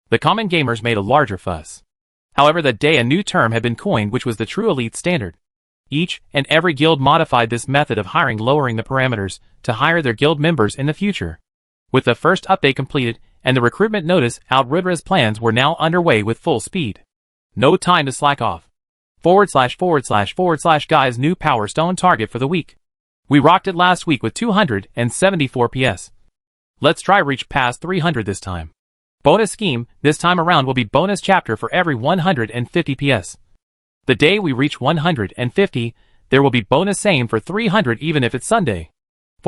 The common gamers made a larger fuss. However, that day a new term had been coined, which was the True Elite standard. Each and every guild modified this method of hiring, lowering the parameters to hire their guild members in the future. With the first update completed and the recruitment notice out, Ridra's plans were now underway with full speed. No time to slack off. / Guys, new Power Stone target for the week. We rocked it last week with 274 PS. Let's try reach past 300 this time. Bonus scheme, this time around will be bonus chapter for every 150 PS. The day we reach 150, there will be bonus same for 300 even if it's Sunday. /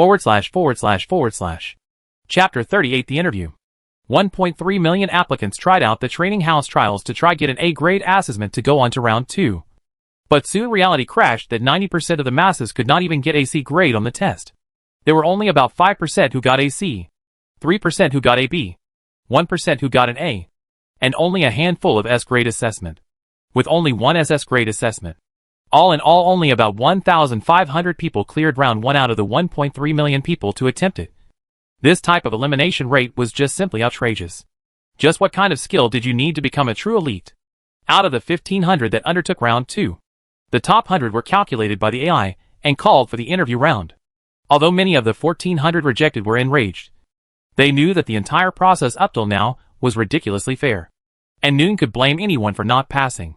Chapter 38, the interview. 1.3 million applicants tried out the training house trials to try get an A-grade assessment to go on to round 2. But soon reality crashed that 90% of the masses could not even get a C grade on the test. There were only about 5% who got a C, 3% who got a B, 1% who got an A, and only a handful of S-grade assessment, with only one SS grade assessment. All in all, only about 1,500 people cleared round 1 out of the 1.3 million people to attempt it. This type of elimination rate was just simply outrageous. Just what kind of skill did you need to become a true elite? Out of the 1,500 that undertook round 2, the top 100 were calculated by the AI and called for the interview round. Although many of the 1,400 rejected were enraged. They knew that the entire process up till now was ridiculously fair, and none could blame anyone for not passing.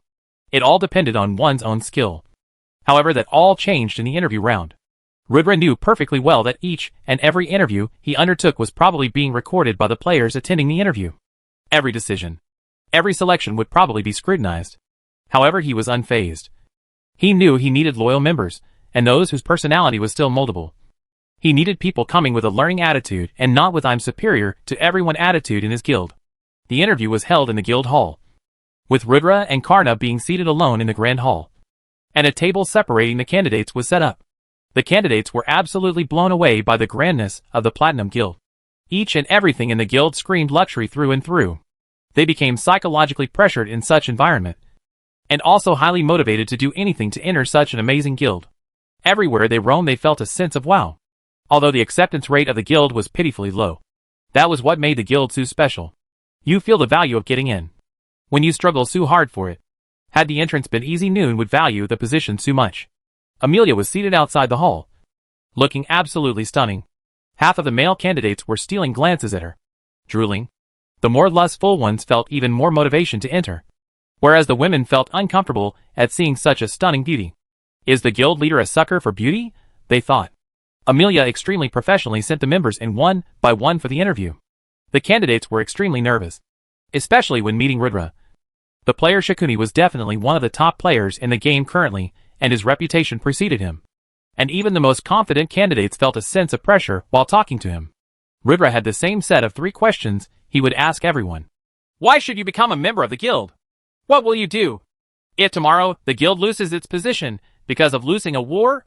It all depended on one's own skill. However, that all changed in the interview round. Ridra knew perfectly well that each and every interview he undertook was probably being recorded by the players attending the interview. Every decision, every selection would probably be scrutinized. However, he was unfazed. He knew he needed loyal members, and those whose personality was still moldable. He needed people coming with a learning attitude and not with "I'm superior to everyone" attitude in his guild. The interview was held in the guild hall, with Ridra and Karna being seated alone in the grand hall, and a table separating the candidates was set up. The candidates were absolutely blown away by the grandness of the Platinum Guild. Each and everything in the guild screamed luxury through and through. They became psychologically pressured in such environment, and also highly motivated to do anything to enter such an amazing guild. Everywhere they roamed they felt a sense of wow. Although the acceptance rate of the guild was pitifully low, that was what made the guild so special. You feel the value of getting in when you struggle so hard for it. Had the entrance been easy, none would value the position so much. Amelia was seated outside the hall, looking absolutely stunning. Half of the male candidates were stealing glances at her, drooling. The more lustful ones felt even more motivation to enter, whereas the women felt uncomfortable at seeing such a stunning beauty. Is the guild leader a sucker for beauty? They thought. Amelia extremely professionally sent the members in one by one for the interview. The candidates were extremely nervous, especially when meeting Ridra. The player Shakuni was definitely one of the top players in the game currently, and his reputation preceded him. And even the most confident candidates felt a sense of pressure while talking to him. Ridra had the same set of 3 questions he would ask everyone. Why should you become a member of the guild? What will you do if tomorrow the guild loses its position because of losing a war?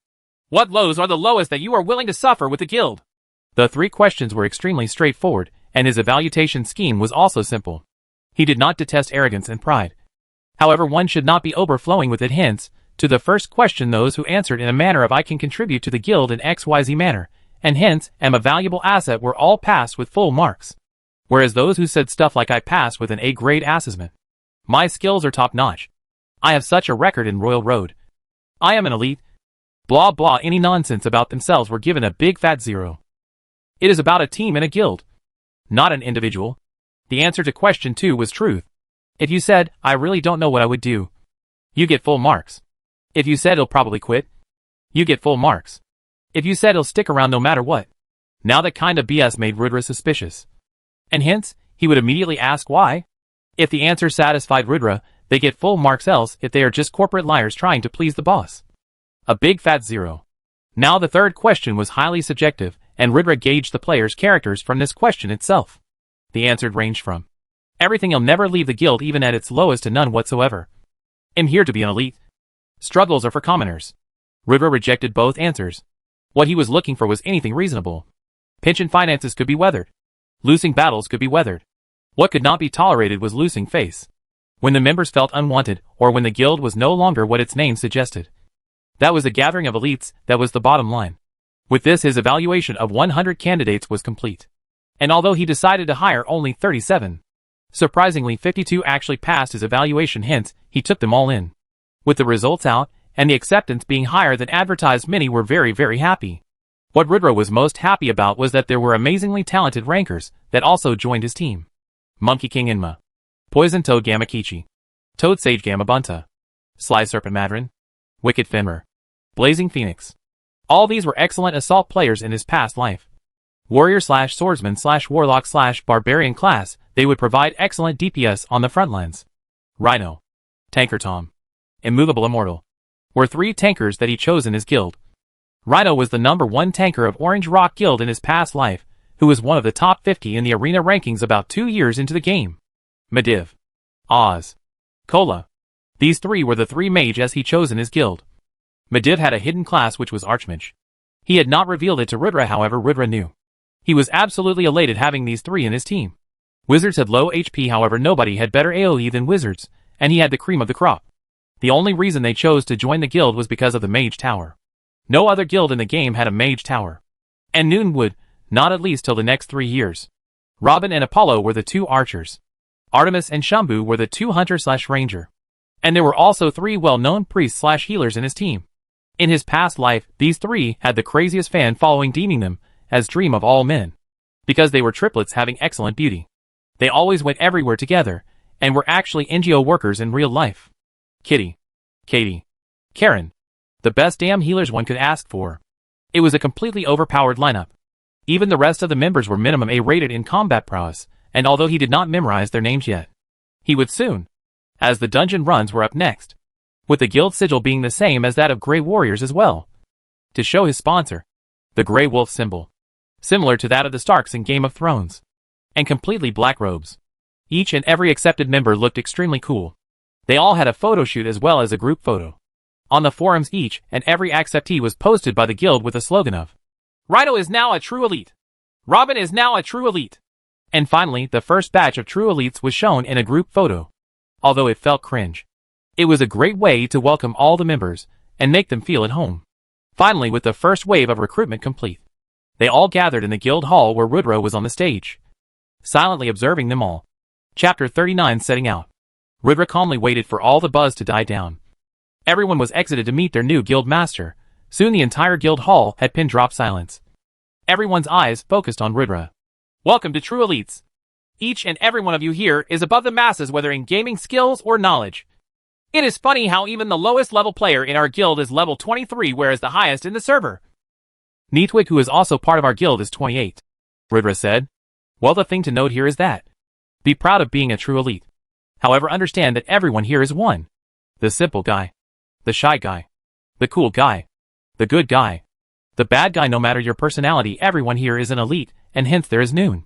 What lows are the lowest that you are willing to suffer with the guild? The 3 questions were extremely straightforward, and his evaluation scheme was also simple. He did not detest arrogance and pride. However, one should not be overflowing with it. Hence, to the first question, those who answered in a manner of "I can contribute to the guild in XYZ manner, and hence am a valuable asset" were all passed with full marks. Whereas those who said stuff like "I passed with an A grade assessment. My skills are top notch. I have such a record in Royal Road. I am an elite. Blah blah," any nonsense about themselves were given a big fat 0. It is about a team and a guild, not an individual. The answer to question 2 was truth. If you said, "I really don't know what I would do," you get full marks. If you said, "He'll probably quit," you get full marks. If you said, "He'll stick around no matter what." Now that kind of BS made Rudra suspicious. And hence, he would immediately ask why. If the answer satisfied Rudra, they get full marks, else if they are just corporate liars trying to please the boss, a big fat 0. Now the third question was highly subjective, and Rudra gauged the players' characters from this question itself. The answers ranged from everything: "I'll never leave the guild even at its lowest," to none whatsoever. "I'm here to be an elite. Struggles are for commoners." Rudra rejected both answers. What he was looking for was anything reasonable. Pension finances could be weathered. Losing battles could be weathered. What could not be tolerated was losing face. When the members felt unwanted, or when the guild was no longer what its name suggested. That was a gathering of elites, that was the bottom line. With this, his evaluation of 100 candidates was complete. And although he decided to hire only 37, surprisingly 52 actually passed his evaluation. Hence, he took them all in. With the results out, and the acceptance being higher than advertised, many were very, very happy. What Rudra was most happy about was that there were amazingly talented rankers that also joined his team. Monkey King Inma, Poison Toad Gamakichi, Toad Sage Gamabunta, Sly Serpent Madrin, Wicked Fenrir, Blazing Phoenix. All these were excellent assault players in his past life. Warrior/swordsman/warlock/barbarian class, they would provide excellent DPS on the front lines. Rhino, Tanker Tom, Immovable Immortal were 3 tankers that he chose in his guild. Rhino was the #1 tanker of Orange Rock Guild in his past life, who was one of the top 50 in the arena rankings about 2 years into the game. Mediv, Oz, Kola. These 3 were the 3 mages he chose in his guild. Mediv had a hidden class which was Archmage. He had not revealed it to Rudra, however Rudra knew. He was absolutely elated having these 3 in his team. Wizards had low HP, however nobody had better AoE than Wizards, and he had the cream of the crop. The only reason they chose to join the guild was because of the Mage Tower. No other guild in the game had a Mage Tower. And Noon would, not at least till the next 3 years. Robin and Apollo were the 2 archers. Artemis and Shambhu were the 2 hunter/ranger. And there were also 3 well-known priests/healers in his team. In his past life, these 3 had the craziest fan following, deeming them as dream of all men. Because they were triplets having excellent beauty. They always went everywhere together, and were actually NGO workers in real life. Kitty, Katie, Karen. The best damn healers one could ask for. It was a completely overpowered lineup. Even the rest of the members were minimum A rated in combat prowess, and although he did not memorize their names yet, he would soon, as the dungeon runs were up next, with the guild sigil being the same as that of Grey Warriors as well, to show his sponsor, the Grey Wolf symbol, similar to that of the Starks in Game of Thrones, and completely black robes. Each and every accepted member looked extremely cool. They all had a photo shoot as well as a group photo. On the forums, each and every acceptee was posted by the guild with a slogan of, "Rhino is now a true elite. Robin is now a true elite." And finally, the first batch of true elites was shown in a group photo. Although it felt cringe, it was a great way to welcome all the members and make them feel at home. Finally, with the first wave of recruitment complete, they all gathered in the guild hall where Rudra was on the stage, silently observing them all. Chapter 39 Setting Out. Rudra calmly waited for all the buzz to die down. Everyone was exited to meet their new guild master. Soon the entire guild hall had pin-drop silence. Everyone's eyes focused on Rudra. "Welcome to True Elites. Each and every one of you here is above the masses, whether in gaming skills or knowledge. It is funny how even the lowest level player in our guild is level 23, whereas the highest in the server. Neatwig, who is also part of our guild, is 28. Rudra said. Well, the thing to note here is that be proud of being a true elite. However, understand that everyone here is one. The simple guy. The shy guy. The cool guy. The good guy. The bad guy. No matter your personality, everyone here is an elite, and hence there is Noon.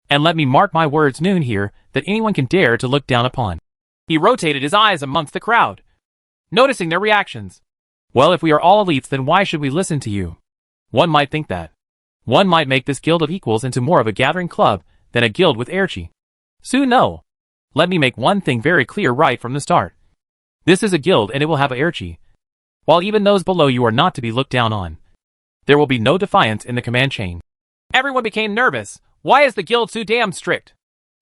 And let me mark my words, Noon here, that anyone can dare to look down upon. He rotated his eyes amongst the crowd, noticing their reactions. Well, if we are all elites, then why should we listen to you? One might think that. One might make this guild of equals into more of a gathering club than a guild with Airchi. No. Let me make one thing very clear right from the start. This is a guild and it will have Airchi. While even those below you are not to be looked down on. There will be no defiance in the command chain. Everyone became nervous. Why is the guild so damn strict?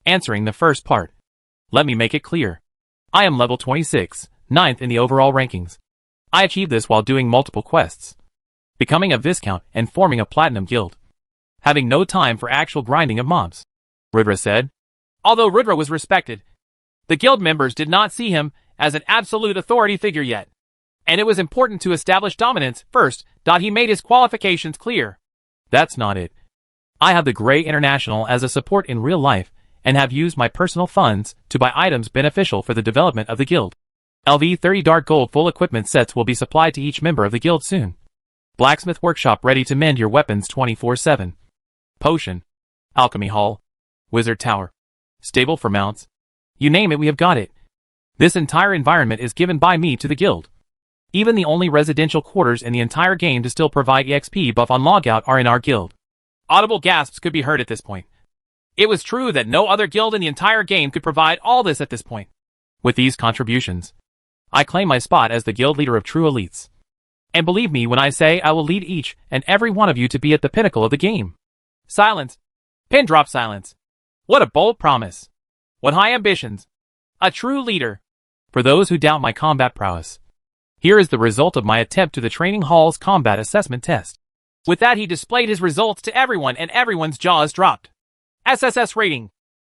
Answering the first part. Let me make it clear. I am level 26, 9th in the overall rankings. I achieved this while doing multiple quests. Becoming a Viscount and forming a Platinum guild. Having no time for actual grinding of mobs. Rudra said. Although Rudra was respected, the guild members did not see him as an absolute authority figure yet. And it was important to establish dominance first. He made his qualifications clear. That's not it. I have the Grey International as a support in real life and have used my personal funds to buy items beneficial for the development of the guild. LV30 Dark Gold full equipment sets will be supplied to each member of the guild soon. Blacksmith workshop ready to mend your weapons 24/7. Potion. Alchemy hall. Wizard tower. Stable for mounts. You name it, we have got it. This entire environment is given by me to the guild. Even the only residential quarters in the entire game to still provide EXP buff on logout are in our guild. Audible gasps could be heard at this point. It was true that no other guild in the entire game could provide all this at this point. With these contributions, I claim my spot as the guild leader of true elites. And believe me when I say I will lead each and every one of you to be at the pinnacle of the game. Silence. Pin drop silence. What a bold promise. What high ambitions. A true leader. For those who doubt my combat prowess, here is the result of my attempt to the training hall's combat assessment test. With that he displayed his results to everyone and everyone's jaws dropped. SSS rating.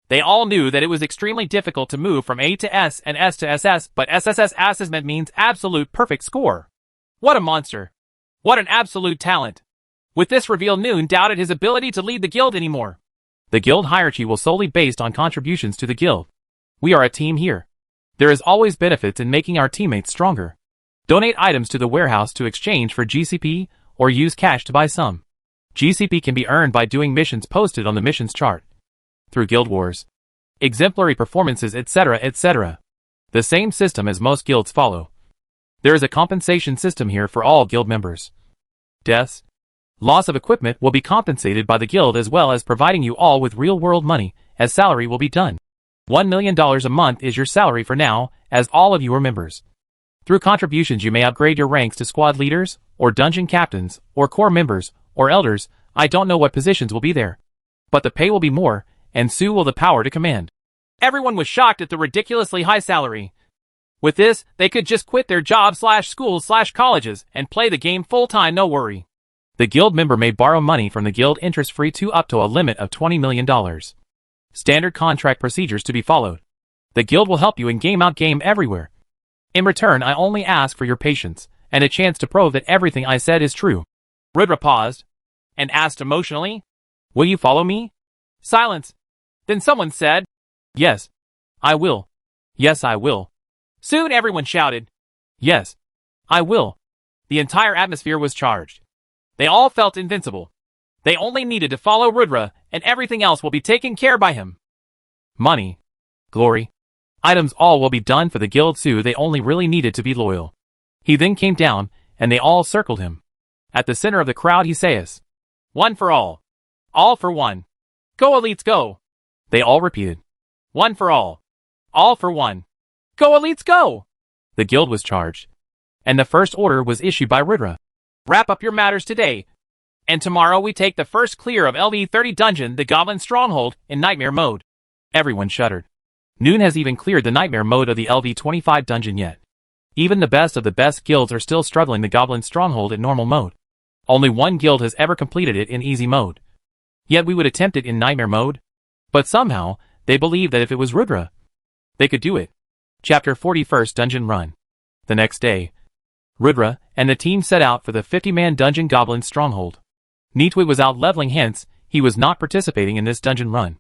They all knew that it was extremely difficult to move from A to S and S to SS, but SSS assessment means absolute perfect score. What a monster. What an absolute talent. With this reveal Noon doubted his ability to lead the guild anymore. The guild hierarchy will solely based on contributions to the guild. We are a team here. There is always benefits in making our teammates stronger. Donate items to the warehouse to exchange for GCP, or use cash to buy some. GCP can be earned by doing missions posted on the missions chart. Through guild wars. Exemplary performances, etc., etc. The same system as most guilds follow. There is a compensation system here for all guild members. Deaths. Loss of equipment will be compensated by the guild as well as providing you all with real-world money, as salary will be done. $1 million a month is your salary for now, as all of you are members. Through contributions you may upgrade your ranks to squad leaders, or dungeon captains, or core members, or elders. I don't know what positions will be there. But the pay will be more, and so will the power to command. Everyone was shocked at the ridiculously high salary. With this, they could just quit their jobs/schools/colleges and play the game full-time, no worry. The guild member may borrow money from the guild interest-free to up to a limit of $20 million. Standard contract procedures to be followed. The guild will help you in game out game everywhere. In return, I only ask for your patience, and a chance to prove that everything I said is true. Rudra paused, and asked emotionally, "Will you follow me?" Silence. Then someone said, "Yes, I will. Yes, I will." Soon everyone shouted, "Yes, I will." The entire atmosphere was charged. They all felt invincible. They only needed to follow Rudra, and everything else will be taken care by him. Money, glory, items, all will be done for the guild, so they only really needed to be loyal. He then came down, and they all circled him. At the center of the crowd he says, "One for all for one. Go elites go." They all repeated, "One for all for one. Go elites go." The guild was charged, and the first order was issued by Rudra. Wrap up your matters today, and tomorrow we take the first clear of LV30 dungeon, the Goblin Stronghold, in Nightmare mode. Everyone shuddered. Noon has even cleared the Nightmare mode of the LV25 dungeon yet. Even the best of the best guilds are still struggling the Goblin Stronghold in normal mode. Only one guild has ever completed it in easy mode. Yet we would attempt it in Nightmare mode. But somehow, they believe that if it was Rudra, they could do it. Chapter 41st Dungeon Run. The next day, Rudra and the team set out for the 50-man dungeon Goblin Stronghold. Neatwit was out leveling, hence, he was not participating in this dungeon run.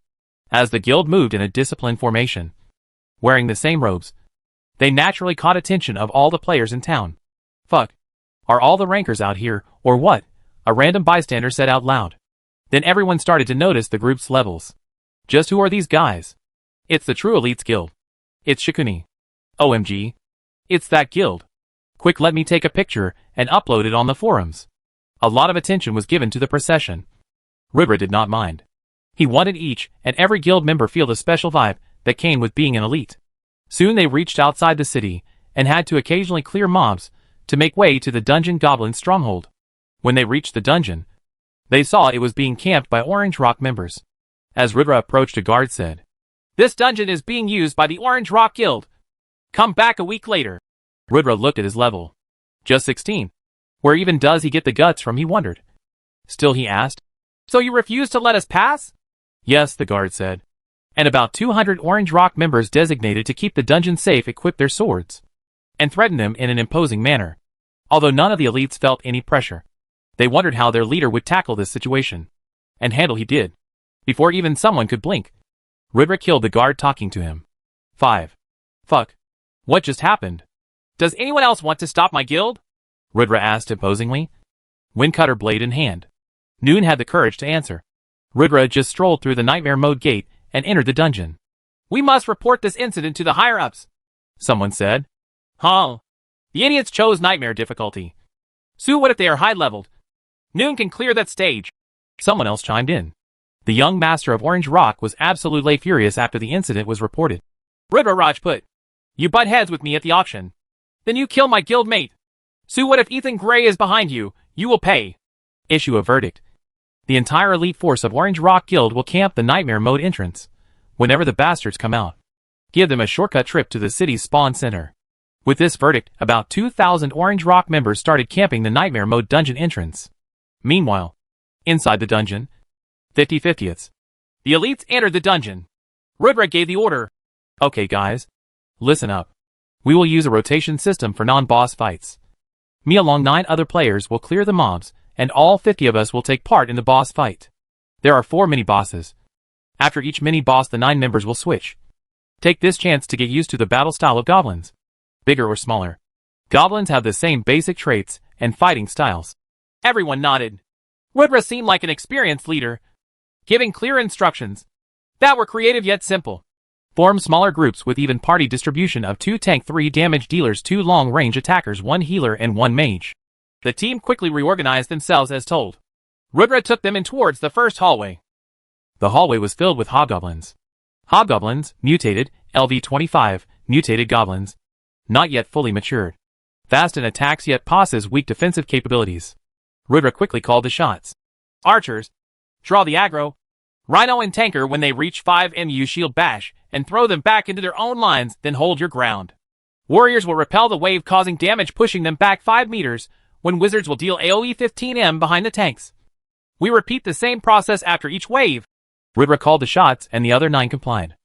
As the guild moved in a disciplined formation, wearing the same robes, they naturally caught attention of all the players in town. "Fuck. Are all the rankers out here, or what?" a random bystander said out loud. Then everyone started to notice the group's levels. Just who are these guys? It's the True Elites Guild. It's Shikuni. OMG. It's that guild. Quick, let me take a picture and upload it on the forums. A lot of attention was given to the procession. Rudra did not mind. He wanted each and every guild member feel the special vibe that came with being an elite. Soon they reached outside the city and had to occasionally clear mobs to make way to the dungeon goblin stronghold. When they reached the dungeon, they saw it was being camped by Orange Rock members. As Ridra approached, a guard said, "This dungeon is being used by the Orange Rock Guild. Come back a week later." Ridra looked at his level. Just 16. Where even does he get the guts from, he wondered. Still, he asked, "So you refuse to let us pass?" "Yes," the guard said. And about 200 Orange Rock members designated to keep the dungeon safe equipped their swords and threatened them in an imposing manner. Although none of the elites felt any pressure, they wondered how their leader would tackle this situation. And handle he did. Before even someone could blink, Ridra killed the guard talking to him. 5. Fuck. What just happened? "Does anyone else want to stop my guild?" Ridra asked imposingly, windcutter blade in hand. Noon had the courage to answer. Ridra just strolled through the nightmare mode gate and entered the dungeon. "We must report this incident to the higher-ups," someone said. "Huh. The idiots chose nightmare difficulty. So what if they are high-leveled? Noon can clear that stage." Someone else chimed in. The young master of Orange Rock was absolutely furious after the incident was reported. "Ridra Rajput, you butt heads with me at the auction. Then you kill my guild mate. So what if Ethan Gray is behind you? You will pay." Issue a verdict. The entire elite force of Orange Rock Guild will camp the nightmare mode entrance whenever the bastards come out. Give them a shortcut trip to the city's spawn center. With this verdict, about 2,000 Orange Rock members started camping the nightmare mode dungeon entrance. Meanwhile, inside the dungeon, 50/50ths. The elites entered the dungeon. Ridra gave the order. "Okay guys, listen up. We will use a rotation system for non-boss fights. Me along 9 other players will clear the mobs, and all 50 of us will take part in the boss fight. There are 4 mini-bosses. After each mini-boss, the 9 members will switch. Take this chance to get used to the battle style of goblins. Bigger or smaller. Goblins have the same basic traits and fighting styles." Everyone nodded. Ridra seemed like an experienced leader, giving clear instructions that were creative yet simple. Form smaller groups with even party distribution of 2 tank, 3 damage dealers, 2 long-range attackers, 1 healer, and 1 mage. The team quickly reorganized themselves as told. Ridra took them in towards the first hallway. The hallway was filled with hobgoblins. Hobgoblins, mutated, LV-25, mutated goblins. Not yet fully matured. Fast in attacks yet possess weak defensive capabilities. Ridra quickly called the shots. "Archers, draw the aggro. Rhino and tanker when they reach 5 MU shield bash, and throw them back into their own lines, then hold your ground. Warriors will repel the wave causing damage pushing them back 5 meters, when wizards will deal AoE 15M behind the tanks. We repeat the same process after each wave." Ridra called the shots and the other 9 complied.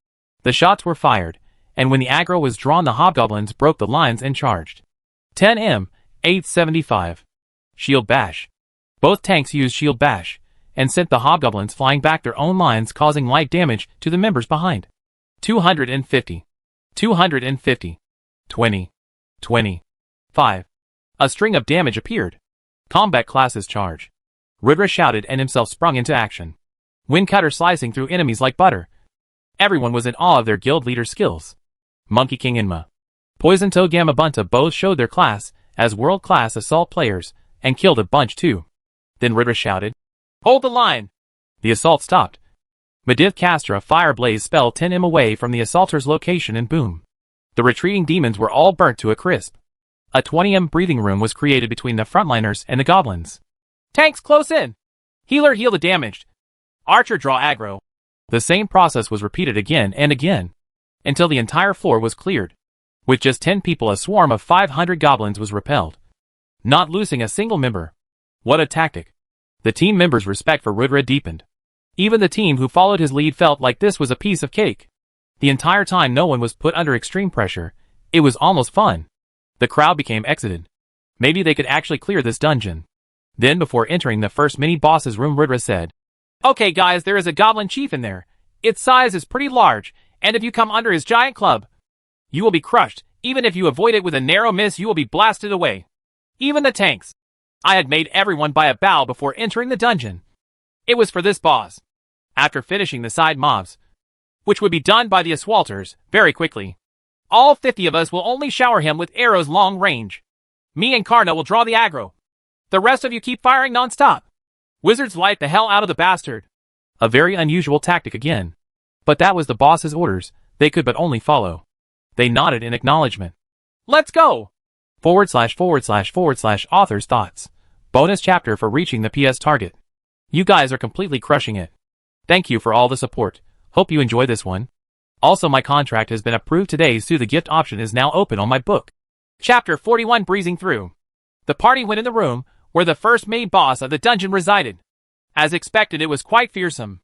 The shots were fired, and when the aggro was drawn, the hobgoblins broke the lines and charged. 10M, 875. Shield bash. Both tanks used shield bash, and sent the hobgoblins flying back their own lines, causing light damage to the members behind. 250. 250. 20. 20. 5. A string of damage appeared. Combat classes charge. Ridra shouted and himself sprung into action. Windcutter slicing through enemies like butter. Everyone was in awe of their guild leader's skills. Monkey King Inma, Poison Toe Gamma Bunta both showed their class as world-class assault players and killed a bunch too. Then Ridra shouted, "Hold the line!" The assault stopped. Medivh cast a fire blaze spell 10M away from the assaulter's location, and boom. The retreating demons were all burnt to a crisp. A 20M breathing room was created between the frontliners and the goblins. "Tanks close in! Healer heal the damaged! Archer draw aggro!" The same process was repeated again and again, until the entire floor was cleared. With just 10 people, a swarm of 500 goblins was repelled, not losing a single member. What a tactic! The team members' respect for Ridra deepened. Even the team who followed his lead felt like this was a piece of cake. The entire time no one was put under extreme pressure. It was almost fun. The crowd became excited. Maybe they could actually clear this dungeon. Then, before entering the first mini-boss's room, Ridra said, "Okay guys, there is a goblin chief in there. Its size is pretty large, and if you come under his giant club, you will be crushed. Even if you avoid it with a narrow miss, you will be blasted away. Even the tanks." I had made everyone buy a bow before entering the dungeon. It was for this boss. After finishing the side mobs, which would be done by the assaulters very quickly, all 50 of us will only shower him with arrows long range. Me and Karna will draw the aggro. The rest of you keep firing non-stop. Wizards light the hell out of the bastard. A very unusual tactic again. But that was the boss's orders, they could but only follow. They nodded in acknowledgement. Let's go! / author's thoughts. Bonus chapter for reaching the PS target. You guys are completely crushing it. Thank you for all the support. Hope you enjoy this one. Also, my contract has been approved today, so the gift option is now open on my book. Chapter 41 Breezing Through. The party went in the room where the first main boss of the dungeon resided. As expected, it was quite fearsome.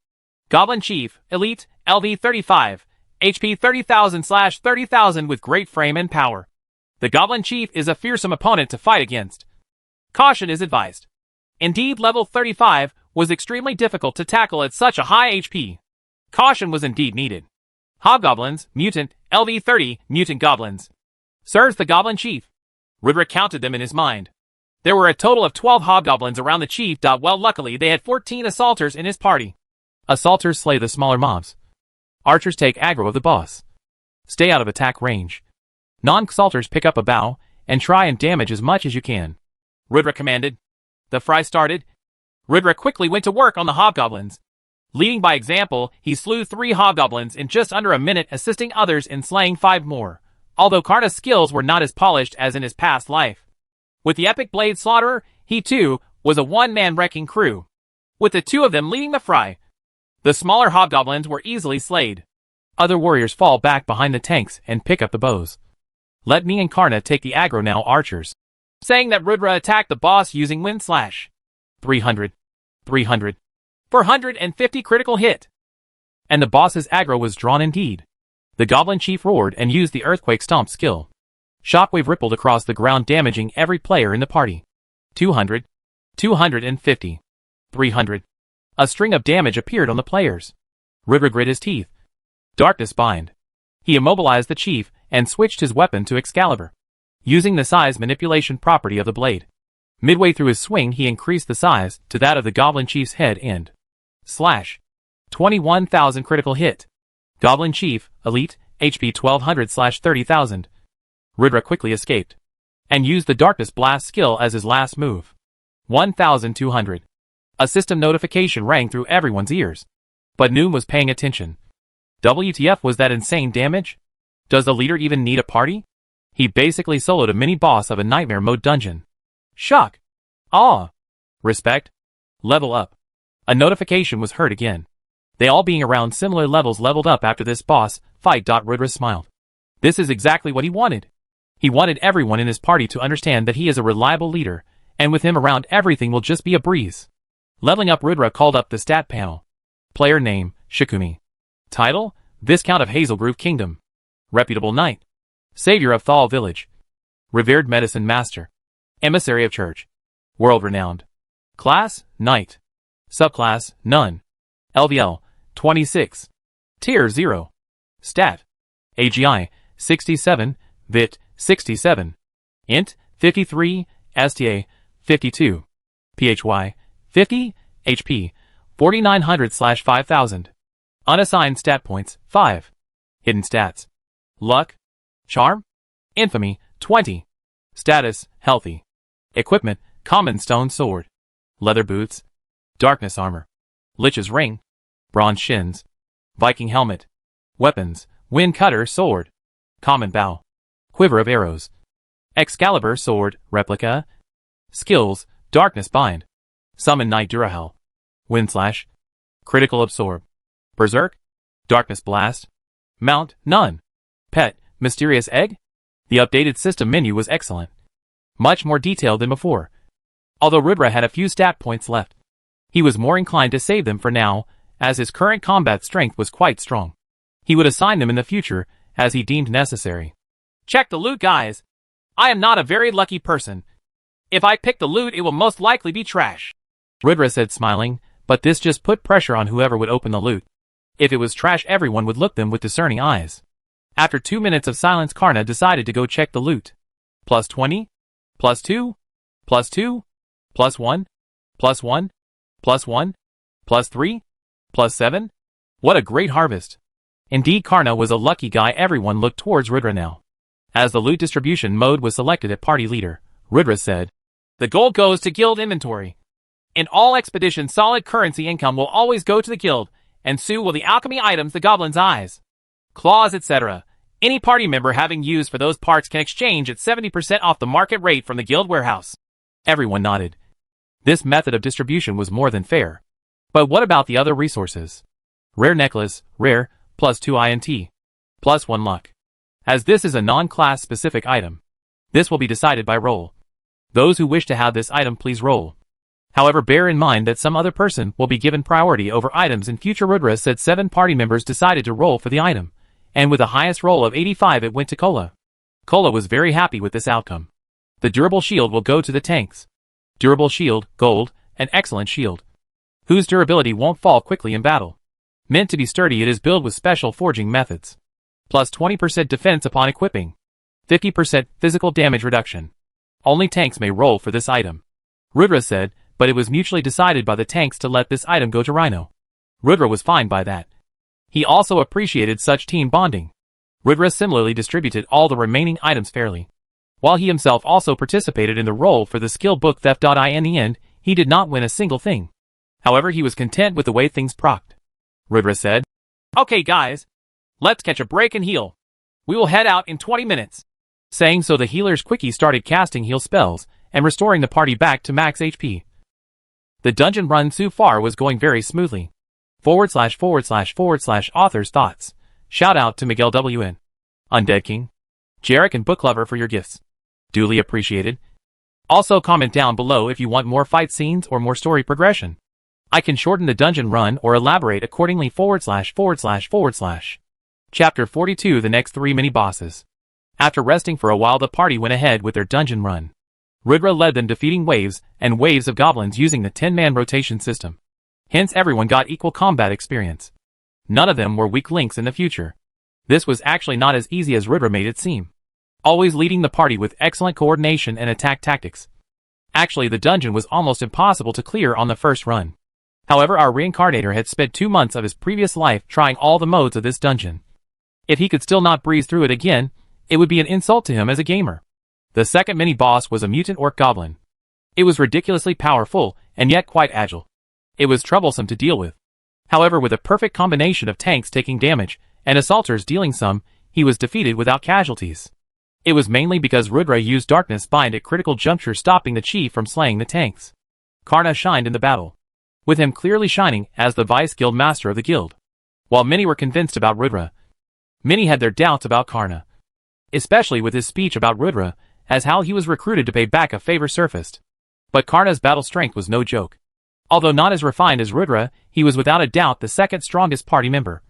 Goblin Chief, Elite, LV 35, HP 30,000/30,000 with great frame and power. The Goblin Chief is a fearsome opponent to fight against. Caution is advised. Indeed, level 35 was extremely difficult to tackle at such a high HP. Caution was indeed needed. Hobgoblins, Mutant, LV 30, Mutant Goblins. Sirs, the Goblin Chief. Ridra counted them in his mind. There were a total of 12 hobgoblins around the chief. Well, luckily they had 14 assaulters in his party. Assaulters slay the smaller mobs. Archers take aggro of the boss. Stay out of attack range. Non-assaulters pick up a bow and try and damage as much as you can. Ridra commanded. The fray started. Ridra quickly went to work on the hobgoblins. Leading by example, he slew 3 hobgoblins in just under a minute, assisting others in slaying 5 more, although Karna's skills were not as polished as in his past life. With the epic blade slaughterer, he too was a one-man wrecking crew, with the 2 of them leading the fray. The smaller hobgoblins were easily slayed. Other warriors fall back behind the tanks and pick up the bows. Let me and Karna take the aggro now, archers. Saying that, Ridra attacked the boss using Wind Slash. 300. 300. 450 critical hit. And the boss's aggro was drawn indeed. The Goblin Chief roared and used the Earthquake Stomp skill. Shockwave rippled across the ground, damaging every player in the party. 200. 250. 300. A string of damage appeared on the players. Ridra grit his teeth. Darkness bind. He immobilized the chief and switched his weapon to Excalibur, using the size manipulation property of the blade. Midway through his swing, he increased the size to that of the Goblin Chief's head and slash. 21,000 critical hit. Goblin Chief, Elite, HP 1200/30,000. Ridra quickly escaped and used the Darkness Blast skill as his last move. 1,200. A system notification rang through everyone's ears. But Noom was paying attention. WTF, was that insane damage? Does the leader even need a party? He basically soloed a mini-boss of a nightmare mode dungeon. Shock. Awe. Respect. Level up. A notification was heard again. They all being around similar levels leveled up after this boss fight. Ridra smiled. This is exactly what he wanted. He wanted everyone in his party to understand that he is a reliable leader, and with him around everything will just be a breeze. Leveling up, Ridra called up the stat panel. Player name, Shikumi. Title, Viscount of Hazelgrove Kingdom. Reputable Knight. Savior of Thal Village. Revered Medicine Master. Emissary of Church. World-renowned. Class, Knight. Subclass, None. LVL, 26. Tier 0. Stat. AGI, 67. Vit, 67. Int, 53. STA, 52. PHY, 50. HP, 4900/5000. Unassigned stat points, 5. Hidden stats. Luck. Charm. Infamy, 20. Status, Healthy. Equipment, Common Stone Sword. Leather Boots. Darkness Armor. Lich's Ring. Bronze Shins. Viking Helmet. Weapons, Wind Cutter Sword. Common Bow. Quiver of Arrows. Excalibur Sword, Replica. Skills, Darkness Bind. Summon Knight Durahel. Wind Slash. Critical Absorb. Berserk. Darkness Blast. Mount, None. Pet, Mysterious Egg. The updated system menu was excellent. Much more detailed than before. Although Ridra had a few stat points left, he was more inclined to save them for now, as his current combat strength was quite strong. He would assign them in the future, as he deemed necessary. Check the loot, guys. I am not a very lucky person. If I pick the loot, it will most likely be trash. Ridra said, smiling, but this just put pressure on whoever would open the loot. If it was trash, everyone would look them with discerning eyes. After 2 minutes of silence, Karna decided to go check the loot. Plus 20? Plus 2? Plus 2? Plus 1? Plus 1? Plus 1? Plus 3? Plus 7? What a great harvest. Indeed, Karna was a lucky guy. Everyone looked towards Ridra now. As the loot distribution mode was selected at party leader, Ridra said, "The gold goes to guild inventory. In all expeditions, solid currency income will always go to the guild, and so will the alchemy items, the goblin's eyes, claws, etc. Any party member having used for those parts can exchange at 70% off the market rate from the guild warehouse. Everyone nodded. This method of distribution was more than fair. But what about the other resources? Rare necklace, rare, plus 2 INT, plus 1 luck. As this is a non-class specific item, this will be decided by roll. Those who wish to have this item, please roll. However, bear in mind that some other person will be given priority over items in future. Rudra said 7 party members decided to roll for the item, and with the highest roll of 85 it went to Kola. Kola was very happy with this outcome. The durable shield will go to the tanks. Durable shield, gold, an excellent shield, whose durability won't fall quickly in battle. Meant to be sturdy, it is built with special forging methods. Plus 20% defense upon equipping. 50% physical damage reduction. Only tanks may roll for this item. Rudra said, but it was mutually decided by the tanks to let this item go to Rhino. Rudra was fine by that. He also appreciated such team bonding. Rudra similarly distributed all the remaining items fairly, while he himself also participated in the roll for the skill book theft. In the end, he did not win a single thing. However, he was content with the way things procced. Rudra said, "Okay guys, let's catch a break and heal. We will head out in 20 minutes. Saying so, the healers quickly started casting heal spells and restoring the party back to max HP. The dungeon run so far was going very smoothly. / author's thoughts. Shout out to Miguel WN, Undead King, Jarek and Book Lover for your gifts. Duly appreciated. Also comment down below if you want more fight scenes or more story progression. I can shorten the dungeon run or elaborate accordingly. / Chapter 42, the next 3 mini-bosses. After resting for a while, the party went ahead with their dungeon run. Rudra led them, defeating waves and waves of goblins using the 10-man rotation system. Hence everyone got equal combat experience. None of them were weak links in the future. This was actually not as easy as Rudra made it seem. Always leading the party with excellent coordination and attack tactics. Actually, the dungeon was almost impossible to clear on the first run. However, our reincarnator had spent 2 months of his previous life trying all the modes of this dungeon. If he could still not breeze through it again, it would be an insult to him as a gamer. The second mini-boss was a mutant orc goblin. It was ridiculously powerful, and yet quite agile. It was troublesome to deal with. However, with a perfect combination of tanks taking damage, and assaulters dealing some, he was defeated without casualties. It was mainly because Rudra used Darkness Bind at critical juncture, stopping the chief from slaying the tanks. Karna shined in the battle, with him clearly shining as the vice guild master of the guild. While many were convinced about Rudra, many had their doubts about Karna, especially with his speech about Rudra, as how he was recruited to pay back a favor surfaced. But Karna's battle strength was no joke. Although not as refined as Rudra, he was without a doubt the second strongest party member.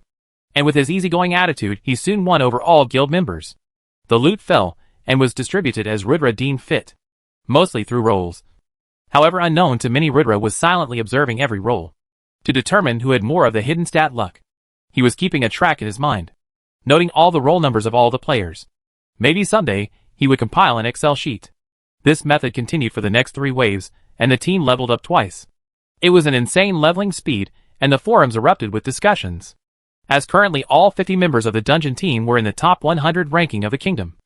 And with his easygoing attitude, he soon won over all guild members. The loot fell, and was distributed as Rudra deemed fit, mostly through rolls. However, unknown to many, Rudra was silently observing every roll, to determine who had more of the hidden stat luck. He was keeping a track in his mind, noting all the roll numbers of all the players. Maybe someday, he would compile an Excel sheet. This method continued for the next 3 waves, and the team leveled up twice. It was an insane leveling speed, and the forums erupted with discussions, as currently all 50 members of the dungeon team were in the top 100 ranking of the kingdom,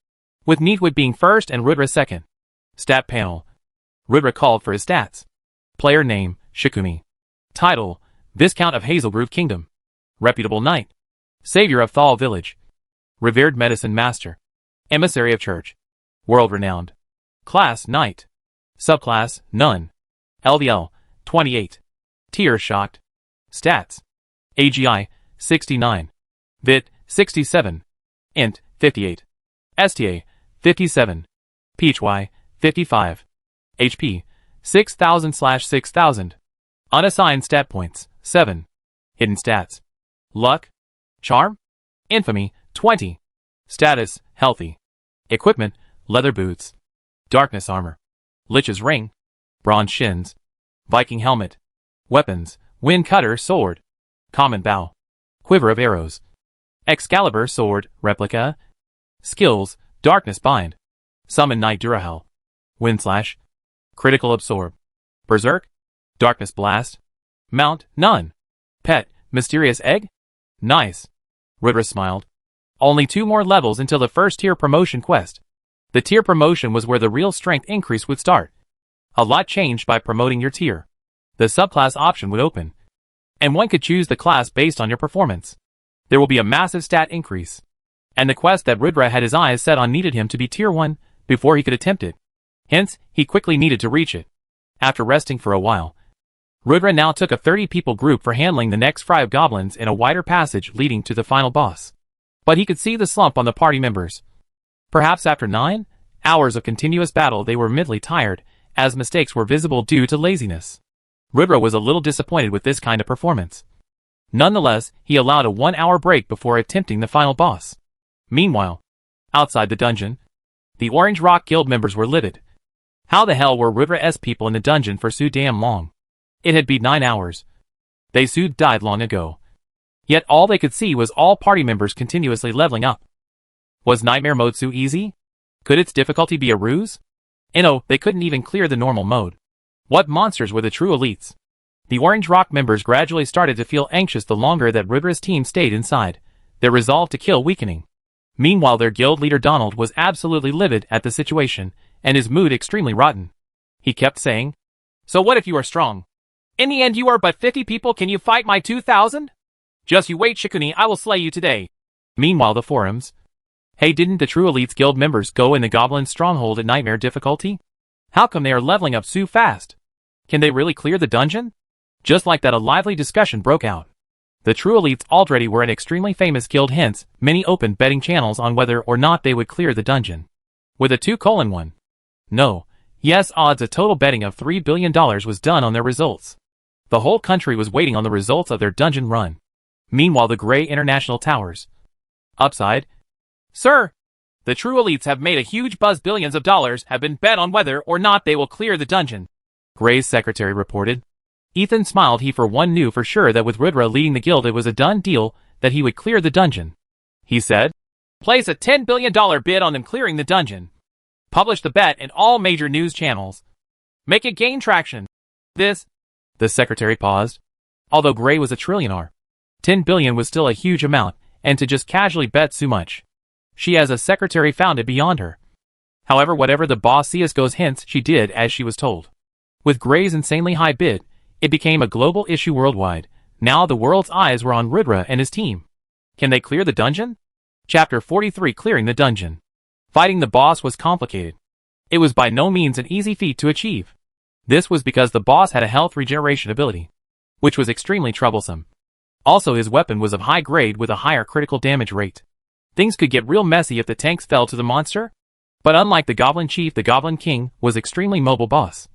with Neatwit being first and Rudra second. Stat panel. Rudra called for his stats. Player name, Shikumi. Title, Viscount of Hazelgrove Kingdom. Reputable knight. Savior of Thal Village. Revered medicine master. Emissary of church. World-renowned. Class, knight. Subclass, none. LVL, 28. Tier, shocked. Stats. AGI, 69. Vit, 67. Int, 58. STA, 57. PHY, 55. HP, 6000/6000. Unassigned stat points, 7. Hidden stats. Luck. Charm. Infamy, 20. Status, healthy. Equipment, leather boots. Darkness armor. Lich's ring. Bronze shins. Viking helmet. Weapons, wind cutter sword. Common bow. Quiver of arrows. Excalibur sword, replica. Skills, darkness bind. Summon Knight Durahel. Wind slash. Critical absorb. Berserk. Darkness blast. Mount, none. Pet, mysterious egg. Nice. Rudra smiled. Only 2 more levels until the first tier promotion quest. The tier promotion was where the real strength increase would start. A lot changed by promoting your tier. the subclass option would open, and one could choose the class based on your performance. There will be a massive stat increase, and the quest that Rudra had his eyes set on needed him to be tier 1 before he could attempt it. Hence, he quickly needed to reach it. After resting for a while, Rudra now took a 30-people group for handling the next fry of goblins in a wider passage leading to the final boss. But he could see the slump on the party members. Perhaps after 9 hours of continuous battle they were midly tired, as mistakes were visible due to laziness. Rudra was a little disappointed with this kind of performance. Nonetheless, he allowed a 1-hour break before attempting the final boss. Meanwhile, outside the dungeon, the Orange Rock Guild members were livid. How the hell were Rudra's people in the dungeon for so damn long? It had been 9 hours. They soon died long ago. Yet all they could see was all party members continuously leveling up. Was Nightmare mode so easy? Could its difficulty be a ruse? No, they couldn't even clear the normal mode. What monsters were the true elites? The Orange Rock members gradually started to feel anxious the longer that Rudra's team stayed inside, their resolve to kill weakening. Meanwhile their guild leader Donald was absolutely livid at the situation, and his mood extremely rotten. He kept saying, "So what if you are strong? In the end you are but 50 people, can you fight my 2,000? Just you wait Shikuni, I will slay you today." Meanwhile the forums. Hey, didn't the True Elites guild members go in the Goblin stronghold at Nightmare difficulty? How come they are leveling up so fast? Can they really clear the dungeon? Just like that a lively discussion broke out. The True Elites already were an extremely famous guild, hence many opened betting channels on whether or not they would clear the dungeon. With a 2:1. No. Yes odds, a total betting of $3 billion was done on their results. The whole country was waiting on the results of their dungeon run. Meanwhile the Grey International Towers. Upside. Sir, the True Elites have made a huge buzz. Billions of dollars have been bet on whether or not they will clear the dungeon, Grey's secretary reported. Ethan smiled. He for one knew for sure that with Rudra leading the guild it was a done deal that he would clear the dungeon. He said, "Place a $10 billion bid on them clearing the dungeon. Publish the bet in all major news channels. Make it gain traction." This, the secretary paused. Although Grey was a trillionaire, 10 billion was still a huge amount, and to just casually bet so much, she as a secretary found it beyond her. However, whatever the boss sees goes, hence she did as she was told. With Grey's insanely high bid, it became a global issue worldwide. Now the world's eyes were on Rudra and his team. Can they clear the dungeon? Chapter 43, Clearing the Dungeon. Fighting the boss was complicated. It was by no means an easy feat to achieve. This was because the boss had a health regeneration ability, which was extremely troublesome. Also his weapon was of high grade with a higher critical damage rate. Things could get real messy if the tanks fell to the monster. But unlike the Goblin Chief, the Goblin King was extremely mobile boss.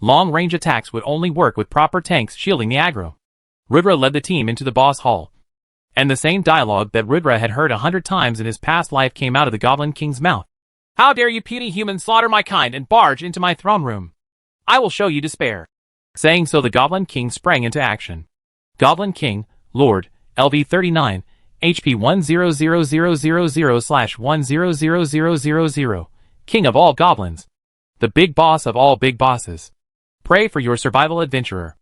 Long-range attacks would only work with proper tanks shielding the aggro. Rudra led the team into the boss hall. And the same dialogue that Rudra had heard 100 times in his past life came out of the Goblin King's mouth. "How dare you puny humans slaughter my kind and barge into my throne room? I will show you despair." Saying so the Goblin King sprang into action. Goblin King, Lord, LV 39, HP 100000/100000, King of all goblins. The big boss of all big bosses. Pray for your survival, adventurer.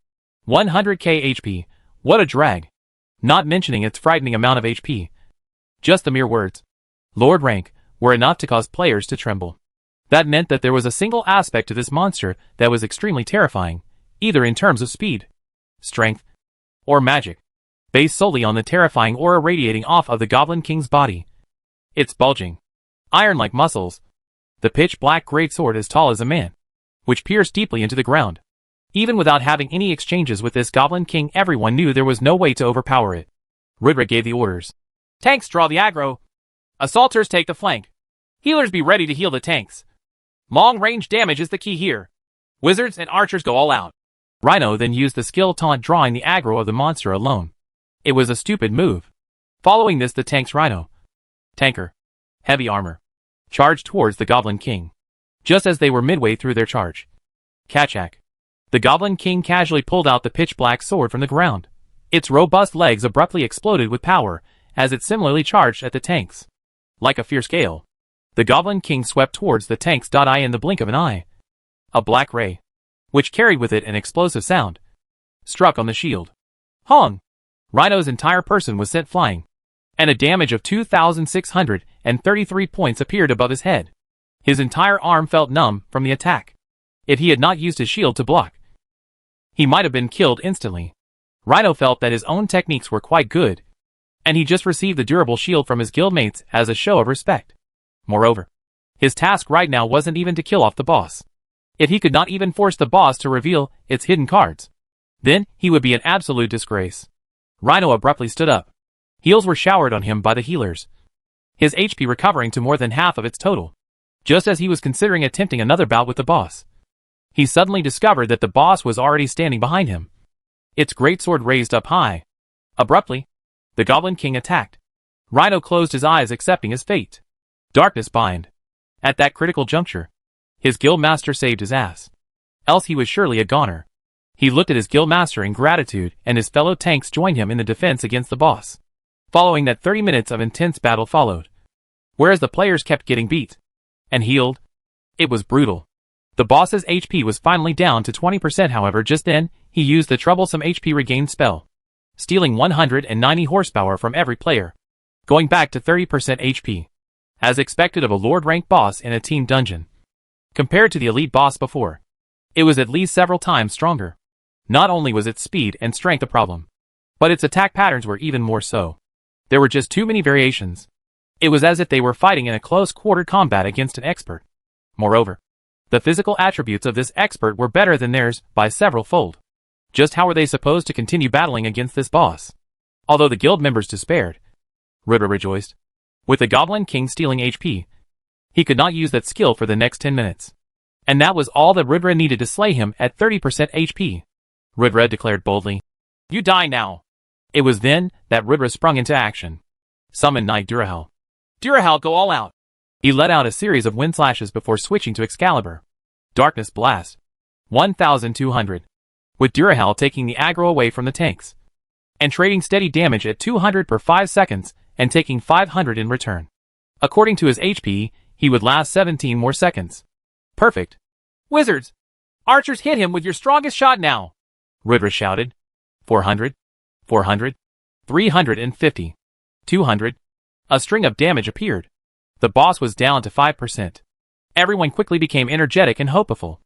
100k HP, what a drag. Not mentioning its frightening amount of HP. Just the mere words, Lord rank, were enough to cause players to tremble. That meant that there was a single aspect to this monster that was extremely terrifying, either in terms of speed, strength, or magic, based solely on the terrifying aura radiating off of the Goblin King's body. Its bulging, iron-like muscles, the pitch-black greatsword as tall as a man, which pierced deeply into the ground. Even without having any exchanges with this Goblin King, everyone knew there was no way to overpower it. Rudra gave the orders. "Tanks draw the aggro. Assaulters take the flank. Healers be ready to heal the tanks. Long-range damage is the key here. Wizards and archers go all out." Rhino then used the skill taunt, drawing the aggro of the monster alone. It was a stupid move. Following this, the tank's Rhino, tanker, heavy armor, charged towards the Goblin King. Just as they were midway through their charge, Kachak, the Goblin King casually pulled out the pitch-black sword from the ground. Its robust legs abruptly exploded with power, as it similarly charged at the tanks. Like a fierce gale, the Goblin King swept towards the tanks. In the blink of an eye, a black ray, which carried with it an explosive sound, struck on the shield. Hong! Rhino's entire person was sent flying, and a damage of 2,633 points appeared above his head. His entire arm felt numb from the attack. If he had not used his shield to block, he might have been killed instantly. Rhino felt that his own techniques were quite good, and he just received the durable shield from his guildmates as a show of respect. Moreover, his task right now wasn't even to kill off the boss. If he could not even force the boss to reveal its hidden cards, then he would be an absolute disgrace. Rhino abruptly stood up. Heals were showered on him by the healers, his HP recovering to more than half of its total. Just as he was considering attempting another bout with the boss, he suddenly discovered that the boss was already standing behind him, its greatsword raised up high. Abruptly, the Goblin King attacked. Rhino closed his eyes, accepting his fate. Darkness bind. At that critical juncture, his guildmaster saved his ass. Else he was surely a goner. He looked at his guildmaster in gratitude, and his fellow tanks joined him in the defense against the boss. Following that, 30 minutes of intense battle followed, whereas the players kept getting beat and healed. It was brutal. The boss's HP was finally down to 20%. However, just then, he used the troublesome HP regain spell, stealing 190 horsepower from every player, going back to 30% HP. As expected of a Lord rank boss in a team dungeon, compared to the elite boss before, it was at least several times stronger. Not only was its speed and strength a problem, but its attack patterns were even more so. There were just too many variations. It was as if they were fighting in a close-quartered combat against an expert. Moreover, the physical attributes of this expert were better than theirs by several fold. Just how were they supposed to continue battling against this boss? Although the guild members despaired, Rudra rejoiced. With the Goblin King stealing HP, he could not use that skill for the next 10 minutes. And that was all that Rudra needed to slay him at 30% HP. Rudra declared boldly, "You die now." It was then that Rudra sprung into action. Summon Knight Durahal. Durahal, go all out. He let out a series of wind slashes before switching to Excalibur. Darkness Blast. 1,200. With Durahal taking the aggro away from the tanks, and trading steady damage at 200 per 5 seconds, and taking 500 in return. According to his HP, he would last 17 more seconds. Perfect. Wizards! Archers, hit him with your strongest shot now! Rudra shouted. 400. 400. 350. 200. A string of damage appeared. The boss was down to 5%. Everyone quickly became energetic and hopeful.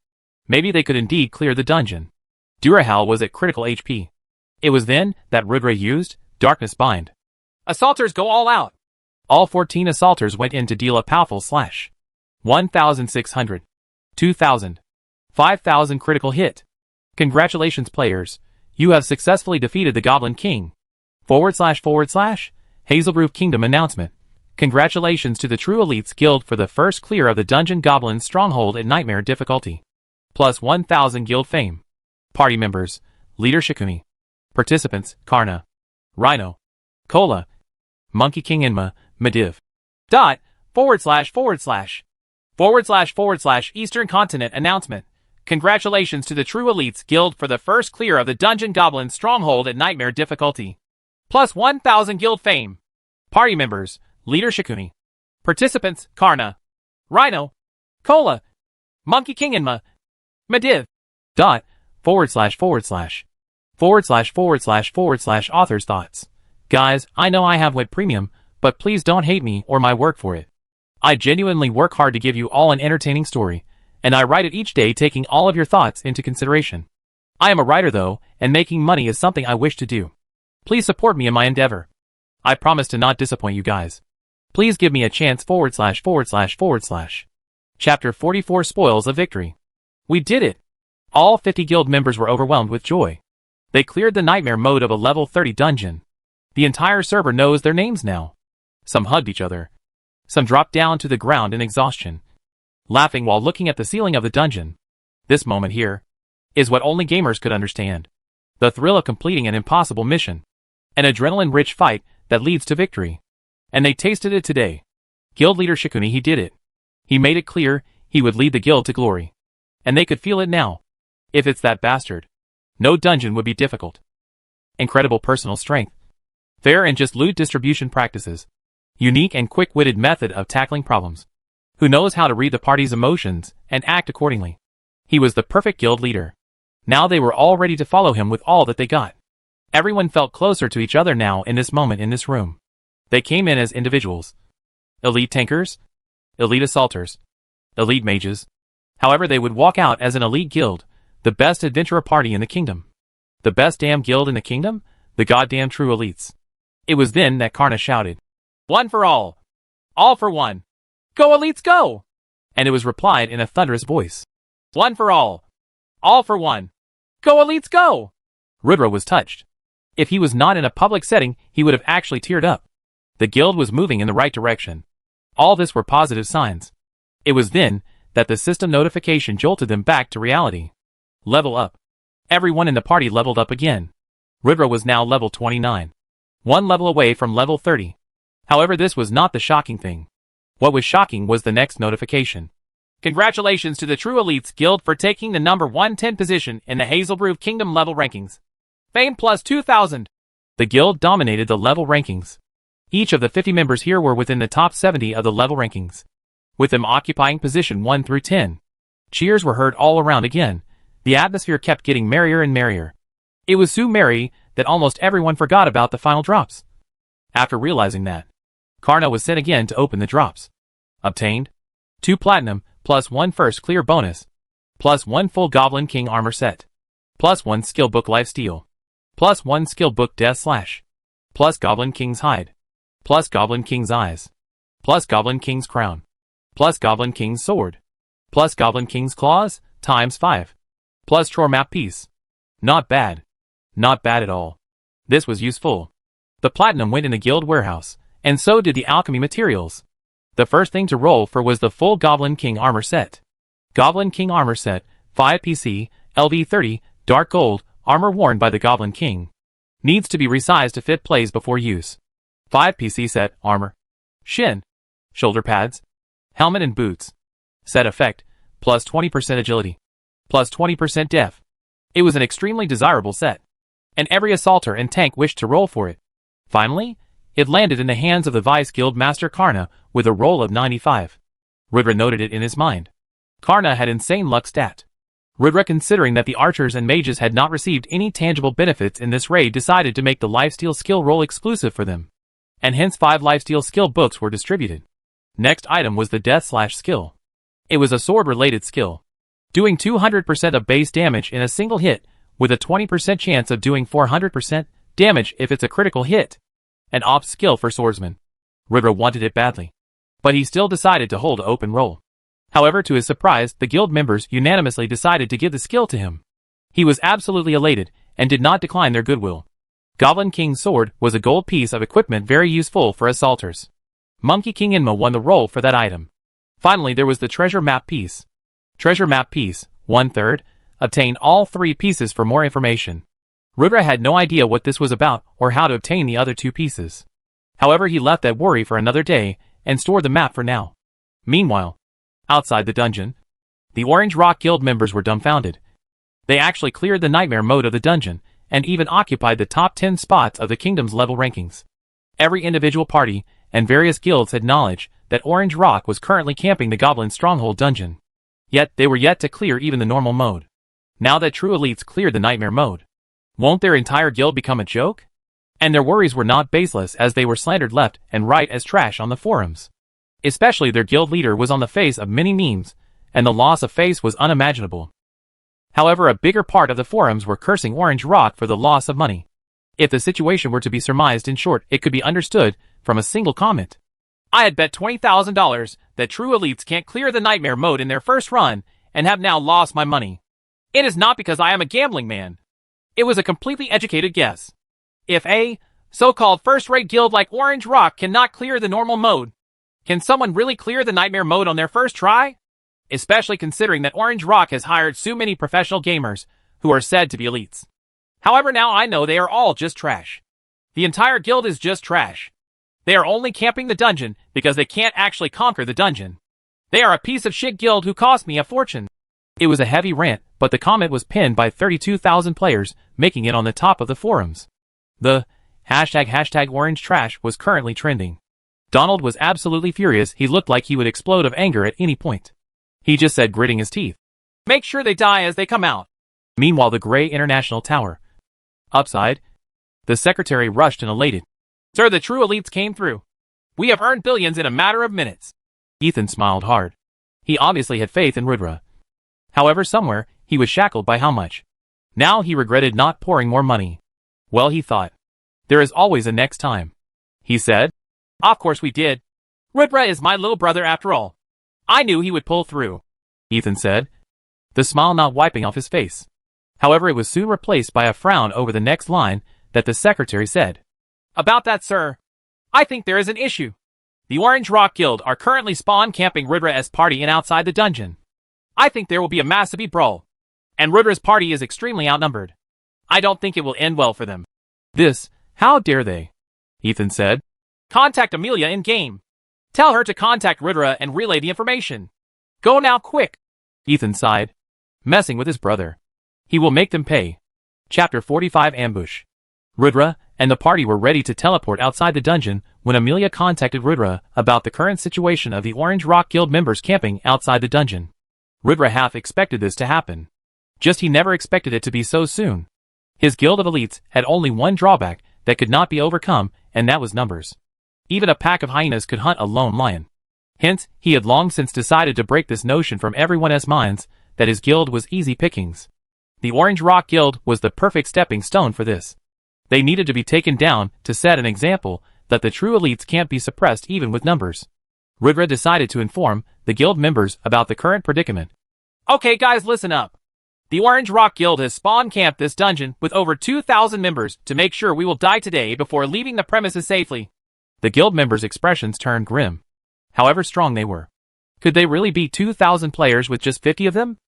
Maybe they could indeed clear the dungeon. Durahal was at critical HP. It was then that Rudra used Darkness Bind. Assaulters, go all out! All 14 assaulters went in to deal a powerful slash. 1,600. 2,000. 5,000 critical hit. Congratulations, players. You have successfully defeated the Goblin King. / Hazelgrove Kingdom announcement. Congratulations to the True Elites Guild for the first clear of the Dungeon Goblin Stronghold at Nightmare difficulty. Plus 1,000 guild fame. Party members, Leader Shikuni. Participants, Karna, Rhino, Kola, Monkey King Inma, Mediv. / Eastern Continent announcement. Congratulations to the True Elites Guild for the first clear of the Dungeon Goblin Stronghold at Nightmare difficulty. Plus 1,000 guild fame. Party members, Leader Shikuni. Participants, Karna, Rhino, Kola, Monkey King Inma, Mediv. / Author's thoughts. Guys, I know I have wet premium, but please don't hate me or my work for it. I genuinely work hard to give you all an entertaining story, and I write it each day taking all of your thoughts into consideration. I am a writer though, and making money is something I wish to do. Please support me in my endeavor. I promise to not disappoint you guys. Please give me a chance / Chapter 44 Spoils of Victory. We did it! All 50 guild members were overwhelmed with joy. They cleared the nightmare mode of a level 30 dungeon. The entire server knows their names now. Some hugged each other. Some dropped down to the ground in exhaustion, laughing while looking at the ceiling of the dungeon. This moment here is what only gamers could understand. The thrill of completing an impossible mission. An adrenaline-rich fight that leads to victory. And they tasted it today. Guild leader Shikuni, he did it. He made it clear he would lead the guild to glory. And they could feel it now. If it's that bastard, no dungeon would be difficult. Incredible personal strength. Fair and just loot distribution practices. Unique and quick-witted method of tackling problems. Who knows how to read the party's emotions and act accordingly. He was the perfect guild leader. Now they were all ready to follow him with all that they got. Everyone felt closer to each other now in this moment in this room. They came in as individuals. Elite tankers, elite assaulters, elite mages. However, they would walk out as an elite guild, The best adventurer party in the kingdom. The best damn guild in the kingdom? The goddamn true elites. It was then that Karna shouted, "One for all! All for one! Go elites go!" And it was replied in a thunderous voice. "One for all! All for one! Go elites go!" Rudra was touched. If he was not in a public setting, he would have actually teared up. The guild was moving in the right direction. All this were positive signs. It was then that the system notification jolted them back to reality. Level up. Everyone in the party leveled up again. Rudra was now level 29. One level away from level 30. However, this was not the shocking thing. What was shocking was the next notification. Congratulations to the True Elites Guild for taking the number 110 position in the Hazelbrew Kingdom level rankings. Fame plus 2,000. The guild dominated the level rankings. Each of the 50 members here were within the top 70 of the level rankings, with them occupying position 1 through 10. Cheers were heard all around again. The atmosphere kept getting merrier and merrier. It was so merry that almost everyone forgot about the final drops. After realizing that, Karna was sent again to open the drops. Obtained 2 platinum, plus 1 first clear bonus, plus 1 full Goblin King armor set, plus 1 skill book lifesteal, plus 1 skill book death slash, plus Goblin King's hide, plus Goblin King's eyes, plus Goblin King's crown, plus Goblin King's sword, plus Goblin King's claws, times 5, plus Troll map piece. Not bad. Not bad at all. This was useful. The platinum went in the guild warehouse, and so did the alchemy materials. The first thing to roll for was the full Goblin King armor set. Goblin King armor set, 5 PC, LV30, dark gold, armor worn by the Goblin King. Needs to be resized to fit plays before use. 5 PC set, armor. Shin. Shoulder pads. Helmet and boots. Set effect, plus 20% agility. Plus 20% def. It was an extremely desirable set. And every assaulter and tank wished to roll for it. Finally, it landed in the hands of the Vice Guild Master Karna with a roll of 95. Rudra noted it in his mind. Karna had insane luck stat. Rudra, considering that the archers and mages had not received any tangible benefits in this raid, decided to make the lifesteal skill roll exclusive for them. And hence 5 lifesteal skill books were distributed. Next item was the death slash skill. It was a sword-related skill, doing 200% of base damage in a single hit, with a 20% chance of doing 400% damage if it's a critical hit. An ops skill for swordsmen. Rudra wanted it badly, but he still decided to hold an open roll. However, to his surprise, the guild members unanimously decided to give the skill to him. He was absolutely elated, and did not decline their goodwill. Goblin King's sword was a gold piece of equipment very useful for assaulters. Monkey King Inma won the roll for that item. Finally, there was the treasure map piece. Treasure map piece, 1/3, obtain all 3 pieces for more information. Rudra had no idea what this was about or how to obtain the other 2 pieces. However, he left that worry for another day and stored the map for now. Meanwhile, outside the dungeon, the Orange Rock Guild members were dumbfounded. They actually cleared the nightmare mode of the dungeon and even occupied the top 10 spots of the kingdom's level rankings. Every individual party and various guilds had knowledge that Orange Rock was currently camping the Goblin Stronghold dungeon. Yet they were yet to clear even the normal mode. Now that true elites cleared the nightmare mode, won't their entire guild become a joke? And their worries were not baseless, as they were slandered left and right as trash on the forums. Especially their guild leader was on the face of many memes, and the loss of face was unimaginable. However, a bigger part of the forums were cursing Orange Rock for the loss of money. If the situation were to be surmised in short, it could be understood from a single comment. I had bet $20,000 that true elites can't clear the nightmare mode in their first run, and have now lost my money. It is not because I am a gambling man. It was a completely educated guess. If a so-called first-rate guild like Orange Rock cannot clear the normal mode, can someone really clear the nightmare mode on their first try? Especially considering that Orange Rock has hired so many professional gamers who are said to be elites. However, now I know they are all just trash. The entire guild is just trash. They are only camping the dungeon because they can't actually conquer the dungeon. They are a piece of shit guild who cost me a fortune. It was a heavy rant, but the comment was pinned by 32,000 players, making it on the top of the forums. The hashtag orange trash was currently trending. Donald was absolutely furious. He looked like he would explode of anger at any point. He just said, gritting his teeth, "Make sure they die as they come out." Meanwhile, the Grey International Tower. Upside, the secretary rushed and elated. "Sir, the true elites came through. We have earned billions in a matter of minutes." Ethan smiled hard. He obviously had faith in Rudra. However, somewhere, he was shackled by how much? Now he regretted not pouring more money. Well, he thought. There is always a next time. He said. Of course we did. Rudra is my little brother after all. I knew he would pull through. Ethan said, the smile not wiping off his face. However, it was soon replaced by a frown over the next line that the secretary said. About that, sir. I think there is an issue. The Orange Rock Guild are currently spawn camping Rudra's party in outside the dungeon. I think there will be a massive brawl. And Rudra's party is extremely outnumbered. I don't think it will end well for them. This, how dare they? Ethan said. Contact Amelia in-game. Tell her to contact Rudra and relay the information. Go now, quick. Ethan sighed. Messing with his brother. He will make them pay. Chapter 45 Ambush. Rudra and the party were ready to teleport outside the dungeon when Amelia contacted Rudra about the current situation of the Orange Rock Guild members camping outside the dungeon. Rudra half expected this to happen. Just he never expected it to be so soon. His guild of elites had only one drawback that could not be overcome, and that was numbers. Even a pack of hyenas could hunt a lone lion. Hence, he had long since decided to break this notion from everyone's minds that his guild was easy pickings. The Orange Rock Guild was the perfect stepping stone for this. They needed to be taken down to set an example that the true elites can't be suppressed even with numbers. Rudra decided to inform the guild members about the current predicament. Okay guys, listen up. The Orange Rock Guild has spawn camped this dungeon with over 2,000 members to make sure we will die today before leaving the premises safely. The guild members' expressions turned grim. However strong they were. Could they really beat 2,000 players with just 50 of them?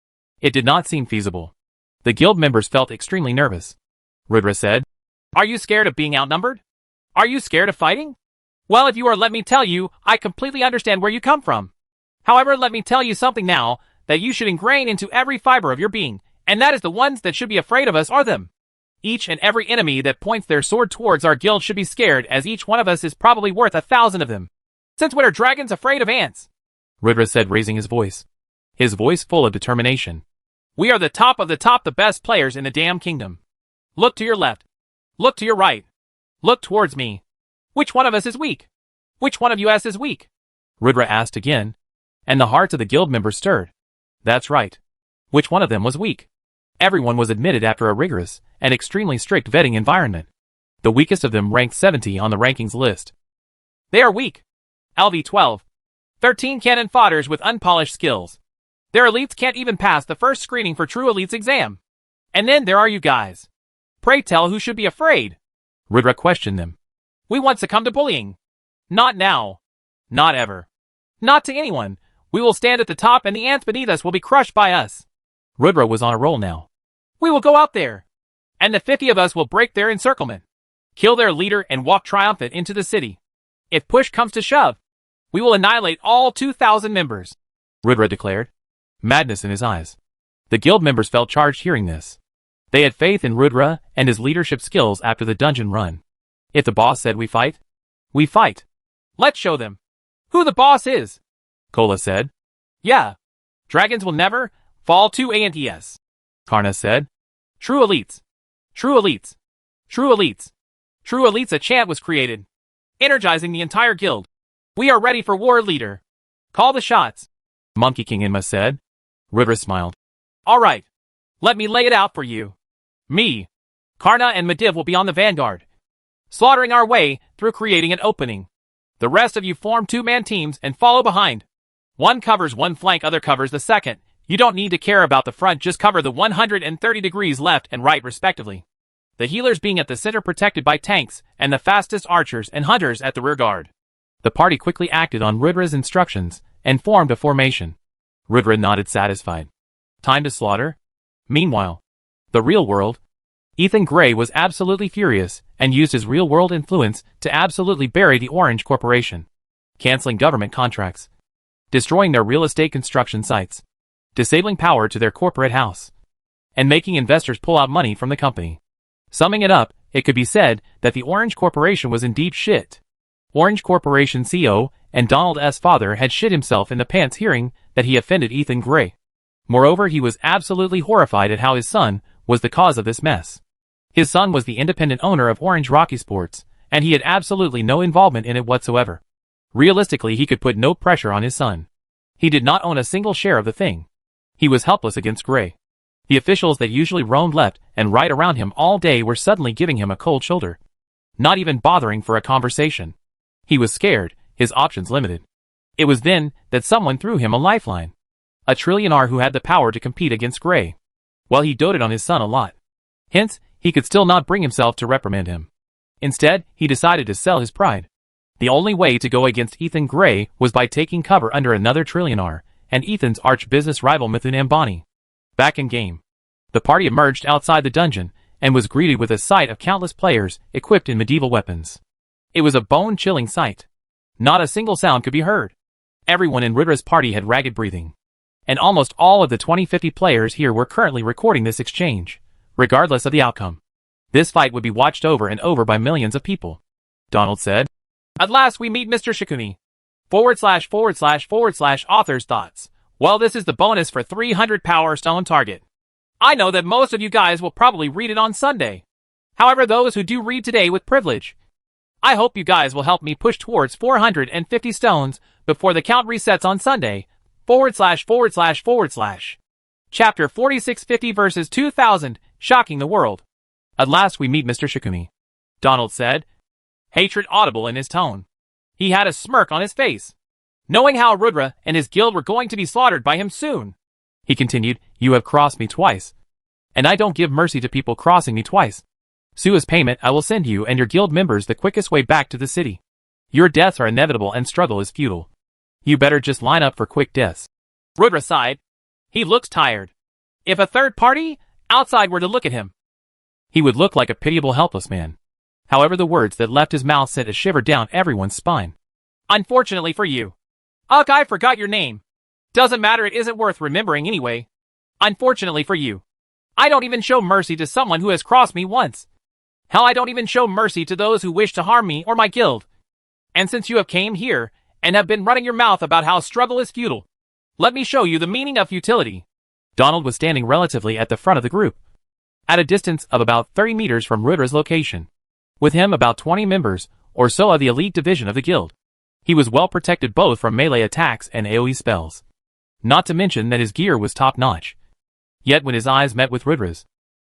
It did not seem feasible. The guild members felt extremely nervous. Rudra said, Are you scared of being outnumbered? Are you scared of fighting? Well, if you are, let me tell you, I completely understand where you come from. However, let me tell you something now that you should ingrain into every fiber of your being, and that is the ones that should be afraid of us are them. Each and every enemy that points their sword towards our guild should be scared, as each one of us is probably worth 1,000 of them. Since when are dragons afraid of ants? Rudra said, raising his voice full of determination. We are the top of the top, the best players in the damn kingdom. Look to your left. Look to your right. Look towards me. Which one of us is weak? Which one of you is weak? Rudra asked again, and the hearts of the guild members stirred. That's right. Which one of them was weak? Everyone was admitted after a rigorous and extremely strict vetting environment. The weakest of them ranked 70 on the rankings list. They are weak. LV-12. 13 cannon fodders with unpolished skills. Their elites can't even pass the first screening for true elites exam. And then there are you guys. Pray tell, who should be afraid? Rudra questioned them. We won't succumb to bullying. Not now. Not ever. Not to anyone. We will stand at the top and the ants beneath us will be crushed by us. Rudra was on a roll now. We will go out there. And the 50 of us will break their encirclement. Kill their leader and walk triumphant into the city. If push comes to shove, we will annihilate all 2,000 members. Rudra declared, madness in his eyes. The guild members felt charged hearing this. They had faith in Rudra and his leadership skills after the dungeon run. If the boss said we fight, we fight. Let's show them who the boss is, Kola said. Yeah. Dragons will never fall to ants. Karna said. True elites. True elites. True elites. True elites. A chant was created, energizing the entire guild. We are ready for war, leader. Call the shots. Monkey King Inma said. Rudra smiled. All right. Let me lay it out for you. Me, Karna and Mediv will be on the vanguard, slaughtering our way through creating an opening. The rest of you form two-man teams and follow behind. One covers one flank, other covers the second. You don't need to care about the front, just cover the 130 degrees left and right respectively. The healers being at the center protected by tanks, and the fastest archers and hunters at the rear guard. The party quickly acted on Rudra's instructions and formed a formation. Rudra nodded satisfied. Time to slaughter? Meanwhile, the real world. Ethan Gray was absolutely furious and used his real-world influence to absolutely bury the Orange Corporation. Canceling government contracts. Destroying their real estate construction sites. Disabling power to their corporate house. And making investors pull out money from the company. Summing it up, it could be said that the Orange Corporation was in deep shit. Orange Corporation CEO and Donald S. father had shit himself in the pants hearing that he offended Ethan Gray. Moreover, he was absolutely horrified at how his son was the cause of this mess. His son was the independent owner of Orange Rocky Sports, and he had absolutely no involvement in it whatsoever. Realistically, he could put no pressure on his son. He did not own a single share of the thing. He was helpless against Gray. The officials that usually roamed left and right around him all day were suddenly giving him a cold shoulder. Not even bothering for a conversation. He was scared, his options limited. It was then that someone threw him a lifeline. A trillionaire who had the power to compete against Gray. Well, he doted on his son a lot. Hence, he could still not bring himself to reprimand him. Instead, he decided to sell his pride. The only way to go against Ethan Gray was by taking cover under another trillionaire, and Ethan's arch-business rival Mithun Ambani. Back in game. The party emerged outside the dungeon, and was greeted with a sight of countless players equipped in medieval weapons. It was a bone-chilling sight. Not a single sound could be heard. Everyone in Rudra's party had ragged breathing. And almost all of the 2050 players here were currently recording this exchange, regardless of the outcome. This fight would be watched over and over by millions of people. Donald said. At last we meet Mr. Shikuni. / author's thoughts. Well, this is the bonus for 300 Power Stone target. I know that most of you guys will probably read it on Sunday. However, those who do read today with privilege, I hope you guys will help me push towards 450 stones before the count resets on Sunday. / Chapter 4650 versus 2000, shocking the world. At last we meet Mr. Shikuni. Donald said. Hatred audible in his tone. He had a smirk on his face. Knowing how Rudra and his guild were going to be slaughtered by him soon. He continued, you have crossed me twice. And I don't give mercy to people crossing me twice. So as payment I will send you and your guild members the quickest way back to the city. Your deaths are inevitable and struggle is futile. You better just line up for quick deaths. Rudra sighed. He looks tired. If a third party outside were to look at him, he would look like a pitiable helpless man. However, the words that left his mouth sent a shiver down everyone's spine. Unfortunately for you. Ugh, I forgot your name. Doesn't matter, it isn't worth remembering anyway. Unfortunately for you. I don't even show mercy to someone who has crossed me once. Hell, I don't even show mercy to those who wish to harm me or my guild. And since you have came here, and have been running your mouth about how struggle is futile, let me show you the meaning of futility. Donald was standing relatively at the front of the group, at a distance of about 30 meters from Rudra's location. With him about 20 members, or so of the elite division of the guild. He was well protected both from melee attacks and AoE spells. Not to mention that his gear was top-notch. Yet when his eyes met with Rudra's,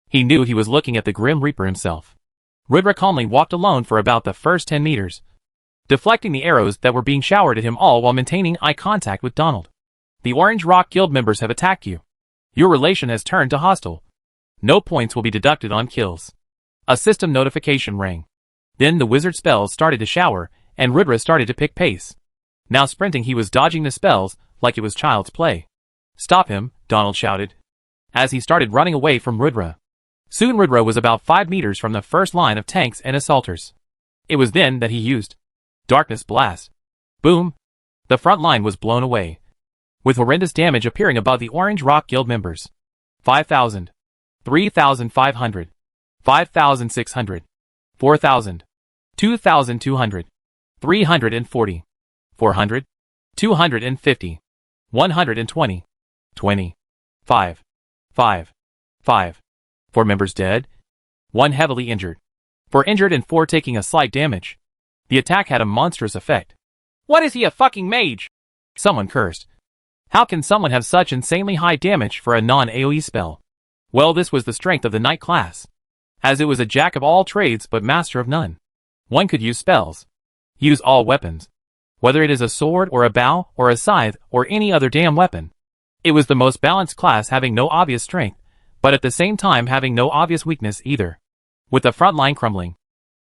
he knew he was looking at the Grim Reaper himself. Rudra calmly walked alone for about the first 10 meters, deflecting the arrows that were being showered at him all while maintaining eye contact with Donald. The Orange Rock Guild members have attacked you. Your relation has turned to hostile. No points will be deducted on kills. A system notification rang. Then the wizard spells started to shower, and Rudra started to pick pace. Now sprinting, he was dodging the spells like it was child's play. Stop him, Donald shouted, as he started running away from Rudra. Soon Rudra was about 5 meters from the first line of tanks and assaulters. It was then that he used Darkness Blast. Boom! The front line was blown away, with horrendous damage appearing above the Orange Rock Guild members. 5,000. 3,500. 5,600. 4,000. 2,200. 340. 400. 250. 120. 20. 5. 5. 5. 4 members dead. 1 heavily injured. 4 injured and 4 taking a slight damage. The attack had a monstrous effect. What is he, a fucking mage? Someone cursed. How can someone have such insanely high damage for a non-AoE spell? Well, this was the strength of the knight class, as it was a jack of all trades but master of none. One could use spells. Use all weapons. Whether it is a sword or a bow or a scythe or any other damn weapon. It was the most balanced class, having no obvious strength, but at the same time having no obvious weakness either. With the front line crumbling,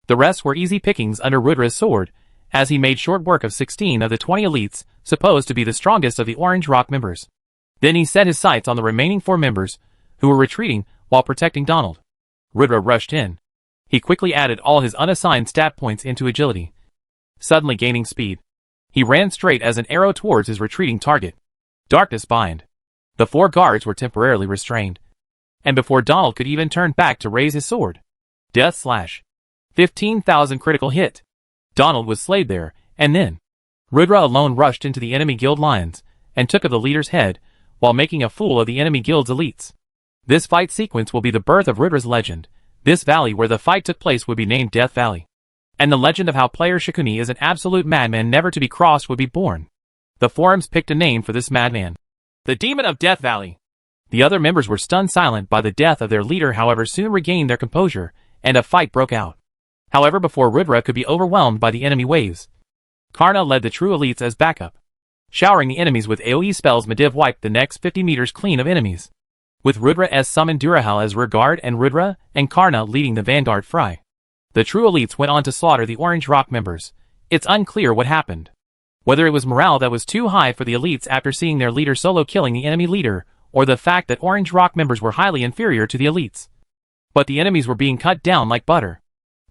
the rest were easy pickings under Rudra's sword, as he made short work of 16 of the 20 elites, supposed to be the strongest of the Orange Rock members. Then he set his sights on the remaining 4 members, who were retreating while protecting Donald. Rudra rushed in. He quickly added all his unassigned stat points into agility, suddenly gaining speed. He ran straight as an arrow towards his retreating target. Darkness Bind. The 4 guards were temporarily restrained, and before Donald could even turn back to raise his sword, Death Slash. 15,000 critical hit. Donald was slayed there, and then Rudra alone rushed into the enemy guild lines, and took of the leader's head, while making a fool of the enemy guild's elites. This fight sequence will be the birth of Rudra's legend. This valley where the fight took place would be named Death Valley. And the legend of how player Shikuni is an absolute madman never to be crossed would be born. The forums picked a name for this madman. The Demon of Death Valley. The other members were stunned silent by the death of their leader, however soon regained their composure, and a fight broke out. However, before Rudra could be overwhelmed by the enemy waves, Karna led the true elites as backup. Showering the enemies with AoE spells, Mediv wiped the next 50 meters clean of enemies, with Rudra as summoned Durahal as rearguard and Rudra and Karna leading the vanguard fry. The true elites went on to slaughter the Orange Rock members. It's unclear what happened. Whether it was morale that was too high for the elites after seeing their leader solo killing the enemy leader, or the fact that Orange Rock members were highly inferior to the elites. But the enemies were being cut down like butter.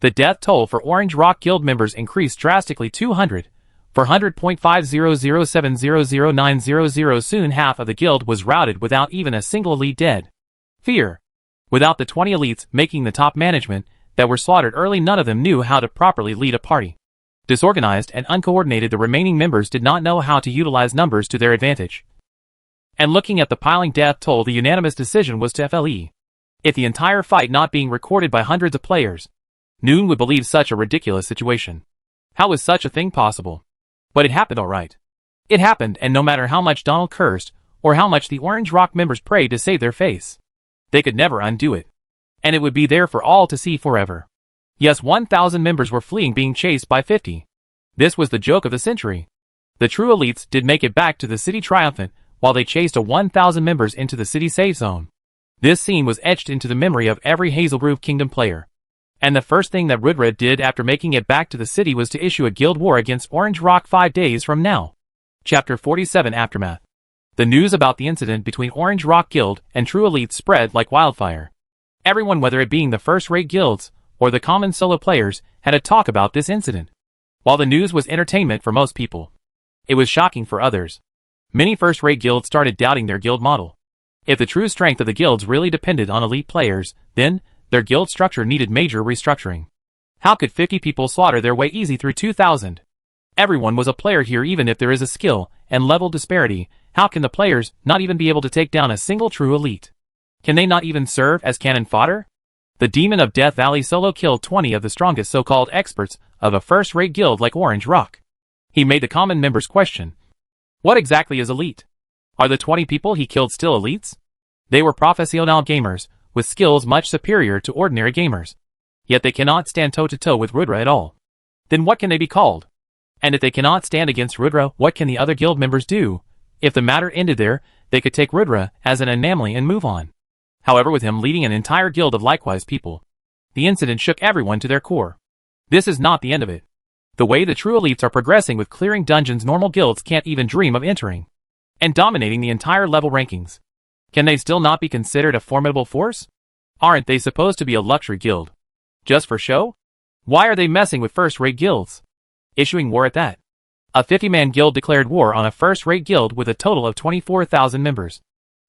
The death toll for Orange Rock Guild members increased drastically 200. For 100.500700900, soon half of the guild was routed without even a single elite dead. Fear. Without the 20 elites making the top management that were slaughtered early, none of them knew how to properly lead a party. Disorganized and uncoordinated, the remaining members did not know how to utilize numbers to their advantage. And looking at the piling death toll, the unanimous decision was to FLE. If the entire fight not being recorded by hundreds of players, Noon would believe such a ridiculous situation. How was such a thing possible? But it happened alright. It happened, and no matter how much Donald cursed, or how much the Orange Rock members prayed to save their face, they could never undo it. And it would be there for all to see forever. Yes, 1,000 members were fleeing, being chased by 50. This was the joke of the century. The true elites did make it back to the city triumphant, while they chased a 1,000 members into the city safe zone. This scene was etched into the memory of every Hazelgrove Kingdom player. And the first thing that Rudra did after making it back to the city was to issue a guild war against Orange Rock 5 days from now. Chapter 47 Aftermath. The news about the incident between Orange Rock Guild and True Elites spread like wildfire. Everyone, whether it being the first-rate guilds or the common solo players, had a talk about this incident. While the news was entertainment for most people, it was shocking for others. Many first-rate guilds started doubting their guild model. If the true strength of the guilds really depended on elite players, then their guild structure needed major restructuring. How could 50 people slaughter their way easy through 2,000? Everyone was a player here. Even if there is a skill and level disparity, how can the players not even be able to take down a single true elite? Can they not even serve as cannon fodder? The Demon of Death Valley solo killed 20 of the strongest so-called experts of a first-rate guild like Orange Rock. He made the common members question, what exactly is elite? Are the 20 people he killed still elites? They were professional gamers, with skills much superior to ordinary gamers. Yet they cannot stand toe-to-toe with Rudra at all. Then what can they be called? And if they cannot stand against Rudra, what can the other guild members do? If the matter ended there, they could take Rudra as an anomaly and move on. However, with him leading an entire guild of likewise people, the incident shook everyone to their core. This is not the end of it. The way the true elites are progressing with clearing dungeons, normal guilds can't even dream of entering. And dominating the entire level rankings. Can they still not be considered a formidable force? Aren't they supposed to be a luxury guild? Just for show? Why are they messing with first-rate guilds? Issuing war at that. A 50-man guild declared war on a first-rate guild with a total of 24,000 members.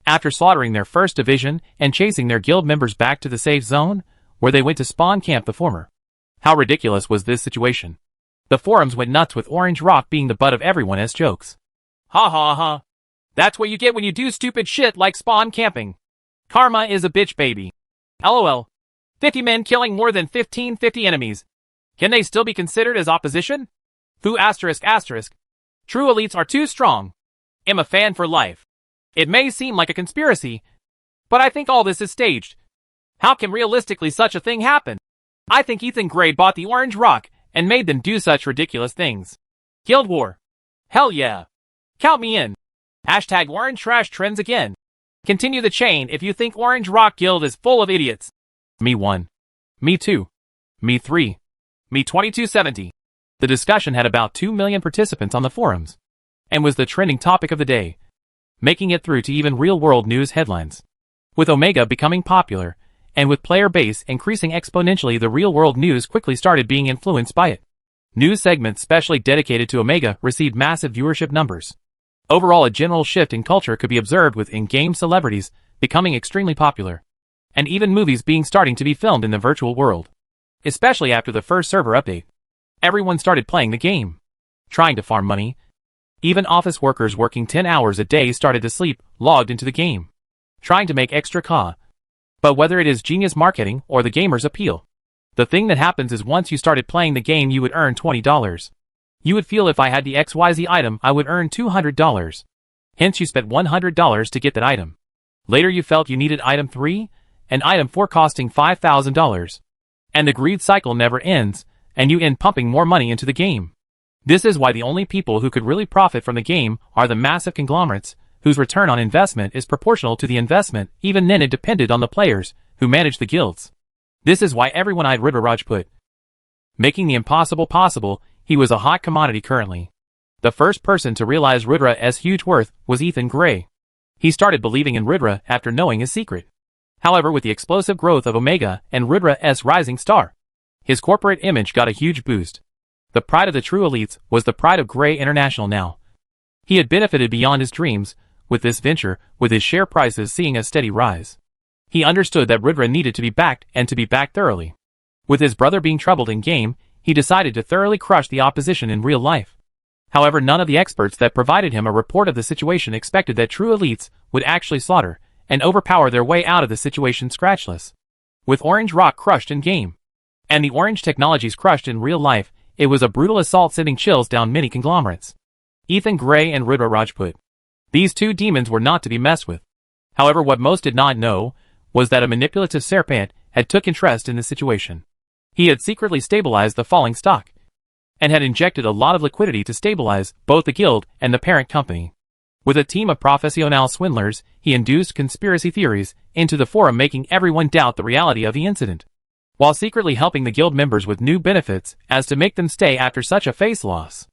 After slaughtering their first division and chasing their guild members back to the safe zone, where they went to spawn camp the former. How ridiculous was this situation? The forums went nuts with Orange Rock being the butt of everyone as jokes. Ha ha ha. That's what you get when you do stupid shit like spawn camping. Karma is a bitch baby. LOL. 50 men killing more than 50 enemies. Can they still be considered as opposition? Foo asterisk asterisk. True elites are too strong. Am a fan for life. It may seem like a conspiracy, but I think all this is staged. How can realistically such a thing happen? I think Ethan Gray bought the Orange Rock and made them do such ridiculous things. Guild War. Hell yeah. Count me in. Hashtag Orange Trash trends again. Continue the chain if you think Orange Rock Guild is full of idiots. Me 1. Me 2. Me 3. Me 2270. The discussion had about 2 million participants on the forums, and was the trending topic of the day, making it through to even real-world news headlines. With Omega becoming popular, and with player base increasing exponentially, the real-world news quickly started being influenced by it. News segments specially dedicated to Omega received massive viewership numbers. Overall, a general shift in culture could be observed with in-game celebrities becoming extremely popular, and even movies being starting to be filmed in the virtual world. Especially after the first server update. Everyone started playing the game, trying to farm money. Even office workers working 10 hours a day started to sleep, logged into the game, trying to make extra cash. But whether it is genius marketing or the gamer's appeal, the thing that happens is once you started playing the game you would earn $20. You would feel if I had the XYZ item I would earn $200. Hence you spent $100 to get that item. Later you felt you needed item 3, and item 4 costing $5,000. And the greed cycle never ends, and you end pumping more money into the game. This is why the only people who could really profit from the game are the massive conglomerates, whose return on investment is proportional to the investment. Even then it depended on the players, who managed the guilds. This is why everyone eyed Ridra Rajput. Making the impossible possible, he was a hot commodity currently. The first person to realize Rudra's huge worth was Ethan Gray. He started believing in Rudra after knowing his secret. However, with the explosive growth of Omega and Rudra's rising star, his corporate image got a huge boost. The pride of the true elites was the pride of Gray International now. He had benefited beyond his dreams with this venture, with his share prices seeing a steady rise. He understood that Rudra needed to be backed and to be backed thoroughly. With his brother being troubled in game, he decided to thoroughly crush the opposition in real life. However, none of the experts that provided him a report of the situation expected that true elites would actually slaughter and overpower their way out of the situation scratchless. With Orange Rock crushed in game, and the Orange Technologies crushed in real life, it was a brutal assault sending chills down many conglomerates. Ethan Gray and Rudra Rajput. These two demons were not to be messed with. However, what most did not know was that a manipulative serpent had took interest in the situation. He had secretly stabilized the falling stock, and had injected a lot of liquidity to stabilize both the guild and the parent company. With a team of professional swindlers, he induced conspiracy theories into the forum, making everyone doubt the reality of the incident, while secretly helping the guild members with new benefits as to make them stay after such a face loss.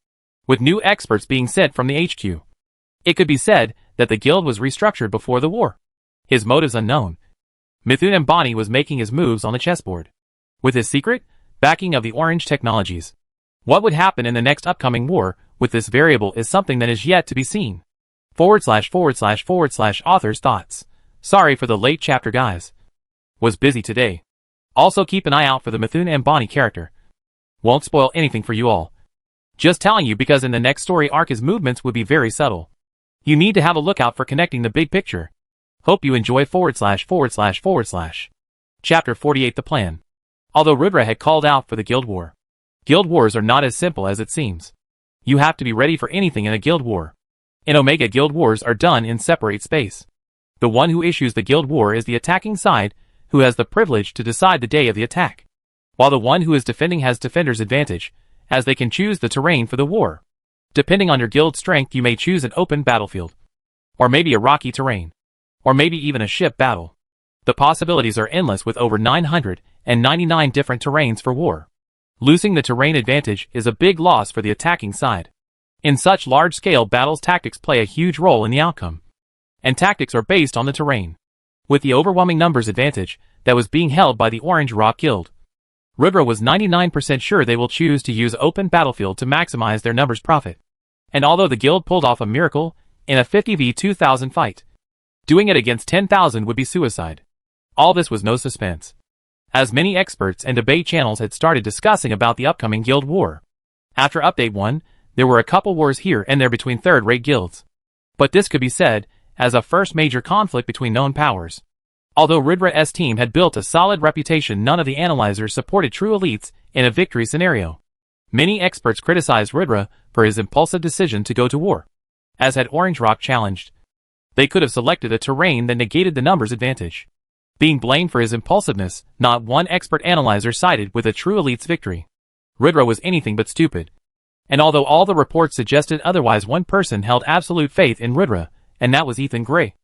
With new experts being sent from the HQ, it could be said that the guild was restructured before the war. His motives unknown, Mithun Ambani was making his moves on the chessboard. With his secret backing of the Orange Technologies, what would happen in the next upcoming war with this variable is something that is yet to be seen. / Author's thoughts. Sorry for the late chapter, guys. Was busy today. Also keep an eye out for the Mithun Ambani character. Won't spoil anything for you all. Just telling you because in the next story arc his movements would be very subtle. You need to have a look out for connecting the big picture. Hope you enjoy / Chapter 48 The Plan. Although Rudra had called out for the guild war, guild wars are not as simple as it seems. You have to be ready for anything in a guild war. In Omega, guild wars are done in separate space. The one who issues the guild war is the attacking side, who has the privilege to decide the day of the attack, while the one who is defending has defender's advantage, as they can choose the terrain for the war. Depending on your guild strength, you may choose an open battlefield, or maybe a rocky terrain, or maybe even a ship battle. The possibilities are endless with over 999 different terrains for war. Losing the terrain advantage is a big loss for the attacking side. In such large-scale battles, tactics play a huge role in the outcome, and tactics are based on the terrain. With the overwhelming numbers advantage that was being held by the Orange Rock Guild, Rudra was 99% sure they will choose to use open battlefield to maximize their numbers profit. And although the guild pulled off a miracle in a 50v2000 fight, doing it against 10,000 would be suicide. All this was no suspense, as many experts and debate channels had started discussing about the upcoming guild war. After Update 1, there were a couple wars here and there between third-rate guilds. But this could be said as a first major conflict between known powers. Although Rudra's team had built a solid reputation, none of the analyzers supported true elites in a victory scenario. Many experts criticized Rudra for his impulsive decision to go to war. As had Orange Rock challenged, they could have selected a terrain that negated the numbers advantage. Being blamed for his impulsiveness, not one expert analyzer sided with a true elite's victory. Rudra was anything but stupid. And although all the reports suggested otherwise, one person held absolute faith in Rudra, and that was Ethan Gray.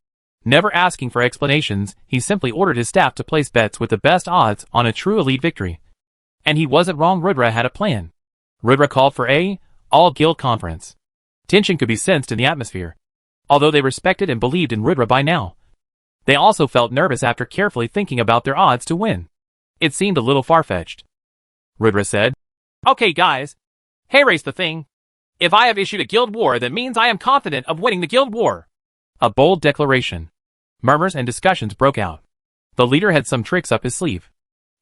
Never asking for explanations, he simply ordered his staff to place bets with the best odds on a true elite victory. And he wasn't wrong. Rudra had a plan. Rudra called for a all-guild conference. Tension could be sensed in the atmosphere. Although they respected and believed in Rudra by now, they also felt nervous after carefully thinking about their odds to win. It seemed a little far-fetched. Rudra said, "Okay guys, hey, race the thing. If I have issued a guild war, that means I am confident of winning the guild war." A bold declaration. Murmurs and discussions broke out. The leader had some tricks up his sleeve.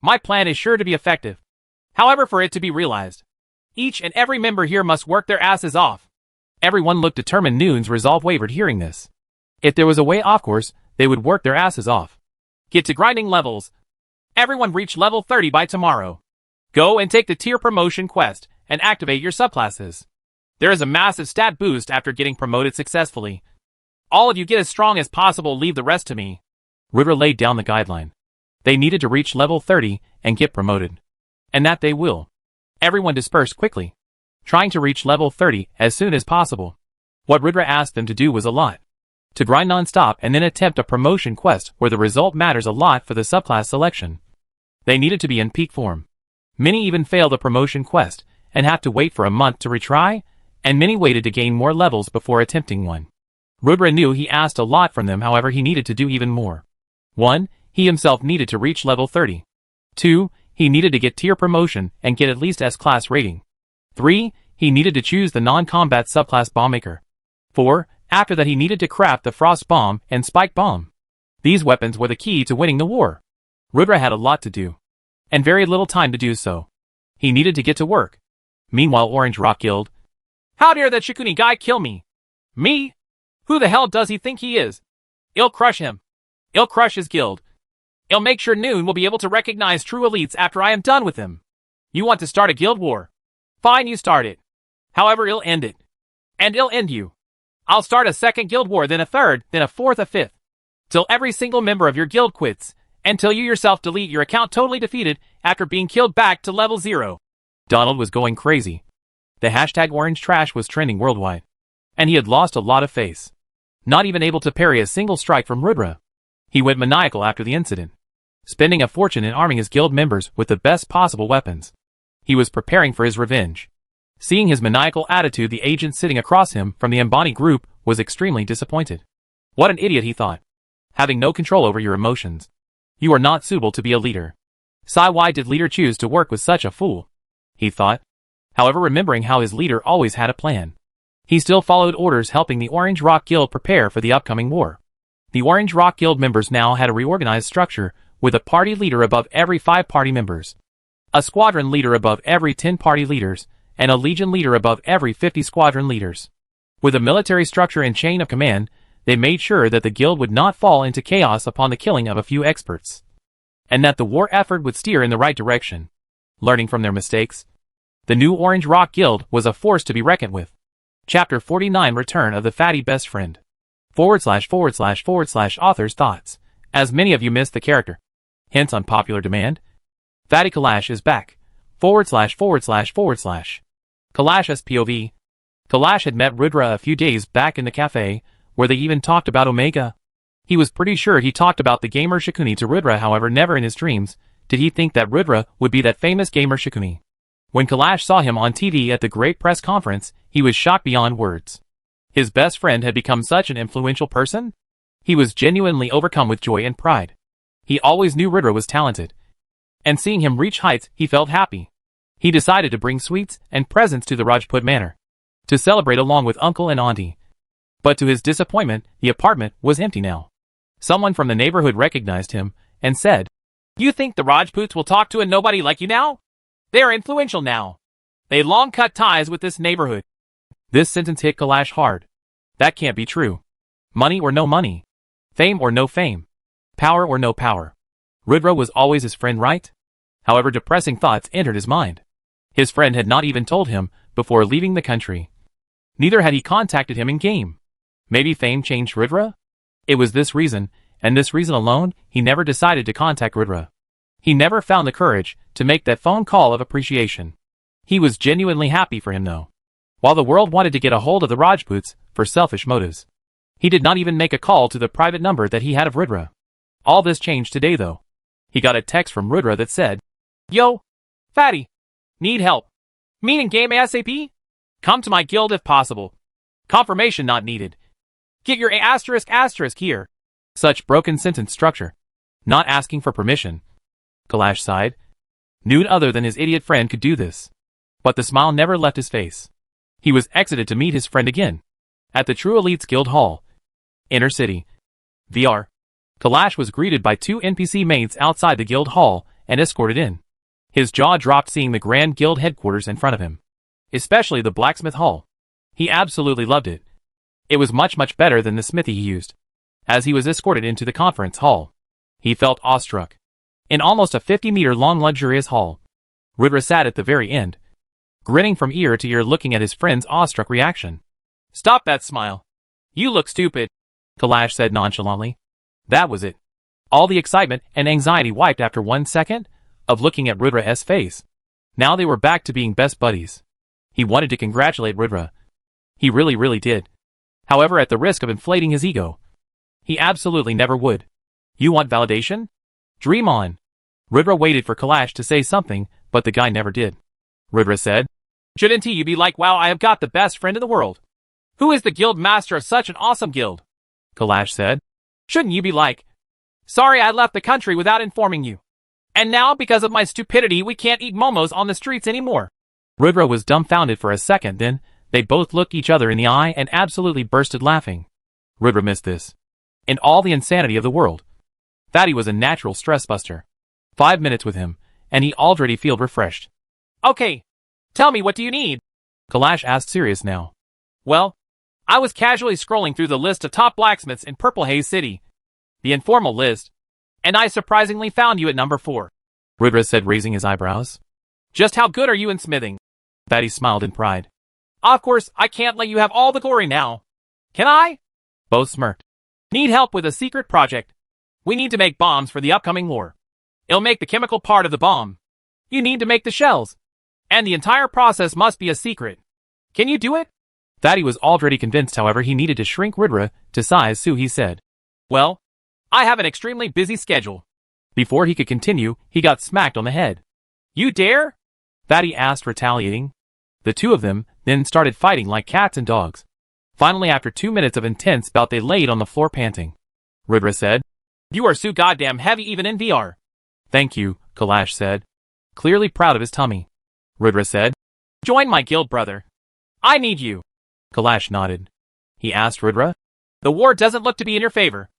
"My plan is sure to be effective. However, for it to be realized, each and every member here must work their asses off." Everyone looked determined. Noon's resolve wavered hearing this. If there was a way, of course, they would work their asses off. "Get to grinding levels. Everyone reach level 30 by tomorrow. Go and take the tier promotion quest and activate your subclasses. There is a massive stat boost after getting promoted successfully. All of you get as strong as possible, leave the rest to me. Rudra laid down the guideline. They needed to reach level 30 and get promoted. And that they will. Everyone dispersed quickly, trying to reach level 30 as soon as possible. What Rudra asked them to do was a lot. To grind non-stop and then attempt a promotion quest where the result matters a lot for the subclass selection. They needed to be in peak form. Many even failed the promotion quest and have to wait for a month to retry, and many waited to gain more levels before attempting one. Rudra knew he asked a lot from them, however he needed to do even more. 1. He himself needed to reach level 30. 2. He needed to get tier promotion and get at least S-class rating. 3. He needed to choose the non-combat subclass bombmaker. 4. After that he needed to craft the frost bomb and spike bomb. These weapons were the key to winning the war. Rudra had a lot to do. And very little time to do so. He needed to get to work. Meanwhile, Orange Rock Guild. How dare that Shikuni guy kill me? Me? Who the hell does he think he is? I'll crush him. I'll crush his guild. I'll make sure Noon will be able to recognize true elites after I am done with him. You want to start a guild war? Fine, you start it. However, I'll end it. And I'll end you. I'll start a second guild war, then a third, then a fourth, a fifth. Till every single member of your guild quits, and till you yourself delete your account totally defeated after being killed back to level 0. Donald was going crazy. The hashtag Orange Trash was trending worldwide. And he had lost a lot of face. Not even able to parry a single strike from Rudra. He went maniacal after the incident, spending a fortune in arming his guild members with the best possible weapons. He was preparing for his revenge. Seeing his maniacal attitude, the agent sitting across him from the Ambani group was extremely disappointed. What an idiot, he thought. Having no control over your emotions. You are not suitable to be a leader. Sigh, why did leader choose to work with such a fool? He thought. However, remembering how his leader always had a plan, he still followed orders, helping the Orange Rock Guild prepare for the upcoming war. The Orange Rock Guild members now had a reorganized structure with a party leader above every 5 party members, a squadron leader above every 10 party leaders, and a legion leader above every 50 squadron leaders. With a military structure and chain of command, they made sure that the guild would not fall into chaos upon the killing of a few experts, and that the war effort would steer in the right direction. Learning from their mistakes, the new Orange Rock Guild was a force to be reckoned with. Chapter 49, Return of the Fatty Best Friend. / Author's thoughts, as many of you missed the character. Hence on popular demand. Fatty Kalash is back. / Kalash's POV. Kalash had met Rudra a few days back in the cafe, where they even talked about Omega. He was pretty sure he talked about the gamer Shikuni to Rudra, however never in his dreams did he think that Rudra would be that famous gamer Shikuni. When Kalash saw him on TV at the great press conference, he was shocked beyond words. His best friend had become such an influential person? He was genuinely overcome with joy and pride. He always knew Rudra was talented. And seeing him reach heights, he felt happy. He decided to bring sweets and presents to the Rajput manor, to celebrate along with uncle and auntie. But to his disappointment, the apartment was empty now. Someone from the neighborhood recognized him and said, "You think the Rajputs will talk to a nobody like you now? They are influential now. They long cut ties with this neighborhood." This sentence hit Kalash hard. That can't be true. Money or no money. Fame or no fame. Power or no power. Rudra was always his friend, right? However, depressing thoughts entered his mind. His friend had not even told him before leaving the country. Neither had he contacted him in-game. Maybe fame changed Rudra? It was this reason, and this reason alone, he never decided to contact Rudra. He never found the courage to make that phone call of appreciation. He was genuinely happy for him though. While the world wanted to get a hold of the Rajputs for selfish motives, he did not even make a call to the private number that he had of Rudra. All this changed today though. He got a text from Rudra that said, "Yo, Fatty, need help. Meet in game ASAP? Come to my guild if possible. Confirmation not needed. Get your *** here." Such broken sentence structure. Not asking for permission. Kalash sighed. None other than his idiot friend could do this. But the smile never left his face. He was exited to meet his friend again. At the True Elites Guild Hall. Inner City. VR. Kalash was greeted by 2 NPC mates outside the guild hall and escorted in. His jaw dropped seeing the Grand Guild headquarters in front of him. Especially the blacksmith hall. He absolutely loved it. It was much better than the smithy he used. As he was escorted into the conference hall, he felt awestruck. In almost a 50-meter long luxurious hall, Rudra sat at the very end, grinning from ear to ear looking at his friend's awestruck reaction. "Stop that smile. You look stupid. Kalash said nonchalantly. That was it. All the excitement and anxiety wiped after 1 second of looking at Rudra's face. Now they were back to being best buddies. He wanted to congratulate Rudra. He really did. However, at the risk of inflating his ego, he absolutely never would. You want validation? Dream on. Rudra waited for Kalash to say something, but the guy never did. Rudra said, Shouldn't you be like, wow, I have got the best friend in the world. Who is the guild master of such an awesome guild? Kalash said. Shouldn't you be like, sorry I left the country without informing you. And now, because of my stupidity, we can't eat momos on the streets anymore. Rudra was dumbfounded for a second, then they both looked each other in the eye and absolutely bursted laughing. Rudra missed this. In all the insanity of the world, Fatty was a natural stress buster. 5 minutes with him, and he already felt refreshed. Okay, tell me, what do you need? Kalash asked, serious now. Well, I was casually scrolling through the list of top blacksmiths in Purple Haze City. The informal list. And I surprisingly found you at number 4. Rudra said, raising his eyebrows. Just how good are you in smithing? Fatty smiled in pride. Of course, I can't let you have all the glory now. Can I? Both smirked. Need help with a secret project. We need to make bombs for the upcoming war. It'll make the chemical part of the bomb. You need to make the shells. And the entire process must be a secret. Can you do it? Fatty was already convinced, however, he needed to shrink Rudra to size, so he said, Well, I have an extremely busy schedule. Before he could continue, he got smacked on the head. You dare? Fatty asked, retaliating. The two of them then started fighting like cats and dogs. Finally, after 2 minutes of intense bout, they laid on the floor panting. Rudra said, You are so goddamn heavy even in VR. Thank you, Kalash said, clearly proud of his tummy. Rudra said, Join my guild, brother. I need you. Kalash nodded. He asked Rudra, The war doesn't look to be in your favor.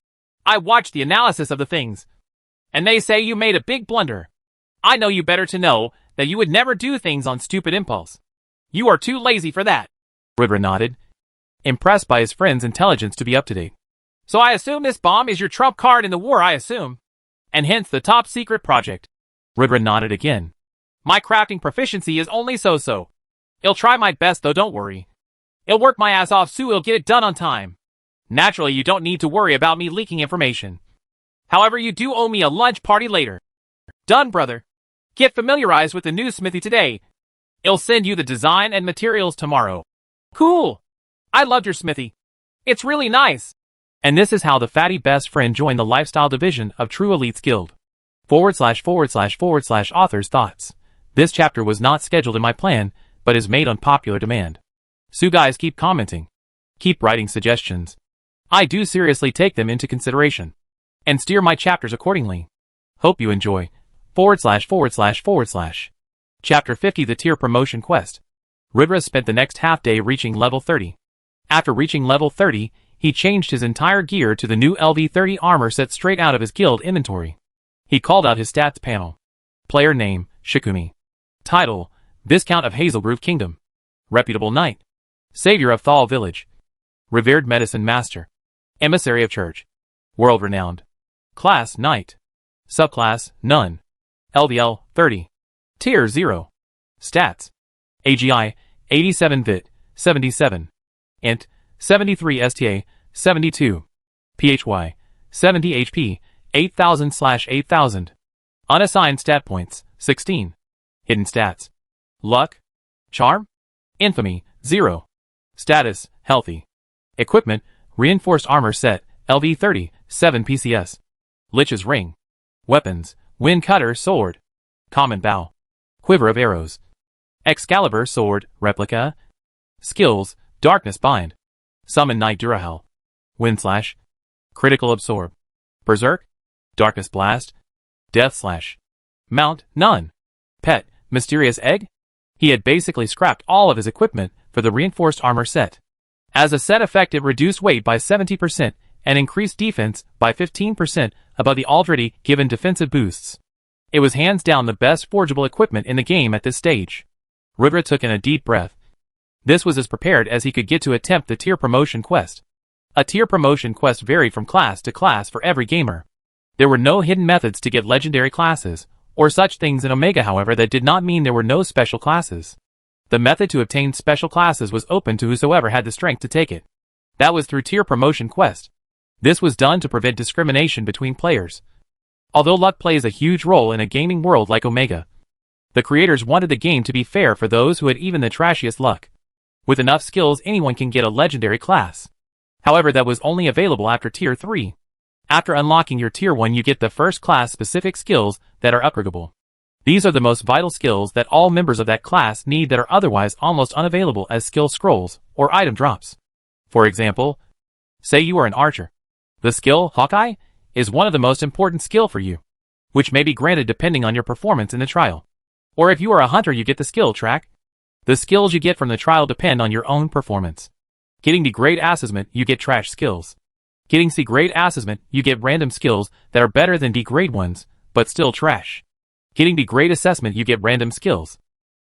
I watched the analysis of the things, and they say you made a big blunder. I know you better to know that you would never do things on stupid impulse. You are too lazy for that. Rudra nodded, impressed by his friend's intelligence to be up to date. So I assume this bomb is your trump card in the war, I assume. And hence the top secret project. Rudra nodded again. My crafting proficiency is only so-so. I'll try my best though, don't worry. I'll work my ass off so I'll get it done on time. Naturally, you don't need to worry about me leaking information. However, you do owe me a lunch party later. Done, brother. Get familiarized with the new smithy today. I'll send you the design and materials tomorrow. Cool. I loved your smithy. It's really nice. And this is how the Fatty best friend joined the lifestyle division of True Elites Guild. / Author's thoughts. This chapter was not scheduled in my plan, but is made on popular demand. So guys, keep commenting. Keep writing suggestions. I do seriously take them into consideration. And steer my chapters accordingly. Hope you enjoy. / Chapter 50, The Tier Promotion Quest. Rudra spent the next half day reaching level 30. After reaching level 30, he changed his entire gear to the new LV30 armor set straight out of his guild inventory. He called out his stats panel. Player name, Shikumi. Title, Viscount of Hazelgrove Kingdom. Reputable Knight. Savior of Thal Village. Revered Medicine Master. Emissary of Church. World-renowned. Class, Knight. Subclass, None. LVL, 30. Tier 0. Stats. AGI, 87 Vit, 77. Int, 73 STA, 72. PHY, 70 HP, 8000/8000. Unassigned stat points, 16. Hidden stats. Luck. Charm. Infamy, 0. Status, Healthy. Equipment, Reinforced Armor Set, LV30, 7 PCS. Lich's Ring. Weapons, Wind Cutter Sword. Common Bow. Quiver of Arrows. Excalibur Sword, Replica. Skills, Darkness Bind. Summon Knight Durahel. Wind Slash. Critical Absorb. Berserk. Darkness Blast. Death Slash. Mount, None. Pet, Mysterious Egg. He had basically scrapped all of his equipment for the reinforced armor set. As a set effect, it reduced weight by 70% and increased defense by 15% above the already given defensive boosts. It was hands down the best forgeable equipment in the game at this stage. Rudra took in a deep breath. This was as prepared as he could get to attempt the tier promotion quest. A tier promotion quest varied from class to class for every gamer. There were no hidden methods to get legendary classes, or such things in Omega. However, that did not mean there were no special classes. The method to obtain special classes was open to whosoever had the strength to take it. That was through tier promotion quest. This was done to prevent discrimination between players. Although luck plays a huge role in a gaming world like Omega, the creators wanted the game to be fair for those who had even the trashiest luck. With enough skills, anyone can get a legendary class. However, that was only available after Tier 3. After unlocking your Tier 1, you get the first class specific skills that are upgradable. These are the most vital skills that all members of that class need that are otherwise almost unavailable as skill scrolls or item drops. For example, say you are an archer. The skill, Hawkeye, is one of the most important skill for you, which may be granted depending on your performance in the trial. Or if you are a hunter, you get the skill track. The skills you get from the trial depend on your own performance. Getting the grade assessment, you get trash skills. Getting C grade assessment, you get random skills that are better than D grade ones, but still trash. Getting the grade assessment, you get random skills.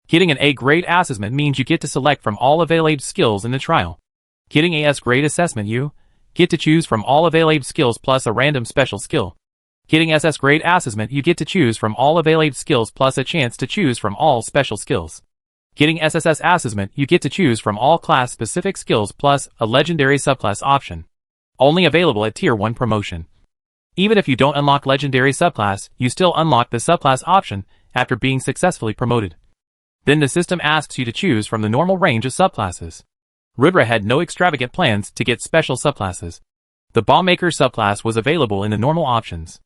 Getting an A grade assessment means you get to select from all available skills in the trial. Getting a S grade assessment, you get to choose from all available skills plus a random special skill. Getting SS grade assessment, you get to choose from all available skills plus a chance to choose from all special skills. Getting SSS assessment, you get to choose from all class specific skills plus a legendary subclass option. Only available at Tier 1 promotion. Even if you don't unlock legendary subclass, you still unlock the subclass option after being successfully promoted. Then the system asks you to choose from the normal range of subclasses. Rudra had no extravagant plans to get special subclasses. The Bombmaker subclass was available in the normal options.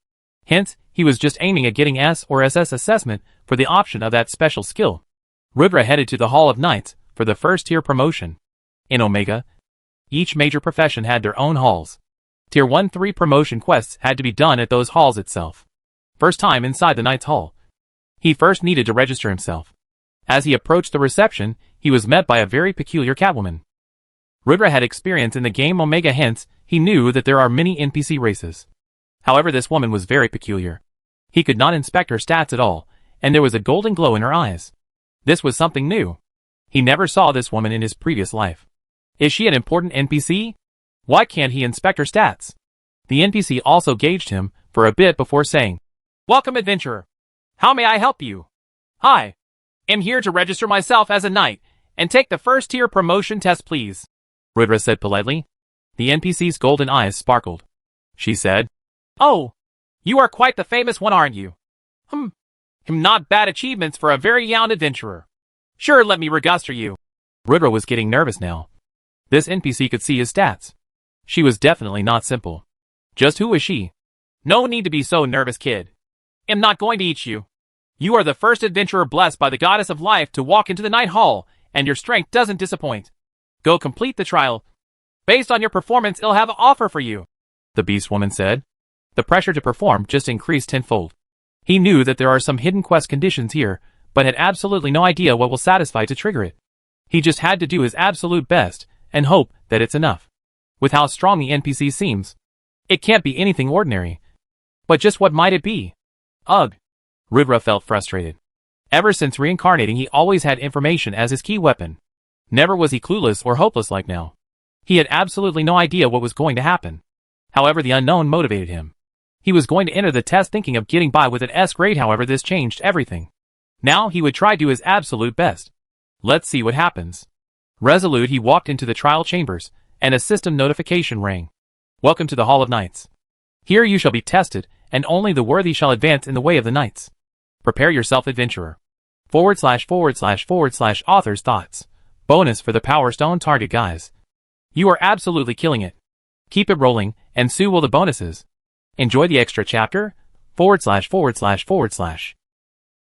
Hence, he was just aiming at getting S or SS assessment for the option of that special skill. Rudra headed to the Hall of Knights for the first tier promotion. In Omega, each major profession had their own halls. Tier 1-3 promotion quests had to be done at those halls itself. First time inside the Knight's Hall, he first needed to register himself. As he approached the reception, he was met by a very peculiar Catwoman. Rudra had experience in the game Omega, hence, he knew that there are many NPC races. However, this woman was very peculiar. He could not inspect her stats at all, and there was a golden glow in her eyes. This was something new. He never saw this woman in his previous life. Is she an important NPC? Why can't he inspect her stats? The NPC also gauged him for a bit before saying, "Welcome, adventurer. How may I help you?" "Hi. I'm here to register myself as a knight and take the first tier promotion test, please," Rudra said politely. The NPC's golden eyes sparkled. She said, "Oh, you are quite the famous one, aren't you? Not bad achievements for a very young adventurer. Sure, let me register you." Rudra was getting nervous now. This NPC could see his stats. She was definitely not simple. Just who was she? "No need to be so nervous, kid. I'm not going to eat you. You are the first adventurer blessed by the goddess of life to walk into the Night Hall, and your strength doesn't disappoint. Go complete the trial. Based on your performance, I'll have an offer for you," the beast woman said. The pressure to perform just increased tenfold. He knew that there are some hidden quest conditions here, but had absolutely no idea what will satisfy to trigger it. He just had to do his absolute best and hope that it's enough. With how strong the NPC seems, it can't be anything ordinary. But just what might it be? Ugh. Rudra felt frustrated. Ever since reincarnating, he always had information as his key weapon. Never was he clueless or hopeless like now. He had absolutely no idea what was going to happen. However, the unknown motivated him. He was going to enter the test thinking of getting by with an S grade, however this changed everything. Now he would try to do his absolute best. Let's see what happens. Resolute, he walked into the trial chambers, and a system notification rang. "Welcome to the Hall of Knights. Here you shall be tested, and only the worthy shall advance in the way of the knights. Prepare yourself, adventurer. / author's thoughts. Bonus for the Power Stone target, guys. You are absolutely killing it. Keep it rolling, and so will the bonuses. Enjoy the extra chapter. /